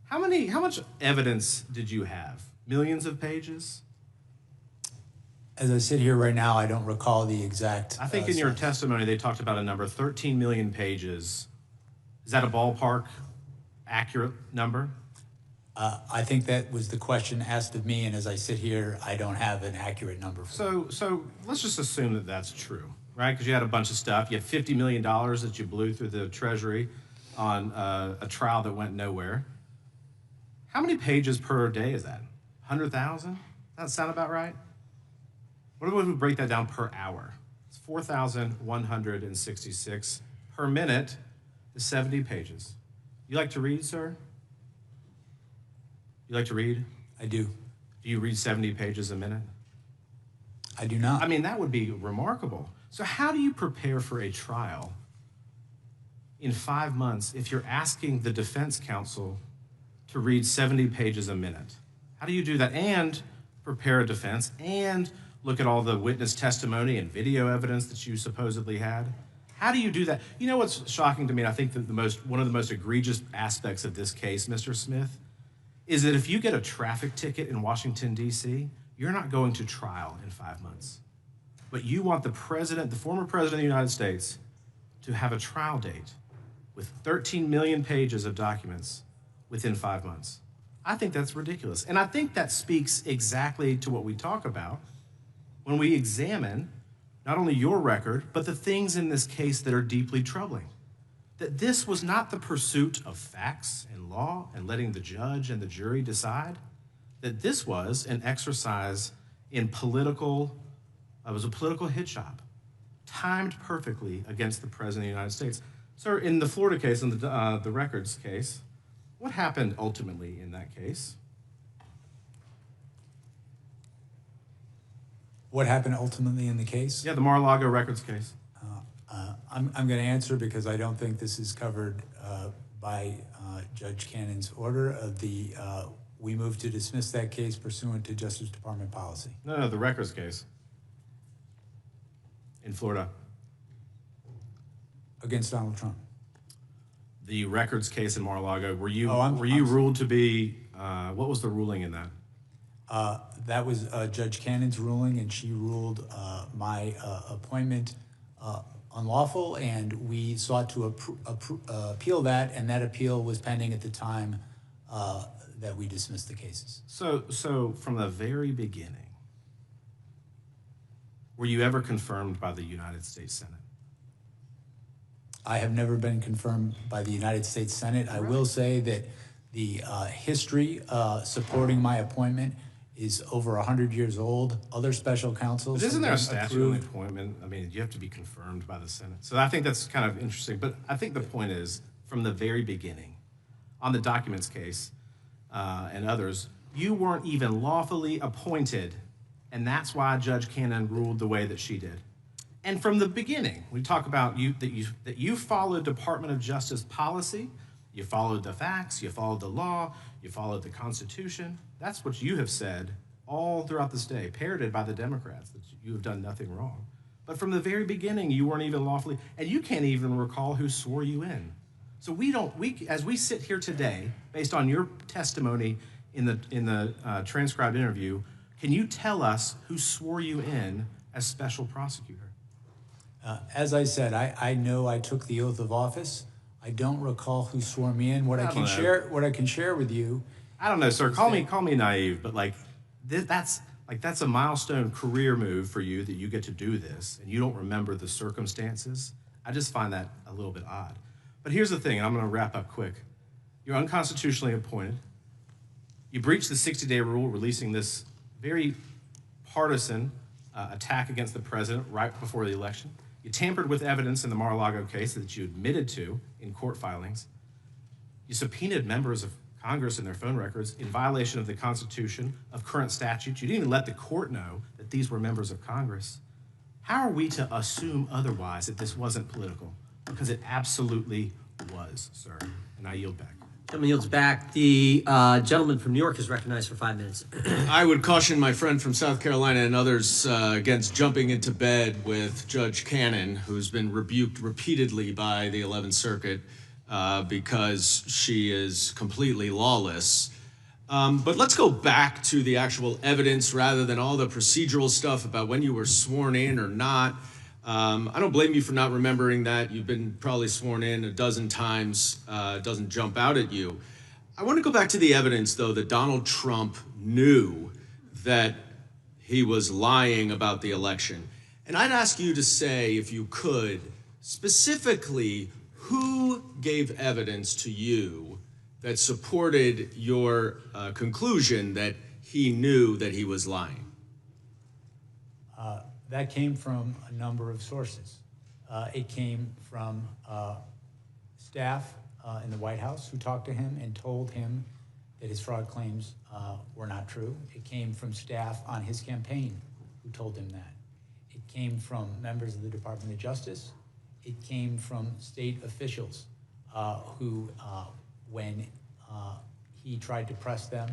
How much evidence did you have? Millions of pages? As I sit here right now, I don't recall the exact. I think in your testimony, they talked about a number, 13 million pages. Is that a ballpark accurate number? I think that was the question asked of me, and as I sit here, I don't have an accurate number. So let's just assume that that's true, right? Because you had a bunch of stuff. You had $50 million that you blew through the Treasury on a trial that went nowhere. How many pages per day is that? 100,000? That sound about right? What if we break that down per hour? It's 4,166 per minute is 70 pages. You like to read, sir? You like to read? I do. Do you read 70 pages a minute? I do not. I mean, that would be remarkable. So how do you prepare for a trial in 5 months if you're asking the defense counsel to read 70 pages a minute? How do you do that and prepare a defense and look at all the witness testimony and video evidence that you supposedly had? How do you do that? You know what's shocking to me, and I think that one of the most egregious aspects of this case, Mr. Smith, is that if you get a traffic ticket in Washington, D.C., you're not going to trial in 5 months. But you want the president, the former president of the United States, to have a trial date with 13 million pages of documents within 5 months. I think that's ridiculous. And I think that speaks exactly to what we talk about when we examine not only your record, but the things in this case that are deeply troubling. That this was not the pursuit of facts and law and letting the judge and the jury decide. That this was an exercise in it was a political hit job, timed perfectly against the president of the United States. Sir, in the Florida case, in the records case, what happened ultimately in that case? What happened ultimately in the case? Yeah, the Mar-a-Lago records case. I'm going to answer because I don't think this is covered by Judge Cannon's order. We moved to dismiss that case pursuant to Justice Department policy. No, the records case in Florida. Against Donald Trump. The records case in Mar-a-Lago, were you I'm ruled to be, what was the ruling in that? That was Judge Cannon's ruling, and she ruled my appointment unlawful, and we sought to appeal that, and that appeal was pending at the time that we dismissed the cases. So from the very beginning, were you ever confirmed by the United States Senate? I have never been confirmed by the United States Senate. I will say that the history supporting my appointment is over 100 years old. Other special counsels. But isn't there a statute of appointment? I mean, you have to be confirmed by the Senate. So I think that's kind of interesting. But I think the point is, from the very beginning, on the documents case and others, you weren't even lawfully appointed, and that's why Judge Cannon ruled the way that she did. And from the beginning, we talk about that you followed Department of Justice policy, you followed the facts, you followed the law, you followed the Constitution. That's what you have said all throughout this day, parroted by the Democrats, that you have done nothing wrong. But from the very beginning, you weren't even lawfully, and you can't even recall who swore you in. So as we sit here today, based on your testimony in the transcribed interview, can you tell us who swore you in as special prosecutor? As I said, I know I took the oath of office. I don't recall who swore me in. What I can share with you. I don't know, sir. Call me naive, but that's a milestone career move for you that you get to do this, and you don't remember the circumstances. I just find that a little bit odd. But here's the thing, and I'm going to wrap up quick. You're unconstitutionally appointed. You breached the 60-day rule, releasing this very partisan attack against the president right before the election. You tampered with evidence in the Mar-a-Lago case that you admitted to in court filings. You subpoenaed members of Congress and their phone records in violation of the Constitution, of current statutes. You didn't even let the court know that these were members of Congress. How are we to assume otherwise that this wasn't political? Because it absolutely was, sir. And I yield back. Gentleman yields back. The gentleman from New York is recognized for 5 minutes. I would caution my friend from South Carolina and others against jumping into bed with Judge Cannon, who's been rebuked repeatedly by the 11th Circuit because she is completely lawless. But let's go back to the actual evidence rather than all the procedural stuff about when you were sworn in or not. I don't blame you for not remembering that. You've been probably sworn in a dozen times. It doesn't jump out at you. I want to go back to the evidence, though, that Donald Trump knew that he was lying about the election. And I'd ask you to say, if you could, specifically, who gave evidence to you that supported your conclusion that he knew that he was lying? That came from a number of sources. It came from staff in the White House who talked to him and told him that his fraud claims were not true. It came from staff on his campaign who told him that. It came from members of the Department of Justice. It came from state officials who, when he tried to press them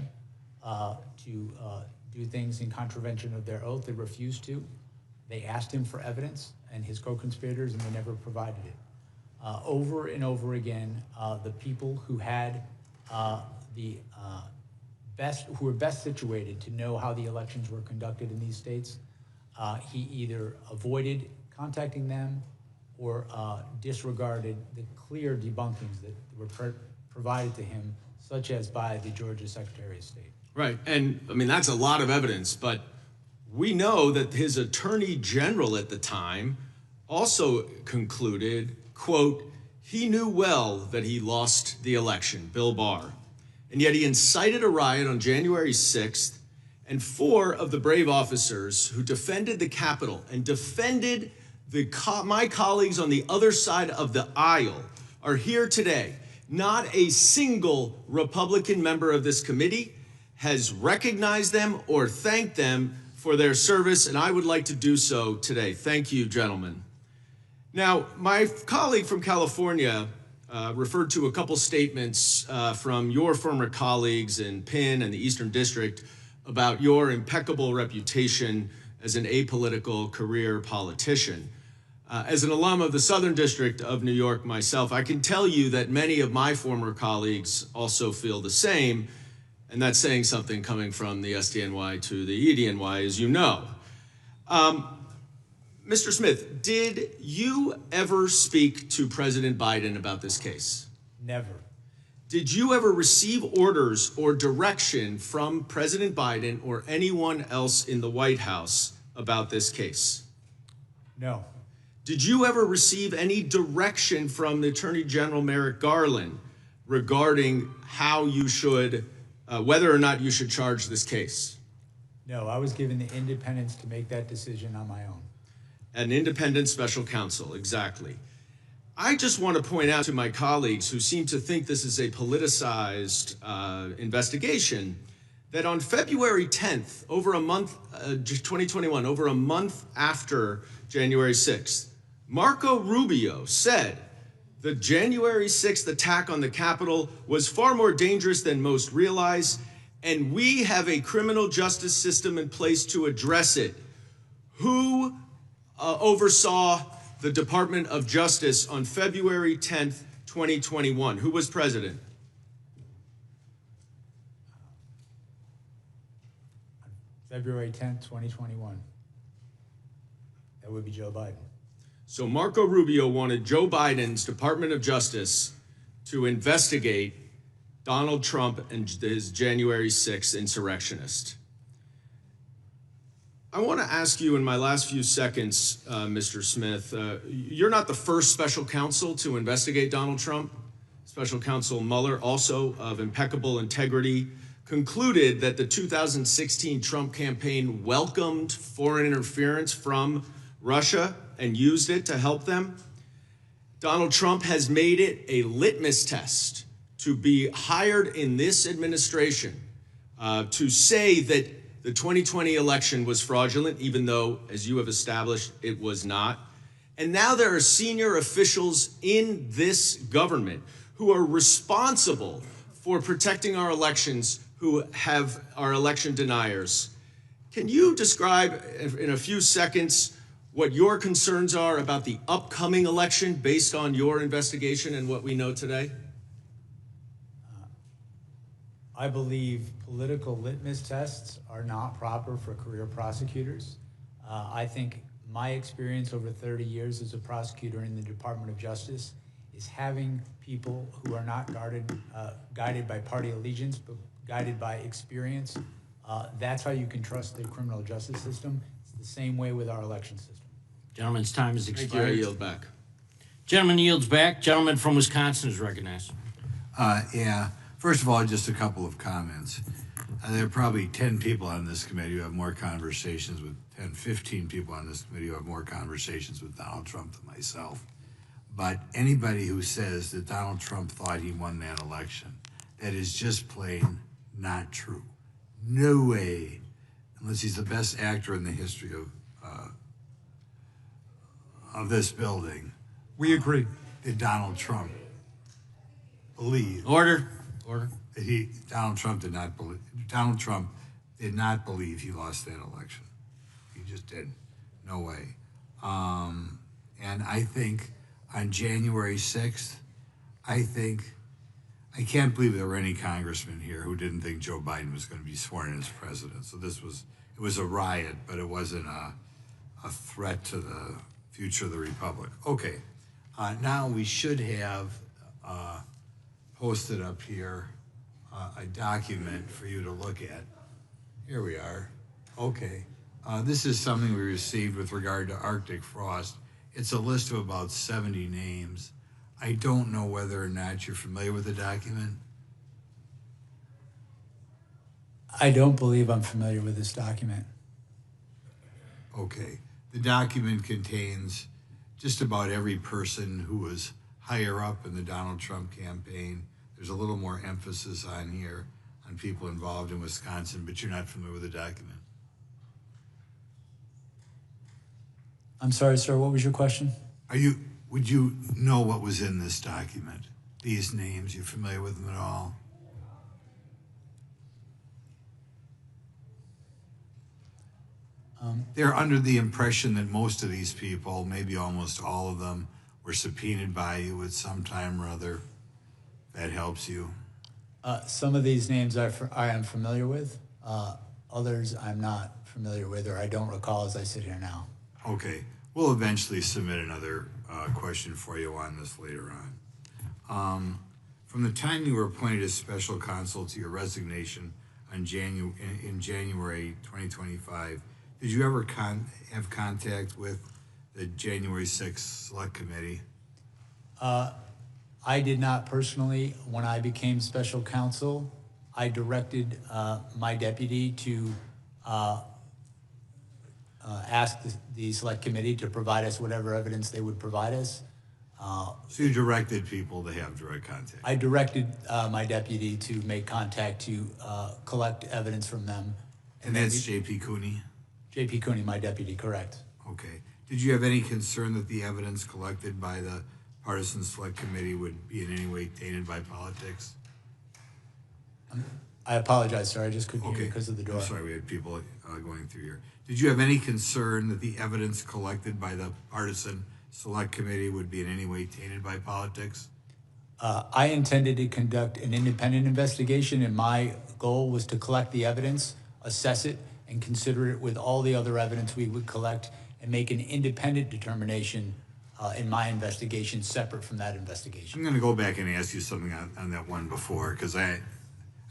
to do things in contravention of their oath, they refused to. They asked him for evidence, and his co-conspirators, and they never provided it. Over and over again, the people who had who were best situated to know how the elections were conducted in these states, he either avoided contacting them or disregarded the clear debunkings that were provided to him, such as by the Georgia Secretary of State. Right, and I mean, that's a lot of evidence, but we know that his attorney general at the time also concluded, quote, he knew well that he lost the election, Bill Barr, and yet he incited a riot on January 6th, and 4 of the brave officers who defended the Capitol and defended my colleagues on the other side of the aisle are here today. Not a single Republican member of this committee has recognized them or thanked them for their service, and I would like to do so today. Thank you, gentlemen. Now, my colleague from California referred to a couple statements from your former colleagues in Penn and the Eastern District about your impeccable reputation as an apolitical career politician. As an alum of the Southern District of New York myself, I can tell you that many of my former colleagues also feel the same, and that's saying something coming from the SDNY to the EDNY, as you know. Mr. Smith, did you ever speak to President Biden about this case? Never. Did you ever receive orders or direction from President Biden or anyone else in the White House about this case? No. Did you ever receive any direction from the Attorney General Merrick Garland regarding how you should whether or not you should charge this case? No, I was given the independence to make that decision on my own. An independent special counsel, exactly. I just want to point out to my colleagues who seem to think this is a politicized investigation that on February 10th, over a month, 2021, over a month after January 6th, Marco Rubio said the January 6th attack on the Capitol was far more dangerous than most realize, and we have a criminal justice system in place to address it. Who oversaw the Department of Justice on February 10th, 2021? Who was president? February 10th, 2021. That would be Joe Biden. So Marco Rubio wanted Joe Biden's Department of Justice to investigate Donald Trump and his January 6th insurrectionist. I want to ask you in my last few seconds, Mr. Smith, you're not the first special counsel to investigate Donald Trump. Special Counsel Mueller, also of impeccable integrity, concluded that the 2016 Trump campaign welcomed foreign interference from Russia and used it to help them. Donald Trump has made it a litmus test to be hired in this administration to say that the 2020 election was fraudulent, even though, as you have established, it was not. And now there are senior officials in this government who are responsible for protecting our elections, who are election deniers. Can you describe in a few seconds what your concerns are about the upcoming election based on your investigation and what we know today? I believe political litmus tests are not proper for career prosecutors. I think my experience over 30 years as a prosecutor in the Department of Justice is having people who are not guided by party allegiance, but guided by experience. That's how you can trust the criminal justice system. It's the same way with our election system. Gentleman's time has expired. Thank you. I yield back. Gentleman yields back. Gentleman from Wisconsin is recognized. Yeah. First of all, just a couple of comments. There are probably 10 people on this committee who have more conversations with 15 people on this committee who have more conversations with Donald Trump than myself. But anybody who says that Donald Trump thought he won that election, that is just plain not true. No way, unless he's the best actor in the history of this building. We agree. Did Donald Trump believe? Order. That Donald Trump did not believe he lost that election. He just didn't. No way. And I think on January 6th, I can't believe there were any congressmen here who didn't think Joe Biden was going to be sworn in as president. So it was a riot, but it wasn't a threat to the future of the republic. Okay, now we should have posted up here a document for you to look at. Here we are. Okay. This is something we received with regard to Arctic frost. It's a list of about 70 names. I don't know whether or not you're familiar with the document. I don't believe I'm familiar with this document. Okay. The document contains just about every person who was higher up in the Donald Trump campaign. There's a little more emphasis on here on people involved in Wisconsin, but you're not familiar with the document. I'm sorry, sir, what was your question? Would you know what was in this document? These names, you familiar with them at all? They're under the impression that most of these people, maybe almost all of them, were subpoenaed by you at some time or other. That helps you. Some of these names I am familiar with. Others I'm not familiar with, or I don't recall as I sit here now. Okay. We'll eventually submit another question for you on this later on. From the time you were appointed as special counsel to your resignation in January 2025, did you ever have contact with the January 6th Select Committee? I did not personally. When I became special counsel, I directed my deputy to ask the Select Committee to provide us whatever evidence they would provide us. So you directed people to have direct contact? I directed my deputy to make contact to collect evidence from them. And that's J.P. Cooney? J.P. Cooney, my deputy, correct. Okay. Did you have any concern that the evidence collected by the Partisan Select Committee would be in any way tainted by politics? I apologize, sir. I just couldn't hear you because of the door. I'm sorry, we had people going through here. Did you have any concern that the evidence collected by the Partisan Select Committee would be in any way tainted by politics? I intended to conduct an independent investigation, and my goal was to collect the evidence, assess it, and consider it with all the other evidence we would collect, and make an independent determination in my investigation separate from that investigation. I'm going to go back and ask you something on that one before, because I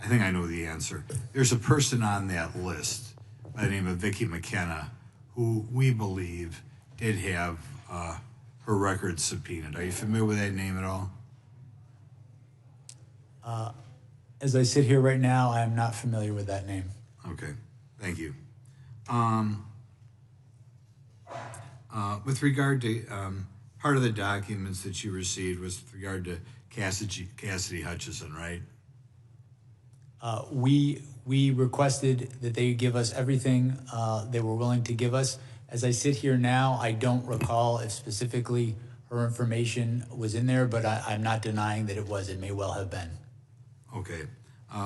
think I know the answer. There's a person on that list by the name of Vicki McKenna who we believe did have her records subpoenaed. Are you familiar with that name at all? As I sit here right now, I am not familiar with that name. Okay, thank you. With regard to part of the documents that you received was with regard to Cassidy Hutchison, right? We requested that they give us everything they were willing to give us. As I sit here now, I don't recall if specifically her information was in there, but I'm not denying that it was. It may well have been. Okay,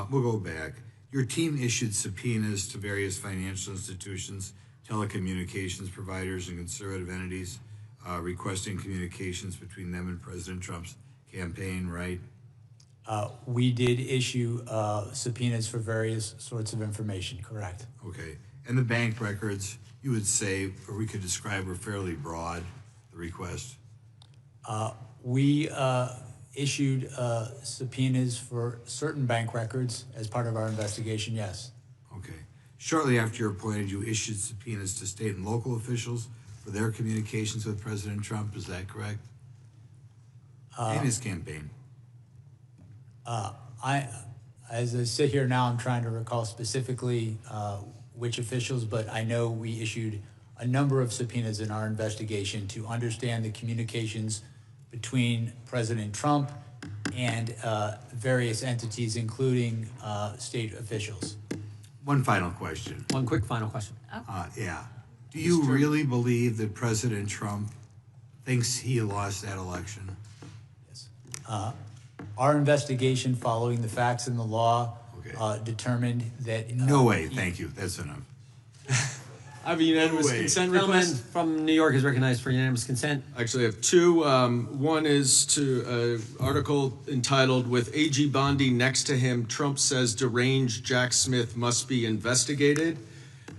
we'll go back. Your team issued subpoenas to various financial institutions, telecommunications providers, and conservative entities requesting communications between them and President Trump's campaign, right? We did issue subpoenas for various sorts of information, correct? Okay, and the bank records, you would say, or we could describe, were fairly broad, the request? We issued subpoenas for certain bank records as part of our investigation, yes. Okay. Shortly after you're appointed, you issued subpoenas to state and local officials for their communications with President Trump, is that correct? And his campaign. As I sit here now, I'm trying to recall specifically which officials, but I know we issued a number of subpoenas in our investigation to understand the communications between President Trump and various entities, including state officials. One final question. One quick final question. Yeah. Do you really believe that President Trump thinks he lost that election? Yes. Our investigation following the facts and the law determined that... No way, thank you, that's enough. I have a unanimous consent request. Gentleman from New York is recognized for unanimous consent. Actually, I have two. One is to article entitled, "With AG Bondi next to him, Trump says deranged Jack Smith must be investigated."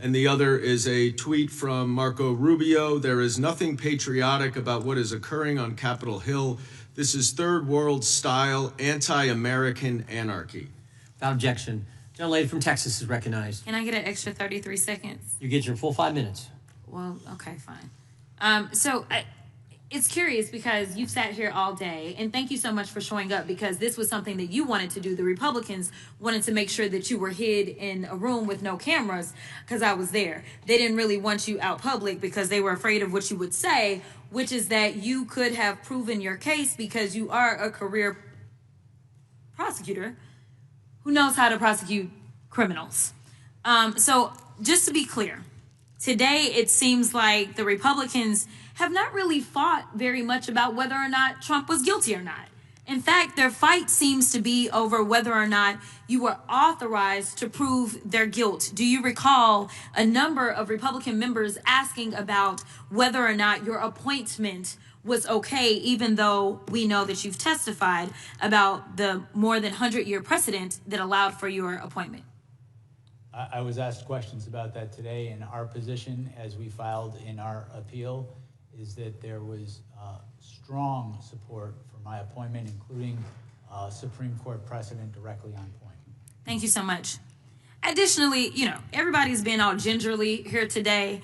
And the other is a tweet from Marco Rubio. "There is nothing patriotic about what is occurring on Capitol Hill. This is third world style anti-American anarchy." Without objection. Gentlelady from Texas is recognized. Can I get an extra 33 seconds? You get your full 5 minutes. Well, okay, fine. It's curious because you've sat here all day, and thank you so much for showing up, because this was something that you wanted to do. The Republicans wanted to make sure that you were hid in a room with no cameras, because I was there. They didn't really want you out public because they were afraid of what you would say, which is that you could have proven your case because you are a career prosecutor who knows how to prosecute criminals. So just to be clear, today it seems like the Republicans have not really fought very much about whether or not Trump was guilty or not. In fact, their fight seems to be over whether or not you were authorized to prove their guilt. Do you recall a number of Republican members asking about whether or not your appointment was okay, even though we know that you've testified about the more than 100-year precedent that allowed for your appointment? I was asked questions about that today, and our position, as we filed in our appeal, is that there was strong support for my appointment, including Supreme Court precedent directly on point. Thank you so much. Additionally, everybody's been all gingerly here today,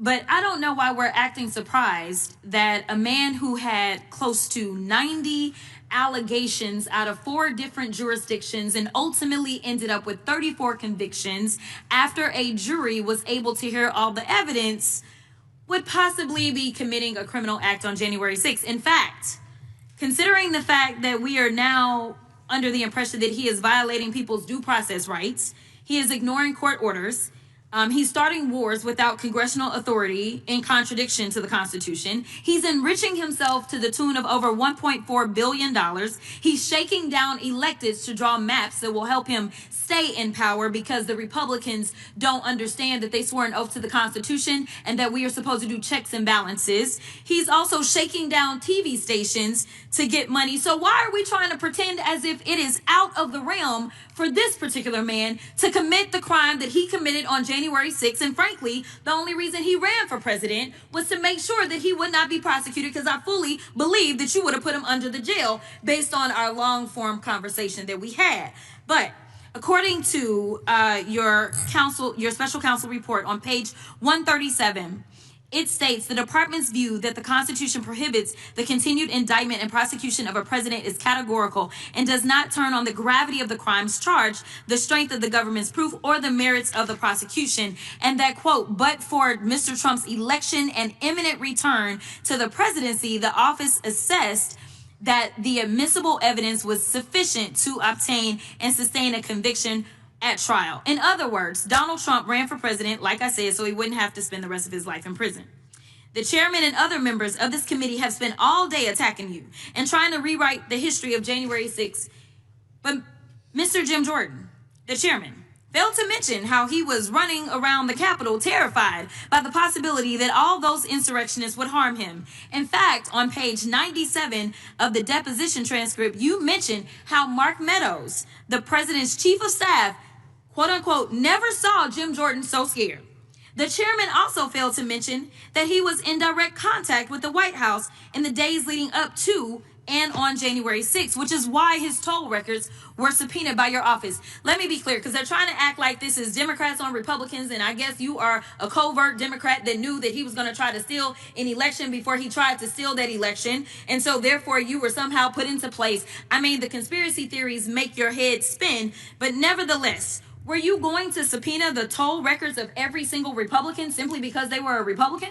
but I don't know why we're acting surprised that a man who had close to 90 allegations out of 4 different jurisdictions and ultimately ended up with 34 convictions after a jury was able to hear all the evidence would possibly be committing a criminal act on January 6th. In fact, considering the fact that we are now under the impression that he is violating people's due process rights, he is ignoring court orders, he's starting wars without congressional authority in contradiction to the Constitution. He's enriching himself to the tune of over $1.4 billion. He's shaking down electeds to draw maps that will help him stay in power because the Republicans don't understand that they swore an oath to the Constitution and that we are supposed to do checks and balances. He's also shaking down TV stations to get money. So why are we trying to pretend as if it is out of the realm for this particular man to commit the crime that he committed on January 6th? And frankly, the only reason he ran for president was to make sure that he would not be prosecuted, because I fully believe that you would have put him under the jail based on our long form conversation that we had. But according to your special counsel report on page 137, It states the department's view that the Constitution prohibits the continued indictment and prosecution of a president is categorical and does not turn on the gravity of the crimes charged, the strength of the government's proof, or the merits of the prosecution. And that, quote, but for Mr. Trump's election and imminent return to the presidency, the office assessed that the admissible evidence was sufficient to obtain and sustain a conviction at trial. In other words, Donald Trump ran for president, like I said, so he wouldn't have to spend the rest of his life in prison. The chairman and other members of this committee have spent all day attacking you and trying to rewrite the history of January 6th. But Mr. Jim Jordan, the chairman, failed to mention how he was running around the Capitol terrified by the possibility that all those insurrectionists would harm him. In fact, on page 97 of the deposition transcript, you mentioned how Mark Meadows, the president's chief of staff, quote unquote, never saw Jim Jordan so scared. The chairman also failed to mention that he was in direct contact with the White House in the days leading up to and on January 6th, which is why his toll records were subpoenaed by your office. Let me be clear, because they're trying to act like this is Democrats on Republicans, and I guess you are a covert Democrat that knew that he was going to try to steal an election before he tried to steal that election, and so therefore you were somehow put into place. I mean, the conspiracy theories make your head spin, but nevertheless, were you going to subpoena the toll records of every single Republican simply because they were a Republican?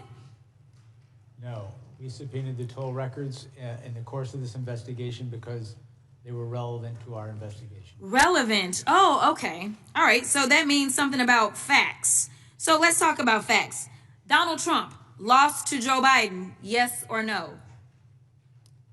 No, we subpoenaed the toll records in the course of this investigation because they were relevant to our investigation. Relevant. Oh, okay. All right. So that means something about facts. So let's talk about facts. Donald Trump lost to Joe Biden, yes or no?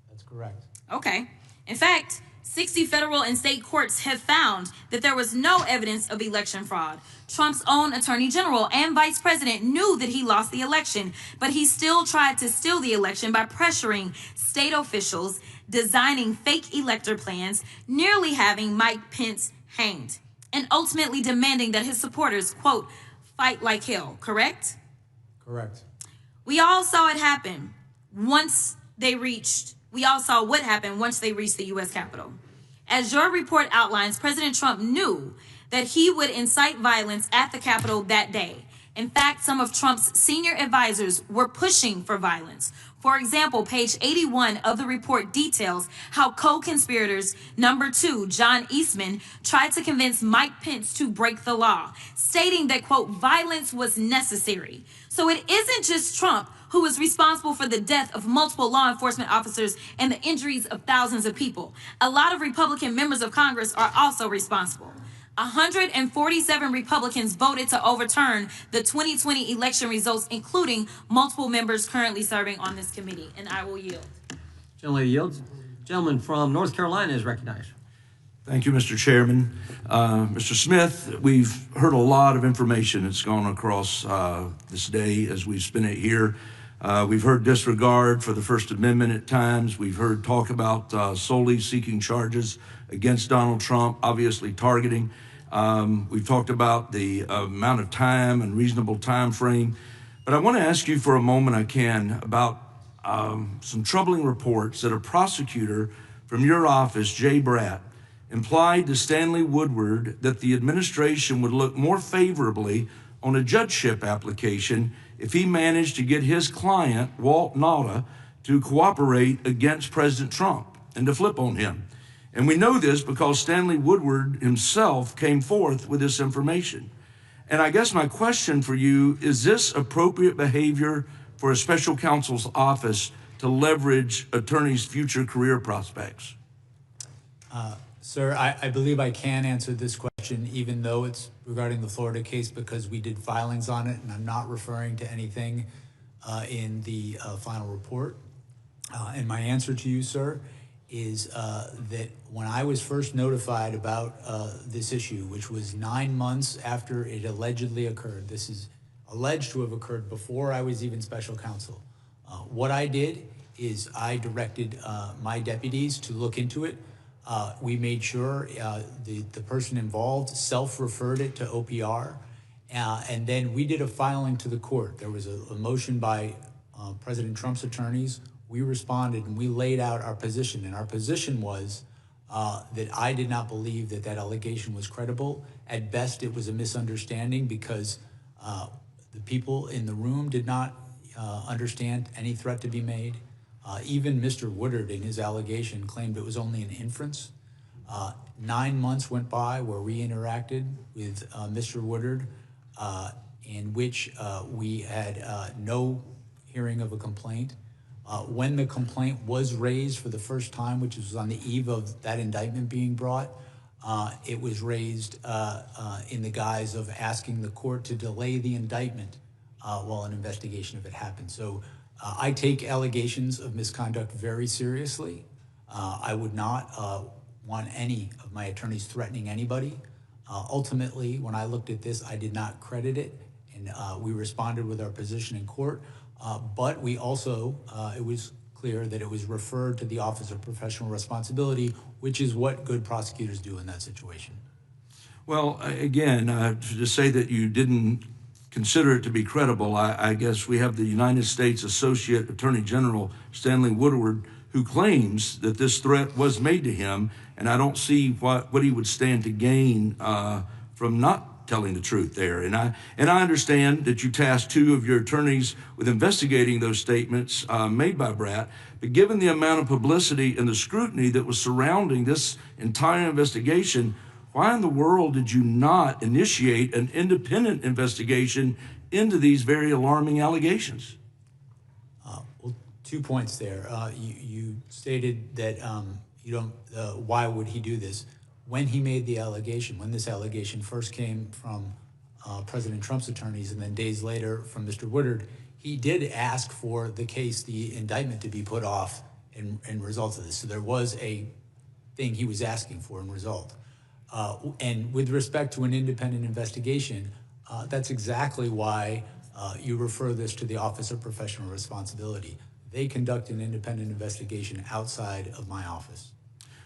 That's correct. Okay. In fact, 60 federal and state courts have found that there was no evidence of election fraud. Trump's own attorney general and vice president knew that he lost the election, but he still tried to steal the election by pressuring state officials, designing fake elector plans, nearly having Mike Pence hanged, and ultimately demanding that his supporters, quote, fight like hell, correct? Correct. We all saw it happen we all saw what happened once they reached the U.S. Capitol. As your report outlines, President Trump knew that he would incite violence at the Capitol that day. In fact, some of Trump's senior advisors were pushing for violence. For example, page 81 of the report details how co-conspirators number 2, John Eastman, tried to convince Mike Pence to break the law, stating that, quote, violence was necessary. So it isn't just Trump who is responsible for the death of multiple law enforcement officers and the injuries of thousands of people. A lot of Republican members of Congress are also responsible. 147 Republicans voted to overturn the 2020 election results, including multiple members currently serving on this committee. And I will yield. Gentleman yields. Gentleman from North Carolina is recognized. Thank you, Mr. Chairman. Mr. Smith, we've heard a lot of information that's gone across this day as we've spent it here. We've heard disregard for the First Amendment at times. We've heard talk about solely seeking charges against Donald Trump, obviously targeting. We've talked about the amount of time and reasonable time frame. But I want to ask you for a moment, I can, about some troubling reports that a prosecutor from your office, Jay Bratt, implied to Stanley Woodward that the administration would look more favorably on a judgeship application if he managed to get his client, Walt Nauta, to cooperate against President Trump and to flip on him. And we know this because Stanley Woodward himself came forth with this information. And I guess my question for you, is this appropriate behavior for a special counsel's office to leverage attorneys' future career prospects? Sir, I believe I can answer this question, even though it's regarding the Florida case, because we did filings on it, and I'm not referring to anything in the final report. And my answer to you, sir, is that when I was first notified about this issue, which was 9 months after it allegedly occurred, this is alleged to have occurred before I was even special counsel, what I did is I directed my deputies to look into it. We made sure the person involved self-referred it to OPR, and then we did a filing to the court. There was a motion by President Trump's attorneys. We responded and we laid out our position, and our position was that I did not believe that that allegation was credible. At best, it was a misunderstanding because the people in the room did not understand any threat to be made. Even Mr. Woodard in his allegation claimed it was only an inference. 9 months went by where we interacted with Mr. Woodard, in which we had no hearing of a complaint. When the complaint was raised for the first time, which was on the eve of that indictment being brought, it was raised in the guise of asking the court to delay the indictment while an investigation of it happened. So I take allegations of misconduct very seriously. I would not want any of my attorneys threatening anybody. Ultimately, when I looked at this, I did not credit it, and we responded with our position in court. But we also, it was clear that it was referred to the Office of Professional Responsibility, which is what good prosecutors do in that situation. Well, again, to say that you didn't consider it to be credible, I guess we have the United States Associate Attorney General Stanley Woodward, who claims that this threat was made to him, and I don't see what he would stand to gain from not telling the truth there. And I understand that you tasked 2 of your attorneys with investigating those statements made by Bratt, but given the amount of publicity and the scrutiny that was surrounding this entire investigation, why in the world did you not initiate an independent investigation into these very alarming allegations? Well, 2 points there. You stated that you don't, why would he do this? When he made the allegation, when this allegation first came from President Trump's attorneys and then days later from Mr. Woodard, he did ask for the case, the indictment, to be put off in result of this. So there was a thing he was asking for in result. And with respect to an independent investigation, that's exactly why you refer this to the Office of Professional Responsibility. They conduct an independent investigation outside of my office.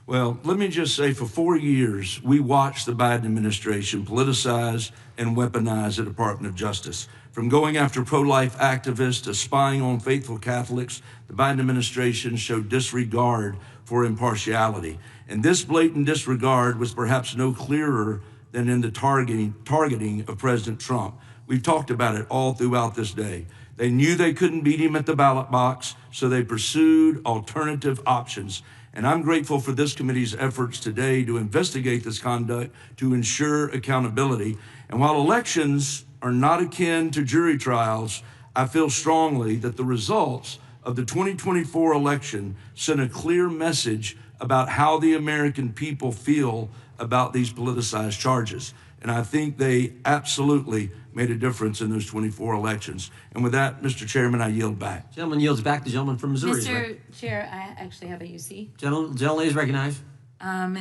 Well, let me just say, for 4 years, we watched the Biden administration politicize and weaponize the Department of Justice. From going after pro-life activists to spying on faithful Catholics, the Biden administration showed disregard for impartiality. And this blatant disregard was perhaps no clearer than in the targeting of President Trump. We've talked about it all throughout this day. They knew they couldn't beat him at the ballot box, so they pursued alternative options. And I'm grateful for this committee's efforts today to investigate this conduct, to ensure accountability. And while elections are not akin to jury trials, I feel strongly that the results of the 2024 election sent a clear message about how the American people feel about these politicized charges. And I think they absolutely made a difference in those 24 elections. And with that, Mr. Chairman, I yield back. Gentleman yields back. The gentleman from Missouri. Mr. Chair, I actually have a UC. Gentleman is recognized.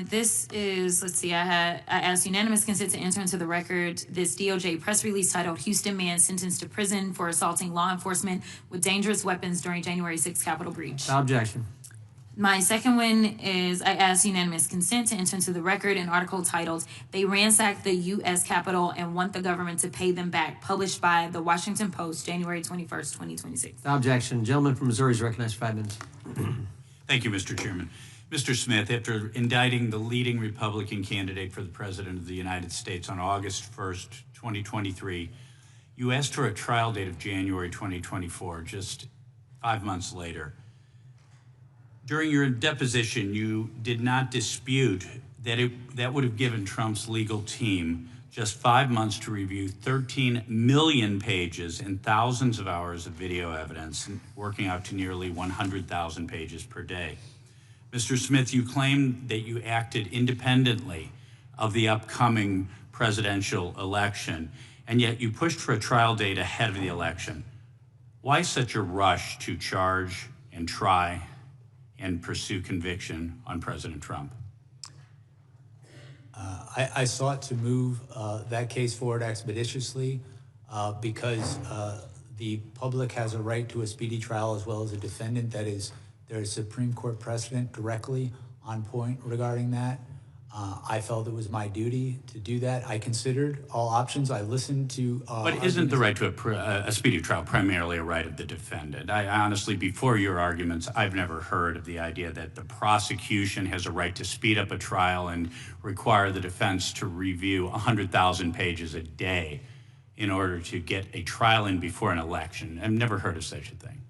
This is, let's see, I asked unanimous consent to enter into the record this DOJ press release titled "Houston Man Sentenced to Prison for Assaulting Law Enforcement with Dangerous Weapons During January 6th Capitol Breach." Without objection. My second one is I asked unanimous consent to enter into the record an article titled "They Ransacked the U.S. Capitol and Want the Government to Pay Them Back," published by the Washington Post, January 21st, 2026. Without objection. Gentleman from Missouri is recognized for 5 minutes. Thank you, Mr. Chairman. Mr. Smith, after indicting the leading Republican candidate for the President of the United States on August 1st, 2023, you asked for a trial date of January 2024, just 5 months later. During your deposition, you did not dispute that that would have given Trump's legal team just 5 months to review 13 million pages and thousands of hours of video evidence, working out to nearly 100,000 pages per day. Mr. Smith, you claimed that you acted independently of the upcoming presidential election, and yet you pushed for a trial date ahead of the election. Why such a rush to charge and try and pursue conviction on President Trump? I sought to move that case forward expeditiously because the public has a right to a speedy trial as well as a defendant. That is, there is Supreme Court precedent directly on point regarding that. I felt it was my duty to do that. I considered all options. I listened to But isn't the right to a speedy trial primarily a right of the defendant? I honestly, before your arguments, I've never heard of the idea that the prosecution has a right to speed up a trial and require the defense to review 100,000 pages a day in order to get a trial in before an election. I've never heard of such a thing.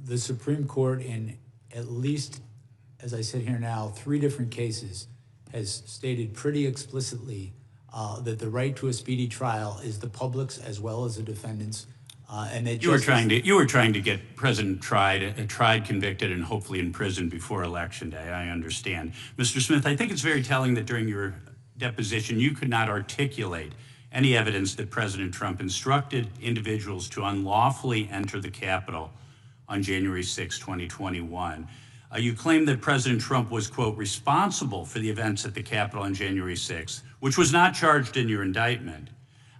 The Supreme Court, in at least, as I sit here now, 3 different cases, has stated pretty explicitly that the right to a speedy trial is the public's as well as the defendant's, and that you were trying to get President tried, convicted, and hopefully in prison before Election Day. I understand, Mr. Smith. I think it's very telling that during your deposition you could not articulate any evidence that President Trump instructed individuals to unlawfully enter the Capitol on January 6, 2021. You claim that President Trump was, quote, responsible for the events at the Capitol on January 6, which was not charged in your indictment.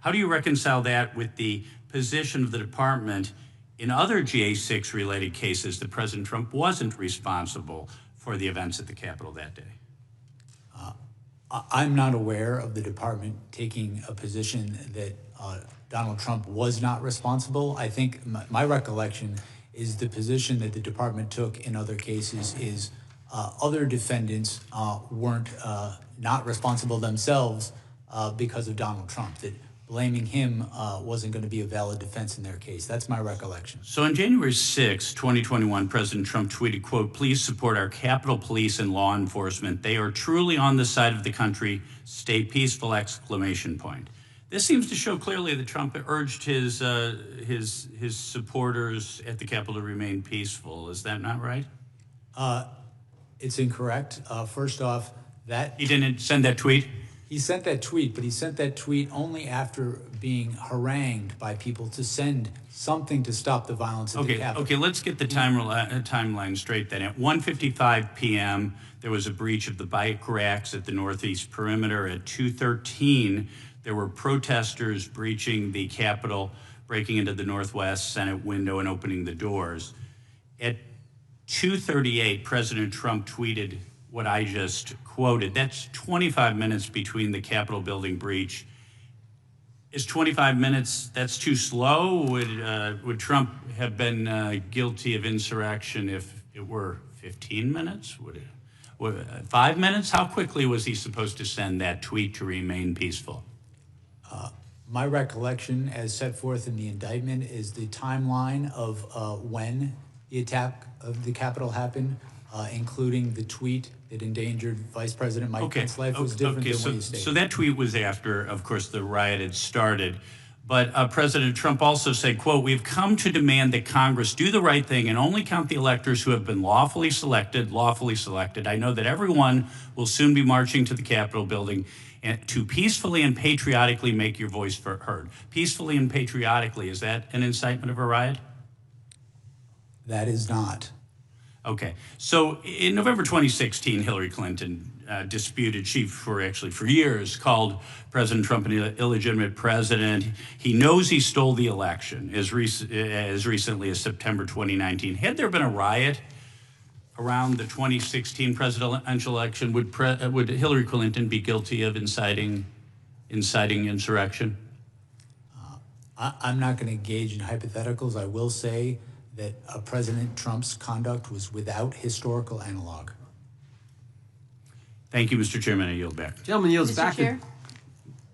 How do you reconcile that with the position of the department in other GA6 related cases that President Trump wasn't responsible for the events at the Capitol that day? I'm not aware of the department taking a position that Donald Trump was not responsible. I think my recollection is the position that the department took in other cases is other defendants weren't not responsible themselves because of Donald Trump, that blaming him wasn't going to be a valid defense in their case. That's my recollection. So on January 6, 2021, President Trump tweeted, quote, please support our Capitol Police and law enforcement. They are truly on the side of the country. Stay peaceful, exclamation point. This seems to show clearly that Trump urged his supporters at the Capitol to remain peaceful. Is that not right? It's incorrect. First off, he didn't send that tweet? He sent that tweet, but he sent that tweet only after being harangued by people to send something to stop the violence at the Capitol. Okay, let's get the timeline straight then. At 1:55 p.m., there was a breach of the bike racks at the northeast perimeter. At 2:13, there were protesters breaching the Capitol, breaking into the Northwest Senate window and opening the doors. At 2:38, President Trump tweeted what I just quoted. That's 25 minutes between the Capitol building breach. Is 25 minutes, that's too slow? Would Trump have been guilty of insurrection if it were 15 minutes? Would 5 minutes? How quickly was he supposed to send that tweet to remain peaceful? My recollection, as set forth in the indictment, is the timeline of when the attack of the Capitol happened, including the tweet that endangered Vice President Mike Pence's life, was different than what he stated. So that tweet was after, of course, the riot had started. But President Trump also said, quote, we've come to demand that Congress do the right thing and only count the electors who have been lawfully selected. I know that everyone will soon be marching to the Capitol building and to peacefully and patriotically make your voice heard. Peacefully and patriotically, is that an incitement of a riot? That is not. Okay, so in November 2016, Hillary Clinton disputed, she for years called President Trump an illegitimate president. He knows he stole the election as recently as September 2019. Had there been a riot around the 2016 presidential election, would Hillary Clinton be guilty of inciting insurrection? I'm not going to engage in hypotheticals. I will say that President Trump's conduct was without historical analog. Thank you, Mr. Chairman. I yield back. Gentleman yields back. Mr. Chair,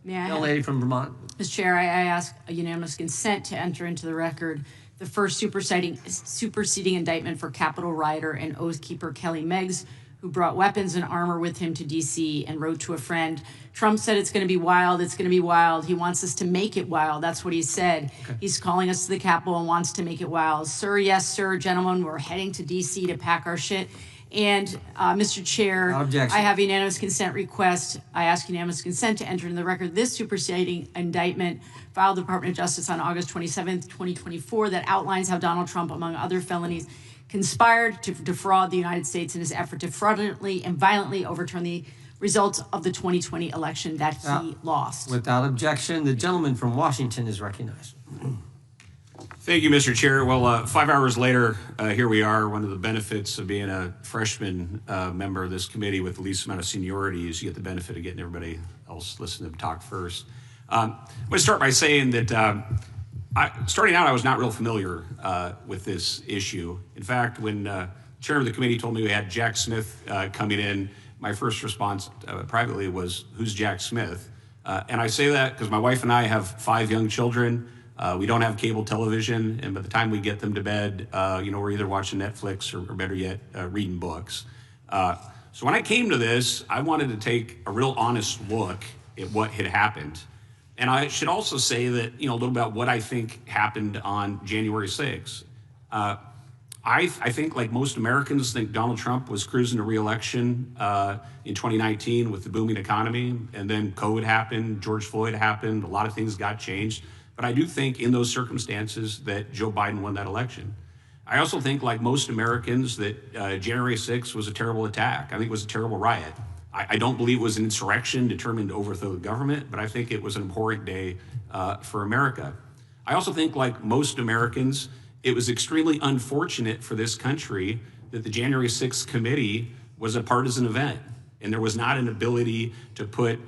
may I? Young lady from Vermont. Mr. Chair, I ask a unanimous consent to enter into the record the first superseding indictment for Capitol rioter and Oath Keeper Kelly Meggs, who brought weapons and armor with him to D.C. and wrote to a friend, Trump said it's going to be wild, it's going to be wild. He wants us to make it wild. That's what he said. Okay. He's calling us to the Capitol and wants to make it wild. Sir, yes, sir, gentlemen, we're heading to D.C. to pack our shit. And Mr. Chair, I have a unanimous consent request. I ask unanimous consent to enter into the record this superseding indictment filed the Department of Justice on August 27th, 2024, that outlines how Donald Trump, among other felonies, conspired to defraud the United States in his effort to fraudulently and violently overturn the results of the 2020 election that he lost. Without objection, the gentleman from Washington is recognized. Thank you, Mr. Chair. Well, 5 hours later, here we are. One of the benefits of being a freshman member of this committee with the least amount of seniority is you get the benefit of getting everybody else listen to them talk first. I'm going to start by saying that starting out, I was not real familiar with this issue. In fact, when chairman of the committee told me we had Jack Smith coming in, my first response privately was, who's Jack Smith? And I say that because my wife and I have 5 young children. We don't have cable television, and by the time we get them to bed, we're either watching Netflix or better yet, reading books. So when I came to this, I wanted to take a real honest look at what had happened. And I should also say that, a little about what I think happened on January 6th. I think, like most Americans, think Donald Trump was cruising to re-election in 2019 with the booming economy, and then COVID happened, George Floyd happened, a lot of things got changed. But I do think in those circumstances that Joe Biden won that election. I also think, like most Americans, that January 6th was a terrible attack. I think it was a terrible riot. I don't believe it was an insurrection determined to overthrow the government, but I think it was an important day for America. I also think, like most Americans, it was extremely unfortunate for this country that the January 6th committee was a partisan event, and there was not an ability to put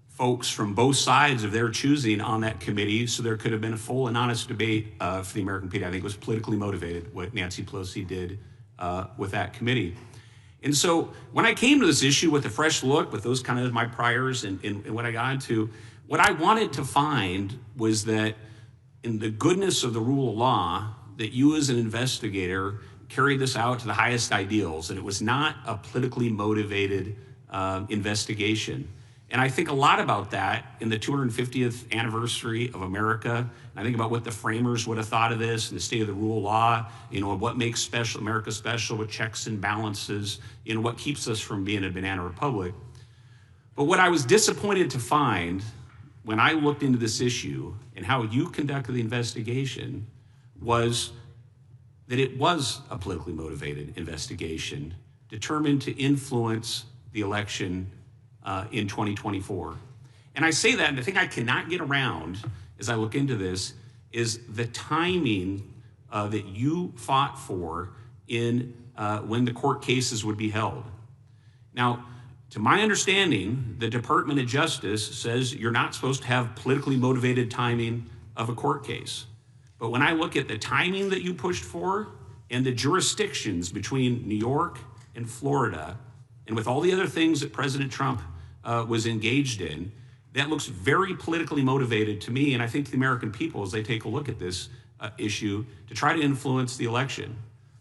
folks from both sides of their choosing on that committee, so there could have been a full and honest debate for the American people. I think it was politically motivated, what Nancy Pelosi did with that committee. And so when I came to this issue with a fresh look, with those kind of my priors and what I got into, what I wanted to find was that in the goodness of the rule of law, that you as an investigator carried this out to the highest ideals, and it was not a politically motivated investigation. And I think a lot about that in the 250th anniversary of America. And I think about what the framers would have thought of this and the state of the rule of law, what makes America special with checks and balances, what keeps us from being a banana republic. But what I was disappointed to find when I looked into this issue and how you conducted the investigation was that it was a politically motivated investigation determined to influence the election in 2024. And I say that, and the thing I cannot get around as I look into this is the timing that you fought for in when the court cases would be held. Now, to my understanding, the Department of Justice says you're not supposed to have politically motivated timing of a court case. But when I look at the timing that you pushed for and the jurisdictions between New York and Florida, and with all the other things that President Trump was engaged in, that looks very politically motivated to me, and I think to the American people as they take a look at this issue to try to influence the election.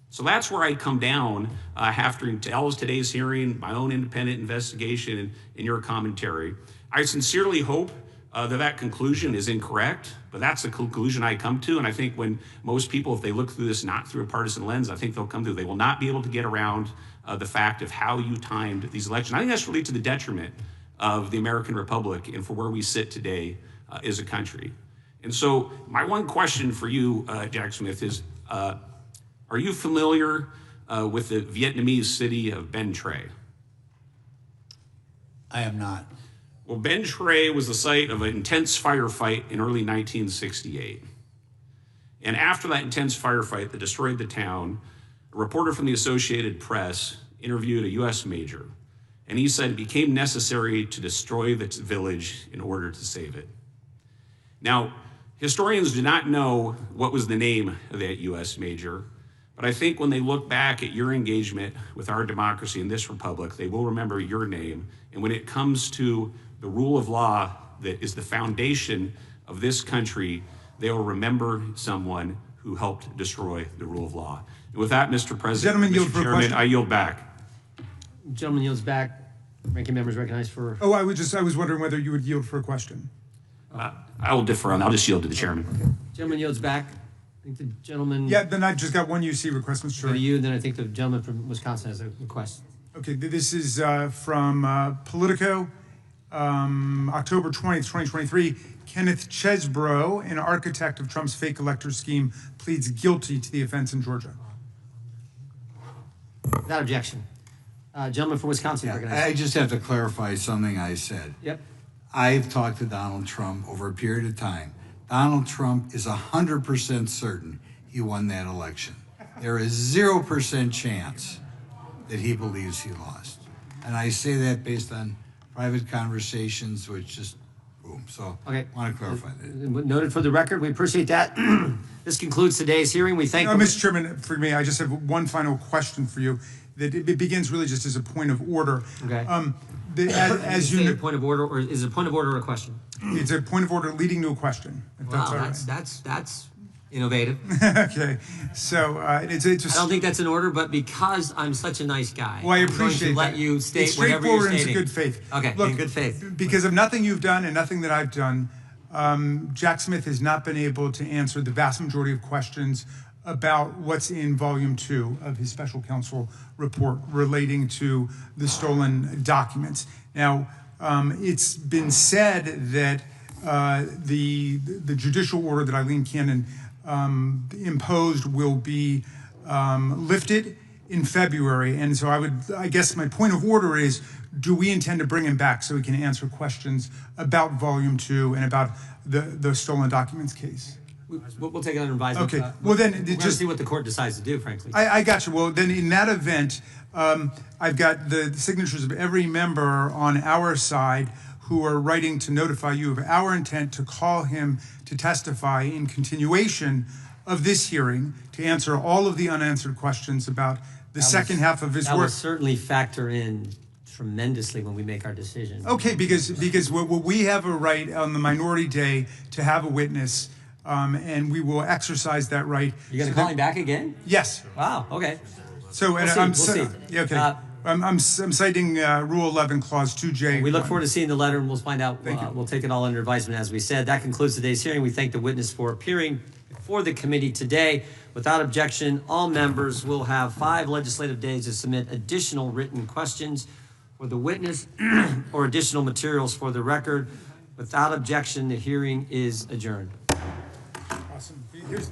So that's where I come down after today's hearing, my own independent investigation, and your commentary. I sincerely hope that conclusion is incorrect, but that's the conclusion I come to. And I think when most people, if they look through this not through a partisan lens, I think they'll come to, they will not be able to get around the fact of how you timed these elections. I think that's really to the detriment of the American Republic and for where we sit today as a country. And so my one question for you, Jack Smith, is are you familiar with the Vietnamese city of Bến Tre? I am not. Well, Bến Tre was the site of an intense firefight in early 1968. And after that intense firefight that destroyed the town, a reporter from the Associated Press interviewed a U.S. major, and he said it became necessary to destroy the village in order to save it. Now, historians do not know what was the name of that U.S. major, but I think when they look back at your engagement with our democracy in this republic, they will remember your name. And when it comes to the rule of law that is the foundation of this country, they will remember someone who helped destroy the rule of law. And with that, Mr. President, Mr. Chairman, I yield back. Gentleman yields back. Ranking members recognized for. Oh, I was wondering whether you would yield for a question. I will defer on that. I'll just yield to the chairman. Gentleman yields back. I think the gentleman. Yeah, then I just got one UC request, Mr. Chairman. To you, then I think the gentleman from Wisconsin has a request. Okay, this is from Politico, October 20th, 2023. Kenneth Chesbrough, an architect of Trump's fake elector scheme, pleads guilty to the offense in Georgia. Without objection. Gentleman from Wisconsin. I just have to clarify something I said. Yep. I've talked to Donald Trump over a period of time. Donald Trump is 100% certain he won that election. There is 0% chance that he believes he lost. And I say that based on private conversations, which just boom. So okay. I want to clarify that. Noted for the record. We appreciate that. This concludes today's hearing. We thank you. Mr. Chairman, for me, I just have one final question for you. That it begins really just as a point of order. Okay. as you say know, a point of order, or is it a point of order or a question? it's a point of order leading to a question. If that's all Wow, right. that's innovative. Okay, so it's I don't think that's in order, but because I'm such a nice guy, well, I I'm appreciate going to let that. you state it's whatever you're straightforward and stating. it's good faith. Okay, Look, in good faith. Because of nothing you've done and nothing that I've done, Jack Smith has not been able to answer the vast majority of questions about what's in Volume 2 of his special counsel report relating to the stolen documents. Now, it's been said that the judicial order that Eileen Cannon imposed will be lifted in February. And so I guess my point of order is, do we intend to bring him back so he can answer questions about Volume 2 and about the stolen documents case? We'll take it under advisement. Okay. Well, then we're going to see what the court decides to do, frankly. I got you. Well, then in that event, I've got the signatures of every member on our side who are writing to notify you of our intent to call him to testify in continuation of this hearing to answer all of the unanswered questions about the second half of his that work. will certainly factor in tremendously when we make our decision. Okay, because we have a right on the minority day to have a witness, and we will exercise that right. You're going to call him back again? Yes. Wow. Okay. So, and we'll see. Yeah, okay. I'm citing Rule 11, Clause 2J. We look forward to seeing the letter, and we'll find out. We'll take it all under advisement, as we said. That concludes today's hearing. We thank the witness for appearing before the committee today. Without objection, all members will have 5 legislative days to submit additional written questions for the witness or additional materials for the record. Without objection, the hearing is adjourned. Awesome. Here's